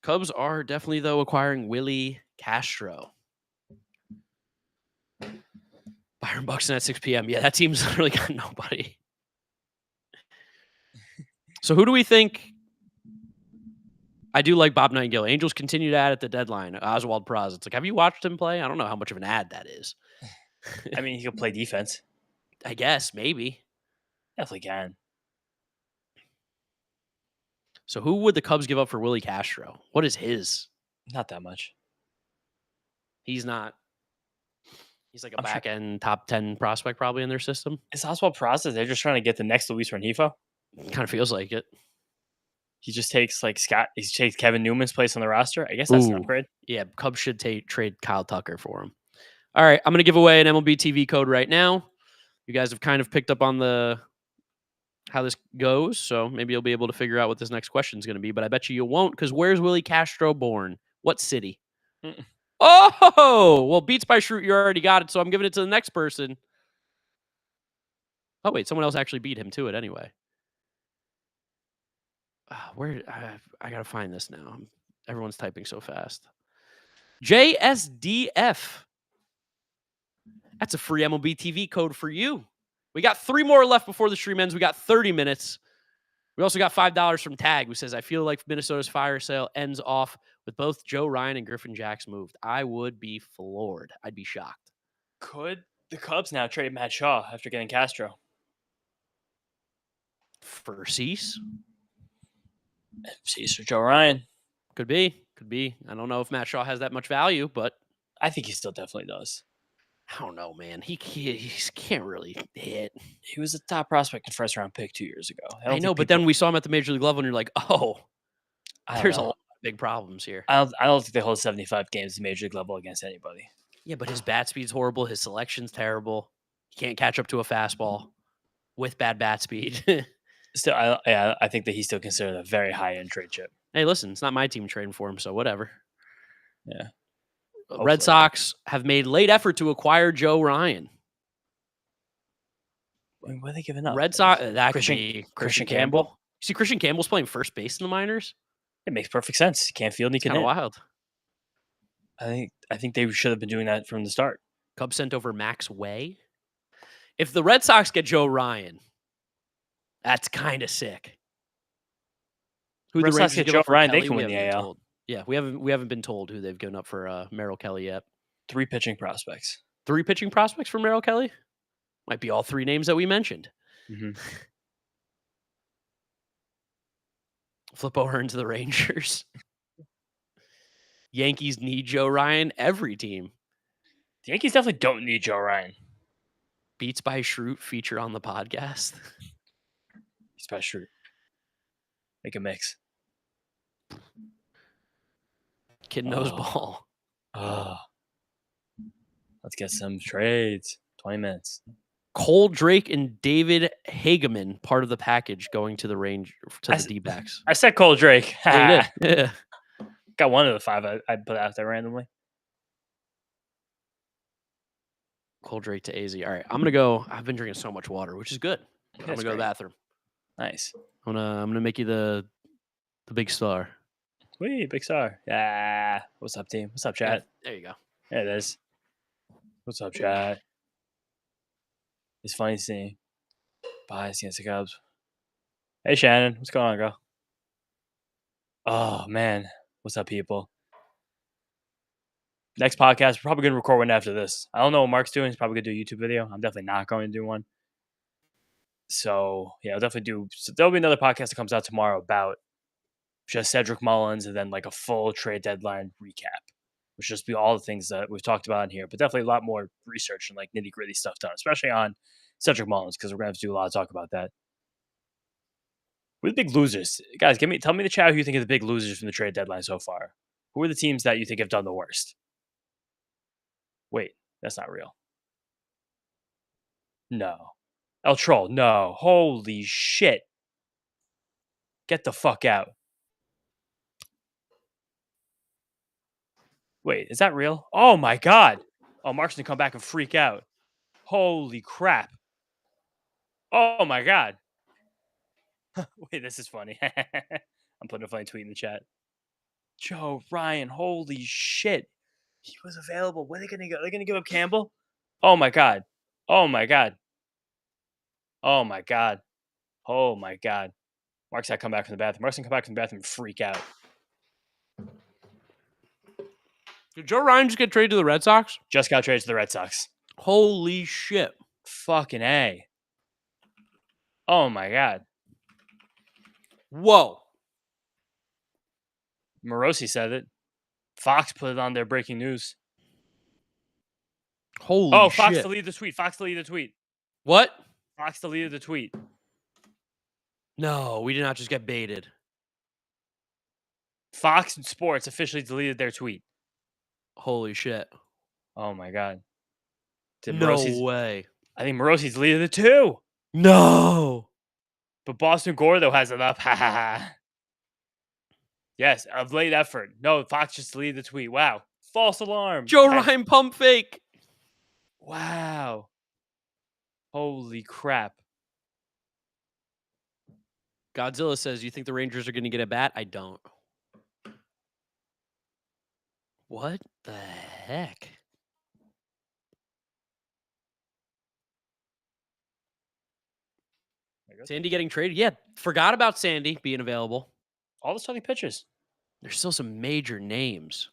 Cubs are definitely, though, acquiring Willie Castro. Byron Buxton at 6 p.m. Yeah, that team's literally got nobody. So who do we think? I do like Bob Nightingale. Angels continue to add at the deadline. Oswald Praz. It's like, have you watched him play? I don't know how much of an ad that is. I mean, he can play defense. I guess, maybe. Definitely can. So who would the Cubs give up for Willie Castro? What is his? Not that much. He's not. He's like a back-end top 10 prospect probably in their system. It's Oswald Peraza. They're just trying to get the next Luis Rengifo. Kind of feels like it. He just takes he takes Kevin Newman's place on the roster. I guess that's an upgrade. Yeah, Cubs should trade Kyle Tucker for him. All right, I'm going to give away an MLB TV code right now. You guys have kind of picked up on how this goes, so maybe you'll be able to figure out what this next question is going to be, but I bet you won't, because where's Willie Castro born? What city? Oh, well, Beats by Shroot, you already got it, so I'm giving it to the next person. Oh, wait, someone else actually beat him to it anyway. Where I got to find this now. Everyone's typing so fast. JSDF. That's a free MLB TV code for you. We got 3 more left before the stream ends. We got 30 minutes. We also got $5 from Tag, who says, I feel like Minnesota's fire sale ends off with both Joe Ryan and Griffin Jacks moved. I would be floored. I'd be shocked. Could the Cubs now trade Matt Shaw after getting Castro? For Cease? Cease or Joe Ryan? Could be. Could be. I don't know if Matt Shaw has that much value, but I think he still definitely does. I don't know, man. He can't really hit. He was a top prospect and first-round pick 2 years ago. I know, but then we saw him at the Major League level, and you're like, oh, there's a lot of big problems here. I don't think they hold 75 games at the Major League level against anybody. Yeah, but his bat speed's horrible. His selection's terrible. He can't catch up to a fastball with bad bat speed. Still, I think that he's still considered a very high-end trade chip. Hey, listen, it's not my team trading for him, so whatever. Yeah. Red Sox have made late effort to acquire Joe Ryan. What are they giving up? Red Sox, that could be Christian Campbell. You see, Christian Campbell's playing first base in the minors. It makes perfect sense. He can't field and he can hit. Kind of wild. I think they should have been doing that from the start. Cubs sent over Max Way. If the Red Sox get Joe Ryan, that's kind of sick. Who the Rangers get Joe Ryan, they can win the AL. Yeah, we haven't been told who they've given up for Merrill Kelly yet. 3 pitching prospects. 3 pitching prospects for Merrill Kelly? Might be all 3 names that we mentioned. Mm-hmm. Flip over into the Rangers. Yankees need Joe Ryan. Every team. The Yankees definitely don't need Joe Ryan. Beats by Shroot feature on the podcast. Beats by Shroot. Make a mix. Kid knows ball. Let's get some trades. 20 minutes. Cole Drake and David Hageman, part of the package going to the the D-backs. I said Cole Drake. Yeah, you did. Yeah. Got one of the 5 I put out there randomly. Cole Drake to AZ. All right, I'm gonna go. I've been drinking so much water, which is good. I'm gonna go to the bathroom. Nice. I'm gonna make you the big star. Wee, big star. Yeah. What's up, team? What's up, chat? There you go. There it is. What's up, chat? It's funny seeing. Bye, against the Cubs. Hey, Shannon. What's going on, girl? Oh, man. What's up, people? Next podcast, we're probably going to record one after this. I don't know what Mark's doing. He's probably going to do a YouTube video. I'm definitely not going to do one. So, yeah, I'll definitely do. So there'll be another podcast that comes out tomorrow about just Cedric Mullins and then like a full trade deadline recap, which just be all the things that we've talked about in here, but definitely a lot more research and like nitty gritty stuff done, especially on Cedric Mullins, because we're going to have to do a lot of talk about that. Who are the big losers? Guys, tell me in the chat who you think are the big losers from the trade deadline so far. Who are the teams that you think have done the worst? Wait, that's not real. No. El Troll, no. Holy shit. Get the fuck out. Wait, is that real? Oh my god. Oh, Mark's gonna come back and freak out. Holy crap. Oh my god. Wait, this is funny. I'm putting a funny tweet in the chat. Joe Ryan, holy shit. He was available. When are they gonna go? Are they gonna give up Campbell? Oh my god. Oh my god. Oh my god. Oh my god. Mark's gotta come back from the bathroom. Mark's gonna come back from the bathroom and freak out. Did Joe Ryan just get traded to the Red Sox? Just got traded to the Red Sox. Holy shit. Fucking A. Oh my god. Whoa. Morosi said it. Fox put it on their breaking news. Holy shit. Fox deleted the tweet. Fox deleted the tweet. What? Fox deleted the tweet. No, we did not just get baited. Fox Sports officially deleted their tweet. Holy shit. Oh my god. No way. I think Morosi deleted it too. No. But Boston Gordo has it up. Ha ha ha. Yes, of late effort. No, Fox just deleted the tweet. Wow. False alarm. Joe Ryan pump fake. Wow. Holy crap. Godzilla says, you think the Rangers are going to get a bat? I don't. What the heck? Sandy getting traded? Yeah, forgot about Sandy being available. All the starting pitchers. There's still some major names.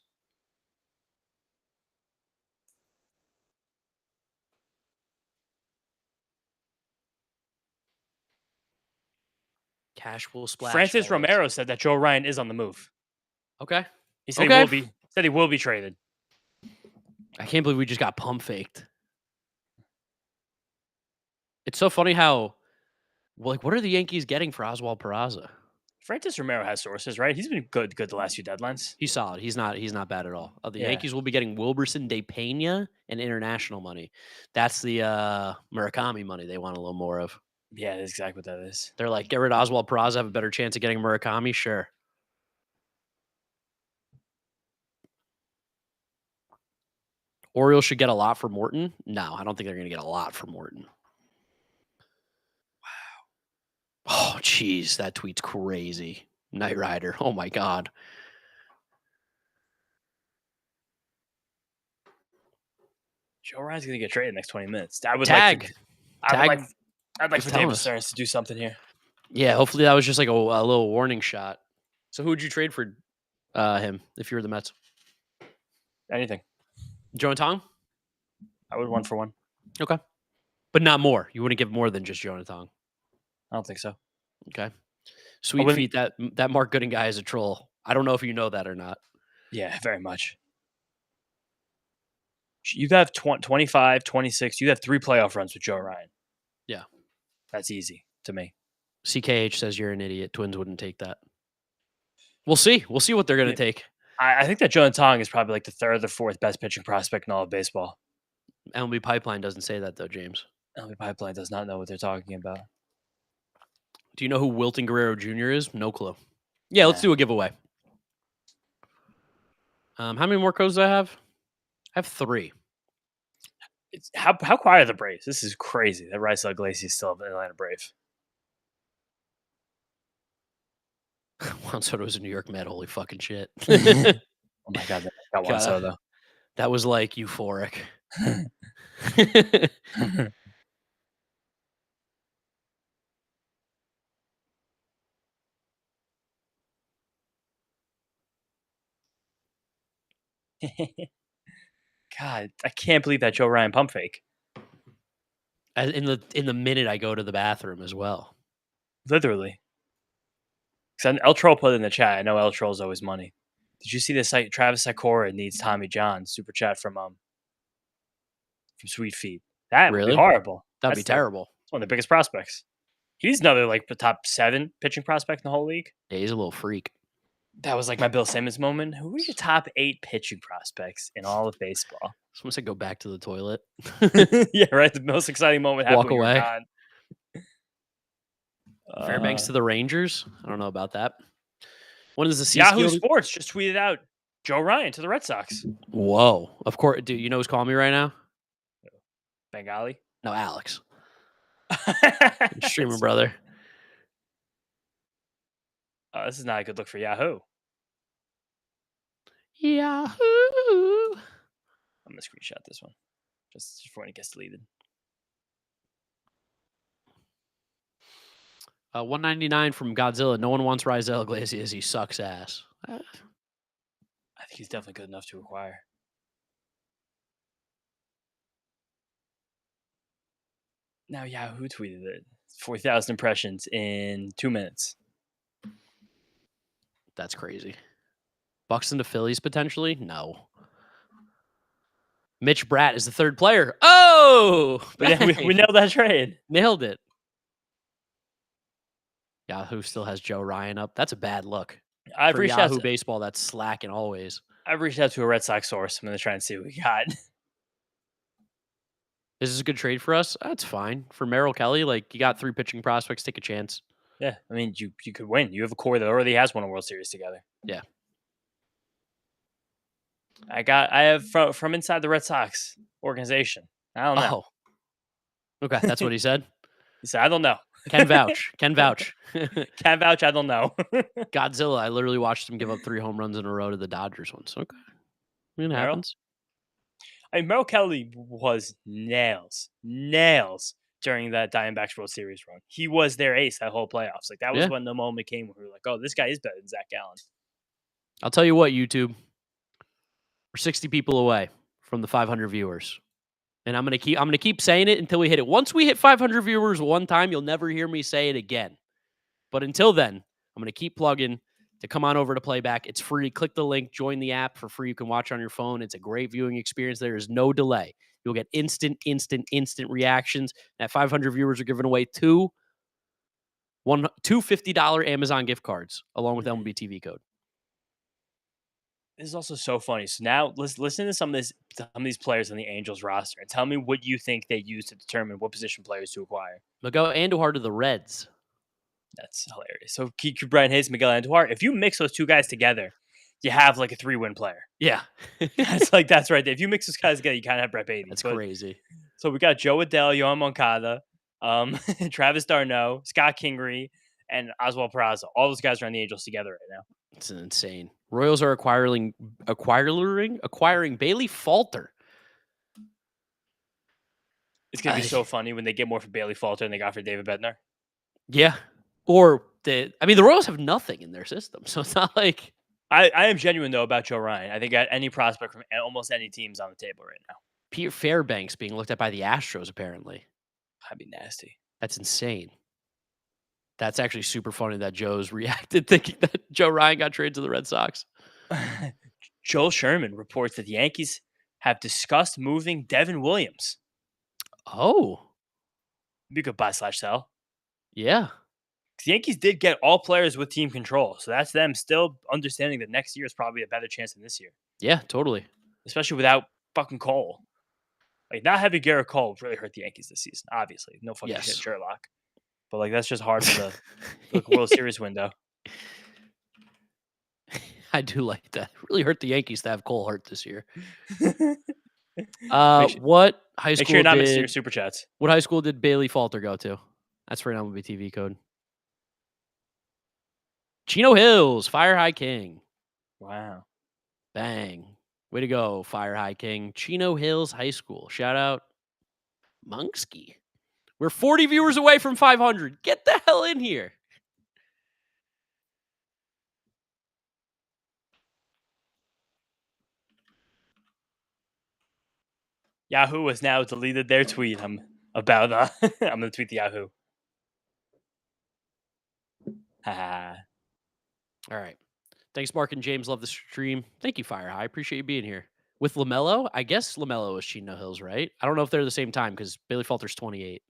Cash will splash. Francis always. Romero said that Joe Ryan is on the move. Okay. He said he will be traded. I can't believe we just got pump faked. It's so funny how, like, what are the Yankees getting for Oswald Peraza? Francis Romero has sources, right? He's been good the last few deadlines. He's solid. He's not bad at all. The Yankees will be getting Wilberson, De Pena, and international money. That's the Murakami money they want a little more of. Yeah, that's exactly what that is. They're like, get rid of Oswald Peraza, have a better chance of getting Murakami? Sure. Orioles should get a lot for Morton? No, I don't think they're going to get a lot for Morton. Wow. Oh, jeez, that tweet's crazy. Knight Rider. Oh, my God. Joe Ryan's going to get traded in the next 20 minutes. I'd like for David Stearns to do something here. Yeah, hopefully that was just like a little warning shot. So who would you trade for him if you were the Mets? Anything. Joe and Tong? I would 1 for 1. Okay. But not more. You wouldn't give more than just Joe and Tong. I don't think so. Okay. Sweet feet. That Mark Gooden guy is a troll. I don't know if you know that or not. Yeah, very much. You have 25, 26. You have 3 playoff runs with Joe Ryan. Yeah. That's easy to me. CKH says you're an idiot. Twins wouldn't take that. We'll see. We'll see what they're going to take. I think that Joe Tong is probably like the 3rd or 4th best pitching prospect in all of baseball. MLB Pipeline doesn't say that, though, James. MLB Pipeline does not know what they're talking about. Do you know who Wilton Guerrero Jr. is? No clue. Yeah, let's do a giveaway. How many more codes do I have? I have 3. How quiet are the Braves? This is crazy. That Raisel Iglesias is still an Atlanta Brave. Juan Soto was a New York Met. Holy fucking shit. Oh my God, that Juan God, Soto. that was like euphoric. God, I can't believe that Joe Ryan pump fake. In the minute I go to the bathroom as well. Literally. Because El Troll put it in the chat. I know El Troll's always money. Did you see the site? Travis Sikora needs Tommy John super chat from Sweet Feet. That would Really? be horrible. That'd be terrible. It's one of the biggest prospects. He's another like the top 7 pitching prospect in the whole league. Yeah, he's a little freak. That was like my Bill Simmons moment. Who are your top 8 pitching prospects in all of baseball? Someone said go back to the toilet. Yeah, right. The most exciting moment happened. Walk away. Gone. Fairbanks to the Rangers. I don't know about that. When is the season? Yahoo Sports just tweeted out Joe Ryan to the Red Sox. Whoa! Of course, dude. You know who's calling me right now? Bengali. No, Alex. Streamer brother. This is not a good look for Yahoo. Yahoo. I'm gonna screenshot this one just before it gets deleted. 199 from Godzilla. No one wants Raisel Iglesias. He sucks ass. I think he's definitely good enough to acquire. Now Yahoo tweeted it. 40,000 impressions in 2 minutes. That's crazy. Buxton to Phillies potentially? No. Mitch Bratt is the third player. Oh! Yeah, we nailed that trade. Nailed it. Yahoo still has Joe Ryan up. That's a bad look. I've For reached Yahoo out to baseball, that's slacking always. I've reached out to a Red Sox source. I'm gonna try and see what we got. Is this a good trade for us? That's fine. For Merrill Kelly, like you got 3 pitching prospects, take a chance. Yeah, I mean you could win. You have a core that already has won a World Series together. Yeah. I have from inside the Red Sox organization. I don't know. Oh. Okay, that's what he said. He said, I don't know. Can vouch. Can vouch. Can't vouch. I don't know. Godzilla, I literally watched him give up 3 home runs in a row to the Dodgers once. Okay. I mean, it Merrill? happens. I mean, Merrill Kelly was nails during that Diamondbacks World Series run. He was their ace that whole playoffs. Like that was Yeah. when the moment came where we were like, "Oh, this guy is better than Zach Gallen." I'll tell you what, YouTube. We're 60 people away from the 500 viewers. And I'm gonna keep saying it until we hit it. Once we hit 500 viewers one time, you'll never hear me say it again. But until then, I'm gonna keep plugging to come on over to Playback. It's free. Click the link, join the app for free. You can watch on your phone. It's a great viewing experience. There is no delay. You'll get instant reactions. At 500 viewers are giving away two $50 Amazon gift cards along with MLB TV code. This is also so funny. So now let's listen to some of these players on the Angels roster and tell me what you think they use to determine what position players to acquire. Miguel Andujar to the Reds. That's hilarious. So Brian Hayes, Miguel Andujar. If you mix those two guys together, you have like a 3-win player. Yeah. That's right there. If you mix those guys together, you kind of have Brett Beatty. That's crazy. So we got Joe Adell, Yohan Moncada, Travis d'Arnaud, Scott Kingery, and Oswald Peraza. All those guys are on the Angels together right now. It's insane. Royals are acquiring Bailey Falter. It's gonna be so funny when they get more for Bailey Falter than they got for David Bednar. Yeah. Or the Royals have nothing in their system, so it's not like I am genuine though about Joe Ryan. I think any prospect from almost any team's on the table right now. Peter Fairbanks being looked at by the Astros, apparently. That'd be nasty. That's insane. That's actually super funny that Joe's reacted thinking that Joe Ryan got traded to the Red Sox. Joel Sherman reports that the Yankees have discussed moving Devin Williams. Oh. Be a good buy/sell. Yeah. The Yankees did get all players with team control. So that's them still understanding that next year is probably a better chance than this year. Yeah, totally. Especially without fucking Cole. Like, not having Garrett Cole really hurt the Yankees this season, obviously. No fucking shit, Sherlock. But, like, that's just hard for the World Series window. I do like that. It really hurt the Yankees to have Cole hurt this year. What high school Make sure you're not missing your super chats. What high school did Bailey Falter go to? That's for an MLB TV code. Chino Hills, Fire High King. Wow. Bang. Way to go, Fire High King. Chino Hills High School. Shout out Monksky. We're 40 viewers away from 500. Get the hell in here. Yahoo has now deleted their tweet. I'm going to tweet the Yahoo. Haha. All right. Thanks, Mark and James. Love the stream. Thank you, Fire High. Appreciate you being here. With LaMelo, I guess LaMelo is Chino Hills, right? I don't know if they're the same time because Bailey Falter's 28.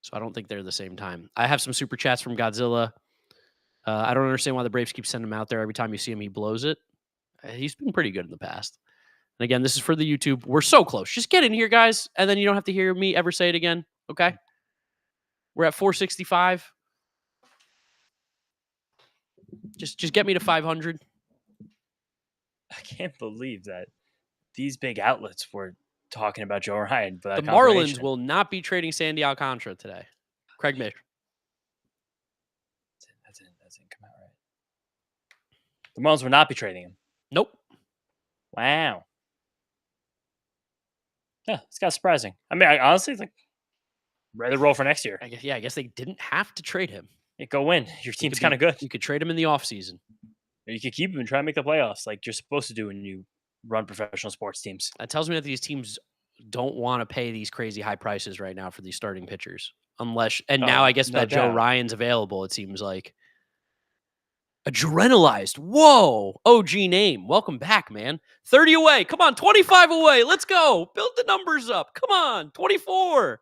So I don't think they're the same time. I have some super chats from Godzilla. I don't understand why the Braves keep sending him out there. Every time you see him, he blows it. He's been pretty good in the past. And again, this is for the YouTube. We're so close. Just get in here, guys, and then you don't have to hear me ever say it again, okay? We're at 465. Just get me to 500. I can't believe that these big outlets were talking about Joe Ryan. But The Marlins will not be trading Sandy Alcantara today. Craig Mish. That didn't come out right. The Marlins will not be trading him. Nope. Wow. Yeah, it's kind of surprising. I mean, I honestly think ready to roll for next year. I guess they didn't have to trade him. Yeah, go win. Your team's kind of good. You could trade him in the offseason. Or you could keep him and try and make the playoffs like you're supposed to do when you run professional sports teams. That tells me that these teams don't want to pay these crazy high prices right now for these starting pitchers. Now I guess no that Joe doubt. Ryan's available, it seems like. Adrenalized. Whoa. OG name. Welcome back, man. 30 away. Come on. 25 away. Let's go. Build the numbers up. Come on. 24.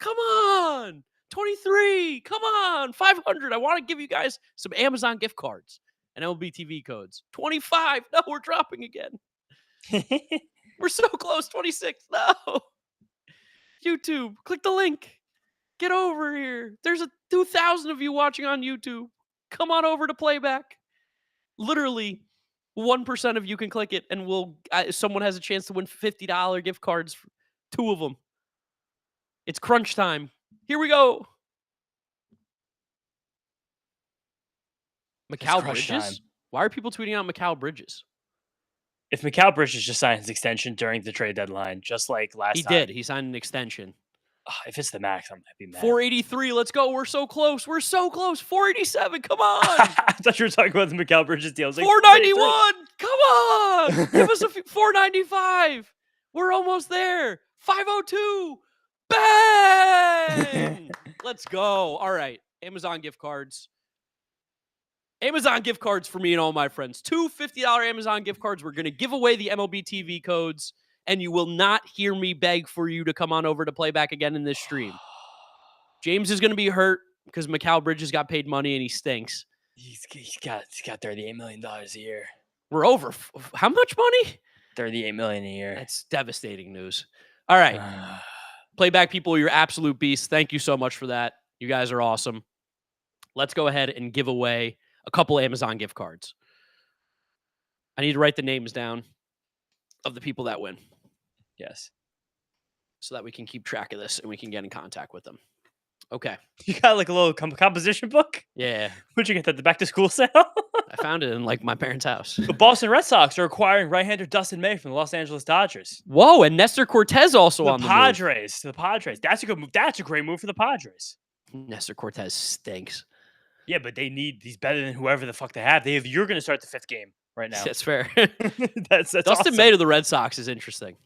Come on. 23. Come on. 500. I want to give you guys some Amazon gift cards and MLB TV codes. 25. No, we're dropping again. We're so close. 26. No. YouTube. Click the link. Get over here. There's 2,000 of you watching on YouTube. Come on over to playback. Literally, 1% of you can click it, and someone has a chance to win $50 gift cards. 2 of them. It's crunch time. Here we go. Mikal Bridges? Time. Why are people tweeting out Mikal Bridges? If Mikal Bridges just signed his extension during the trade deadline, just like last time. He did. He signed an extension. If it's the max, I'm happy, man. 483. Let's go. We're so close. We're so close. 487. Come on. I thought you were talking about the Mikal Bridges deal. 491. Come on. Give us a 495. We're almost there. 502. Bang. Let's go. All right. Amazon gift cards. Amazon gift cards for me and all my friends. 2 $50 Amazon gift cards. We're going to give away the MLB TV codes. And you will not hear me beg for you to come on over to play back again in this stream. James is going to be hurt because Mikal Bridges got paid money and he stinks. He's got $38 million a year. We're over. How much money? $38 million a year. That's devastating news. All right. Playback people, you're absolute beasts. Thank you so much for that. You guys are awesome. Let's go ahead and give away a couple Amazon gift cards. I need to write the names down of the people that win. Yes. So that we can keep track of this and we can get in contact with them. Okay. You got like a little composition book? Yeah. Where'd you get that? The back to school sale? I found it in like my parents' house. The Boston Red Sox are acquiring right-hander Dustin May from the Los Angeles Dodgers. Whoa, and Nestor Cortez also on the Padres. The Padres. That's a good move. That's a great move for the Padres. Nestor Cortez stinks. Yeah, but he's better than whoever the fuck they have. You're going to start the 5th game right now. That's fair. that's Dustin awesome. May to the Red Sox is interesting.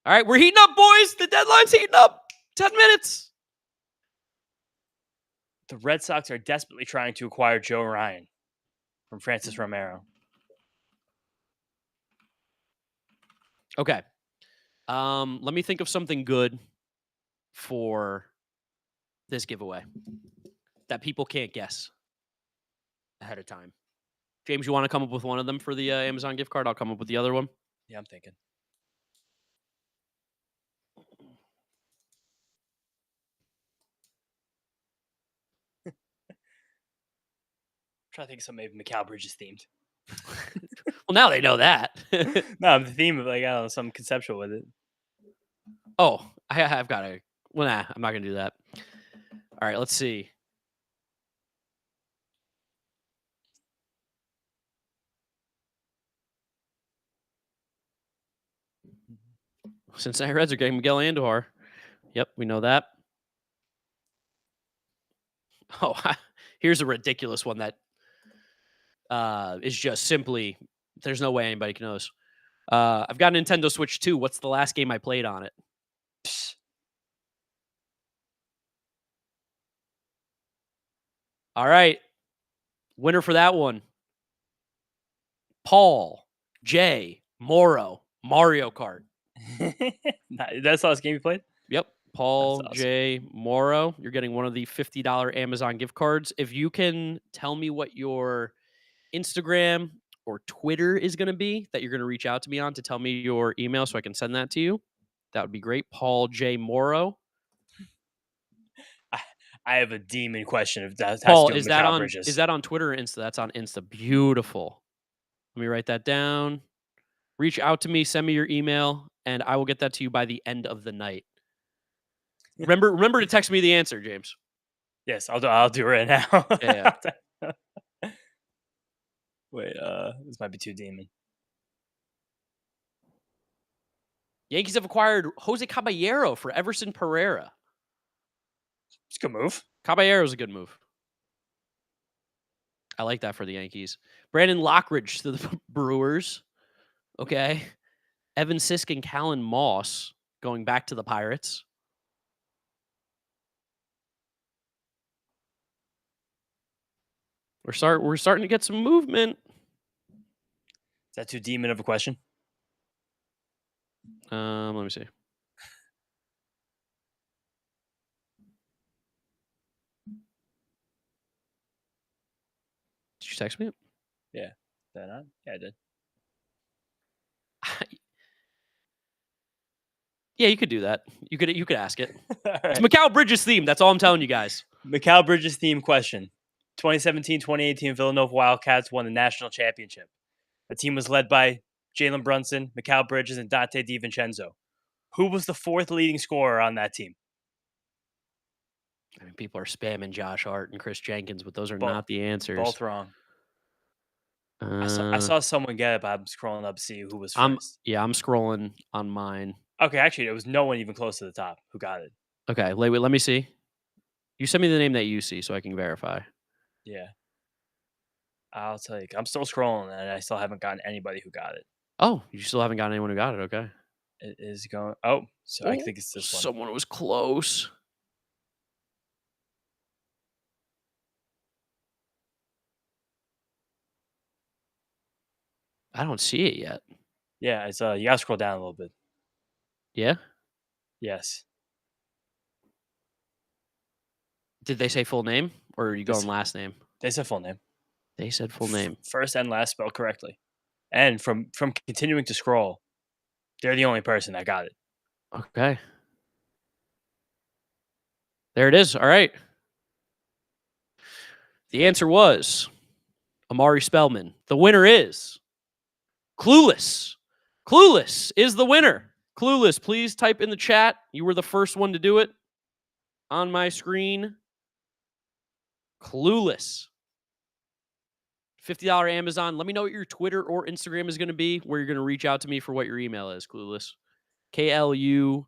All right, we're heating up, boys. The deadline's heating up. 10 minutes. The Red Sox are desperately trying to acquire Joe Ryan from Francis Romero. Okay. Let me think of something good for this giveaway that people can't guess ahead of time. James, you want to come up with one of them for the Amazon gift card? I'll come up with the other one. Yeah, I'm thinking. Trying to think of something maybe Mikal Bridges themed. Well, now they know that. No, the theme of like, I don't know, something conceptual with it. Oh, I've got to. Well, nah, I'm not going to do that. All right, let's see. Cincinnati Reds are getting Miguel Andujar. Yep, we know that. Oh, here's a ridiculous one that is just simply, there's no way anybody can know this. I've got a Nintendo Switch 2. What's the last game I played on it? Psst. All right. Winner for that one. Paul J. Morrow. Mario Kart. That's the last game you played? Yep. Paul Awesome. J. Morrow. You're getting one of the $50 Amazon gift cards. If you can tell me what your Instagram or Twitter is going to be that you're going to reach out to me on to tell me your email so I can send that to you, that would be great. Paul J. Morrow. I have a demon question. If that Paul, has to is that on Twitter or Insta? That's on Insta. Beautiful. Let me write that down. Reach out to me, send me your email, and I will get that to you by the end of the night. Remember to text me the answer, James. Yes, I'll do it right now. Yeah. Wait, this might be too demon. Yankees have acquired Jose Caballero for Everson Pereira. It's a good move. Caballero's a good move. I like that for the Yankees. Brandon Lockridge to the Brewers. Okay. Evan Sisk and Callan Moss going back to the Pirates. We're starting to get some movement. Is that too demon of a question? Let me see. Did you text me? Yeah. That on? Yeah, I did. Yeah, you could do that. You could ask it. Right. It's Mikal Bridges theme. That's all I'm telling you guys. Mikal Bridges theme question. 2017-2018 Villanova Wildcats won the national championship. The team was led by Jalen Brunson, Mikal Bridges, and Dante DiVincenzo. Who was the fourth leading scorer on that team? I mean, people are spamming Josh Hart and Chris Jenkins, but those are not the answers. Both wrong. I saw someone get it, but I'm scrolling up to see who was first. I'm scrolling on mine. Okay, actually, there was no one even close to the top who got it. Okay, wait, let me see. You send me the name that you see so I can verify. Yeah. I'll tell you. I'm still scrolling, and I still haven't gotten anybody who got it. Oh, you still haven't gotten anyone who got it. Okay. It is going. Oh, so I think it's this one. Someone was close. I don't see it yet. Yeah, it's you gotta scroll down a little bit. Yeah? Yes. Did they say full name or are you going last name? They said full name. They said full name. First and last spelled correctly. And from continuing to scroll, they're the only person that got it. Okay. There it is. All right. The answer was Amari Spellman. The winner is Clueless. Clueless is the winner. Clueless, please type in the chat. You were the first one to do it on my screen. Clueless. $50 Amazon. Let me know what your Twitter or Instagram is going to be, where you're going to reach out to me for what your email is, Clueless. KLULESS.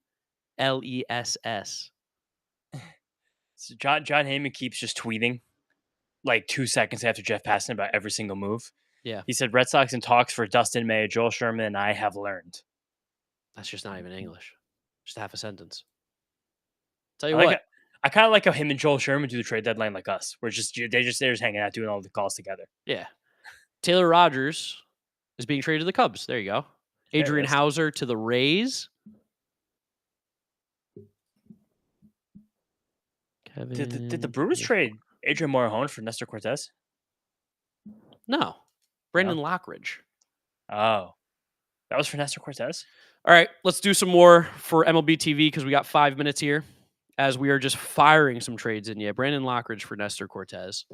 So John Heyman keeps just tweeting like 2 seconds after Jeff passed him about every single move. Yeah. He said, Red Sox in talks for Dustin May, Joel Sherman, and I have learned. That's just not even English. Just half a sentence. Tell you what. I kind of like how him and Joel Sherman do the trade deadline like us. They're just hanging out doing all the calls together. Yeah. Taylor Rogers is being traded to the Cubs. There you go. Adrian Hauser to the Rays. Did the Brewers trade Adrian Morejon for Nestor Cortez? No. Brandon Lockridge. Oh. That was for Nestor Cortez? All right, let's do some more for MLB TV because we got 5 minutes here as we are just firing some trades in. Yeah, Brandon Lockridge for Nestor Cortez.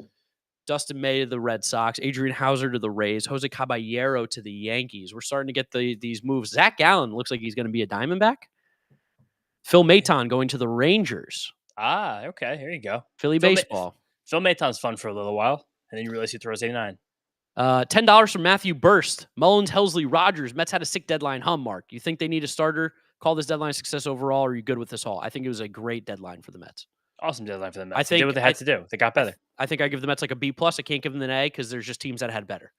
Dustin May to the Red Sox. Adrian Hauser to the Rays. Jose Caballero to the Yankees. We're starting to get these moves. Zach Gallen looks like he's going to be a Diamondback. Phil Maton going to the Rangers. Ah, okay. Here you go. Philly baseball. Phil Maton's fun for a little while, and then you realize he throws 89. $10 from Matthew Burst. Mullins, Helsley, Rogers. Mets had a sick deadline hum mark. You think they need a starter? call this deadline a success overall? Or are you good with this haul? I think it was a great deadline for the Mets. Awesome deadline for the Mets. I They did think what they had to do. They got better. I think I give the Mets like a B plus. I can't give them an A because there's just teams that had better.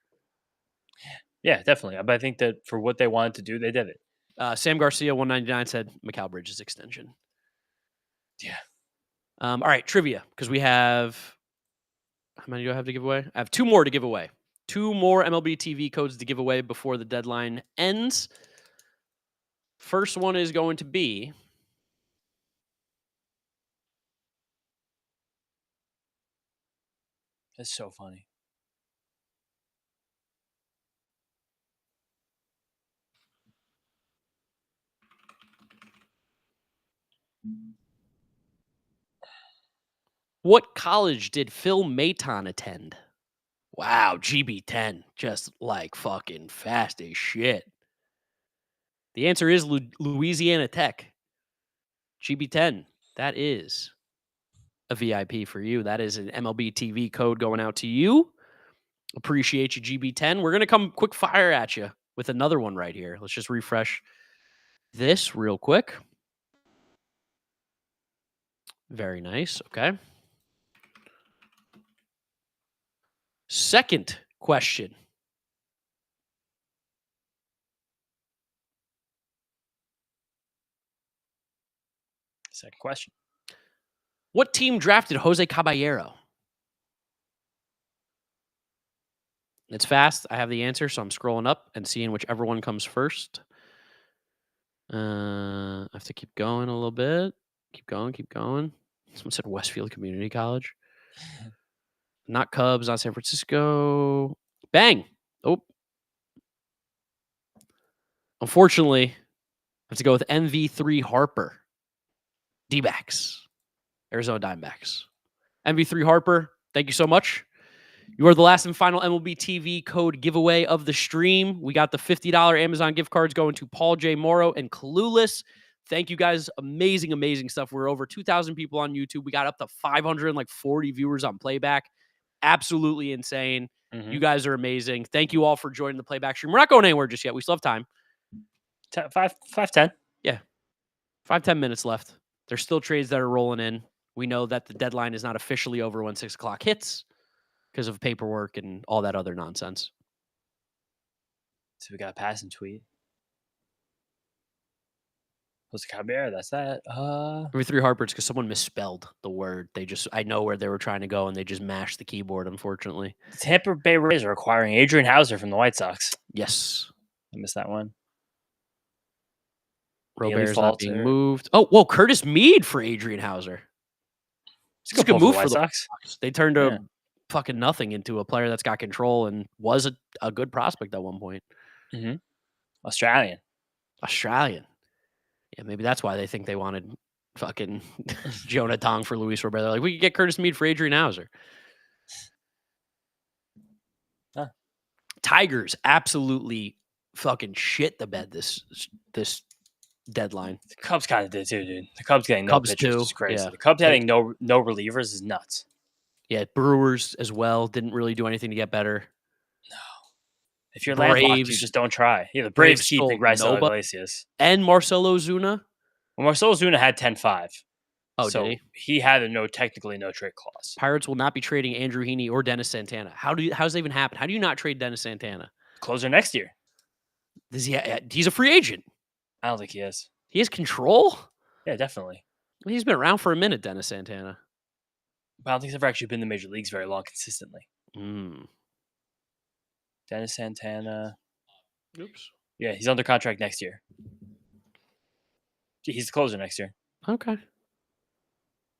Yeah, definitely. But I think that for what they wanted to do, they did it. Sam Garcia 199 said Mikal Bridges extension. Yeah. All right, trivia, because we have how many do I have to give away? I have 2 more to give away. 2 more MLB TV codes to give away before the deadline ends. First one is going to be That's so funny. what college did Phil Maton attend? Wow, GB10, just like fucking fast as shit. The answer is Louisiana Tech. GB10, that is a VIP for you. That is an MLB TV code going out to you. Appreciate you, GB10. We're going to come quick fire at you with another one right here. Let's just refresh this real quick. Very nice. Okay. Second question. Second question. What team drafted Jose Caballero? It's fast. I have the answer, so I'm scrolling up and seeing whichever one comes first. I have to keep going a little bit. Keep going. Someone said Westfield Community College. Not Cubs, not San Francisco. Bang. Oh. Unfortunately, I have to go with MV3 Harper. D-backs. Arizona Diamondbacks. MV3 Harper, thank you so much. You are the last and final MLB TV code giveaway of the stream. We got the $50 Amazon gift cards going to Paul J. Morrow and Clueless. Thank you guys. Amazing, amazing stuff. We're over 2,000 people on YouTube. We got up to 540 viewers on playback. Absolutely insane. Mm-hmm. You guys are amazing. Thank you all for joining the playback stream. We're not going anywhere just yet. We still have time. 5:10. Yeah. 5-10 minutes left. There's still trades that are rolling in. We know that the deadline is not officially over when 6 o'clock hits because of paperwork and all that other nonsense. So we got a pass and tweet. Jose Caballero, that's that. MV3 Harper, it's because someone misspelled the word. I know where they were trying to go, and they just mashed the keyboard, unfortunately. The Tampa Bay Rays are acquiring Adrian Hauser from the White Sox. Yes. I missed that one. Robert's not being moved. Oh, whoa, Curtis Mead for Adrian Hauser. It's a good move for the White Sox. They turned a fucking nothing into a player that's got control and was a good prospect at one point. Mm-hmm. Australian. Yeah, maybe that's why they think they wanted fucking Jonah Tong for Luis Robert. They're like, we could get Curtis Mead for Adrian Hauser. Huh. Tigers absolutely fucking shit the bed this deadline. The Cubs kind of did too, dude. The Cubs getting no pitchers is crazy. Yeah. The Cubs having no relievers is nuts. Yeah, Brewers as well didn't really do anything to get better. No. If you're landlocked, you just don't try. Yeah, the Braves keep Raisel Iglesias. And Marcelo Ozuna? Well, Marcelo Ozuna had 10-5. Oh, so did he had technically no trade clause. Pirates will not be trading Andrew Heaney or Dennis Santana. How's that even happen? How do you not trade Dennis Santana? Closer next year. He's a free agent. I don't think he is. He has control? Yeah, definitely. He's been around for a minute, Dennis Santana. But I don't think he's ever actually been in the major leagues very long consistently. Dennis Santana. Oops. Yeah, he's under contract next year. He's the closer next year. Okay.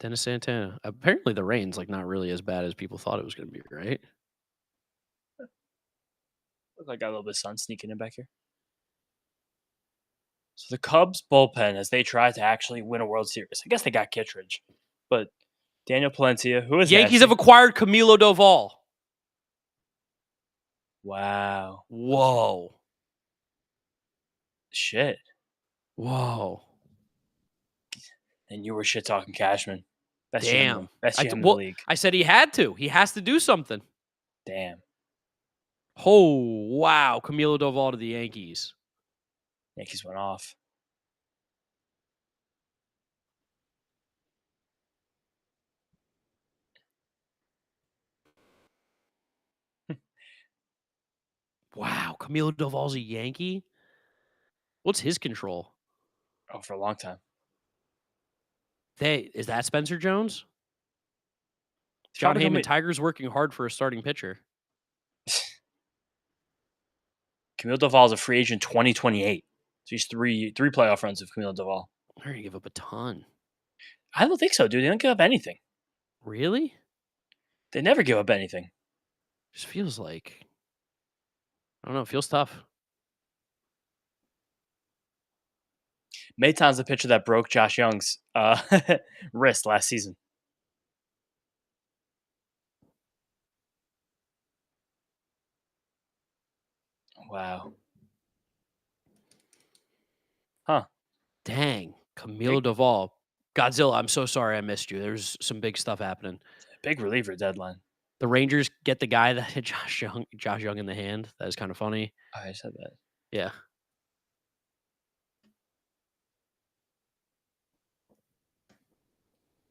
Dennis Santana. Apparently the rain's not really as bad as people thought it was going to be, right? Look like I got a little bit of sun sneaking in back here. So the Cubs bullpen, as they try to actually win a World Series. I guess they got Kittredge, but Daniel Palencia, who is Yankees have acquired Camilo Doval. Wow. Whoa. Shit. Whoa. And you were shit talking Cashman. Best Damn. Best GM in the league. I said he had to. He has to do something. Damn. Oh, wow. Camilo Doval to the Yankees. Yankees went off. Wow, Camilo Doval's a Yankee? What's his control? Oh, for a long time. Is that Spencer Jones? John Probably told Heyman, me- Tigers working hard for a starting pitcher. Camilo Doval is a free agent 2028. So he's three playoff runs of Camilo Doval. They're going to give up a ton. I don't think so, dude. They don't give up anything. Really? They never give up anything. Just feels like, I don't know, it feels tough. Maton's the pitcher that broke Josh Young's wrist last season. Wow. Huh. Dang. Camilo Doval. Godzilla, I'm so sorry I missed you. There's some big stuff happening. Big reliever deadline. The Rangers get the guy that hit Josh Young in the hand. That is kind of funny. I said that. Yeah.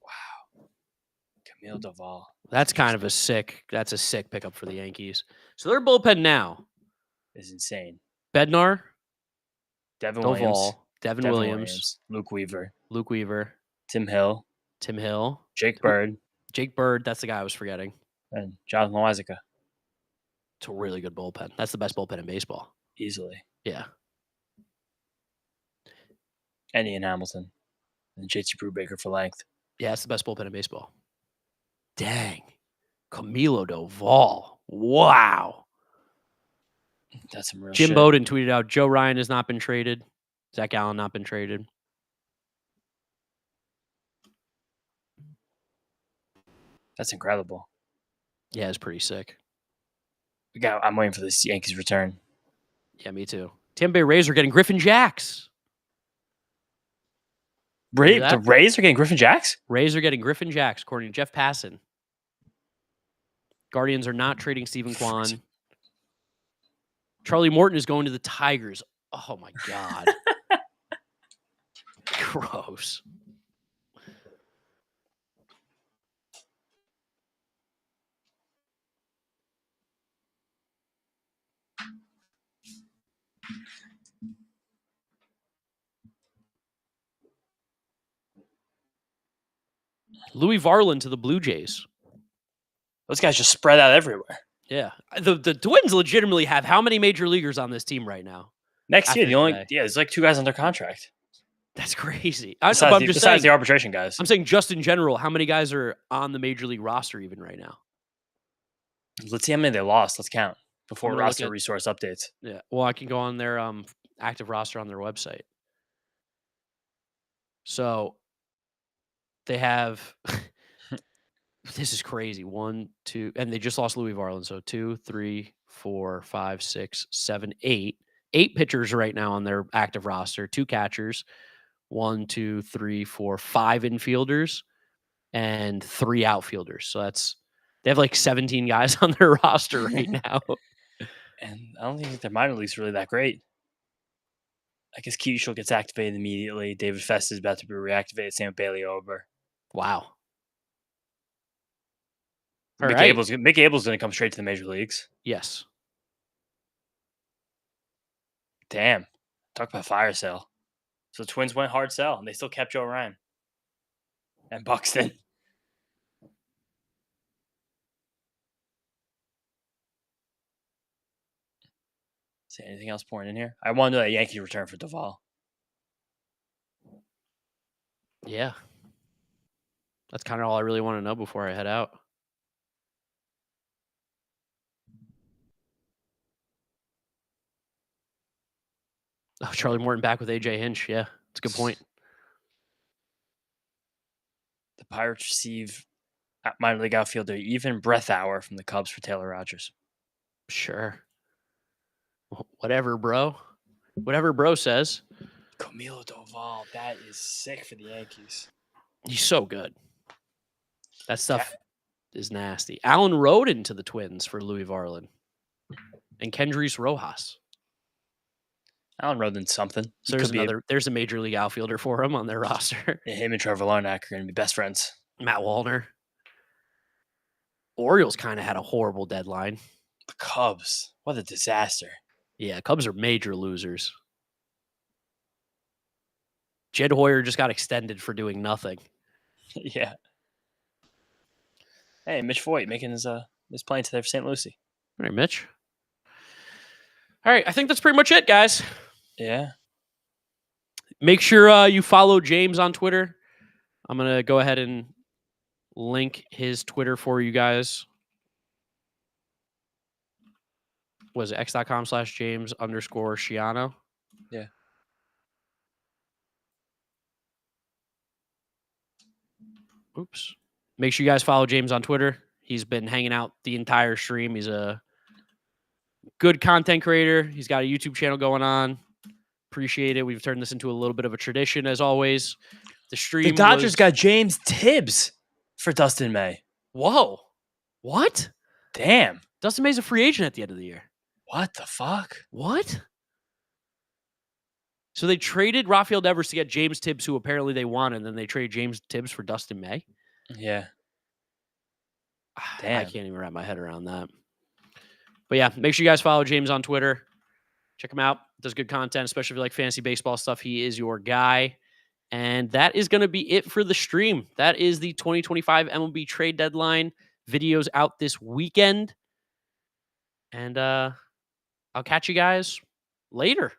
Wow. Camilo Doval. That's a sick pickup for the Yankees. So their bullpen now Is insane. Bednar, Devin Doval, Williams. Devin Williams, Luke Weaver. Tim Hill, Jake Bird. Jake Bird. That's the guy I was forgetting. And Jonathan Loizaga. It's a really good bullpen. That's the best bullpen in baseball. Easily. Yeah. And Ian Hamilton. And JT Brubaker for length. Yeah, it's the best bullpen in baseball. Dang. Camilo Doval. Wow. That's some real Jim shit. Bowden tweeted out, Joe Ryan has not been traded. Zach Allen not been traded. That's incredible. Yeah, it's pretty sick. I'm waiting for this Yankees return. Yeah, me too. Tampa Bay Rays are getting Griffin Jacks. The Rays are getting Griffin Jacks? Rays are getting Griffin Jacks, according to Jeff Passan. Guardians are not trading Stephen Kwan. Charlie Morton is going to the Tigers. Oh, my God. Gross. Louis Varland to the Blue Jays. Those guys just spread out everywhere. Yeah. The Twins legitimately have how many major leaguers on this team right now? Next year, there's like 2 guys under contract. That's crazy. Besides the arbitration guys. I'm saying just in general, how many guys are on the major league roster even right now? Let's see how many they lost. Let's count before I'm gonna roster look at- resource updates. Yeah. Well, I can go on their active roster on their website. So they have this is crazy. 1, 2, and they just lost Louis Varland. So 2, 3, 4, 5, 6, 7, 8. 8 pitchers right now on their active roster, 2 catchers, 1, 2, 3, 4, 5 infielders, and 3 outfielders. So they have like 17 guys on their roster right now. And I don't think their minor league's really that great. I guess Keishel gets activated immediately. David Fest is about to be reactivated. Same with Bailey Ober. Wow. Mick Abel's going to come straight to the major leagues. Yes. Damn. Talk about fire sale. So Twins went hard sell, and they still kept Joe Ryan. And Buxton. See anything else pouring in here? I want to know that Yankees return for Doval. Yeah. That's kind of all I really want to know before I head out. Oh, Charlie Morton back with AJ Hinch. Yeah, it's a good point. The Pirates receive minor league outfielder Even Breathauer from the Cubs for Taylor Rogers. Sure. Whatever, bro. Whatever bro says. Camilo Doval, that is sick for the Yankees. He's so good. That stuff is nasty. Alan Roden to the Twins for Louis Varland. And Kendrys Rojas. Alan Roden's something. So there's a major league outfielder for him on their roster. Yeah, him and Trevor Larnach are going to be best friends. Matt Wallner. Orioles kind of had a horrible deadline. The Cubs. What a disaster. Yeah, Cubs are major losers. Jed Hoyer just got extended for doing nothing. Yeah. Hey, Mitch Voigt making his plane today for St. Lucie. All right, Mitch. All right, I think that's pretty much it, guys. Yeah. Make sure you follow James on Twitter. I'm going to go ahead and link his Twitter for you guys. Was it x.com/James_Schiano? Yeah. Oops. Make sure you guys follow James on Twitter. He's been hanging out the entire stream. He's a good content creator. He's got a YouTube channel going on. Appreciate it. We've turned this into a little bit of a tradition, as always. The Dodgers got James Tibbs for Dustin May. Whoa. What? Damn. Dustin May's a free agent at the end of the year. What the fuck? What? So they traded Rafael Devers to get James Tibbs, who apparently they wanted, and then they traded James Tibbs for Dustin May? Yeah. Damn. I can't even wrap my head around that. But yeah, make sure you guys follow James on Twitter. Check him out. Does good content, especially if you like fantasy baseball stuff. He is your guy. And that is going to be it for the stream. That is the 2025 MLB Trade Deadline. Videos out this weekend. And I'll catch you guys later.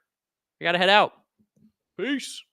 I got to head out. Peace.